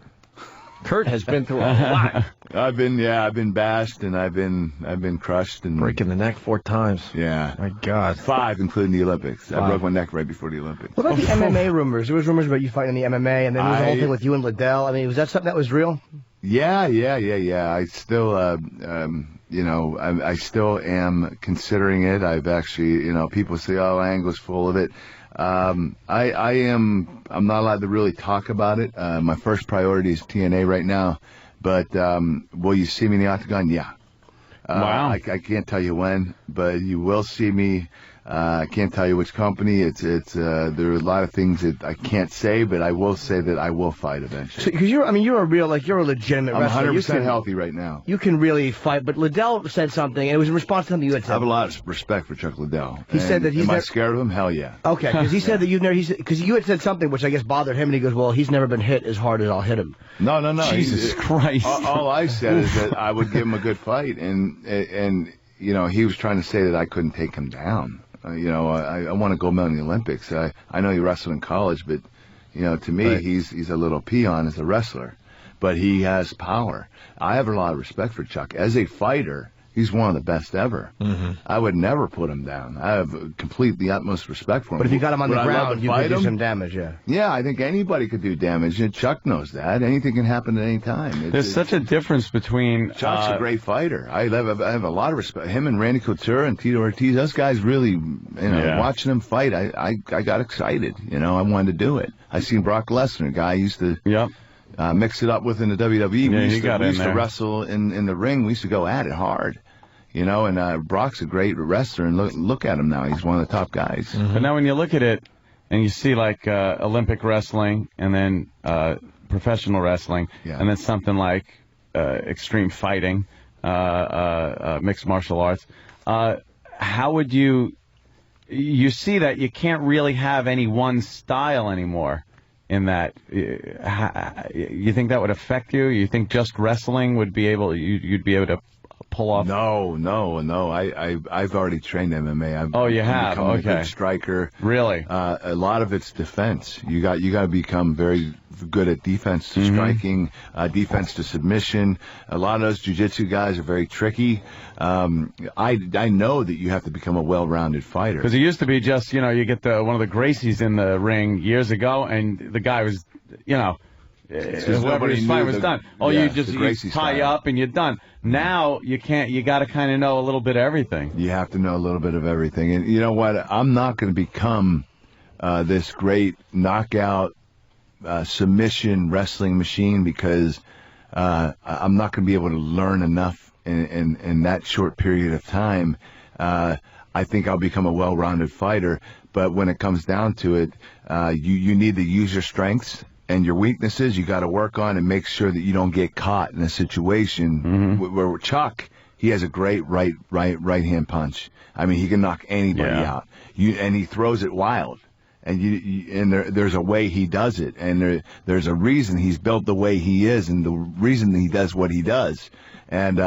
Speaker 8: Kurt has been through a lot.
Speaker 17: I've been bashed and I've been crushed and
Speaker 8: breaking the neck 4 times.
Speaker 17: Yeah.
Speaker 8: My God.
Speaker 17: 5, including the Olympics. I broke my neck right before the Olympics.
Speaker 5: What about the MMA rumors? There was rumors about you fighting in the MMA, and then there was the whole thing with you and Liddell. I mean, was that something that was real?
Speaker 17: Yeah. I still, I still am considering it. I've actually, people say, "Oh, Angle's full of it." I'm not allowed to really talk about it. My first priority is TNA right now, but will you see me in the Octagon? Yeah.
Speaker 4: Wow.
Speaker 17: I can't tell you when, but you will see me. I can't tell you which company. There are a lot of things that I can't say, but I will say that I will fight eventually.
Speaker 5: Because you're a legitimate wrestler.
Speaker 17: I'm 100% healthy right now.
Speaker 5: You can really fight, but Liddell said something, and it was in response to something you had said.
Speaker 17: I have a lot of respect for Chuck Liddell.
Speaker 5: He said that he's.
Speaker 17: Am I scared of him? Hell yeah.
Speaker 5: Okay, because he said that because you had said something which I guess bothered him, and he goes, "Well, he's never been hit as hard as I'll hit him."
Speaker 17: No.
Speaker 4: Jesus Christ.
Speaker 17: All I said is that I would give him a good fight, and he was trying to say that I couldn't take him down. I want to go medal in the Olympics. I know he wrestled in college, but, to me, he's a little peon as a wrestler. But he has power. I have a lot of respect for Chuck. As a fighter, he's one of the best ever. Mm-hmm. I would never put him down. I have the utmost respect for him.
Speaker 5: But if you got him on the ground, you could do some damage, yeah.
Speaker 17: Yeah, I think anybody could do damage, and Chuck knows that. Anything can happen at any time.
Speaker 4: There's such a difference between...
Speaker 17: Chuck's a great fighter. I have a lot of respect. Him and Randy Couture and Tito Ortiz, those guys really, watching them fight, I got excited. I wanted to do it. I seen Brock Lesnar, a guy I used to...
Speaker 4: Yep.
Speaker 17: Mix it up with in the WWE.
Speaker 4: Yeah,
Speaker 17: we used to wrestle in the ring. We used to go at it hard. And Brock's a great wrestler, and look at him now. He's one of the top guys.
Speaker 4: Mm-hmm. But now when you look at it, and you see like Olympic wrestling, and then professional wrestling, and then something like extreme fighting, mixed martial arts, how would you see that you can't really have any one style anymore? In that, you think that would affect you? You think just wrestling would be able, you'd be able to pull off?
Speaker 17: No. I've already trained MMA.
Speaker 4: You have?
Speaker 17: Become
Speaker 4: Okay.
Speaker 17: a good striker.
Speaker 4: Really?
Speaker 17: A lot of it's defense. You got to become very good at defense to striking, defense to submission. A lot of those jiu-jitsu guys are very tricky. I know that you have to become a well-rounded fighter.
Speaker 4: Because it used to be just, you get one of the Gracies in the ring years ago, and the guy was, whoever's fight was done. You just tie you up and you're done. Now you can't. You got to kind of know a little bit of everything.
Speaker 17: You have to know a little bit of everything. And you know what? I'm not going to become this great knockout submission wrestling machine because I'm not going to be able to learn enough in that short period of time. I think I'll become a well-rounded fighter. But when it comes down to it, you need to use your strengths and your weaknesses. You got to work on and make sure that you don't get caught in a situation where Chuck, he has a great right hand punch. I mean, he can knock anybody out. And he throws it wild. And there's a way he does it, and there's a reason he's built the way he is, and the reason he does what he does. And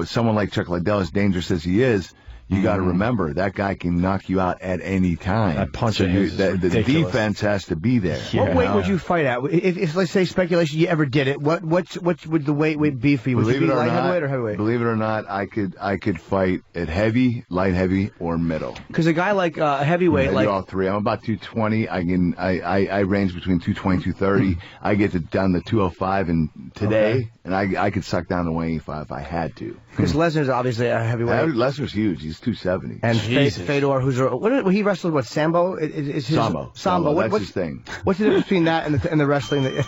Speaker 17: someone like Chuck Liddell, as dangerous as he is, you got to remember that guy can knock you out at any time. That
Speaker 11: punch the
Speaker 17: defense has to be there.
Speaker 5: What weight would you fight at? If let's say speculation, you ever did it, what would the weight be for you? Would it be light heavyweight or heavyweight?
Speaker 17: Believe it or not, I could fight at heavy, light heavy, or middle.
Speaker 5: Because a guy like heavyweight,
Speaker 17: I do all three. I'm about 220. I range between 220 and 230. I get down to 205 and today, and I could suck down to 185 if I had to.
Speaker 5: Because Lesnar's obviously a heavyweight.
Speaker 17: Lesnar's huge. He's 270.
Speaker 5: And Fedor, he wrestled what, Sambo?
Speaker 17: Sambo. That's his thing.
Speaker 5: What's the difference between that and the wrestling?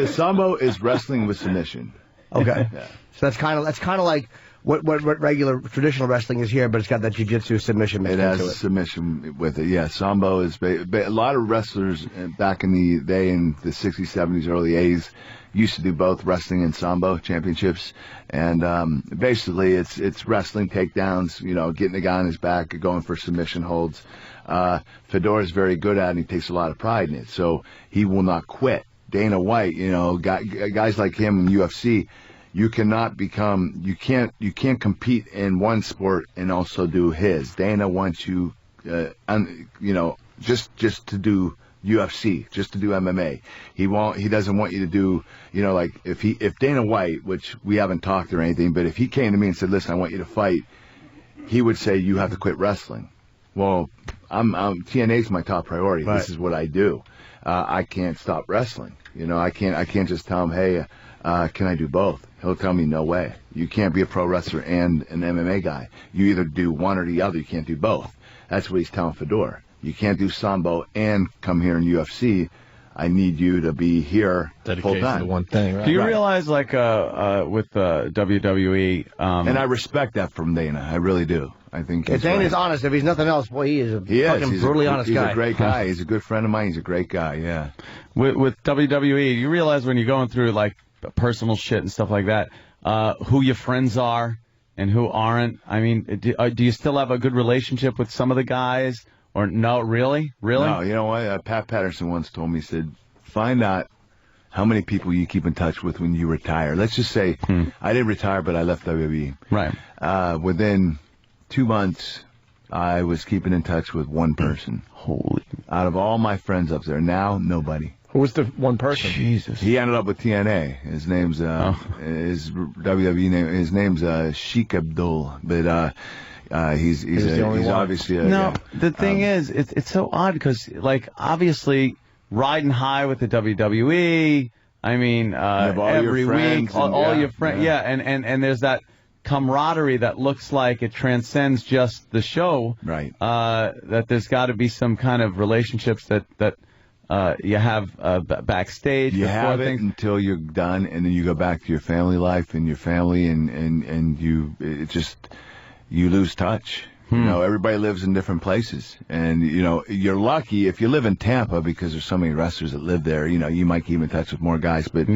Speaker 17: Sambo is wrestling with submission.
Speaker 5: Okay. Yeah. So that's kind of like what regular traditional wrestling is here, but it's got that jiu-jitsu submission mixed into it. It has
Speaker 17: submission with it. Yeah, Sambo is a lot of wrestlers back in the day in the 60s, 70s, early 80s used to do both wrestling and Sambo championships, and basically it's wrestling takedowns, getting the guy on his back, going for submission holds. Fedor is very good at it, and he takes a lot of pride in it, so he will not quit. Dana White, guys like him in UFC, you can't compete in one sport and also do his. Dana wants you, just to do UFC, just to do MMA. He doesn't want you to do, like if Dana White, which we haven't talked or anything, but if he came to me and said, listen, I want you to fight, he would say, you have to quit wrestling. Well, TNA's my top priority. Right. This is what I do. I can't stop wrestling. I can't just tell him, hey, can I do both? He'll tell me, no way. You can't be a pro wrestler and an MMA guy. You either do one or the other. You can't do both. That's what he's telling Fedor. You can't do Sambo and come here in UFC. I need you to be here full time.
Speaker 11: To one thing, right?
Speaker 4: Do you realize, with WWE...
Speaker 17: and I respect that from Dana. I really do. I think
Speaker 5: Dana's honest. If he's nothing else, boy, he is a fucking brutally honest guy.
Speaker 17: He's a great guy. He's a good friend of mine. He's a great guy, yeah.
Speaker 4: With WWE, you realize when you're going through, personal shit and stuff like that, who your friends are and who aren't? I mean, do you still have a good relationship with some of the guys? Or no, really?
Speaker 17: No, you know what? Pat Patterson once told me, he said, find out how many people you keep in touch with when you retire. Let's just say I didn't retire, but I left WWE.
Speaker 4: Right.
Speaker 17: Within 2 months, I was keeping in touch with one person.
Speaker 4: Holy.
Speaker 17: Out of all my friends up there, now nobody.
Speaker 11: Who was the one person?
Speaker 4: Jesus.
Speaker 17: He ended up with TNA. His name's his WWE name. His name's Sheik Abdul, but he's obviously
Speaker 4: the thing is, it's so odd because obviously riding high with the WWE. I mean, every week, all your friends, and there's that camaraderie that looks like it transcends just the show.
Speaker 17: Right.
Speaker 4: That there's got to be some kind of relationships that you have backstage.
Speaker 17: You have it until you're done, and then you go back to your family life and your family, and you lose touch. Everybody lives in different places, and you're lucky if you live in Tampa because there's so many wrestlers that live there. You might keep in touch with more guys, but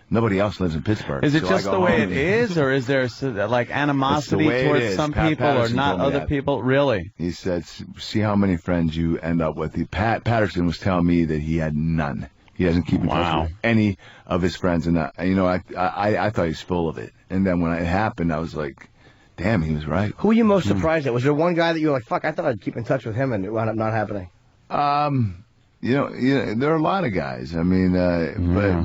Speaker 17: nobody else lives in Pittsburgh.
Speaker 4: Is it just the way it is, or is there animosity towards some people or not other people? Really?
Speaker 17: He said, "See how many friends you end up with." Pat Patterson was telling me that he had none. He doesn't keep in touch with any of his friends, and I thought he was full of it. And then when it happened, I was like, damn, he was right.
Speaker 5: Who were you most surprised at? Was there one guy that you were like, fuck, I thought I'd keep in touch with him, and it wound up not happening?
Speaker 17: There are a lot of guys. I mean,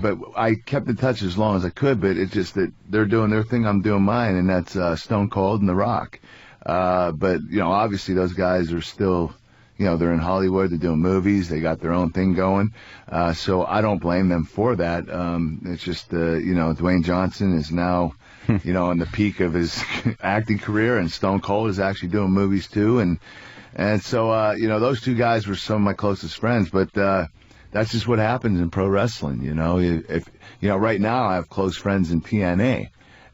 Speaker 17: but I kept in touch as long as I could, but it's just that they're doing their thing, I'm doing mine, and that's Stone Cold and The Rock. But, obviously those guys are still, they're in Hollywood, they're doing movies, they got their own thing going. So I don't blame them for that. It's just, Dwayne Johnson is now, on the peak of his acting career, and Stone Cold is actually doing movies too. And so, those two guys were some of my closest friends, but, that's just what happens in pro wrestling. If right now I have close friends in TNA.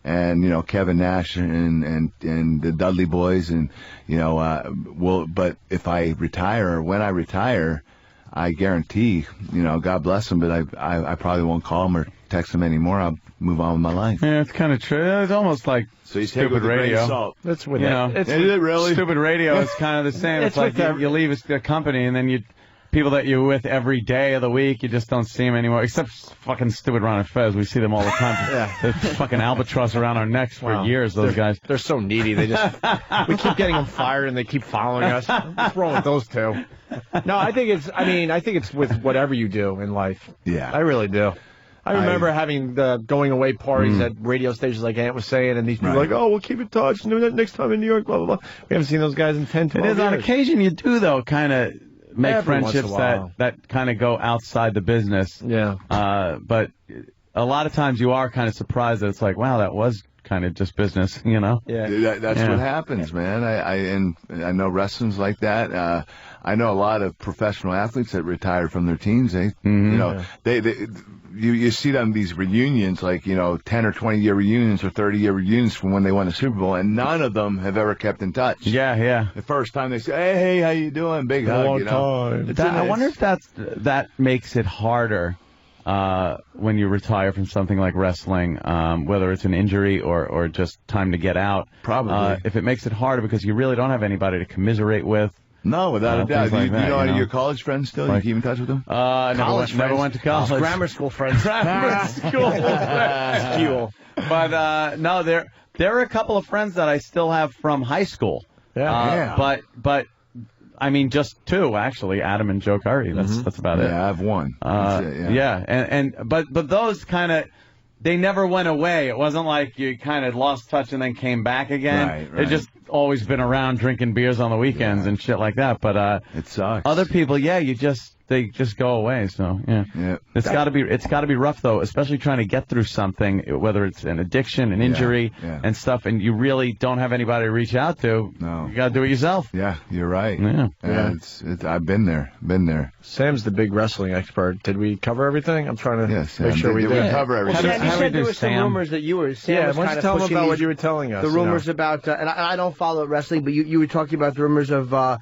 Speaker 17: And, Kevin Nash and the Dudley Boys and, but if I retire or when I retire, I guarantee, God bless them, but I probably won't call them or text them anymore. I'll move on with my life.
Speaker 4: Yeah, it's kind of true. It's almost like stupid radio.
Speaker 8: That's what
Speaker 17: is it really?
Speaker 4: Stupid radio is kind of the same. It's like you leave a company and then people that you're with every day of the week, you just don't see them anymore. Except fucking stupid Ron and Fez. We see them all the time. They're fucking albatross around our necks for years, those guys.
Speaker 8: They're so needy. We keep getting them fired and they keep following us. What's wrong with those two? No, I think it's with whatever you do in life.
Speaker 17: Yeah.
Speaker 8: I really do. I remember having the going away parties at radio stations like Ant was saying, and these people are like, oh, we'll keep in touch. Do that next time in New York, blah, blah, blah. We haven't seen those guys in 10, 12 years.
Speaker 4: On occasion you do, though, kind of make
Speaker 8: every
Speaker 4: friendships that kind of go outside the business.
Speaker 8: Yeah.
Speaker 4: But a lot of times you are kind of surprised that it's like, wow, that was kind of just business,
Speaker 8: Yeah.
Speaker 17: That's what happens, man. I know wrestling's like that. I know a lot of professional athletes that retired from their teams. You see them these reunions, like 10 or 20-year reunions or 30-year reunions from when they won the Super Bowl, and none of them have ever kept in touch.
Speaker 4: Yeah.
Speaker 17: The first time they say, "Hey, how you doing?" Big hug.
Speaker 4: I wonder if that makes it harder when you retire from something like wrestling, whether it's an injury or just time to get out.
Speaker 17: Probably.
Speaker 4: If it makes it harder because you really don't have anybody to commiserate with.
Speaker 17: No, without a doubt.
Speaker 4: Like
Speaker 17: you know any of your college friends still? You keep in touch with them?
Speaker 4: Never went to college.
Speaker 5: Grammar school friends.
Speaker 4: Grammar school friends. But no, there are a couple of friends that I still have from high school.
Speaker 17: Yeah.
Speaker 4: But I mean, just two actually, Adam and Joe Curry. That's about it.
Speaker 17: Yeah, I have one.
Speaker 4: But those kind of. They never went away. It wasn't like you kind of lost touch and then came back again.
Speaker 17: Right.
Speaker 4: They've just always been around drinking beers on the weekends and shit like that. But
Speaker 17: it sucks.
Speaker 4: Other people, they just go away. So yeah. It's got to be rough though, especially trying to get through something, whether it's an addiction, an injury, and stuff, and you really don't have anybody to reach out to.
Speaker 17: No,
Speaker 4: you got to do it yourself.
Speaker 17: Yeah, you're right.
Speaker 4: Yeah.
Speaker 17: I've been there.
Speaker 8: Sam's the big wrestling expert. Did we cover everything? I'm trying to make sure we
Speaker 17: did. Cover everything.
Speaker 5: Well, Sam, you said there were some rumors that you were. Sam was
Speaker 8: why don't you tell them about what you were telling us?
Speaker 5: The rumors about, and I don't follow wrestling, but you were talking about the rumors of the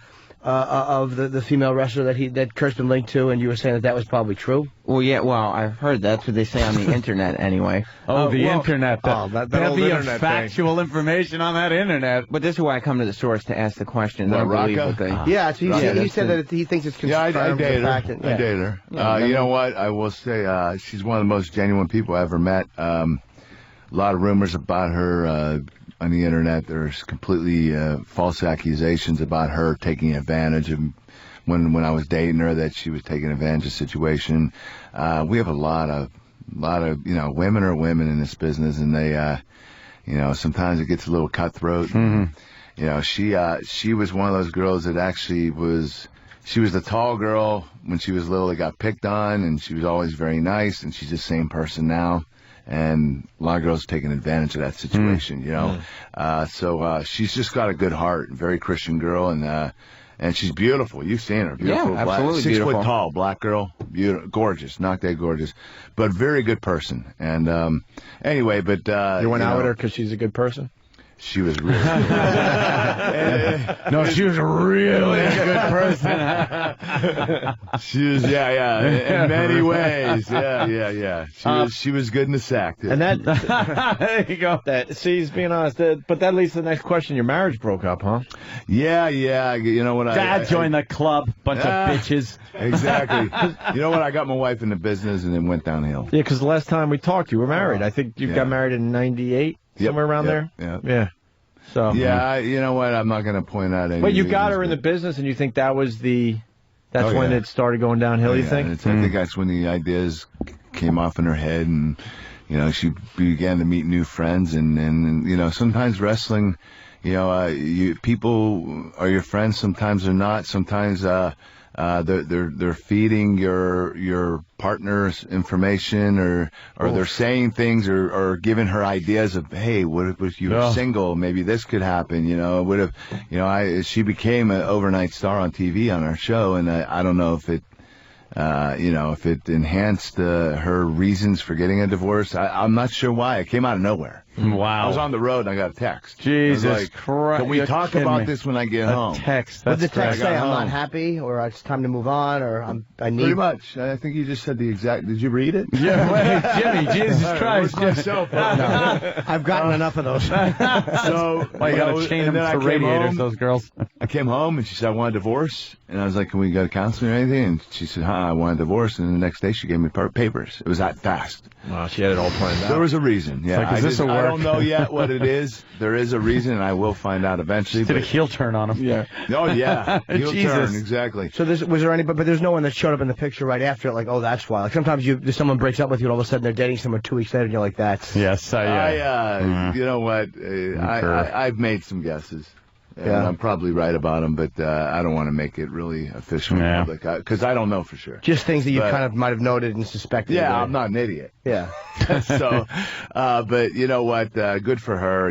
Speaker 5: female wrestler that Kurt's been linked to, and you were saying that was probably true.
Speaker 7: Well, I've heard that's what they say on the internet anyway.
Speaker 4: Internet.
Speaker 8: That old internet
Speaker 4: factual information on that internet.
Speaker 7: But this is why I come to the source to ask the questions. Unbelievable thing.
Speaker 5: Yeah, so he said that he thinks it's confirmed.
Speaker 17: I dated her. I dated her. You know what? I will say she's one of the most genuine people I ever met. A lot of rumors about her on the internet. There's completely false accusations about her taking advantage of when I was dating her, that she was taking advantage of the situation. We have a lot of women are women in this business, and they sometimes it gets a little cutthroat.
Speaker 4: Mm-hmm.
Speaker 17: She was one of those girls that actually she was the tall girl when she was little that got picked on, and she was always very nice, and she's the same person now. And a lot of girls are taking advantage of that situation, So she's just got a good heart, very Christian girl, and she's beautiful. You've seen her, beautiful,
Speaker 7: yeah, absolutely
Speaker 17: 6 foot tall, black girl, beautiful, gorgeous, not that gorgeous, but very good person. And anyway, but
Speaker 8: you went out with her because she's a good person.
Speaker 17: She was really good.
Speaker 4: No, she was a really good person.
Speaker 17: She was, in many ways. Yeah. She was good in the sack, too.
Speaker 8: And that, there you go. He's being honest, but that leads to the next question. Your marriage broke up, huh?
Speaker 17: Yeah. You know what?
Speaker 4: Dad joined the club, bunch of bitches.
Speaker 17: Exactly. You know what? I got my wife in the business and it went downhill.
Speaker 8: Yeah, because the last time we talked, you were married. I think you got married in 98. Somewhere around there?
Speaker 17: Yeah.
Speaker 8: So.
Speaker 17: Yeah, you know what? I'm not going to point out any.
Speaker 8: But you got her in the business, and you think that was that's when it started going downhill, you think?
Speaker 17: I think that's when the ideas came off in her head, and, she began to meet new friends, and sometimes wrestling, people are your friends. Sometimes they're not. Sometimes they're feeding your partner's information, or they're saying things, or giving her ideas of, hey, what if you were single? Maybe this could happen. She became an overnight star on TV on our show, and I don't know if it. If it enhanced her reasons for getting a divorce, I'm not sure why. It came out of nowhere.
Speaker 4: Wow.
Speaker 17: I was on the road and I got a text.
Speaker 4: Jesus Christ.
Speaker 17: Can we talk about this when I get home?
Speaker 4: Text.
Speaker 5: What did the text say? I'm not happy, or it's time to move on, or I need...
Speaker 17: Pretty much. I think you just said the exact... Did you read it?
Speaker 4: Yeah, wait, Jimmy, Jesus Christ.
Speaker 17: Myself.
Speaker 5: No, I've gotten enough of those.
Speaker 17: So,
Speaker 4: you gotta chain them to radiators, those girls.
Speaker 17: I came home and she said, I want a divorce. And I was like, can we go to counseling or anything? And she said, I want a divorce. And the next day she gave me papers. It was that fast.
Speaker 8: Wow, she had it all planned out.
Speaker 17: There was a reason. Yeah,
Speaker 4: like, is this a work?
Speaker 17: I don't know yet what it is. There is a reason, and I will find out eventually.
Speaker 4: Did a heel turn on him.
Speaker 17: Yeah. Oh, yeah. Heel turn, exactly.
Speaker 5: So was there any, but there's no one that showed up in the picture right after it, like, oh, that's why. Like, sometimes someone breaks up with you, and all of a sudden they're dating someone 2 weeks later, and you're like, that's...
Speaker 4: Yes,
Speaker 17: you know what? I've made some guesses. And I'm probably right about them, but I don't want to make it really official in public, because I don't know for sure.
Speaker 5: Just things that you kind of might have noted and suspected.
Speaker 17: Yeah, I'm not an idiot.
Speaker 5: Yeah.
Speaker 17: So, but you know what? Good for her.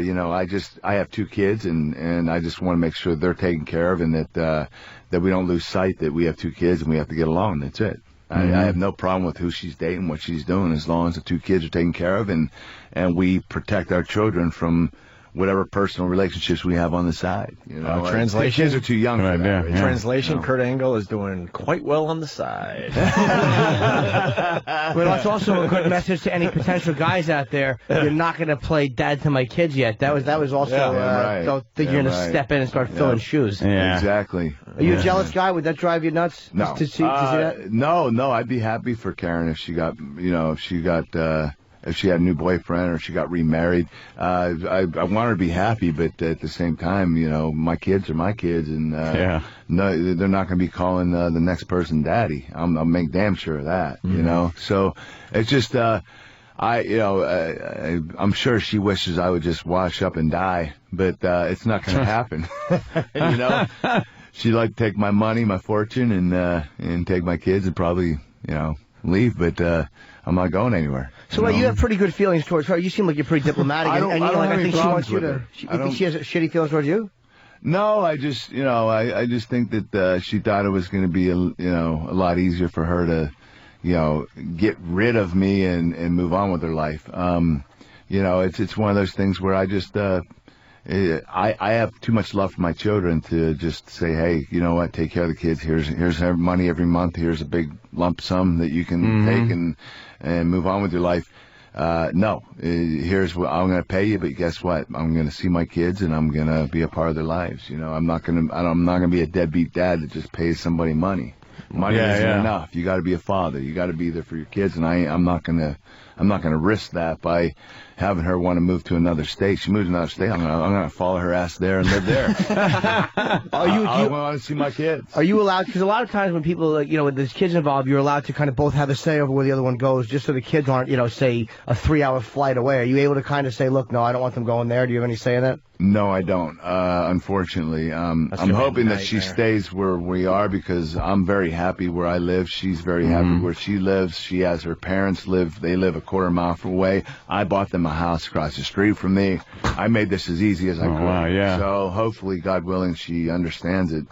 Speaker 17: I have 2 kids, and I just want to make sure they're taken care of, and that we don't lose sight that we have 2 kids and we have to get along. That's it. I have no problem with who she's dating, what she's doing, as long as the 2 kids are taken care of, and we protect our children from whatever personal relationships we have on the side.
Speaker 8: Translation.
Speaker 17: Kids are too young for that. Right?
Speaker 8: Translation, Kurt Angle is doing quite well on the side.
Speaker 5: But that's also a good message to any potential guys out there. You're not going to play dad to my kids yet. That was also, don't think you're going to step in and start filling shoes.
Speaker 17: Yeah. Exactly.
Speaker 5: Are you a jealous guy? Would that drive you nuts?
Speaker 17: No.
Speaker 5: To see that?
Speaker 17: No, I'd be happy for Karen if she got, if she had a new boyfriend or she got remarried. I want her to be happy, but at the same time, my kids are my kids, and no, they're not going to be calling the next person daddy. I'll make damn sure of that, So it's just, I'm sure she wishes I would just wash up and die, but it's not going to happen. She'd like to take my money, my fortune, and take my kids and probably, leave, but I'm not going anywhere.
Speaker 5: So you have pretty good feelings towards her. You seem like you're pretty diplomatic. I think she wants you to. You think she has shitty feelings towards you?
Speaker 17: No, I just, I just think that she thought it was going to be a lot easier for her to, get rid of me and move on with her life. It's one of those things where I just, I have too much love for my children to just say, hey, you know what, take care of the kids. Here's money every month. Here's a big lump sum that you can take and move on with your life. No, here's what I'm going to pay you, but guess what? I'm going to see my kids and I'm going to be a part of their lives. I'm not going to be a deadbeat dad that just pays somebody money. Money isn't enough. You got to be a father. You got to be there for your kids, and I'm not going to risk that by having her want to move to another state. She moves to another state, I'm gonna follow her ass there and live there. I want to see my kids.
Speaker 5: Are you allowed? Because a lot of times when people, when there's kids involved, you're allowed to kind of both have a say over where the other one goes, just so the kids aren't, say, a 3-hour flight away. Are you able to kind of say, look, no, I don't want them going there? Do you have any say in that?
Speaker 17: No, I don't. Unfortunately, I'm hoping that she stays where we are, because I'm very happy where I live. She's very happy where she lives. She has her parents live. They live a quarter mile away. I bought them a house across the street from me. I made this as easy as I could.
Speaker 4: Wow, yeah.
Speaker 17: So hopefully, God willing, she understands it.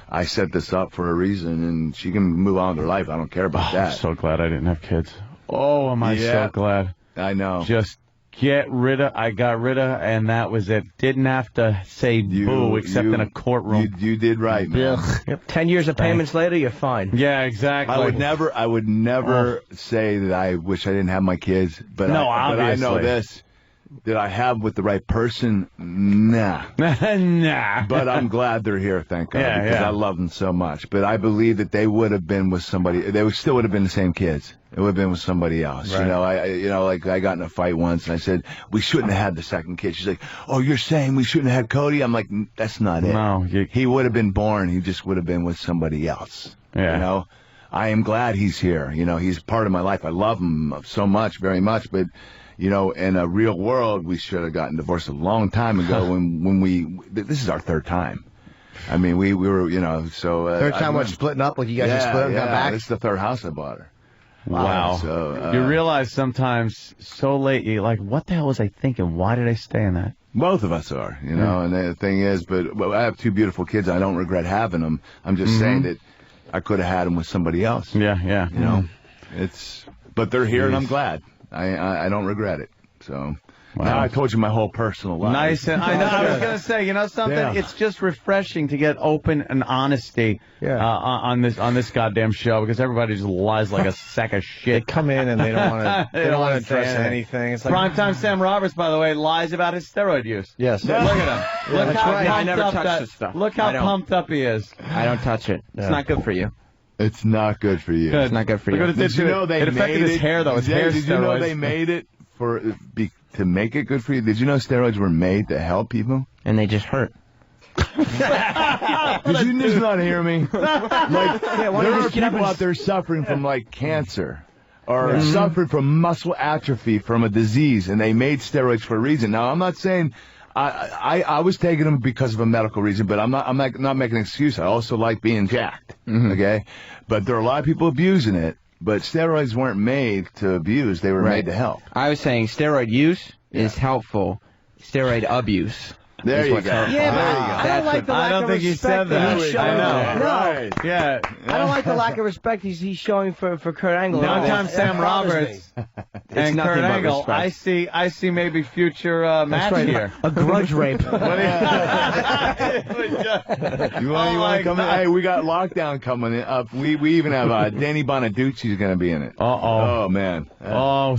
Speaker 17: I set this up for a reason, and she can move on with her life. I don't care about that.
Speaker 4: I'm so glad I didn't have kids. Oh, am I so glad.
Speaker 17: I know.
Speaker 4: Just I got rid of, and that was it. Didn't have to say boo except in a courtroom.
Speaker 17: You did right, man.
Speaker 5: Yep. 10 years of payments later, you're fine.
Speaker 4: Yeah, exactly.
Speaker 17: I would never say that I wish I didn't have my kids, but I know this. Did I have with the right person? Nah.
Speaker 4: Nah.
Speaker 17: But I'm glad they're here, thank God, because I love them so much. But I believe that they would have been with somebody. They still would have been the same kids. It would have been with somebody else. Right. I got in a fight once, and I said, we shouldn't have had the second kid. She's like, oh, you're saying we shouldn't have had Cody? I'm like, that's not it.
Speaker 4: No.
Speaker 17: He would have been born. He just would have been with somebody else.
Speaker 4: Yeah.
Speaker 17: I am glad he's here. He's part of my life. I love him so much, very much, but you know, in a real world, we should have gotten divorced a long time ago this is our third time. I mean, we were, you know, so...
Speaker 5: third time we're splitting up, like you guys just split up and got back?
Speaker 17: This is the third house I bought her.
Speaker 4: Wow.
Speaker 17: So,
Speaker 4: you realize sometimes so late, you're like, what the hell was I thinking? Why did I stay in that?
Speaker 17: Both of us are, you know, and the thing is, but I have two beautiful kids. I don't regret having them. I'm just saying that I could have had them with somebody else.
Speaker 4: Yeah, yeah.
Speaker 17: You know, but they're here and I'm glad. I don't regret it. So now I told you my whole personal life.
Speaker 4: Nice. And I know. I was gonna say, you know something? Yeah. It's just refreshing to get open and honesty on this goddamn show because everybody just lies like a sack of shit.
Speaker 8: They come in and they don't want to. They don't want to address anything. It's like
Speaker 4: Primetime Sam Roberts, by the way, lies about his steroid use.
Speaker 8: Yes.
Speaker 4: Look at him.
Speaker 7: Look how right. I never touch this stuff.
Speaker 4: Look how pumped up he is.
Speaker 7: I don't touch it. It's not good for you.
Speaker 17: It's not good for you.
Speaker 7: Good. It's not good for you.
Speaker 17: Did you know they
Speaker 4: it affected his hair though? His hair
Speaker 17: Did you know they made it to make it good for you? Did you know steroids were made to help people?
Speaker 7: And they just hurt.
Speaker 17: Did you just not hear me? Like, there are people out there suffering from like cancer or suffering from muscle atrophy from a disease, and they made steroids for a reason. Now, I'm not saying I was taking them because of a medical reason, but I'm not making an excuse. I also like being jacked. Okay, but there are a lot of people abusing it. But steroids weren't made to abuse; they were made to help.
Speaker 7: I was saying steroid use is helpful. Steroid abuse.
Speaker 17: There you go.
Speaker 5: Yeah, but I don't like the lack of respect.
Speaker 4: You said that.
Speaker 5: I
Speaker 4: know.
Speaker 5: No.
Speaker 17: Right.
Speaker 4: Yeah.
Speaker 5: I don't like the lack of respect he's showing for Kurt Angle.
Speaker 4: Downtown Sam Roberts and Kurt Angle. I see maybe future match here.
Speaker 5: A grudge rape.
Speaker 17: You want to come in? Hey, we got Lockdown coming up. We even have Danny Bonaducci's going to be in it. Oh man.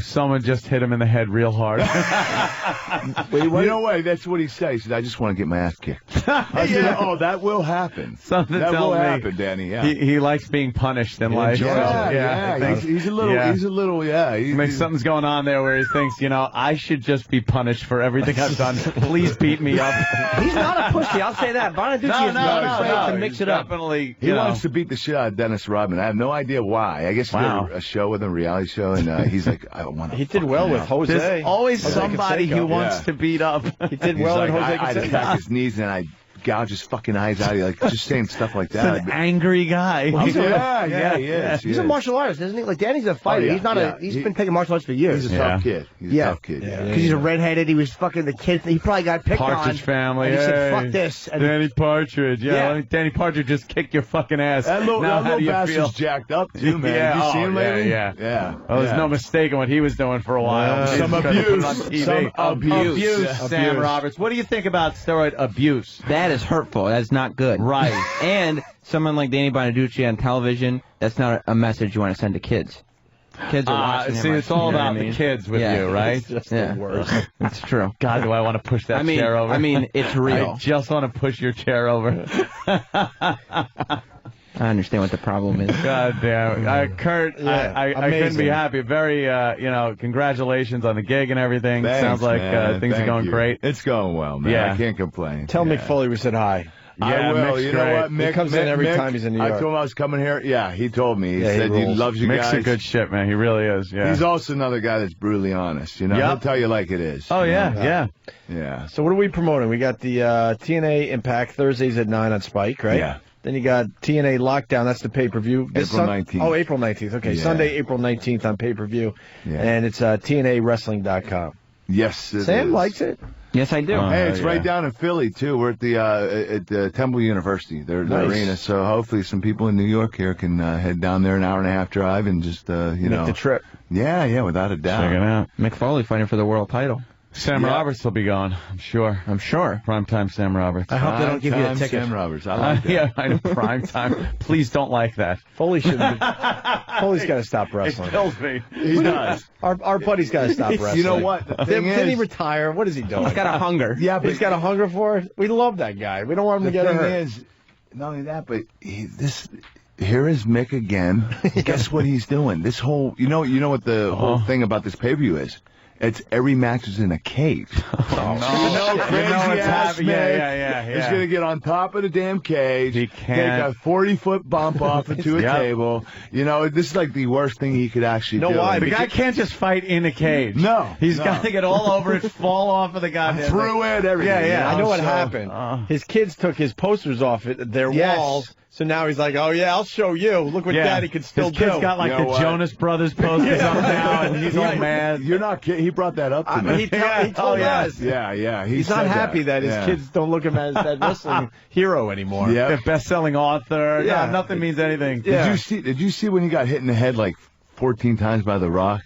Speaker 4: Someone just hit him in the head real hard.
Speaker 17: You know what? That's what he said. He said, I just want to get my ass kicked. I said, that will happen.
Speaker 4: Something
Speaker 17: that will
Speaker 4: me
Speaker 17: happen, Danny. Yeah.
Speaker 4: He likes being punished in life.
Speaker 17: He's a little.
Speaker 4: Something's going on there where he thinks, you know, I should just be punished for everything I've done. Please beat me up.
Speaker 5: He's not a pussy. I'll say that. Bonaducci is not afraid to mix it up.
Speaker 4: Definitely.
Speaker 17: He wants to beat the shit out of Dennis Rodman. I have no idea why. I guess he did a show with him, a reality show, and he's like, I want to.
Speaker 8: He did well with Jose.
Speaker 4: There's always somebody who wants to beat up.
Speaker 8: He did well with Jose.
Speaker 17: I'd attack his knees and I'd gouge his fucking eyes out. Like just saying stuff like that.
Speaker 4: He's an angry guy.
Speaker 17: Well, he is.
Speaker 5: He's a martial artist, isn't he? Like Danny's a fighter. He's not He's been taking martial arts for years.
Speaker 17: He's a tough kid. He's a tough kid.
Speaker 5: Because he's a redheaded. He was fucking the kid. He probably got picked
Speaker 4: Partridge
Speaker 5: on.
Speaker 4: Family.
Speaker 5: And he said, "Fuck this." And
Speaker 4: Danny Partridge. Yeah. Danny Partridge just kicked your fucking ass.
Speaker 17: That little bastard's jacked up too, man. Did you see him lately?
Speaker 4: Yeah. Well, there's no mistaking what he was doing for a while.
Speaker 17: Some abuse.
Speaker 4: Sam Roberts. What do you think about steroid abuse?
Speaker 7: That is hurtful. That's not good.
Speaker 4: Right.
Speaker 7: And someone like Danny Bonaducci on television, that's not a message you want to send to kids. Kids are watching him.
Speaker 4: See, it's all about the kids with you, right?
Speaker 8: It's just the worst.
Speaker 7: It's true.
Speaker 4: God, do I want to push that chair over?
Speaker 7: I mean, it's real.
Speaker 4: I just want to push your chair over.
Speaker 7: I understand what the problem is.
Speaker 4: God damn. Kurt, I couldn't be happy. Very, congratulations on the gig and everything.
Speaker 17: Thanks,
Speaker 4: sounds like things are going
Speaker 17: you.
Speaker 4: great.
Speaker 17: It's going well, man.
Speaker 4: Yeah.
Speaker 17: I can't complain.
Speaker 8: Tell Mick Foley we said hi.
Speaker 17: I will.
Speaker 4: Mick's
Speaker 17: you know what? Mick
Speaker 8: he comes in every time he's in New York.
Speaker 17: I told him I was coming here. Yeah, he told me. He said he loves you
Speaker 4: Mick's
Speaker 17: guys.
Speaker 4: a good shit, man. He really is. Yeah.
Speaker 17: He's also another guy that's brutally honest. You know, he'll tell you like it is.
Speaker 4: Oh,
Speaker 17: yeah.
Speaker 8: So what are we promoting? We got the TNA Impact Thursdays at 9 on Spike, right?
Speaker 17: Yeah.
Speaker 8: Then you got TNA Lockdown. That's the pay-per-view.
Speaker 17: April 19th.
Speaker 8: Oh, April 19th. Okay, Sunday, April 19th on pay-per-view.
Speaker 17: Yeah.
Speaker 8: And it's TNAWrestling.com.
Speaker 17: Yes, it
Speaker 8: Sam
Speaker 17: is.
Speaker 8: likes it.
Speaker 7: Yes, I do.
Speaker 17: Hey, it's right down in Philly, too. We're at the Temple University, their arena. So hopefully some people in New York here can head down there, an hour and a half drive, and just,
Speaker 8: Make the trip.
Speaker 17: Yeah, without a doubt.
Speaker 4: Check it out.
Speaker 7: Mick Foley fighting for the world title.
Speaker 4: Sam Roberts will be gone, I'm sure. Primetime Sam Roberts.
Speaker 5: I hope they don't give you a ticket.
Speaker 17: Sam Roberts. I like that.
Speaker 4: Yeah, I know. Primetime. Please don't like that.
Speaker 8: Foley's got to stop wrestling.
Speaker 4: It kills me.
Speaker 8: He does. Our buddy's got to stop wrestling.
Speaker 17: You know what? The thing
Speaker 8: Didn't he
Speaker 17: is,
Speaker 8: retire? What is he doing?
Speaker 7: He's got a hunger.
Speaker 17: Yeah, but
Speaker 8: he's got a hunger for it. We love that guy. We don't want him to get hurt.
Speaker 17: The thing is, not only that, but here is Mick again. Guess what he's doing? This whole, you know what the whole thing about this pay-per-view is? It's every match is in a cage. Crazy ass
Speaker 4: yeah.
Speaker 17: He's going to get on top of the damn cage.
Speaker 4: He can't.
Speaker 17: Take a 40-foot bump off into a table. You know, this is like the worst thing he could actually do.
Speaker 4: No, why? The guy can't just fight in a cage.
Speaker 17: No.
Speaker 4: He's got to get all over it, fall off of the goddamn
Speaker 17: through it, everything.
Speaker 8: Yeah. I know what happened. His kids took his posters off their walls. So now he's like, oh, yeah, I'll show you. Look what Daddy can still do.
Speaker 4: His kid's got like the Jonas Brothers posters up now, and he's all mad.
Speaker 17: You're not kidding. He brought that up to me.
Speaker 8: He told us.
Speaker 17: Yeah.
Speaker 8: He's not happy that his kids don't look at him as that wrestling hero anymore.
Speaker 4: Yeah, best-selling author. Yeah, nothing means anything.
Speaker 17: Yeah. Did you see when he got hit in the head like 14 times by The Rock?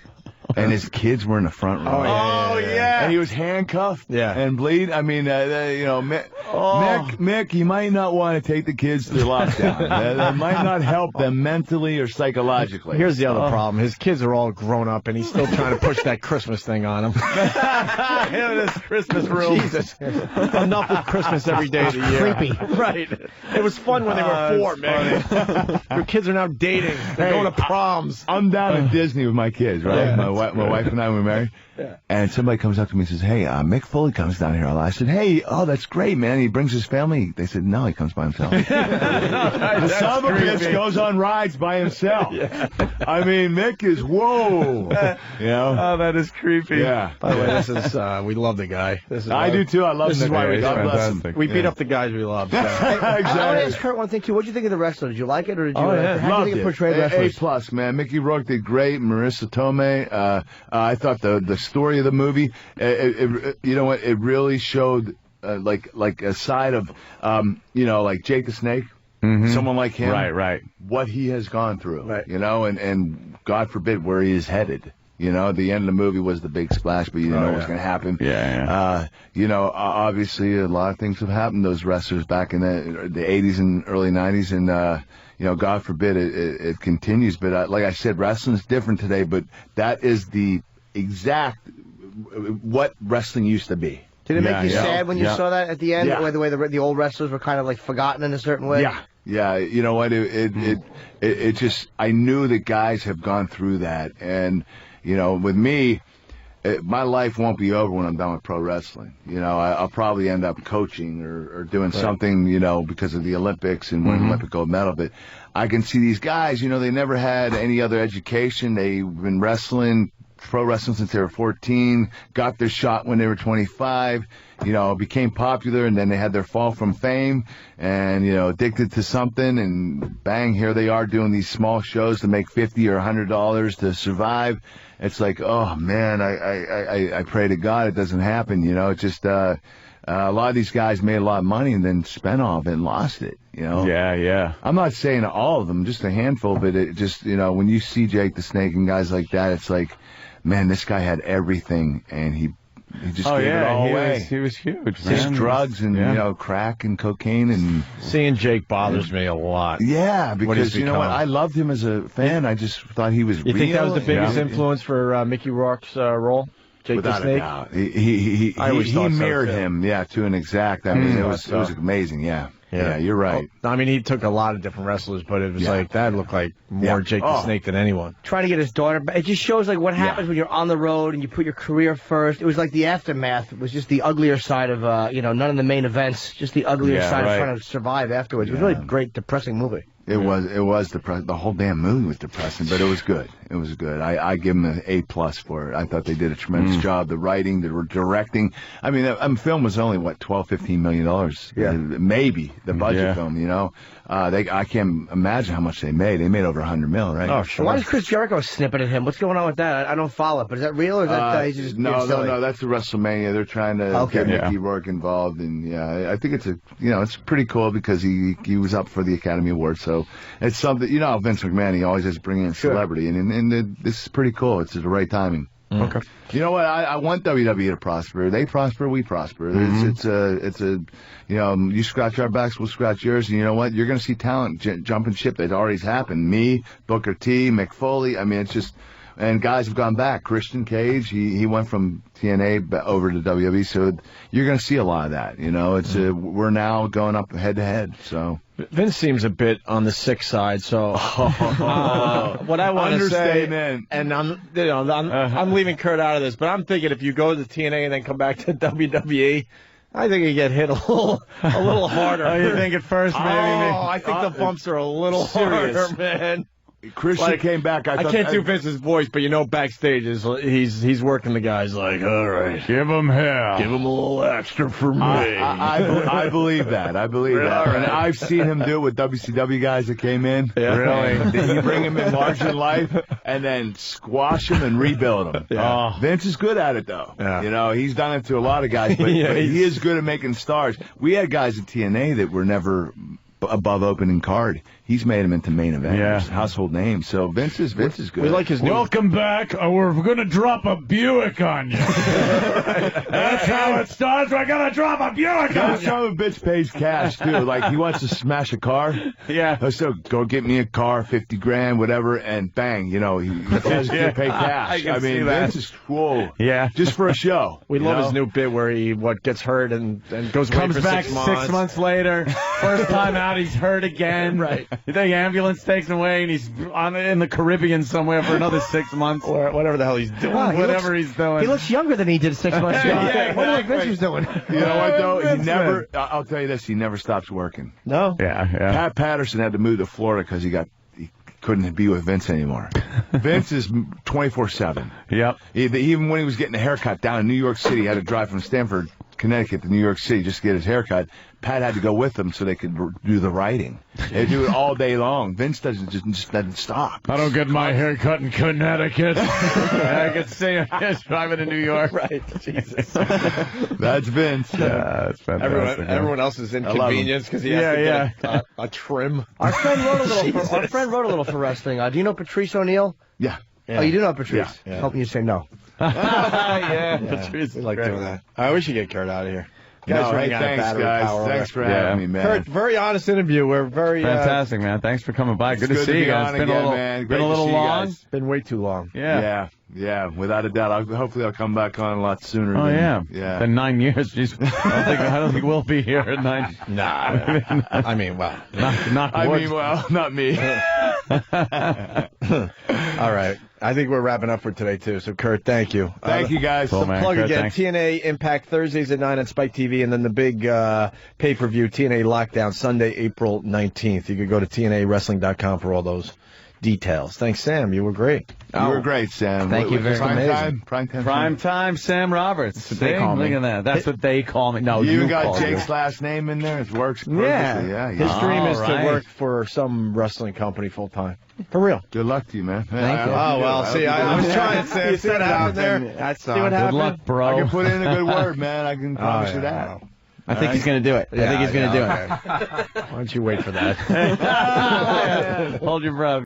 Speaker 17: And his kids were in the front row.
Speaker 4: Oh, yeah.
Speaker 17: And he was handcuffed and bleed. I mean, Mick, you might not want to take the kids to lockdown. That might not help them mentally or psychologically.
Speaker 8: Here's the other problem. His kids are all grown up, and he's still trying to push that Christmas thing on them.
Speaker 4: This Christmas rule.
Speaker 8: Jesus. Enough with Christmas every day of the year.
Speaker 5: Creepy.
Speaker 8: Right. It was fun when they were 4, man. Your kids are now dating. They're going to proms.
Speaker 17: I'm down at Disney with my kids, right?
Speaker 8: Yeah.
Speaker 17: My wife and I were married. Yeah. And somebody comes up to me and says, hey, Mick Foley comes down here a lot. I said, hey, that's great, man. He brings his family. They said, no, he comes by himself. The son of a bitch goes on rides by himself. Yeah. I mean, Mick is, whoa. You know?
Speaker 4: Oh, that is creepy.
Speaker 17: Yeah.
Speaker 8: By the way, this is, we love the guy.
Speaker 17: I do too. I love him.
Speaker 8: This is why we
Speaker 17: God bless him.
Speaker 8: We beat up the guys we love. So.
Speaker 5: Exactly. I want to ask Kurt one thing, too. What did you think of the wrestler? Did you like it, or did you how do you think it portrayed wrestlers?
Speaker 17: A+, man. Mickey Rourke did great. Marissa Tomei. I thought the story of the movie, you know what, it really showed like a side of, like Jake the Snake, someone like him,
Speaker 4: right,
Speaker 17: what he has gone through, you know, and God forbid where he is headed. You know, the end of the movie was the big splash, but you didn't know what was going to happen. You know, obviously a lot of things have happened to those wrestlers back in the 80s and early 90s, and you know, God forbid it continues. But like I said, wrestling's different today, but that is the exact what wrestling used to be.
Speaker 5: Did it make you sad when you saw that at the end, the way the old wrestlers were kind of like forgotten in a certain way?
Speaker 17: Yeah. You know what? It just, I knew that guys have gone through that, and you know, with me, my life won't be over when I'm done with pro wrestling. You know, I'll probably end up coaching or doing something, you know, because of the Olympics and winning Olympic gold medal. But I can see these guys, you know, they never had any other education. They've been wrestling, pro wrestling since they were 14, got their shot when they were 25, you know, became popular, and then they had their fall from fame and, you know, addicted to something, and bang, here they are doing these small shows to make $50 or $100 to survive. It's like, oh man, I pray to God it doesn't happen, you know. It's just a lot of these guys made a lot of money and then spent all of it and lost it, you know.
Speaker 4: Yeah.
Speaker 17: I'm not saying all of them, just a handful, but it just, you know, when you see Jake the Snake and guys like that, it's like, man, this guy had everything, and he just gave it all away.
Speaker 4: He was huge,
Speaker 17: Just
Speaker 4: man.
Speaker 17: drugs and, you know, crack and cocaine. And
Speaker 8: seeing Jake bothers me a lot.
Speaker 17: Yeah, because, you know what, I loved him as a fan. I just thought he was real.
Speaker 8: You think that was the biggest influence for Mickey Rourke's role? Jake
Speaker 17: Without
Speaker 8: the Snake?
Speaker 17: a doubt. He mirrored him, to an exact. I mean, it was amazing, Yeah, you're right.
Speaker 8: I mean, he took a lot of different wrestlers, but it was like, that looked like more Jake the Snake than anyone.
Speaker 5: Trying to get his daughter back. It just shows like what happens when you're on the road and you put your career first. It was like the aftermath. It was just the uglier side of, none of the main events, just the uglier side of trying to survive afterwards. It was really a great, depressing movie.
Speaker 17: It was depressing. The whole damn movie was depressing, but it was good. It was good. I give them an A+ for it. I thought they did a tremendous job. The writing, the directing. I mean, the film was only, what, $12-15 million? Maybe, the budget film, you know. I can't imagine how much they made. They made over $100 million, right?
Speaker 5: Oh, sure. Why is Chris Jericho snipping at him? What's going on with that? I don't follow it, but is that real, or is that he's just
Speaker 17: No, that's the WrestleMania. They're trying to get Mickey Rourke involved, and I think it's it's pretty cool because he was up for the Academy Award, so it's something, you know, Vince McMahon, he always has to bring in a celebrity, and this is pretty cool. It's the right timing.
Speaker 8: Okay.
Speaker 17: You know what? I want WWE to prosper. They prosper, we prosper. It's a you scratch our backs, we'll scratch yours. And you know what? You're going to see talent jumping ship. That already happened. Me, Booker T, Mick Foley. I mean, it's just And guys have gone back. Christian Cage, he went from TNA over to WWE, so you're going to see a lot of that. You know, it's we're now going up head to head. So
Speaker 3: Vince seems a bit on the sick side. So what I want to say, and I'm leaving Kurt out of this, but I'm thinking if you go to TNA and then come back to WWE. I think you get hit a little harder.
Speaker 4: Oh, you think at first, maybe?
Speaker 3: I think the bumps are a little harder, man.
Speaker 17: Christian came back. I
Speaker 3: can't do Vince's voice, but backstage he's working the guys like, all right,
Speaker 4: give him hell,
Speaker 3: give him a little extra for me.
Speaker 17: I believe that. I believe that.
Speaker 3: Right.
Speaker 17: And I've seen him do it with WCW guys that came in.
Speaker 3: Yeah.
Speaker 17: Really? You bring him in larger than life and then squash him and rebuild him.
Speaker 3: Yeah.
Speaker 17: Vince is good at it, though.
Speaker 3: Yeah.
Speaker 17: You know, he's done it to a lot of guys, but he is good at making stars. We had guys at TNA that were never above opening card. He's made him into main eventers, household names. So Vince is good.
Speaker 3: We like his
Speaker 4: Welcome back. We're going to drop a Buick on you. That's how it starts. We're going to drop a Buick on
Speaker 17: That
Speaker 4: you.
Speaker 17: son of a bitch pays cash, too. Like, he wants to smash a car.
Speaker 4: Yeah.
Speaker 17: So go get me a car, 50 grand, whatever, and bang, you know, he has to pay cash.
Speaker 4: I mean,
Speaker 17: Vince is, whoa.
Speaker 4: Yeah.
Speaker 17: Just for a show.
Speaker 3: We love his new bit where he gets hurt and goes away
Speaker 4: Comes
Speaker 3: for
Speaker 4: back
Speaker 3: 6 months.
Speaker 4: 6 months later. First time out, he's hurt again.
Speaker 3: Right.
Speaker 4: You think ambulance takes him away and he's in the Caribbean somewhere for another 6 months?
Speaker 3: Or whatever the hell he's doing.
Speaker 4: He's doing.
Speaker 5: He looks younger than he did 6 months ago.
Speaker 4: Yeah,
Speaker 5: What do you think Vince was doing?
Speaker 17: You know what, though? He never, I'll tell you this, he never stops working.
Speaker 3: No?
Speaker 4: Yeah.
Speaker 17: Pat Patterson had to move to Florida because he couldn't be with Vince anymore. Vince is 24/7.
Speaker 4: Yep.
Speaker 17: Even when he was getting a haircut down in New York City, he had to drive from Stamford, Connecticut to New York City just to get his haircut. Pat had to go with him so they could do the writing. They do it all day long. Vince just doesn't stop.
Speaker 4: I don't get my hair cut in Connecticut. I can see him driving to New York.
Speaker 3: Right. Jesus.
Speaker 17: That's Vince.
Speaker 4: Yeah, that's fantastic.
Speaker 3: Everyone else is inconvenienced because he has to get a trim.
Speaker 5: Our friend wrote a little for wrestling. Do you know Patrice O'Neill?
Speaker 17: Yeah.
Speaker 5: Oh, you do know Patrice?
Speaker 3: Yeah.
Speaker 5: Hoping you say no.
Speaker 3: Patrice. We like doing that. I wish you get Kurt out of here.
Speaker 17: Thanks, guys. Thanks for having me, man.
Speaker 3: Kurt, very honest interview. We're very
Speaker 4: fantastic, man. Thanks for coming by. Good to see you guys.
Speaker 17: Been a little
Speaker 4: long.
Speaker 3: Been way too long.
Speaker 17: Yeah, without a doubt. Hopefully I'll come back on a lot sooner.
Speaker 4: Yeah. Been 9 years. Jeez. I don't think we'll be here at 9.
Speaker 3: Nah. I mean, well.
Speaker 17: Not me.
Speaker 3: All right. I think we're wrapping up for today, too. So, Kurt, thank you.
Speaker 17: Thank you, guys.
Speaker 3: So, plug Kurt, again, thanks. TNA Impact Thursdays at 9 on Spike TV, and then the big pay-per-view, TNA Lockdown, Sunday, April 19th. You could go to TNAWrestling.com for all those details. Thanks, Sam. You were great.
Speaker 17: You were great, Sam.
Speaker 5: Thank you very much.
Speaker 17: Prime
Speaker 4: time, Sam Roberts.
Speaker 5: That's what they call me.
Speaker 4: Look at that. That's what they call me. No,
Speaker 17: you got Jake's last name in there. It works perfectly.
Speaker 3: Yeah. His dream is to work for some wrestling company full time. For real.
Speaker 17: Good luck to you, man.
Speaker 5: Thank you.
Speaker 3: Oh, well, see, I was trying, Sam. See what happened there?
Speaker 5: That's
Speaker 3: see what happened?
Speaker 4: Good luck, bro.
Speaker 17: I can put in a good word, man. I can promise you that.
Speaker 5: I think he's going to do it. I think he's going to do it.
Speaker 3: Why don't you wait for that?
Speaker 4: Hold your breath.